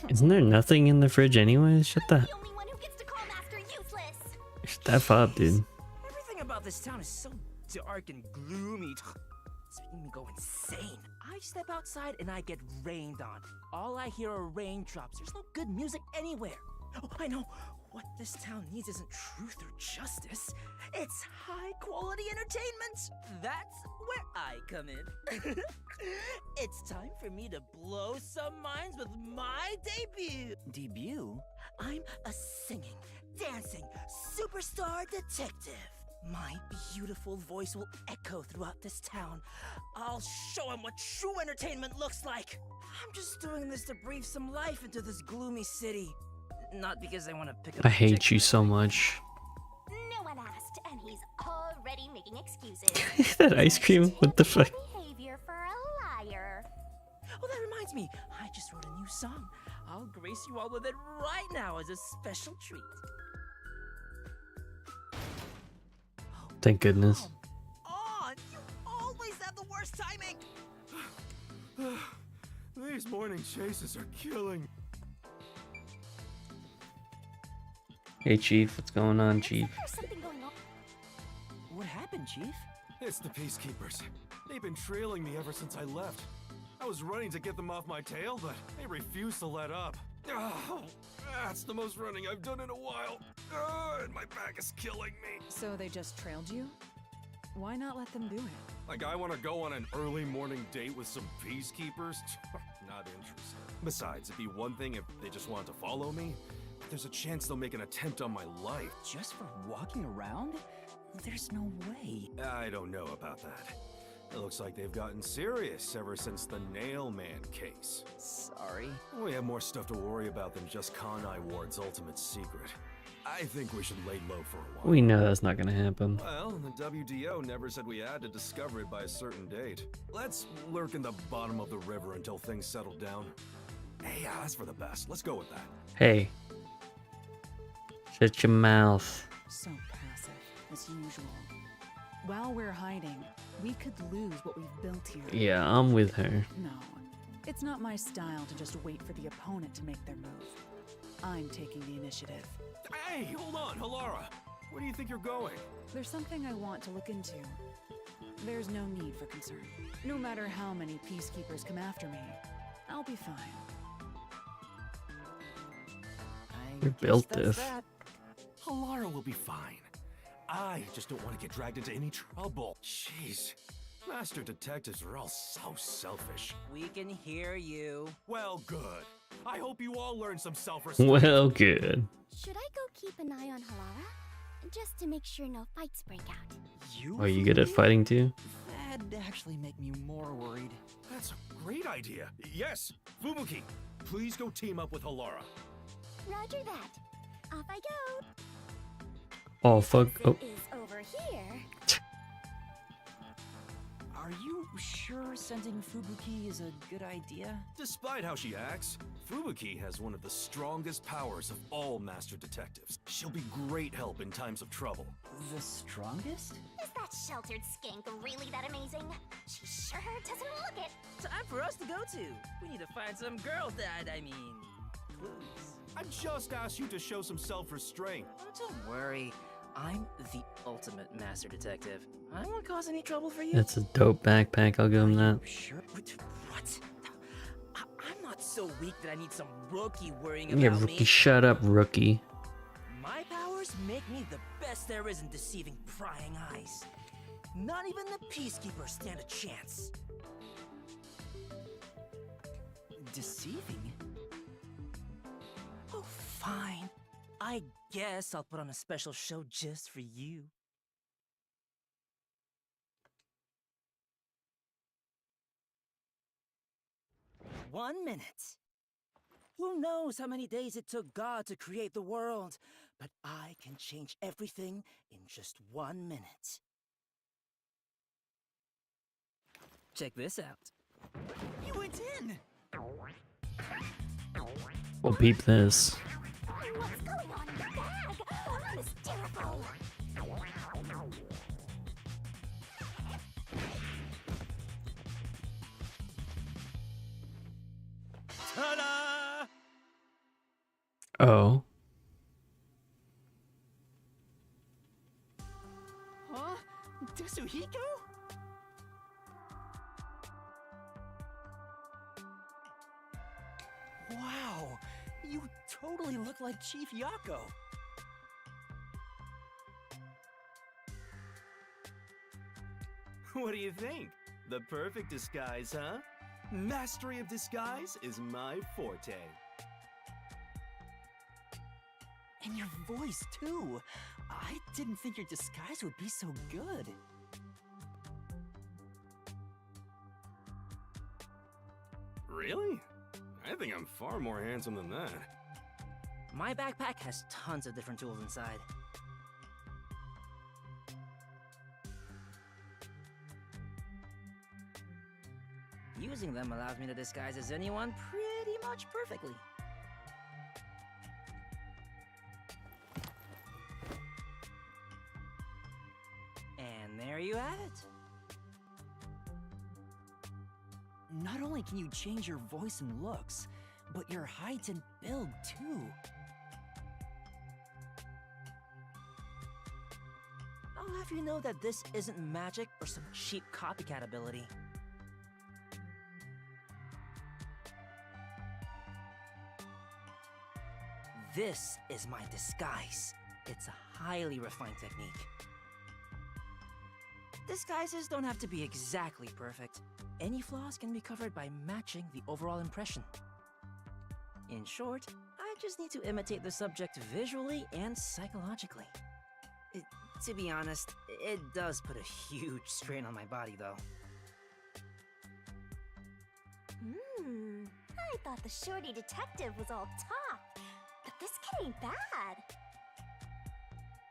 Speaker 1: Isn't there nothing in the fridge anyways? Shut that.
Speaker 3: The only one who gets to call Master useless.
Speaker 1: Shut that up, dude.
Speaker 14: Everything about this town is so dark and gloomy. It's making me go insane. I step outside and I get rained on. All I hear are raindrops. There's no good music anywhere. Oh, I know. What this town needs isn't truth or justice. It's high-quality entertainment. That's where I come in. It's time for me to blow some minds with my debut.
Speaker 2: Debut?
Speaker 14: I'm a singing, dancing, superstar detective. My beautiful voice will echo throughout this town. I'll show him what true entertainment looks like. I'm just doing this to breathe some life into this gloomy city. Not because I want to pick up.
Speaker 1: I hate you so much.
Speaker 3: No one asked, and he's already making excuses.
Speaker 1: That ice cream? What the fuck?
Speaker 3: Behavior for a liar.
Speaker 14: Oh, that reminds me. I just wrote a new song. I'll grace you all with it right now as a special treat.
Speaker 1: Thank goodness.
Speaker 14: On! You always have the worst timing!
Speaker 5: These morning chases are killing.
Speaker 1: Hey, Chief. What's going on, Chief?
Speaker 3: There's something going on.
Speaker 2: What happened, Chief?
Speaker 5: It's the peacekeepers. They've been trailing me ever since I left. I was running to get them off my tail, but they refused to let up. Oh, that's the most running I've done in a while. And my back is killing me.
Speaker 4: So they just trailed you? Why not let them do it?
Speaker 5: Like I want to go on an early morning date with some peacekeepers? Not interested. Besides, it'd be one thing if they just wanted to follow me. But there's a chance they'll make an attempt on my life.
Speaker 2: Just for walking around? There's no way.
Speaker 5: I don't know about that. It looks like they've gotten serious ever since the Nail Man case.
Speaker 2: Sorry.
Speaker 5: We have more stuff to worry about than just Kanai Ward's ultimate secret. I think we should lay low for a while.
Speaker 1: We know that's not gonna happen.
Speaker 5: Well, the WDO never said we had to discover it by a certain date. Let's lurk in the bottom of the river until things settle down. Hey, yeah, that's for the best. Let's go with that.
Speaker 1: Hey. Shut your mouth.
Speaker 4: So passive, as usual. While we're hiding, we could lose what we've built here.
Speaker 1: Yeah, I'm with her.
Speaker 4: No, it's not my style to just wait for the opponent to make their move. I'm taking the initiative.
Speaker 5: Hey, hold on, Halara. Where do you think you're going?
Speaker 4: There's something I want to look into. There's no need for concern. No matter how many peacekeepers come after me, I'll be fine.
Speaker 1: You're built diff.
Speaker 5: Halara will be fine. I just don't want to get dragged into any trouble. Jeez. Master detectives are all so selfish.
Speaker 14: We can hear you.
Speaker 5: Well, good. I hope you all learn some self-respect.
Speaker 1: Well, good.
Speaker 3: Should I go keep an eye on Halara? Just to make sure no fights break out.
Speaker 1: Are you good at fighting too?
Speaker 2: That'd actually make me more worried.
Speaker 5: That's a great idea. Yes, Fubuki, please go team up with Halara.
Speaker 3: Roger that. Off I go.
Speaker 1: Oh, fuck. Oh.
Speaker 3: Is over here.
Speaker 2: Are you sure sending Fubuki is a good idea?
Speaker 5: Despite how she acts, Fubuki has one of the strongest powers of all master detectives. She'll be great help in times of trouble.
Speaker 2: The strongest?
Speaker 3: Is that sheltered skink really that amazing? She sure doesn't look it.
Speaker 14: Time for us to go to. We need to find some girls that, I mean, clues.
Speaker 5: I just asked you to show some self-restraint.
Speaker 14: Oh, don't worry. I'm the ultimate master detective. I won't cause any trouble for you.
Speaker 1: That's a dope backpack. I'll give him that.
Speaker 14: Sure. What? I'm not so weak that I need some rookie worrying about
Speaker 1: Yeah, rookie.
Speaker 14: me.
Speaker 1: Shut up, rookie.
Speaker 14: My powers make me the best there is in deceiving prying eyes. Not even the peacekeepers stand a chance.
Speaker 2: Deceiving?
Speaker 14: Oh, fine. I guess I'll put on a special show just for you. 1 minute. Who knows how many days it took God to create the world? But I can change everything in just 1 minute. Check this out.
Speaker 2: You went in!
Speaker 1: Well, peep this.
Speaker 3: What's going on in your bag? I'm hysterical.
Speaker 13: Ta-da!
Speaker 1: Oh.
Speaker 2: Huh? Tetsuhiko? Wow, you totally look like Chief Yako.
Speaker 5: What do you think? The perfect disguise, huh? Mastery of disguise is my forte.
Speaker 2: And your voice, too. I didn't think your disguise would be so good.
Speaker 5: Really? I think I'm far more handsome than that.
Speaker 14: My backpack has tons of different tools inside. Using them allows me to disguise as anyone pretty much perfectly. And there you have it.
Speaker 2: Not only can you change your voice and looks, but your height and build, too.
Speaker 14: I'll have you know that this isn't magic or some cheap copycat ability. This is my disguise. It's a highly refined technique. Disguises don't have to be exactly perfect. Any flaws can be covered by matching the overall impression. In short, I just need to imitate the subject visually and psychologically. To be honest, it does put a huge strain on my body, though.
Speaker 3: I thought the shorty detective was all talk, but this kid ain't bad.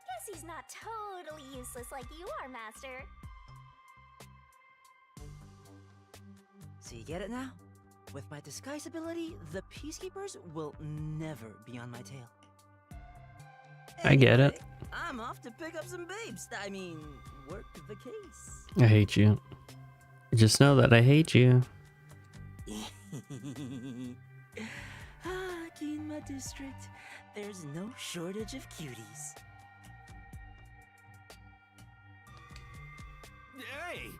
Speaker 3: Guess he's not totally useless like you are, Master.
Speaker 14: So you get it now? With my disguise ability, the Peacekeepers will never be on my tail.
Speaker 1: I get it.
Speaker 14: I'm off to pick up some babes. I mean, work the case.
Speaker 1: I hate you. Just know that I hate you.
Speaker 14: In my district, there's no shortage of cuties.
Speaker 5: Hey!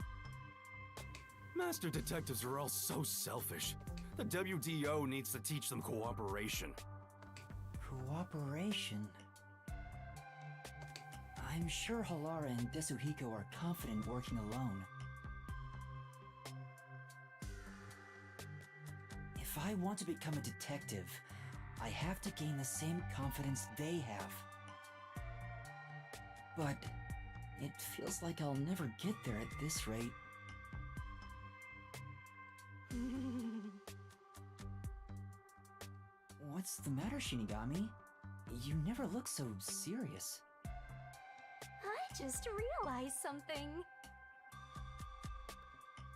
Speaker 5: Master detectives are all so selfish. The WDO needs to teach them cooperation.
Speaker 2: Cooperation? I'm sure Halara and Tetsuhiko are confident working alone. If I want to become a detective, I have to gain the same confidence they have. But it feels like I'll never get there at this rate. What's the matter, Shinigami? You never look so serious.
Speaker 3: I just realized something.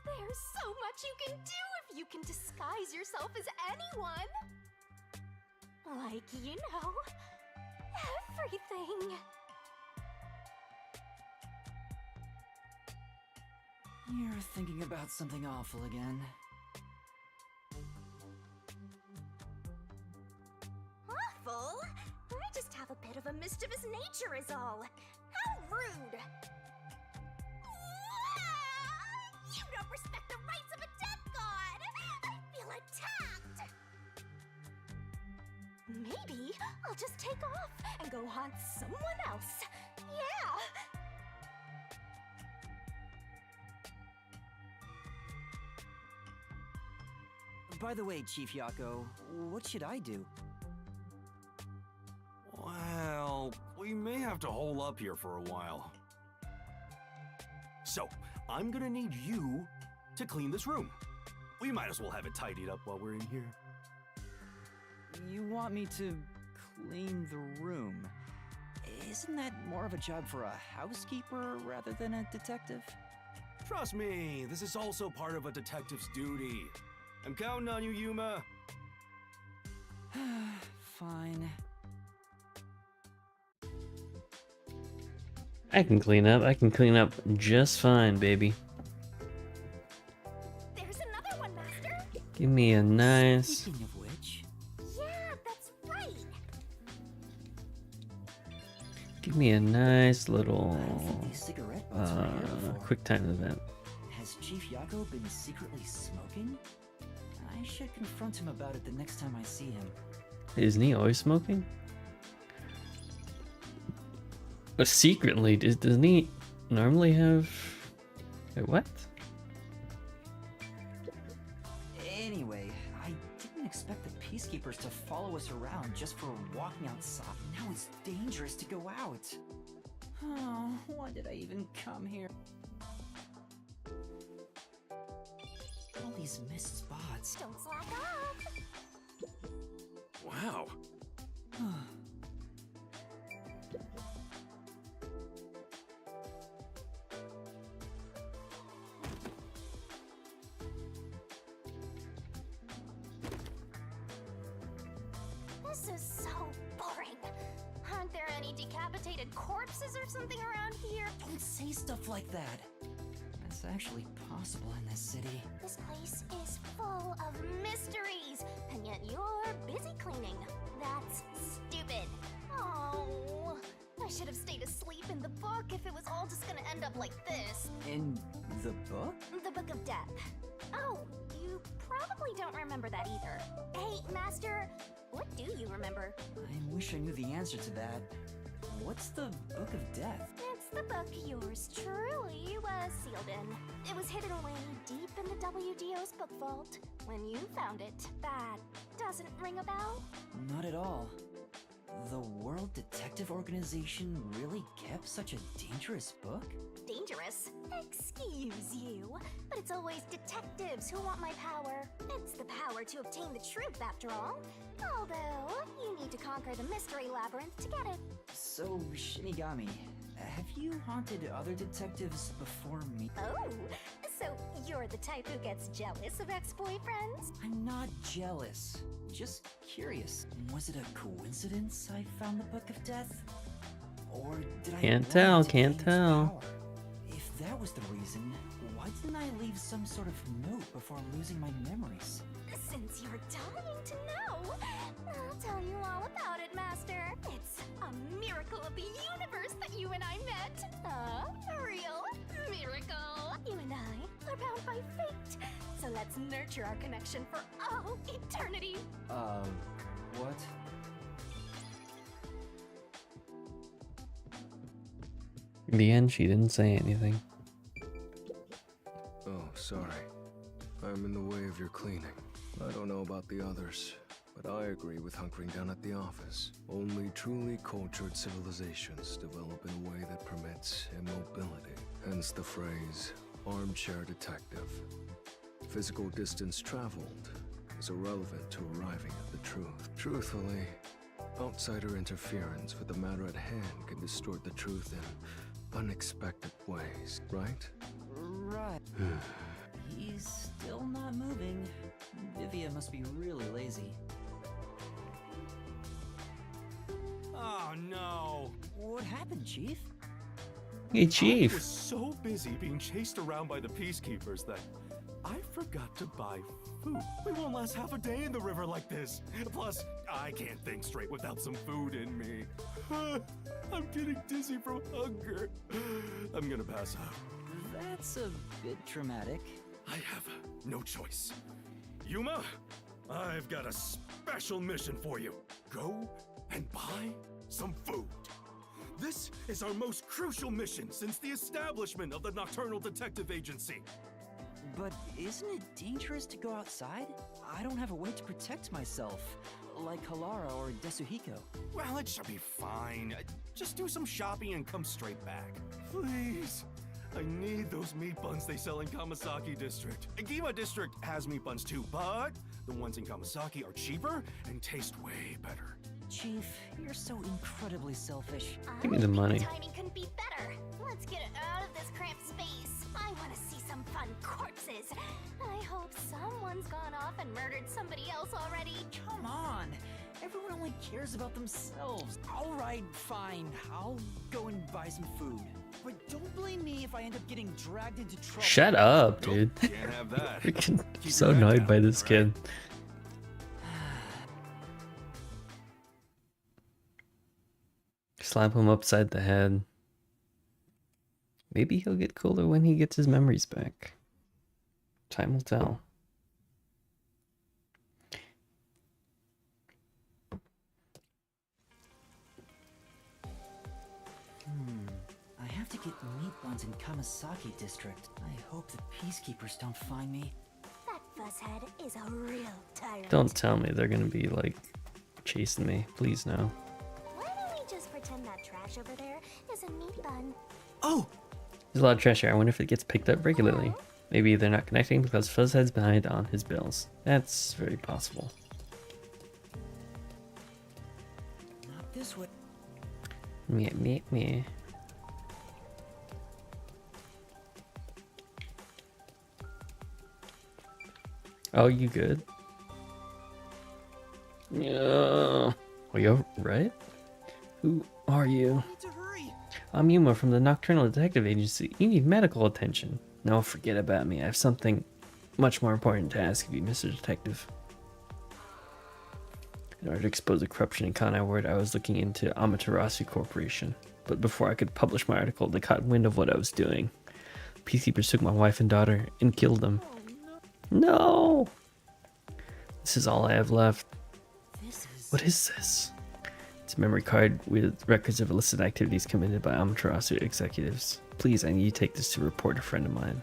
Speaker 3: There's so much you can do if you can disguise yourself as anyone. Like, you know, everything.
Speaker 2: You're thinking about something awful again.
Speaker 3: Awful? I just have a bit of a mischievous nature is all. How rude! You don't respect the rights of a death god! I feel attacked! Maybe I'll just take off and go haunt someone else. Yeah!
Speaker 2: By the way, Chief Yako, what should I do?
Speaker 5: Well, we may have to hole up here for a while. So, I'm gonna need you to clean this room. We might as well have it tidied up while we're in here.
Speaker 2: You want me to clean the room? Isn't that more of a job for a housekeeper rather than a detective?
Speaker 5: Trust me, this is also part of a detective's duty. I'm counting on you, Yuma.
Speaker 2: Fine.
Speaker 1: I can clean up. I can clean up just fine, baby.
Speaker 3: There's another one, Master.
Speaker 1: Give me a nice.
Speaker 2: Speaking of which,
Speaker 3: Yeah, that's right.
Speaker 1: Give me a nice little
Speaker 2: I don't think these cigarette butts were here before.
Speaker 1: quick time event.
Speaker 2: Has Chief Yako been secretly smoking? I should confront him about it the next time I see him.
Speaker 1: Isn't he always smoking? But secretly, doesn't he normally have? Wait, what?
Speaker 2: Anyway, I didn't expect the peacekeepers to follow us around just for walking outside. Now it's dangerous to go out. Oh, why did I even come here? All these missed spots.
Speaker 3: Don't slack off.
Speaker 5: Wow.
Speaker 3: This is so boring. Aren't there any decapitated corpses or something around here?
Speaker 2: Don't say stuff like that. That's actually possible in this city.
Speaker 3: This place is full of mysteries, and yet you're busy cleaning. That's stupid. Oh, I should have stayed asleep in the book if it was all just gonna end up like this.
Speaker 2: In the book?
Speaker 3: The Book of Death. Oh, you probably don't remember that either. Hey, Master, what do you remember?
Speaker 2: I wish I knew the answer to that. What's the Book of Death?
Speaker 3: It's the book yours truly was sealed in. It was hidden away deep in the WDO's book vault when you found it. That doesn't ring a bell?
Speaker 2: Not at all. The World Detective Organization really kept such a dangerous book?
Speaker 3: Dangerous? Excuse you, but it's always detectives who want my power. It's the power to obtain the truth, after all. Although, you need to conquer the mystery labyrinth to get it.
Speaker 2: So, Shinigami, have you haunted other detectives before me?
Speaker 3: Oh, so you're the type who gets jealous of ex-boyfriends?
Speaker 2: I'm not jealous. Just curious. Was it a coincidence I found the Book of Death? Or did I
Speaker 1: Can't
Speaker 2: want
Speaker 1: tell,
Speaker 2: to
Speaker 1: can't
Speaker 2: gain its
Speaker 1: tell.
Speaker 2: power? If that was the reason, why didn't I leave some sort of note before losing my memories?
Speaker 3: Since you're dying to know, I'll tell you all about it, Master. It's a miracle of the universe that you and I met. A real miracle. You and I are bound by fate. So let's nurture our connection for all eternity.
Speaker 2: What?
Speaker 1: In the end, she didn't say anything.
Speaker 15: Oh, sorry. I'm in the way of your cleaning. I don't know about the others, but I agree with hunkering down at the office. Only truly cultured civilizations develop in a way that permits immobility. Hence the phrase, armchair detective. Physical distance traveled is irrelevant to arriving at the truth. Truthfully, outsider interference with the matter at hand can distort the truth in unexpected ways, right?
Speaker 2: Right. He's still not moving. Vivia must be really lazy.
Speaker 5: Oh no!
Speaker 2: What happened, Chief?
Speaker 1: Hey,
Speaker 5: I
Speaker 1: Chief.
Speaker 5: was so busy being chased around by the peacekeepers that I forgot to buy food. We won't last half a day in the river like this. Plus, I can't think straight without some food in me. I'm getting dizzy from hunger. I'm gonna pass out.
Speaker 2: That's a bit dramatic.
Speaker 5: I have no choice. Yuma, I've got a special mission for you. Go and buy some food. This is our most crucial mission since the establishment of the Nocturnal Detective Agency.
Speaker 2: But isn't it dangerous to go outside? I don't have a way to protect myself, like Halara or Desuhiko.
Speaker 5: Well, it should be fine. Just do some shopping and come straight back. Please. I need those meat buns they sell in Kamasaki District. Gima District has meat buns too, but the ones in Kamasaki are cheaper and taste way better.
Speaker 2: Chief, you're so incredibly selfish.
Speaker 1: Give me the money.
Speaker 3: Timing couldn't be better. Let's get out of this cramped space. I want to see some fun corpses. I hope someone's gone off and murdered somebody else already.
Speaker 2: Come on. Everyone only cares about themselves. All right, fine. I'll go and buy some food. But don't blame me if I end up getting dragged into trouble.
Speaker 1: Shut up, dude.
Speaker 5: Can't have that.
Speaker 1: Freaking so annoyed by this kid. Slap him upside the head. Maybe he'll get cooler when he gets his memories back. Time will tell.
Speaker 2: I have to get meat buns in Kamasaki District. I hope the peacekeepers don't find me.
Speaker 3: That fuzzhead is a real tyrant.
Speaker 1: Don't tell me they're gonna be like chasing me. Please no.
Speaker 3: Why don't we just pretend that trash over there is a meat bun?
Speaker 2: Oh!
Speaker 1: There's a lot of trash here. I wonder if it gets picked up regularly. Maybe they're not connecting because Fuzzhead's behind on his bills. That's very possible.
Speaker 2: Not this way.
Speaker 1: Me. Oh, you good? Yeah. Are you right? Who are you? I'm Yuma from the Nocturnal Detective Agency. You need medical attention. No, forget about me. I have something much more important to ask of you, Mr. Detective. In order to expose the corruption in Kanai Ward, I was looking into Amaterasu Corporation. But before I could publish my article, they caught wind of what I was doing. Peacekeepers took my wife and daughter and killed them. No! This is all I have left. What is this? It's a memory card with records of illicit activities committed by Amaterasu executives. Please, I need you to take this to report a friend of mine.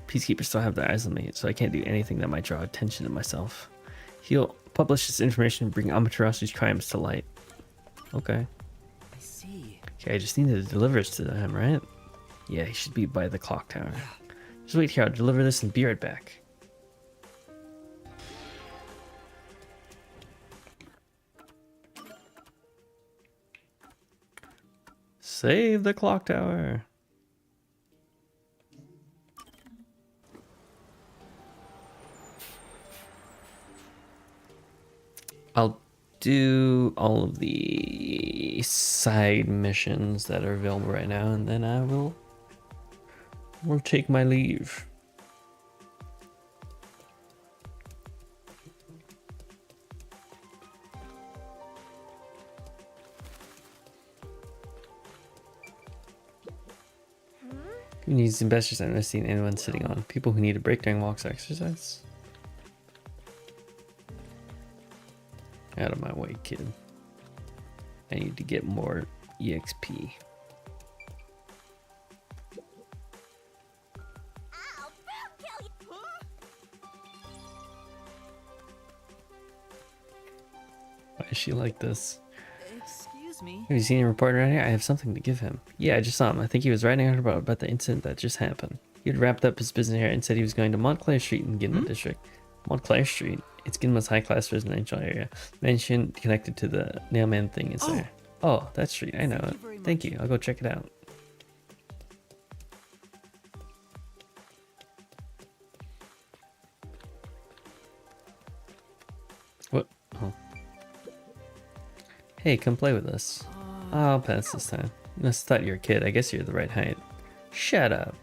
Speaker 1: Peacekeepers still have their eyes on me, so I can't do anything that might draw attention to myself. He'll publish this information and bring Amaterasu's crimes to light. Okay.
Speaker 2: I see.
Speaker 1: Okay, I just need to deliver this to him, right? Yeah, he should be by the clock tower. Just wait here, I'll deliver this and be right back. Save the clock tower. I'll do all of the side missions that are available right now, and then I will take my leave. Who needs the investors? I've never seen anyone sitting on. People who need a break during walks or exercise. Out of my way, kid. I need to get more EXP. Why is she like this?
Speaker 2: Excuse me.
Speaker 1: Have you seen a reporter around here? I have something to give him. Yeah, I just saw him. I think he was writing about the incident that just happened. He had wrapped up his business here and said he was going to Montclair Street in Ginma District. Montclair Street? It's Ginma's high-class residential area. Mansion connected to the Nailman thing is there. Oh, that street. I know it. Thank you. I'll go check it out. What? Oh. Hey, come play with us. I'll pass this time. You must have thought you were a kid. I guess you're the right height. Shut up.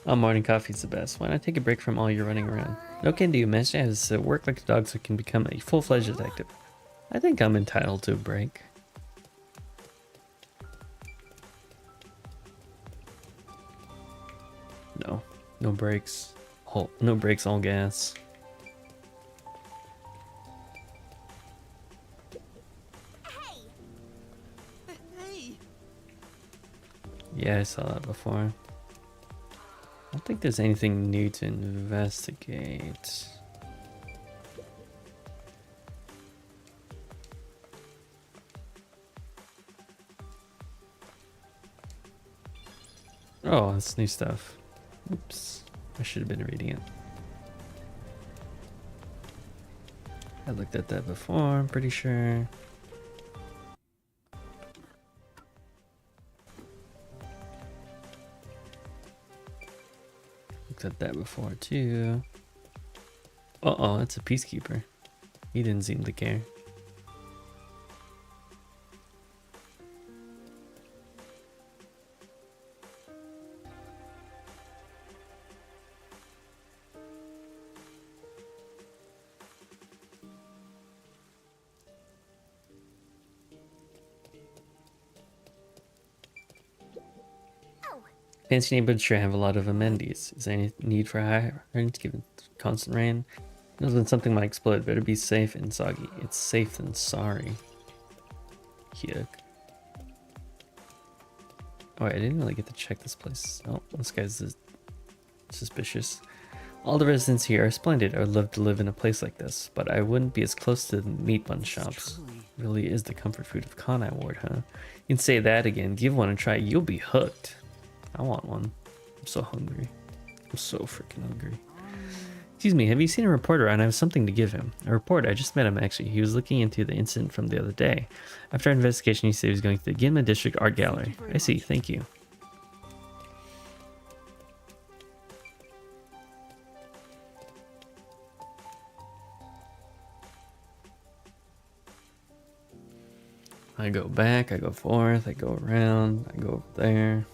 Speaker 1: Oh, morning coffee's the best. Why not take a break from all your running around? No can do. Master has to work like a dog so can become a full-fledged detective. I think I'm entitled to a break. No. No brakes. No brakes, all gas.
Speaker 12: Hey!
Speaker 1: Yeah, I saw that before. I don't think there's anything new to investigate. Oh, that's new stuff. Oops. I should have been reading it. I looked at that before, I'm pretty sure. Looked at that before too. Uh-oh, that's a peacekeeper. He didn't seem to care. Fancy neighborhood sure have a lot of amenities. Is there any need for higher rents given constant rain? Knows when something might explode. Better be safe and soggy. It's safe than sorry. Yuck. Oh, wait, I didn't really get to check this place. Oh, this guy's suspicious. All the residents here are splendid. I would love to live in a place like this, but I wouldn't be as close to the meat bun shops. Really is the comfort food of Conai Ward, huh? You can say that again. Give one a try. You'll be hooked. I want one. I'm so hungry. I'm so freaking hungry. Excuse me, have you seen a reporter? And I have something to give him. A reporter, I just met him actually. He was looking into the incident from the other day. After our investigation, he said he was going to the Ginma District Art Gallery. I see, thank you. I go back, I go forth, I go around, I go over there.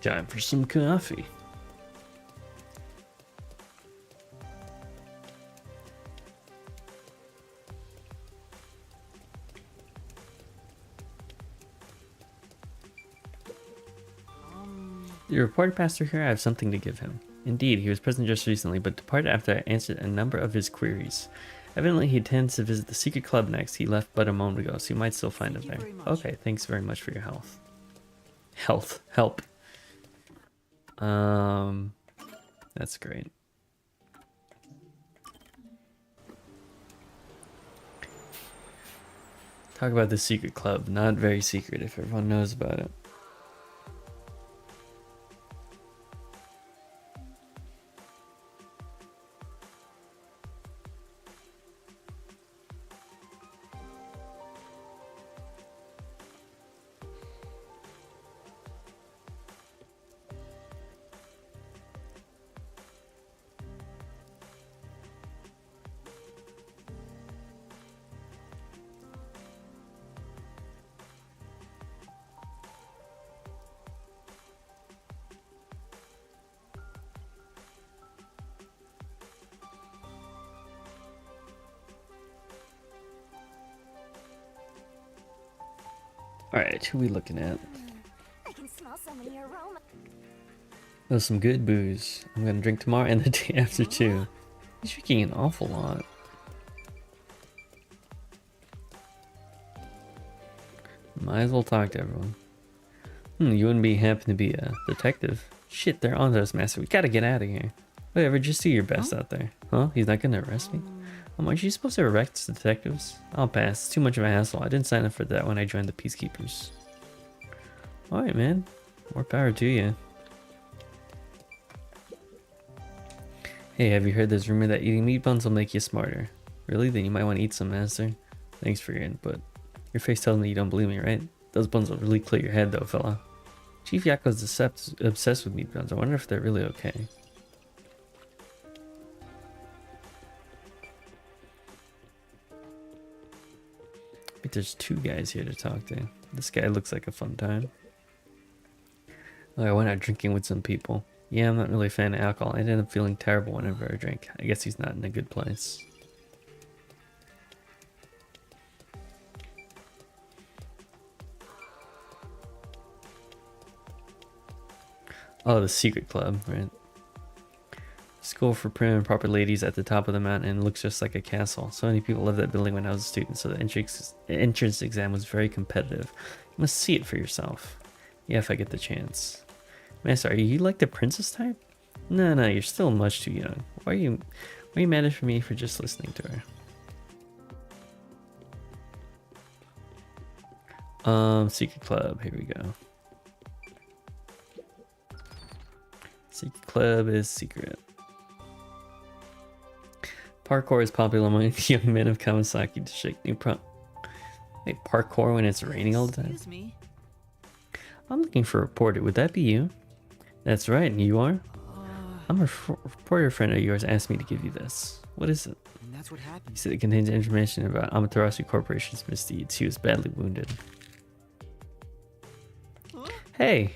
Speaker 1: Time for some coffee. The reporter passed through here. I have something to give him. Indeed, he was present just recently, but departed after I answered a number of his queries. Evidently, he intends to visit the secret club next. He left but a moment ago, so you might still find him there. Okay, thanks very much for your help. Help. That's great. Talk about the secret club. Not very secret if everyone knows about it. Alright, who we looking at?
Speaker 3: I can smell so many aromas.
Speaker 1: There's some good booze. I'm gonna drink tomorrow and the day after too. He's drinking an awful lot. Might as well talk to everyone. You wouldn't be happen to be a detective? Shit, they're on to us, Master. We gotta get out of here. Whatever, just do your best out there. Huh? He's not gonna arrest me? Aren't you supposed to arrest detectives? I'll pass. It's too much of a hassle. I didn't sign up for that when I joined the Peacekeepers. Alright, man. More power to you. Hey, have you heard this rumor that eating meat buns will make you smarter? Really? Then you might want to eat some, Master. Thanks for your input. Your face tells me you don't believe me, right? Those buns will really clear your head though, fella. Chief Yakko's obsessed with meat buns. I wonder if they're really okay. But there's two guys here to talk to. This guy looks like a fun time. Oh, I went out drinking with some people. Yeah, I'm not really a fan of alcohol. I ended up feeling terrible whenever I drink. I guess he's not in a good place. Oh, the secret club, right? School for prim and proper ladies at the top of the mountain, and it looks just like a castle. So many people loved that building when I was a student, so the entrance exam was very competitive. You must see it for yourself. Yeah, if I get the chance. Master, are you like the princess type? No, you're still much too young. Why are you mad at me for just listening to her? Secret club, here we go. Secret club is secret. Parkour is popular among young men of Kawasaki to shake new Wait, parkour when it's raining all the time?
Speaker 2: Excuse me.
Speaker 1: I'm looking for a reporter. Would that be you? That's right, and you are? I'm a reporter friend of yours asked me to give you this. What is it?
Speaker 2: And that's what happened.
Speaker 1: He said it contains information about Amaterasu Corporation's misdeeds. He was badly wounded.
Speaker 2: Huh?
Speaker 1: Hey!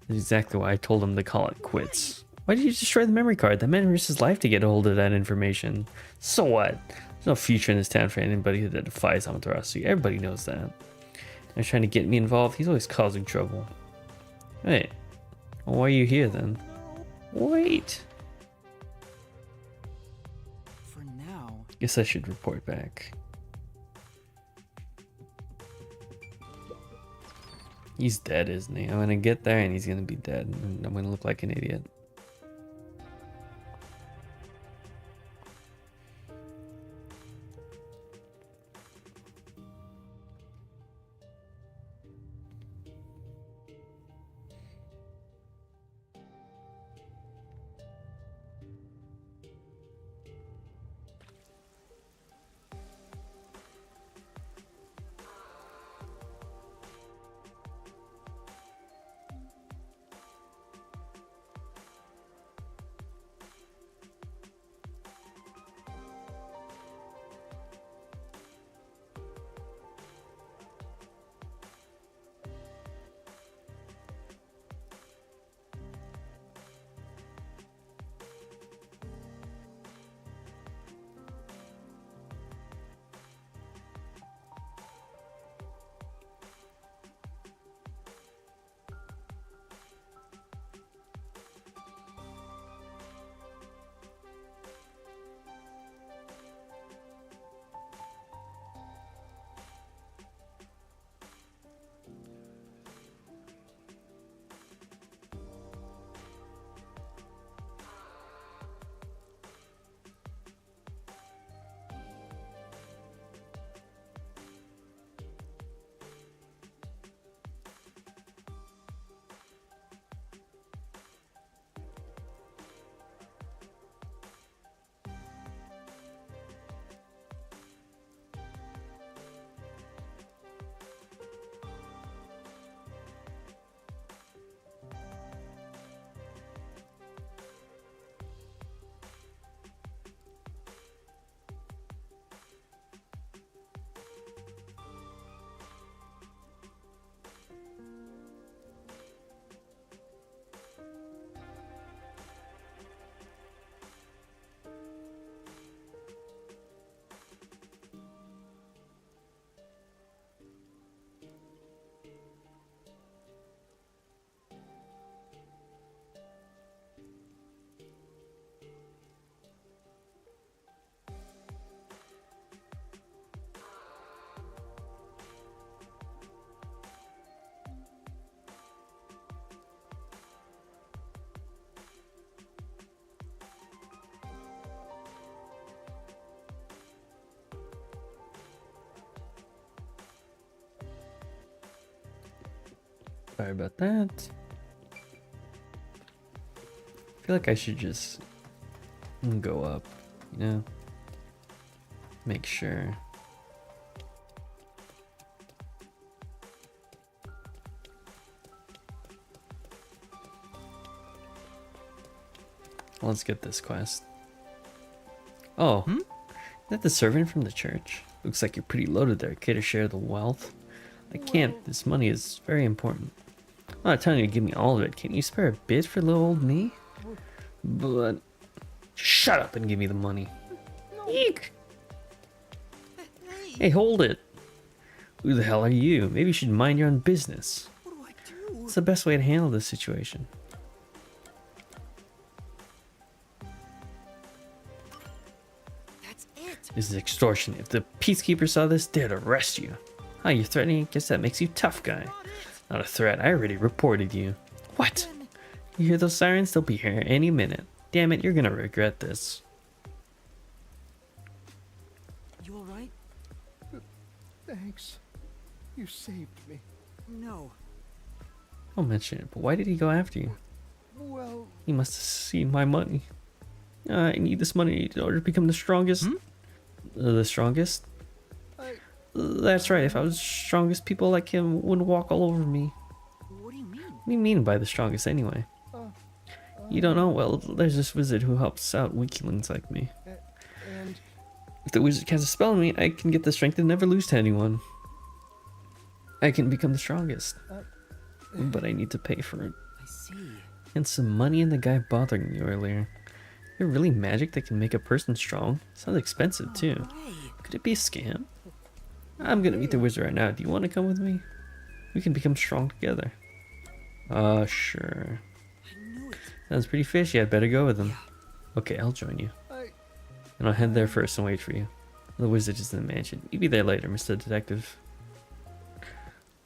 Speaker 1: That's exactly why I told him to call it quits. Why did you destroy the memory card? That man risked his life to get a hold of that information. So what? There's no future in this town for anybody that defies Amaterasu. Everybody knows that. He's trying to get me involved. He's always causing trouble. Wait. Well, why are you here then? Wait.
Speaker 2: For now.
Speaker 1: Guess I should report back. He's dead, isn't he? I'm gonna get there and he's gonna be dead. And I'm gonna look like an idiot. Sorry about that. I feel like I should just go up, you know? Make sure. Let's get this quest. Oh, is that the servant from the church? Looks like you're pretty loaded there. Care to share the wealth? I can't. This money is very important. I'm not telling you to give me all of it. Can't you spare a bit for little old me? But shut up and give me the money. Eek! Hey, hold it. Who the hell are you? Maybe you should mind your own business. What's the best way to handle this situation?
Speaker 12: That's it.
Speaker 1: This is extortion. If the peacekeeper saw this, they'd arrest you. Huh, you're threatening? Guess that makes you tough guy. Not a threat. I already reported you. What? You hear those sirens? They'll be here any minute. Damn it, you're gonna regret this.
Speaker 2: You alright?
Speaker 7: Thanks. You saved me.
Speaker 2: No.
Speaker 1: Don't mention it, but why did he go after you?
Speaker 7: Well,
Speaker 1: He must have seen my money. I need this money in order to become the strongest. The strongest? That's right. If I was the strongest, people like him wouldn't walk all over me.
Speaker 2: What do you mean?
Speaker 1: What do you mean by the strongest anyway? You don't know? Well, there's this wizard who helps out weaklings like me.
Speaker 7: and
Speaker 1: If the wizard casts a spell on me, I can get the strength to never lose to anyone. I can become the strongest. But I need to pay for it.
Speaker 2: I see.
Speaker 1: And some money and the guy bothering you earlier. You're really magic that can make a person strong? Sounds expensive too. Could it be a scam? I'm gonna meet the wizard right now. Do you want to come with me? We can become strong together. Sure. Sounds pretty fishy. I'd better go with him. Okay, I'll join you. And I'll head there first and wait for you. The wizard is in the mansion. You be there later, Mr. Detective.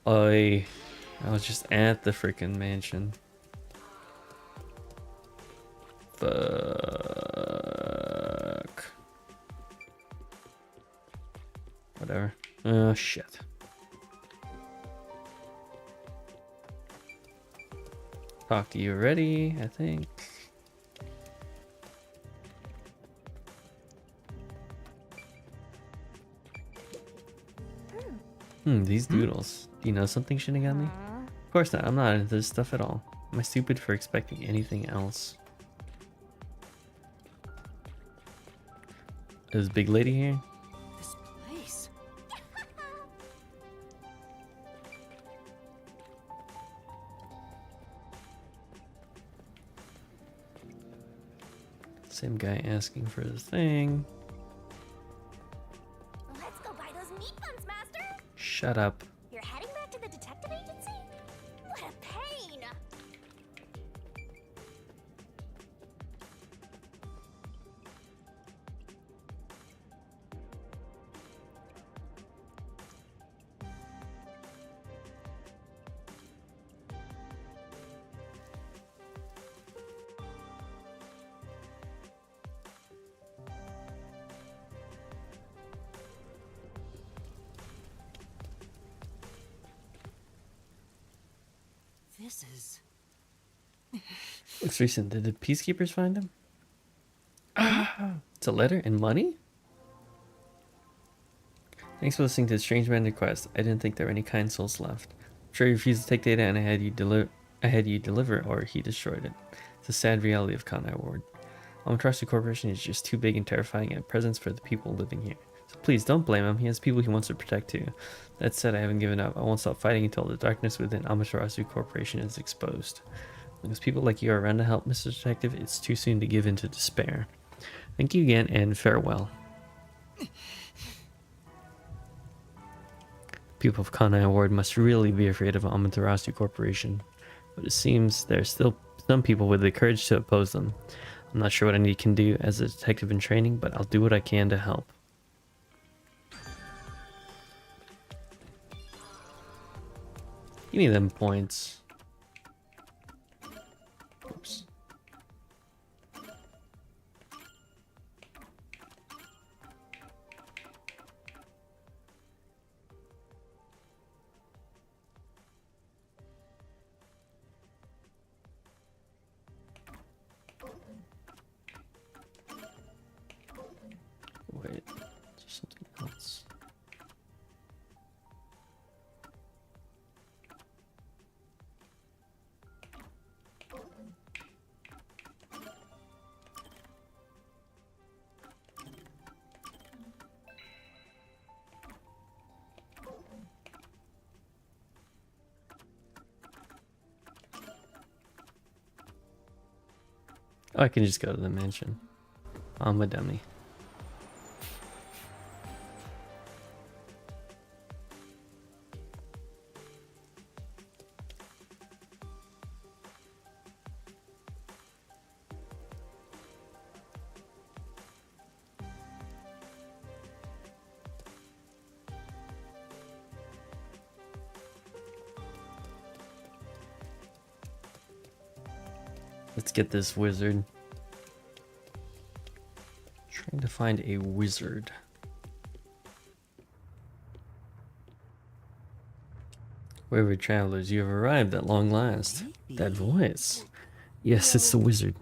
Speaker 1: I was just at the freaking mansion. Fuck. Whatever. Oh, shit. Talk to you already, I think. These doodles. Do you know something Shinigami? Of course not. I'm not into this stuff at all. Am I stupid for expecting anything else? Is big lady here?
Speaker 2: This place.
Speaker 1: Same guy asking for the thing.
Speaker 3: Let's go buy those meat buns, Master!
Speaker 1: Shut up.
Speaker 3: You're heading back to the detective agency? What a pain!
Speaker 2: This is...
Speaker 1: Looks recent. Did the peacekeepers find him? It's a letter and money? Thanks for listening to the Strange Man request. I didn't think there were any kind souls left. I'm sure he refused to take data and I had you deliver or he destroyed it. It's a sad reality of Kanai Ward. Amaterasu Corporation is just too big and terrifying a presence for the people living here. So please don't blame him. He has people he wants to protect too. That said, I haven't given up. I won't stop fighting until the darkness within Amaterasu Corporation is exposed. Because people like you are around to help, Mr. Detective, it's too soon to give in to despair. Thank you again and farewell. People of Kanai Ward must really be afraid of Amaterasu Corporation. But it seems there are still some people with the courage to oppose them. I'm not sure what I can do as a detective in training, but I'll do what I can to help. Give me them points. Oops. Wait, there's something else. Oh, I can just go to the mansion. I'm a dummy. Let's get this wizard. Trying to find a wizard. Wayward travelers, you have arrived at long last. That voice. Yes, it's the wizard.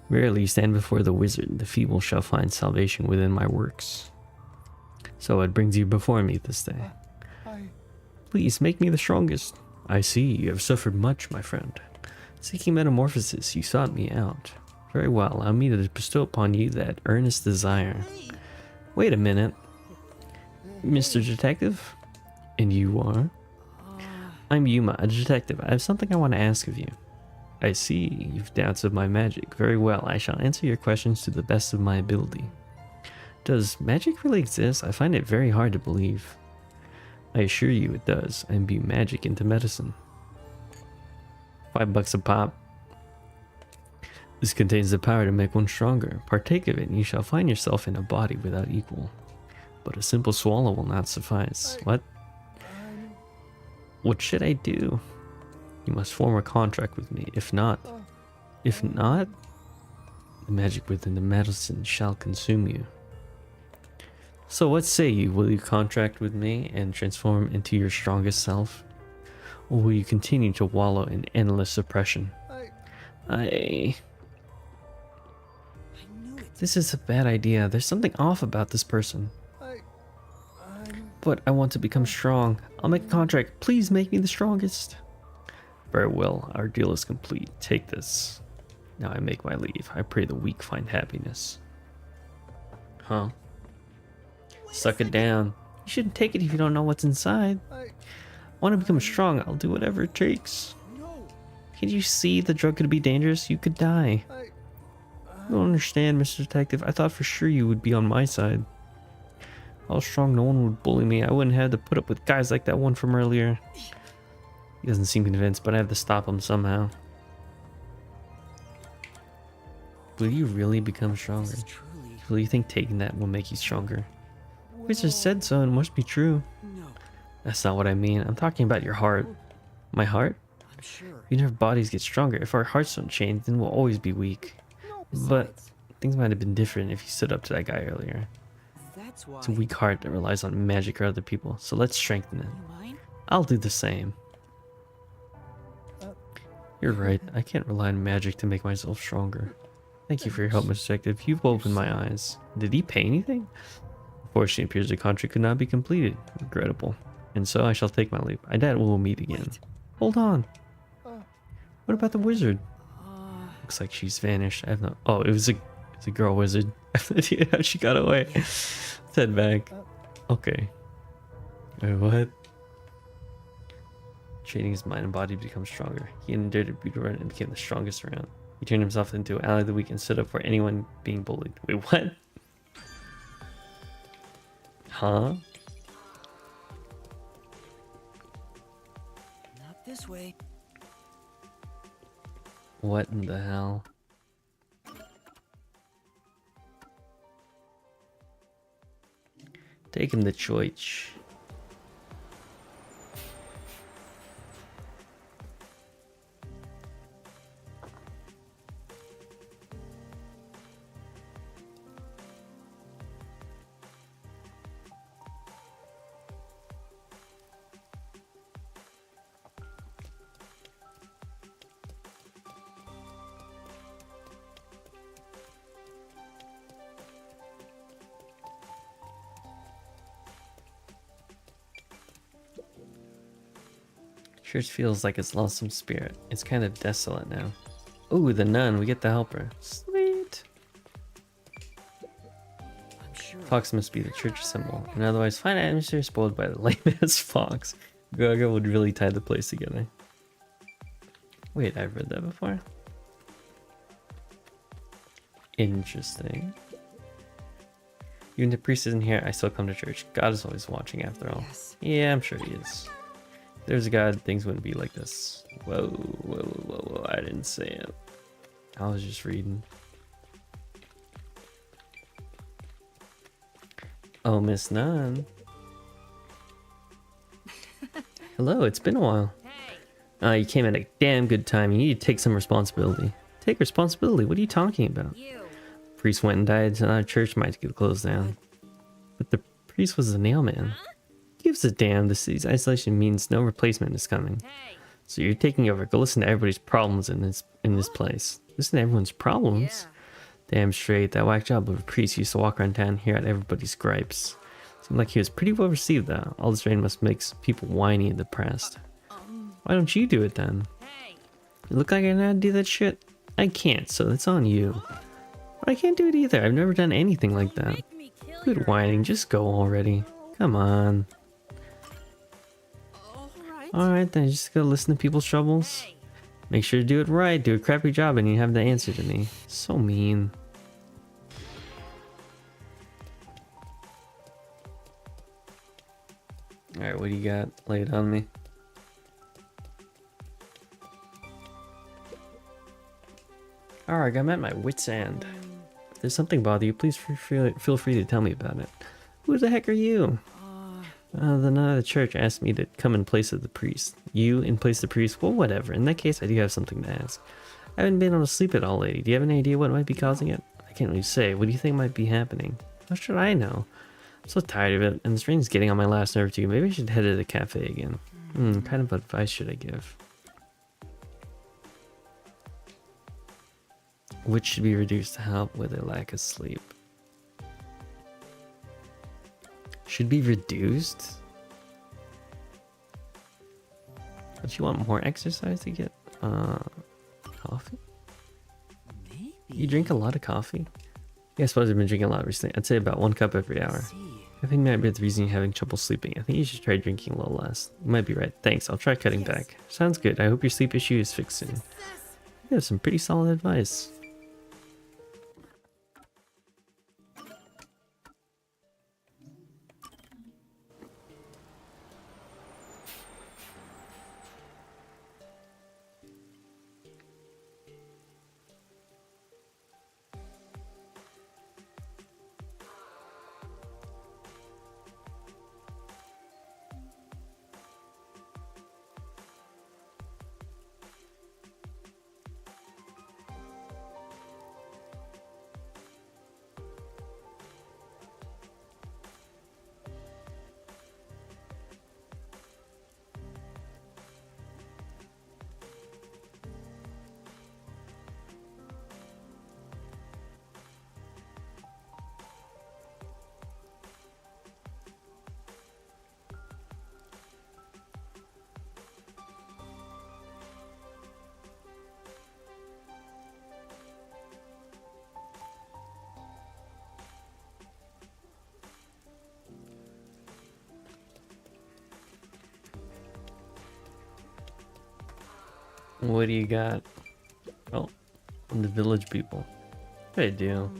Speaker 1: Rarely you stand before the wizard. The feeble shall find salvation within my works. So what brings you before me this day? Please make me the strongest. I see, you have suffered much, my friend. Seeking metamorphosis, you sought me out. Very well, allow me to bestow upon you that earnest desire. Wait a minute. Mr. Detective? And you are? I'm Yuma, a detective. I have something I want to ask of you. I see, you've doubts of my magic. Very well, I shall answer your questions to the best of my ability. Does magic really exist? I find it very hard to believe. I assure you it does. I imbue magic into medicine. $5 a pop. This contains the power to make one stronger. Partake of it and you shall find yourself in a body without equal. But a simple swallow will not suffice. What? What should I do? You must form a contract with me. If not, the magic within the medicine shall consume you. So what say you? Will you contract with me and transform into your strongest self? Or will you continue to wallow in endless suppression? This is a bad idea. There's something off about this person. But I want to become strong. I'll make a contract. Please make me the strongest. Very well. Our deal is complete. Take this. Now I make my leave. I pray the weak find happiness. Huh? Suck it down. You shouldn't take it if you don't know what's inside. I want to become strong. I'll do whatever it takes. Can't you see the drug could be dangerous? You could die. I don't understand, Mr. Detective. I thought for sure you would be on my side. I was strong, no one would bully me. I wouldn't have to put up with guys like that one from earlier. He doesn't seem convinced, but I have to stop him somehow. Will you really become stronger? Will you think taking that will make you stronger? Wizard said so, and it must be true. That's not what I mean. I'm talking about your heart. My heart? Even if our bodies get stronger, if our hearts don't change, then we'll always be weak. But things might have been different if you stood up to that guy earlier. It's a weak heart that relies on magic or other people, so let's strengthen it. I'll do the same. You're right, I can't rely on magic to make myself stronger. Thank you for your help, Mr. Detective. You've opened my eyes. Did he pay anything? Unfortunately, it appears the contract could not be completed. Regrettable. And so I shall take my leave. I doubt we'll meet again. Hold on. What about the wizard? Looks like she's vanished. I have no... Oh, it's a girl wizard. Yeah, she got away. Let's head back. Okay. Wait, what? Training his mind and body to become stronger. He endured a beauty run and became the strongest around. He turned himself into an ally of the weak and stood up for anyone being bullied. Wait, what? Huh?
Speaker 2: Not this way.
Speaker 1: What in the hell? Take him to church. Church feels like it's lost some spirit. It's kind of desolate now. Ooh, the nun. We get to help her. Sweet. Fox must be the church symbol. And otherwise, fine atmosphere spoiled by the lame-ass fox. Gaga would really tie the place together. Wait, I've read that before? Interesting. Even if the priest isn't here, I still come to church. God is always watching after all.
Speaker 2: Yes.
Speaker 1: Yeah, I'm sure he is. If there's a God, things wouldn't be like this. Whoa, whoa, whoa, whoa, I didn't say it. I was just reading. Oh, Miss Nun. Hello, it's been a while. You came at a damn good time. You need to take some responsibility. Take responsibility? What are you talking about? Priest went and died, so our church might get closed down. But the priest was the nail man. Gives a damn. This isolation means no replacement is coming. So you're taking over. Go listen to everybody's problems in this place. Listen to everyone's problems? Damn straight. That whack job of a priest used to walk around town here at everybody's gripes. Seemed like he was pretty well received though. All this rain must make people whiny and depressed. Why don't you do it then? You look like I know how to do that shit. I can't, so it's on you. But I can't do it either. I've never done anything like that. Quit whining, just go already. Come on. Alright then, just go listen to people's troubles. Make sure to do it right, do a crappy job and you have the answer to me. So mean. Alright, what do you got? Lay it on me. Alright, I'm at my wit's end. If there's something bother you, please feel free to tell me about it. Who the heck are you? The nun of the church asked me to come in place of the priest. You in place of the priest? Well, whatever. In that case, I do have something to ask. I haven't been able to sleep at all lately. Do you have any idea what might be causing it? I can't really say. What do you think might be happening? How should I know? I'm so tired of it, and this rain's getting on my last nerve too. Maybe I should head to the cafe again. What kind of advice should I give? Which should be reduced to help with a lack of sleep? Should be reduced? Don't you want more exercise to get coffee?
Speaker 2: Maybe.
Speaker 1: You drink a lot of coffee? Yeah, I suppose I've been drinking a lot recently. I'd say about 1 cup every hour. I think that might be the reason you're having trouble sleeping. I think you should try drinking a little less. You might be right. Thanks, I'll try cutting back. Sounds good. I hope your sleep issue is fixed soon. You have some pretty solid advice. What do you got? Oh, the village people. What do I do?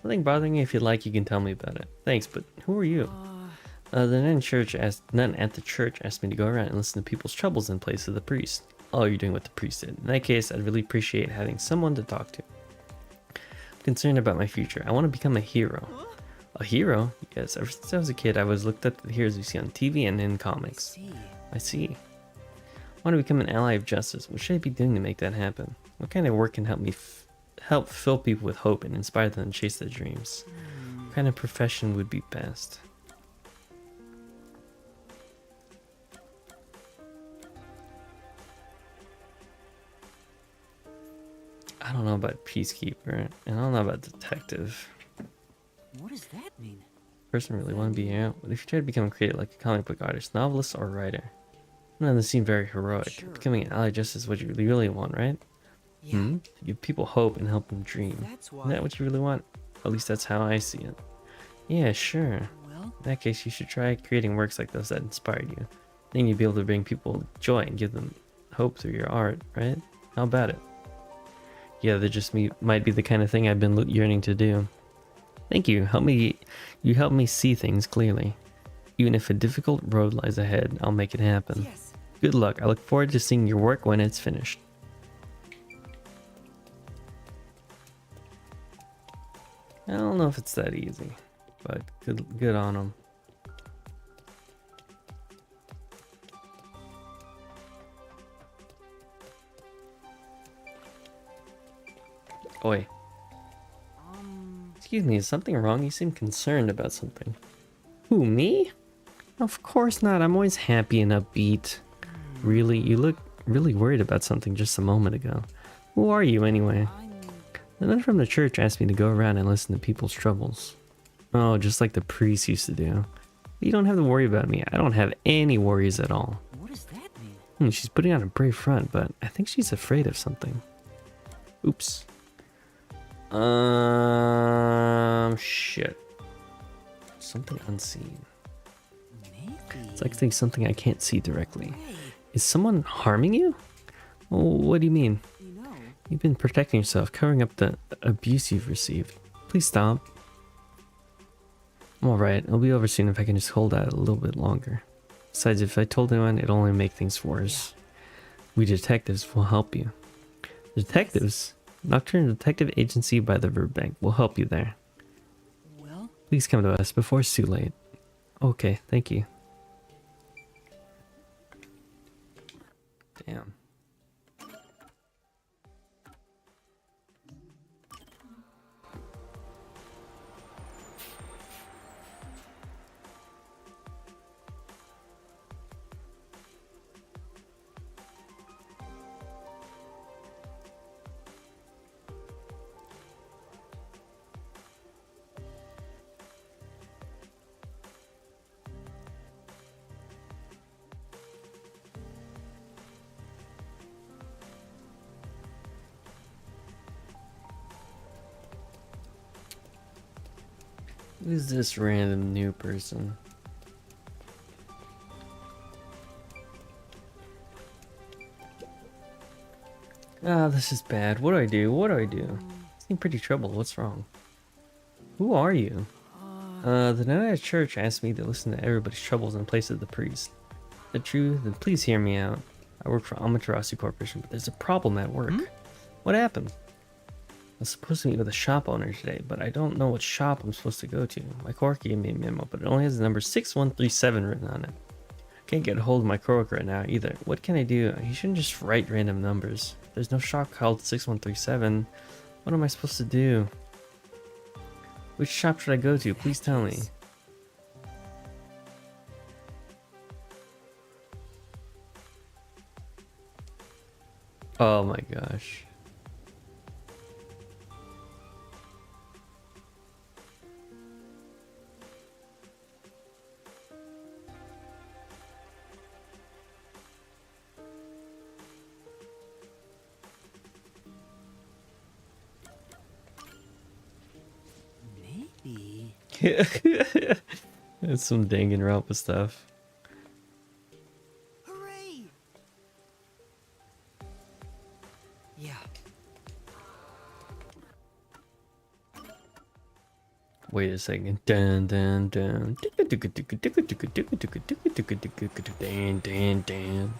Speaker 1: Nothing bothering you. If you'd like, you can tell me about it. Thanks, but who are you? The nun at the church asked me to go around and listen to people's troubles in place of the priest. Oh, you're doing what the priest did. In that case, I'd really appreciate having someone to talk to. I'm concerned about my future. I want to become a hero. A hero? Yes, ever since I was a kid, I've always looked up to the heroes we see on TV and in comics. I see. I want to become an ally of justice. What should I be doing to make that happen? What kind of work can help me help fill people with hope and inspire them to chase their dreams? What kind of profession would be best? I don't know about peacekeeper, and I don't know about detective.
Speaker 2: What does that mean?
Speaker 1: Person really want to be here. What if you try to become a creator like a comic book artist, novelist, or writer? None of this seem very heroic. Sure. Becoming an ally of justice is what you really want, right? Yeah. Give people hope and help them dream. Isn't that what you really want? At least that's how I see it. Yeah, sure. Well, in that case, you should try creating works like those that inspired you. Then you'd be able to bring people joy and give them hope through your art, right? How about it? Yeah, they just might be the kind of thing I've been yearning to do. Thank you. You help me see things clearly. Even if a difficult road lies ahead, I'll make it happen.
Speaker 12: Yes.
Speaker 1: Good luck. I look forward to seeing your work when it's finished. I don't know if it's that easy, but good on them. Oi. Excuse me, is something wrong? You seem concerned about something. Who, me? Of course not. I'm always happy and upbeat. Really? You look really worried about something just a moment ago. Who are you anyway? The nun from the church asked me to go around and listen to people's troubles. Oh, just like the priest used to do. You don't have to worry about me. I don't have any worries at all.
Speaker 2: What does that mean?
Speaker 1: She's putting on a brave front, but I think she's afraid of something. Oops. Shit. Something unseen.
Speaker 2: Maybe.
Speaker 1: It's likely something I can't see directly. Is someone harming you? Oh, what do you mean?
Speaker 2: You know.
Speaker 1: You've been protecting yourself, covering up the abuse you've received. Please stop. I'm alright. It'll be over soon if I can just hold out a little bit longer. Besides, if I told anyone, it'll only make things worse. We detectives will help you. Detectives? Nocturnal Detective Agency by the Riverbank will help you there.
Speaker 2: Well?
Speaker 1: Please come to us before it's too late. Okay, thank you. Damn. Who's this random new person? Ah, this is bad. What do I do? What do I do? I seem pretty troubled. What's wrong? Who are you? The nun at church asked me to listen to everybody's troubles in place of the priest. The truth, then please hear me out. I work for Amaterasu Corporation, but there's a problem at work. What happened? I was supposed to meet with a shop owner today, but I don't know what shop I'm supposed to go to. My coworker gave me a memo, but it only has the number 6137 written on it. I can't get a hold of my coworker right now either. What can I do? You shouldn't just write random numbers. There's no shop called 6137. What am I supposed to do? Which shop should I go to? Please tell me. Oh my gosh.
Speaker 2: Maybe.
Speaker 1: That's some Danganronpa stuff.
Speaker 2: Hooray! Yeah.
Speaker 1: Wait a second. Dun dun dun. Dan dan dan.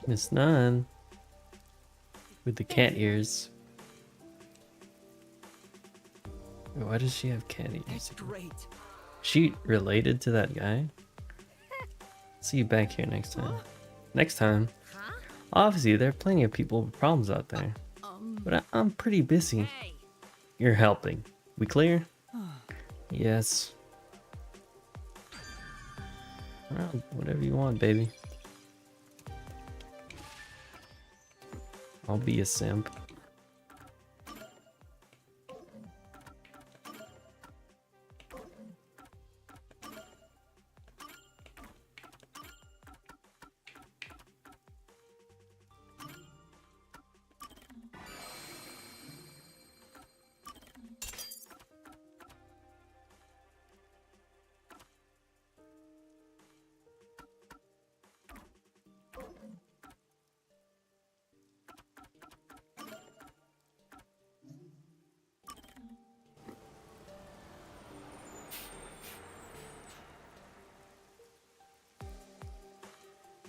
Speaker 1: Miss Nun with the cat ears. Why does she have cat ears?
Speaker 2: That's great.
Speaker 1: She related to that guy? See you back here next time. Next time. Obviously, there are plenty of people with problems out there. But I'm pretty busy. You're helping. We clear? Yes. Well, whatever you want, baby. I'll be a simp.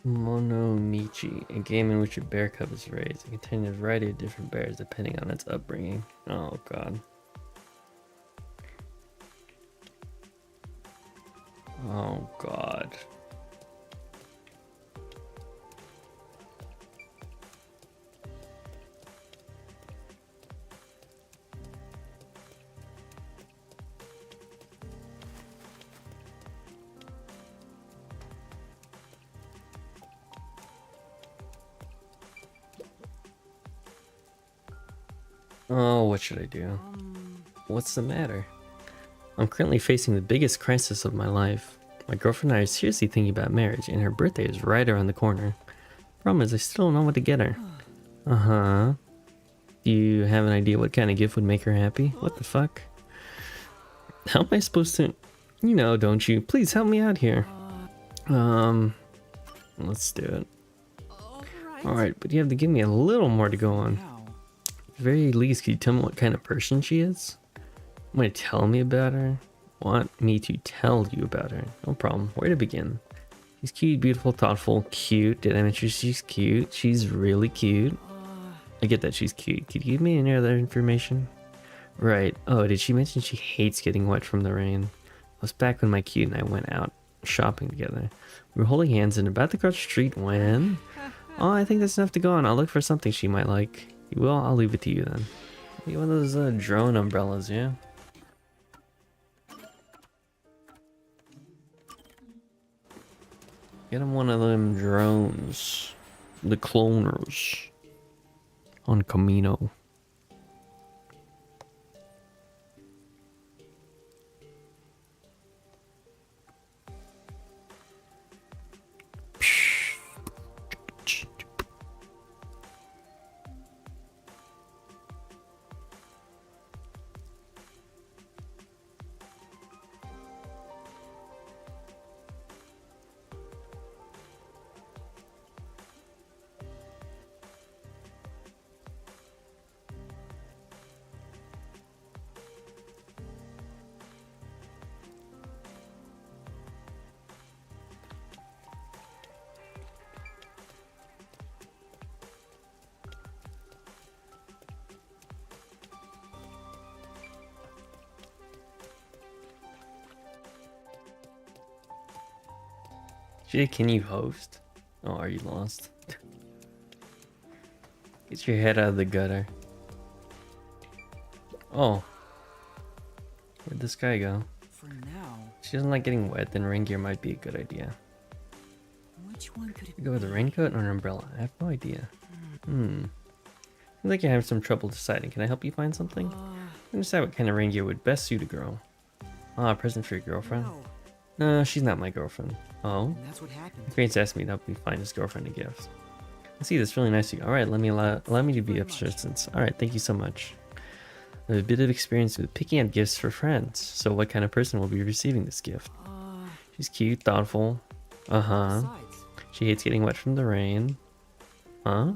Speaker 1: Monomichi, a game in which a bear cub is raised. It contains a variety of different bears depending on its upbringing. Oh god. Oh god. Oh, what should I do? What's the matter? I'm currently facing the biggest crisis of my life. My girlfriend and I are seriously thinking about marriage, and her birthday is right around the corner. Problem is, I still don't know what to get her. Uh-huh. Do you have an idea what kind of gift would make her happy? What the fuck? How am I supposed to... You know, don't you? Please help me out here. Let's do it. Alright, but you have to give me a little more to go on. At the very least, can you tell me what kind of person she is? Want to tell me about her? Want me to tell you about her? No problem. Where to begin? She's cute, beautiful, thoughtful, cute. Did I mention she's cute? She's really cute. I get that she's cute. Could you give me any other information? Right. Oh, did she mention she hates getting wet from the rain? It was back when my cute and I went out shopping together. We were holding hands and about to cross the street when... Oh, I think that's enough to go on. I'll look for something she might like. You will? I'll leave it to you then. Maybe one of those drone umbrellas, yeah? Get him one of them drones. The cloners. On Camino. Jay, can you host? Oh, are you lost? Get your head out of the gutter. Oh. Where'd this guy go?
Speaker 2: For now.
Speaker 1: She doesn't like getting wet, then rain gear might be a good idea.
Speaker 2: Which one could it
Speaker 1: You go with a raincoat or an umbrella? I have no idea. Seems like you're having some trouble deciding. Can I help you find something? I can decide what kind of rain gear would best suit a girl. Ah, a present for your girlfriend? No, she's not my girlfriend. Oh?
Speaker 2: And that's what happened.
Speaker 1: Grace asked me to help me find his girlfriend a gift. I see, that's really nice of you. Alright, allow me to be of assistance. Alright, thank you so much. I have a bit of experience with picking out gifts for friends. So what kind of person will be receiving this gift? She's cute, thoughtful. Uh-huh. She hates getting wet from the rain. Huh?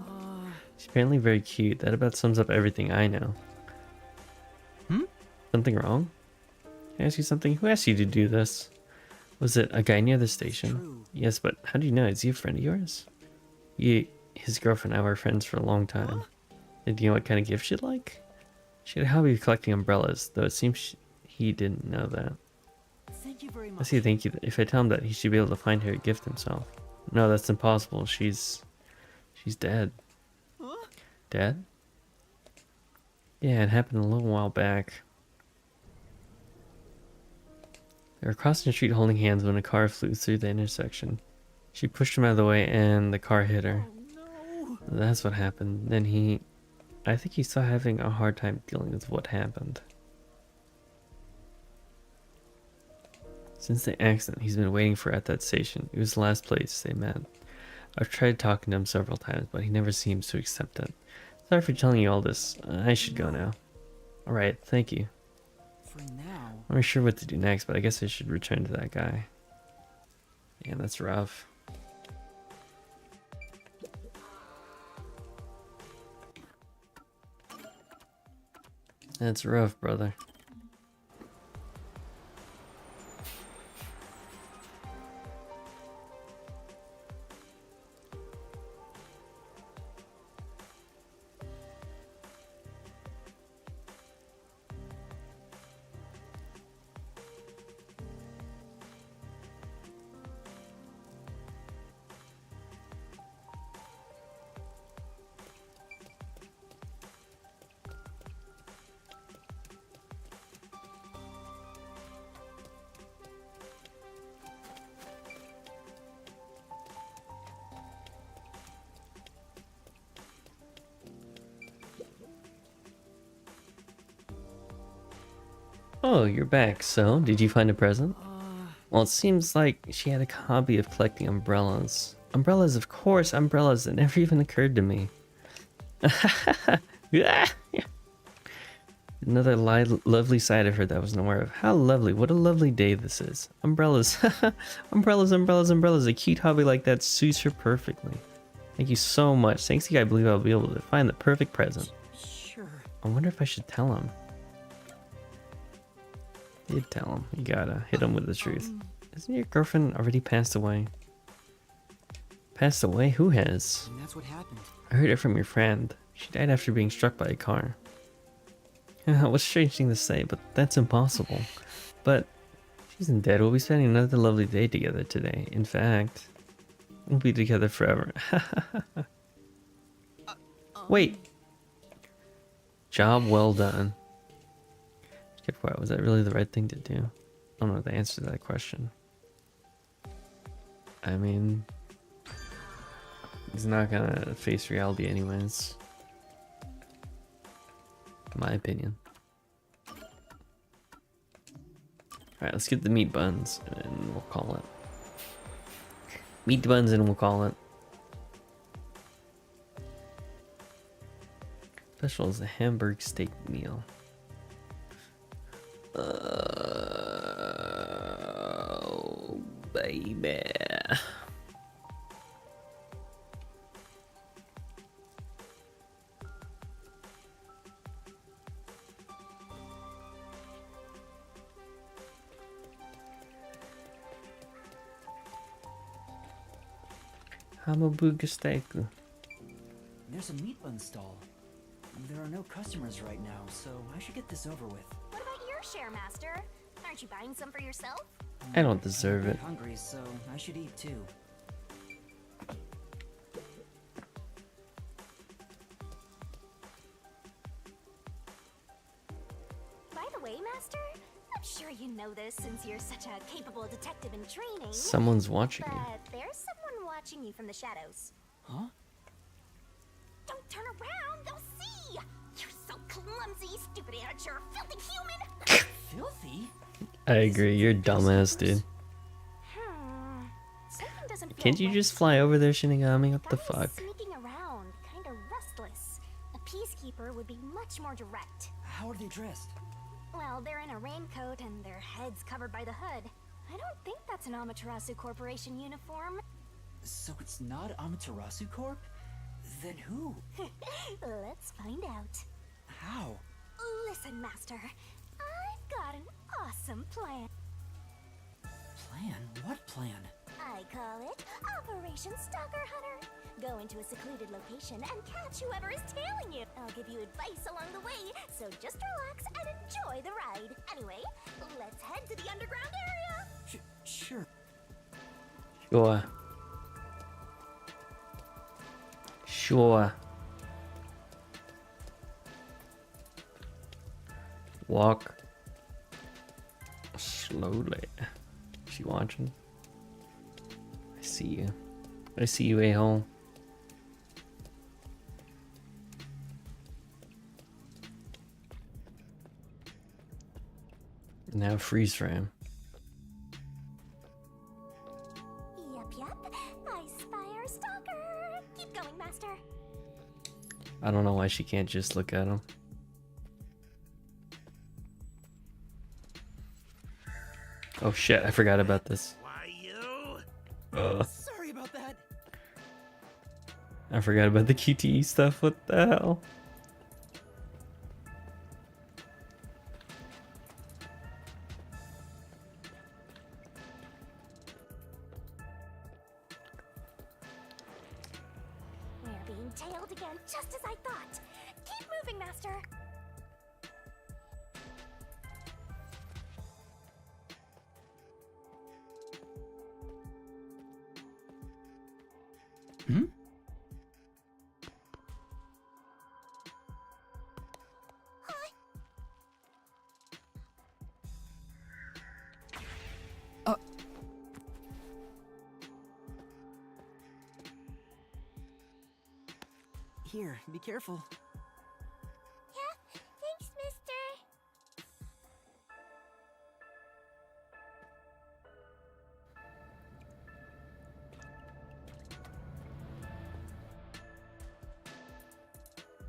Speaker 1: She's apparently very cute. That about sums up everything I know. Something wrong? Can I ask you something? Who asked you to do this? Was it a guy near the station? Yes, but how do you know? Is he a friend of yours? His girlfriend and I were friends for a long time. And do you know what kind of gift she'd like? She had a hobby of collecting umbrellas, though it seems he didn't know that.
Speaker 2: Thank you very much.
Speaker 1: I see, thank you. If I tell him that, he should be able to find her a gift himself. No, that's impossible. She's dead. Dead? Yeah, it happened a little while back. They were crossing the street holding hands when a car flew through the intersection. She pushed him out of the way and the car hit her. That's what happened. Then I think he's still having a hard time dealing with what happened. Since the accident, he's been waiting for at that station. It was the last place they met. I've tried talking to him several times, but he never seems to accept it. Sorry for telling you all this. I should go now. Alright, thank you.
Speaker 2: For now.
Speaker 1: I'm not sure what to do next, but I guess I should return to that guy. Yeah, that's rough. That's rough, brother. Oh, you're back. So, did you find a present? Well, it seems like she had a hobby of collecting umbrellas. Umbrellas, of course, umbrellas. It never even occurred to me. Another lovely side of her that I wasn't aware of. How lovely. What a lovely day this is. Umbrellas. Umbrellas, umbrellas, umbrellas. A cute hobby like that suits her perfectly. Thank you so much. Thanks to you, I believe I'll be able to find the perfect present.
Speaker 2: Sure.
Speaker 1: I wonder if I should tell him. Did tell him. You gotta hit him with the truth. Isn't your girlfriend already passed away? Passed away? Who has?
Speaker 2: And that's what happened.
Speaker 1: I heard it from your friend. She died after being struck by a car. What a strange thing to say, but that's impossible. But she isn't dead. We'll be spending another lovely day together today. In fact, we'll be together forever. Wait. Job well done. Kept quiet. Was that really the right thing to do? I don't know the answer to that question. I mean, he's not gonna face reality anyways. In my opinion. Alright, let's get the meat buns and we'll call it. Meat buns and we'll call it. Special is a hamburg steak meal. Oh, baby. Hamburger steak.
Speaker 2: There's a meat bun stall. There are no customers right now, so I should get this over with.
Speaker 3: What about your share, Master? Aren't you buying some for yourself?
Speaker 1: I don't deserve it.
Speaker 2: I'm hungry, so I should eat too.
Speaker 3: By the way, Master, I'm sure you know this since you're such a capable detective in training.
Speaker 1: Someone's watching you.
Speaker 3: But there's someone watching you from the shadows.
Speaker 2: Huh?
Speaker 3: Don't turn around, they'll see! You're so clumsy, stupid amateur, filthy human!
Speaker 2: Filthy?
Speaker 1: I agree, you're dumbass, dude.
Speaker 3: Something doesn't feel
Speaker 1: Can't you
Speaker 3: right.
Speaker 1: just fly over there, Shinigami? What the
Speaker 3: Guy is
Speaker 1: fuck?
Speaker 3: sneaking around, kind of restless. A peacekeeper would be much more direct.
Speaker 2: How are they dressed?
Speaker 3: Well, they're in a raincoat and their heads covered by the hood. I don't think that's an Amaterasu Corporation uniform.
Speaker 2: So it's not Amaterasu Corp? Then who?
Speaker 3: Let's find out.
Speaker 2: How?
Speaker 3: Listen, Master. I've got an awesome plan.
Speaker 2: Plan? What plan?
Speaker 3: I call it Operation Stalker Hunter. Go into a secluded location and catch whoever is tailing you. I'll give you advice along the way, so just relax and enjoy the ride. Anyway, let's head to the underground area.
Speaker 2: Sure.
Speaker 1: Sure. Sure. Walk slowly. Is she watching? I see you. I see you, a-hole. Now freeze frame.
Speaker 3: Yup. I spy our stalker. Keep going, Master.
Speaker 1: I don't know why she can't just look at him. Oh shit, I forgot about this.
Speaker 13: Why you?
Speaker 2: Sorry about that.
Speaker 1: I forgot about the QTE stuff. What the hell?
Speaker 3: We're being tailed again, just as I thought. Keep moving, Master.
Speaker 2: Hmm? Here, be careful.
Speaker 3: Yeah, thanks, Mister.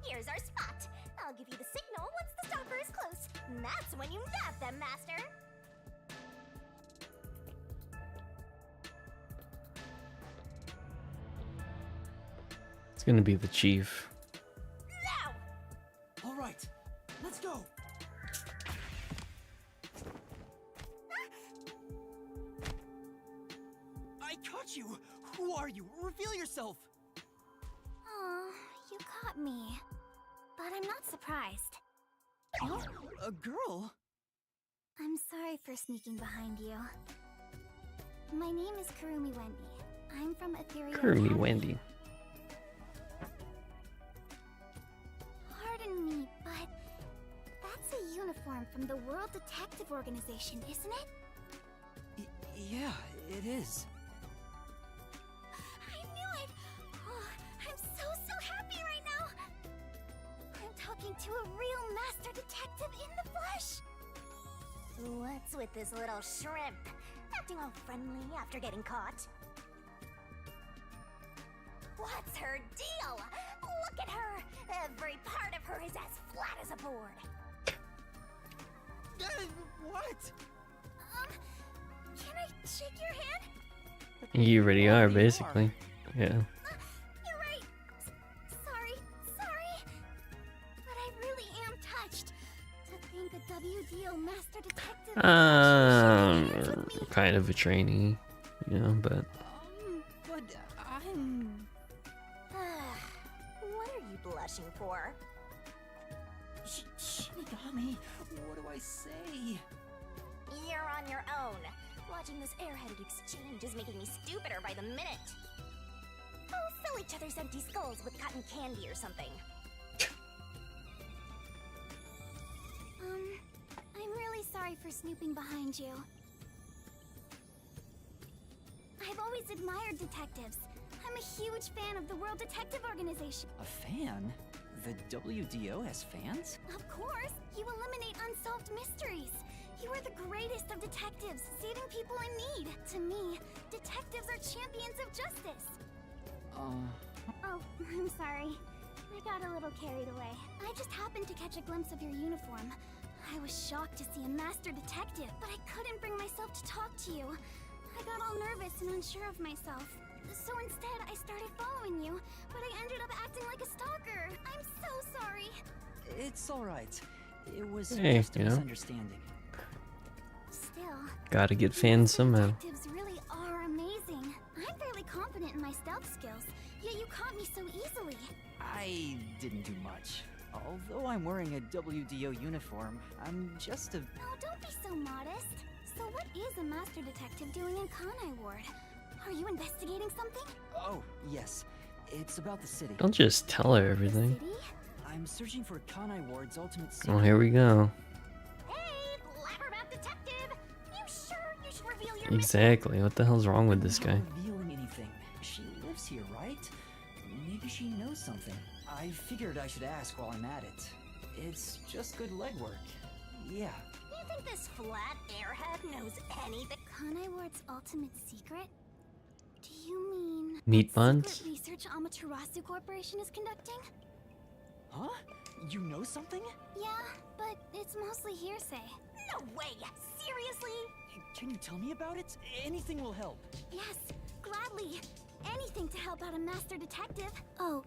Speaker 3: Here's our spot. I'll give you the signal once the stalker is close. That's when you nab them, Master.
Speaker 1: It's gonna be the chief.
Speaker 2: Now! All right, let's go. I caught you. Who are you? Reveal yourself.
Speaker 3: Oh, you caught me. But I'm not surprised.
Speaker 2: Huh? A girl?
Speaker 3: I'm sorry for sneaking behind you. My name is Kurumi Wendy. I'm from Etheria
Speaker 1: Kurumi
Speaker 3: Academy.
Speaker 1: Wendy.
Speaker 3: Pardon me, but that's a uniform from the World Detective Organization, isn't it?
Speaker 2: Yeah, it is.
Speaker 3: I knew it! Oh, I'm so happy right now! I'm talking to a real master detective in the flesh! What's with this little shrimp? Acting all friendly after getting caught? What's her deal? Look at her! Every part of her is as flat as a board!
Speaker 2: What?
Speaker 3: Can I shake your hand?
Speaker 1: You already are, basically. Yeah.
Speaker 3: You're right. Sorry. But I really am touched. To think a WDO master detective.
Speaker 1: Kind of a trainee, you know, but
Speaker 2: But I'm...
Speaker 3: What are you blushing for?
Speaker 2: Shinigami, what do I say?
Speaker 3: You're on your own. Watching this airheaded exchange is making me stupider by the minute. Oh, fill each other's empty skulls with cotton candy or something. I'm really sorry for snooping behind you. I've always admired detectives. I'm a huge fan of the World Detective Organization.
Speaker 2: A fan? The WDO has fans?
Speaker 3: Of course! You eliminate unsolved mysteries! You are the greatest of detectives, saving people in need! To me, detectives are champions of justice! Oh, I'm sorry. I got a little carried away. I just happened to catch a glimpse of your uniform. I was shocked to see a master detective, but I couldn't bring myself to talk to you. I got all nervous and unsure of myself. So instead, I started following you, but I ended up acting like a stalker. I'm so sorry.
Speaker 2: It's alright. It was
Speaker 1: Hey,
Speaker 2: just a
Speaker 1: you know.
Speaker 2: misunderstanding.
Speaker 3: Still,
Speaker 1: gotta get fans somehow.
Speaker 3: detectives really are amazing. I'm fairly confident in my stealth skills, yet you caught me so easily.
Speaker 2: I didn't do much. Although I'm wearing a WDO uniform, I'm just a...
Speaker 3: Oh, don't be so modest. So what is a master detective doing in Kanai Ward? Are you investigating something?
Speaker 2: Oh, yes. It's about the city.
Speaker 1: Don't just tell her everything.
Speaker 2: I'm searching for Kanai Ward's ultimate
Speaker 1: Oh,
Speaker 2: secret.
Speaker 1: here we go.
Speaker 3: Hey, blabbermouth detective! You sure you should reveal your
Speaker 1: Exactly. What the hell's wrong with this guy?
Speaker 2: Not revealing anything. She lives here, right? Maybe she knows something. I figured I should ask while I'm at it. It's just good legwork. Yeah.
Speaker 3: you think this flat airhead knows anything? Kanai Ward's ultimate secret? Do you mean
Speaker 1: Meat
Speaker 3: that
Speaker 1: buns?
Speaker 3: secret research Amaterasu Corporation is conducting?
Speaker 2: Huh? You know something?
Speaker 3: Yeah, but it's mostly hearsay. No way! Seriously?
Speaker 2: Can you tell me about it? Anything will help.
Speaker 3: Yes, gladly. Anything to help out a master detective. Oh.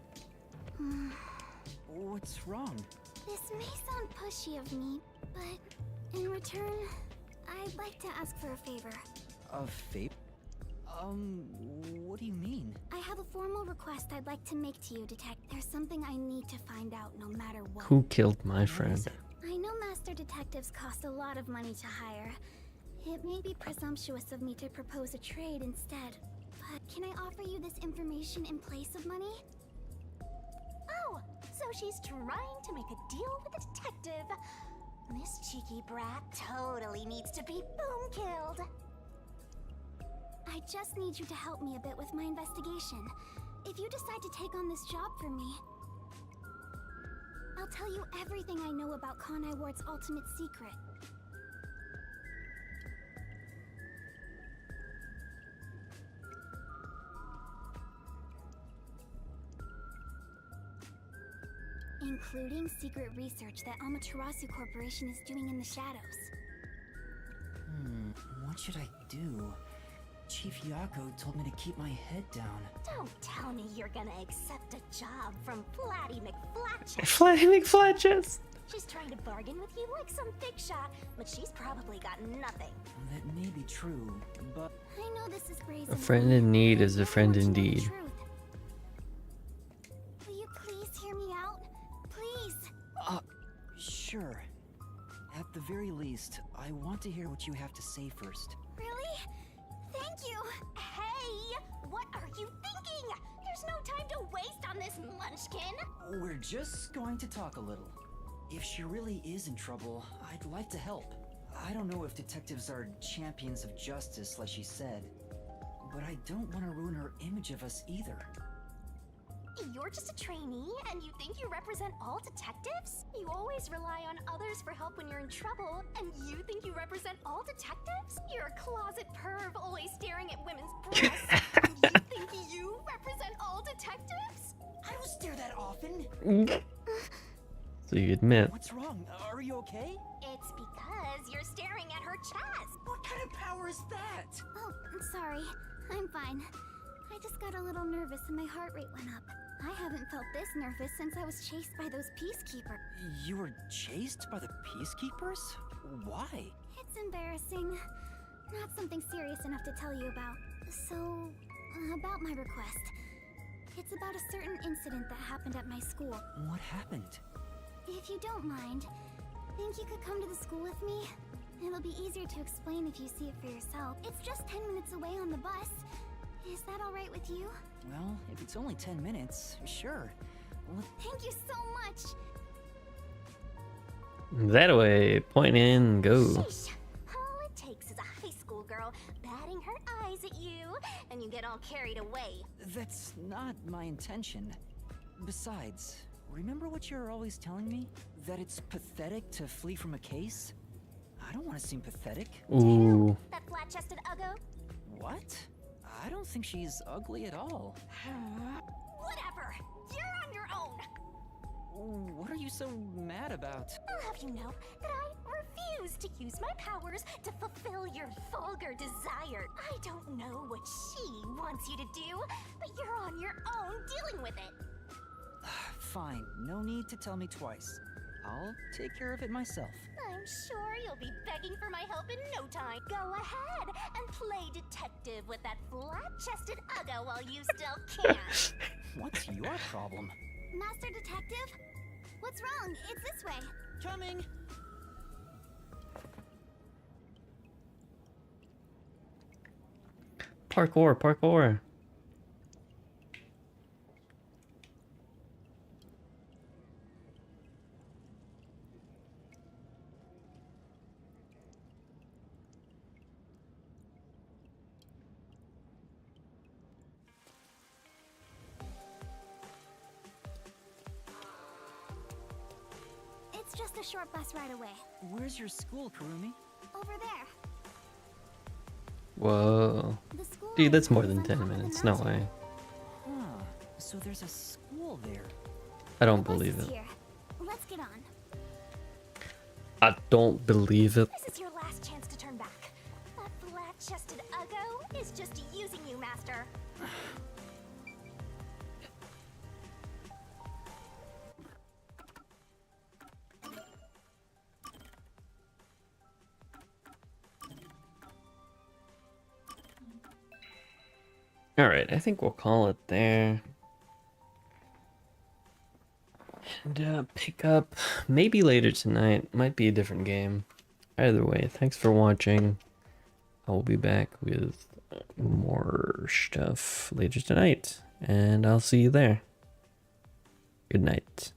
Speaker 2: What's wrong?
Speaker 3: This may sound pushy of me, but in return, I'd like to ask for a favor.
Speaker 2: A favor? What do you mean?
Speaker 3: I have a formal request I'd like to make to you, Detect. There's something I need to find out no matter what.
Speaker 1: Who killed my friend?
Speaker 3: I know master detectives cost a lot of money to hire. It may be presumptuous of me to propose a trade instead, but can I offer you this information in place of money?
Speaker 16: Oh, so she's trying to make a deal with a detective. This cheeky brat totally needs to be boom killed.
Speaker 3: I just need you to help me a bit with my investigation. If you decide to take on this job for me, I'll tell you everything I know about Kanai Ward's ultimate secret. Including secret research that Amaterasu Corporation is doing in the shadows.
Speaker 2: What should I do? Chief Yako told me to keep my head down.
Speaker 16: Don't tell me you're gonna accept a job from Flatty McFlatchest.
Speaker 1: Flatty McFlatchest!
Speaker 16: She's trying to bargain with you like some big shot, but she's probably got nothing.
Speaker 2: That may be true, but
Speaker 3: I know this is brazen.
Speaker 1: A friend in need is a friend indeed.
Speaker 3: Will you please hear me out? Please.
Speaker 2: Sure. At the very least, I want to hear what you have to say first.
Speaker 3: Really? Thank you.
Speaker 16: Hey, what are you thinking? There's no time to waste on this munchkin.
Speaker 2: We're just going to talk a little. If she really is in trouble, I'd like to help. I don't know if detectives are champions of justice like she said, but I don't want to ruin her image of us either.
Speaker 16: You're just a trainee, and you think you represent all detectives? You always rely on others for help when you're in trouble, and you think you represent all detectives? You're a closet perv always staring at women's breasts. And you think you represent all detectives?
Speaker 2: I don't stare that often.
Speaker 1: So you admit.
Speaker 2: What's wrong? Are you okay?
Speaker 16: It's because you're staring at her chest.
Speaker 2: What kind of power is that?
Speaker 3: Oh, I'm sorry. I'm fine. I just got a little nervous and my heart rate went up. I haven't felt this nervous since I was chased by those peacekeepers.
Speaker 2: You were chased by the peacekeepers? Why?
Speaker 3: It's embarrassing. Not something serious enough to tell you about. So, about my request. It's about a certain incident that happened at my school.
Speaker 2: What happened?
Speaker 3: If you don't mind, think you could come to the school with me? It'll be easier to explain if you see it for yourself. It's just 10 minutes away on the bus. Is that alright with you?
Speaker 2: Well, if it's only 10 minutes, sure.
Speaker 3: Thank you so much!
Speaker 1: That way, point in, go.
Speaker 16: Sheesh. All it takes is a high school girl batting her eyes at you, and you get all carried away.
Speaker 2: That's not my intention. Besides, remember what you're always telling me? That it's pathetic to flee from a case? I don't want to seem pathetic.
Speaker 1: Ooh.
Speaker 16: That flat-chested uggo?
Speaker 2: What? I don't think she's ugly at all.
Speaker 16: Whatever. You're on your own.
Speaker 2: What are you so mad about?
Speaker 16: I'll have you know that I refuse to use my powers to fulfill your vulgar desire. I don't know what she wants you to do, but you're on your own dealing with it.
Speaker 2: Fine, no need to tell me twice. I'll take care of it myself.
Speaker 16: I'm sure you'll be begging for my help in no time. Go ahead and play detective with that flat-chested uggo while you still can.
Speaker 2: What's your problem?
Speaker 3: Master Detective? What's wrong? It's this way.
Speaker 2: Coming!
Speaker 1: Parkour, parkour.
Speaker 3: It's just
Speaker 16: Just a short bus ride away.
Speaker 2: Where's your school, Kurumi?
Speaker 16: Over there.
Speaker 1: Whoa.
Speaker 16: The school
Speaker 1: Dude, that's more
Speaker 16: is
Speaker 1: than
Speaker 16: on
Speaker 1: 10
Speaker 16: top of the
Speaker 1: minutes. No
Speaker 16: mountain.
Speaker 1: way.
Speaker 2: Huh. So there's a school there.
Speaker 1: I don't
Speaker 16: The bus
Speaker 1: believe
Speaker 16: is
Speaker 1: it.
Speaker 16: here. Let's get on.
Speaker 1: I don't believe it.
Speaker 16: This is your last chance to turn back. That flat-chested Uggo is just using you, Master.
Speaker 1: Alright, I think we'll call it there. And pick up maybe later tonight. Might be a different game. Either way, thanks for watching. I will be back with more stuff later tonight. And I'll see you there. Good night.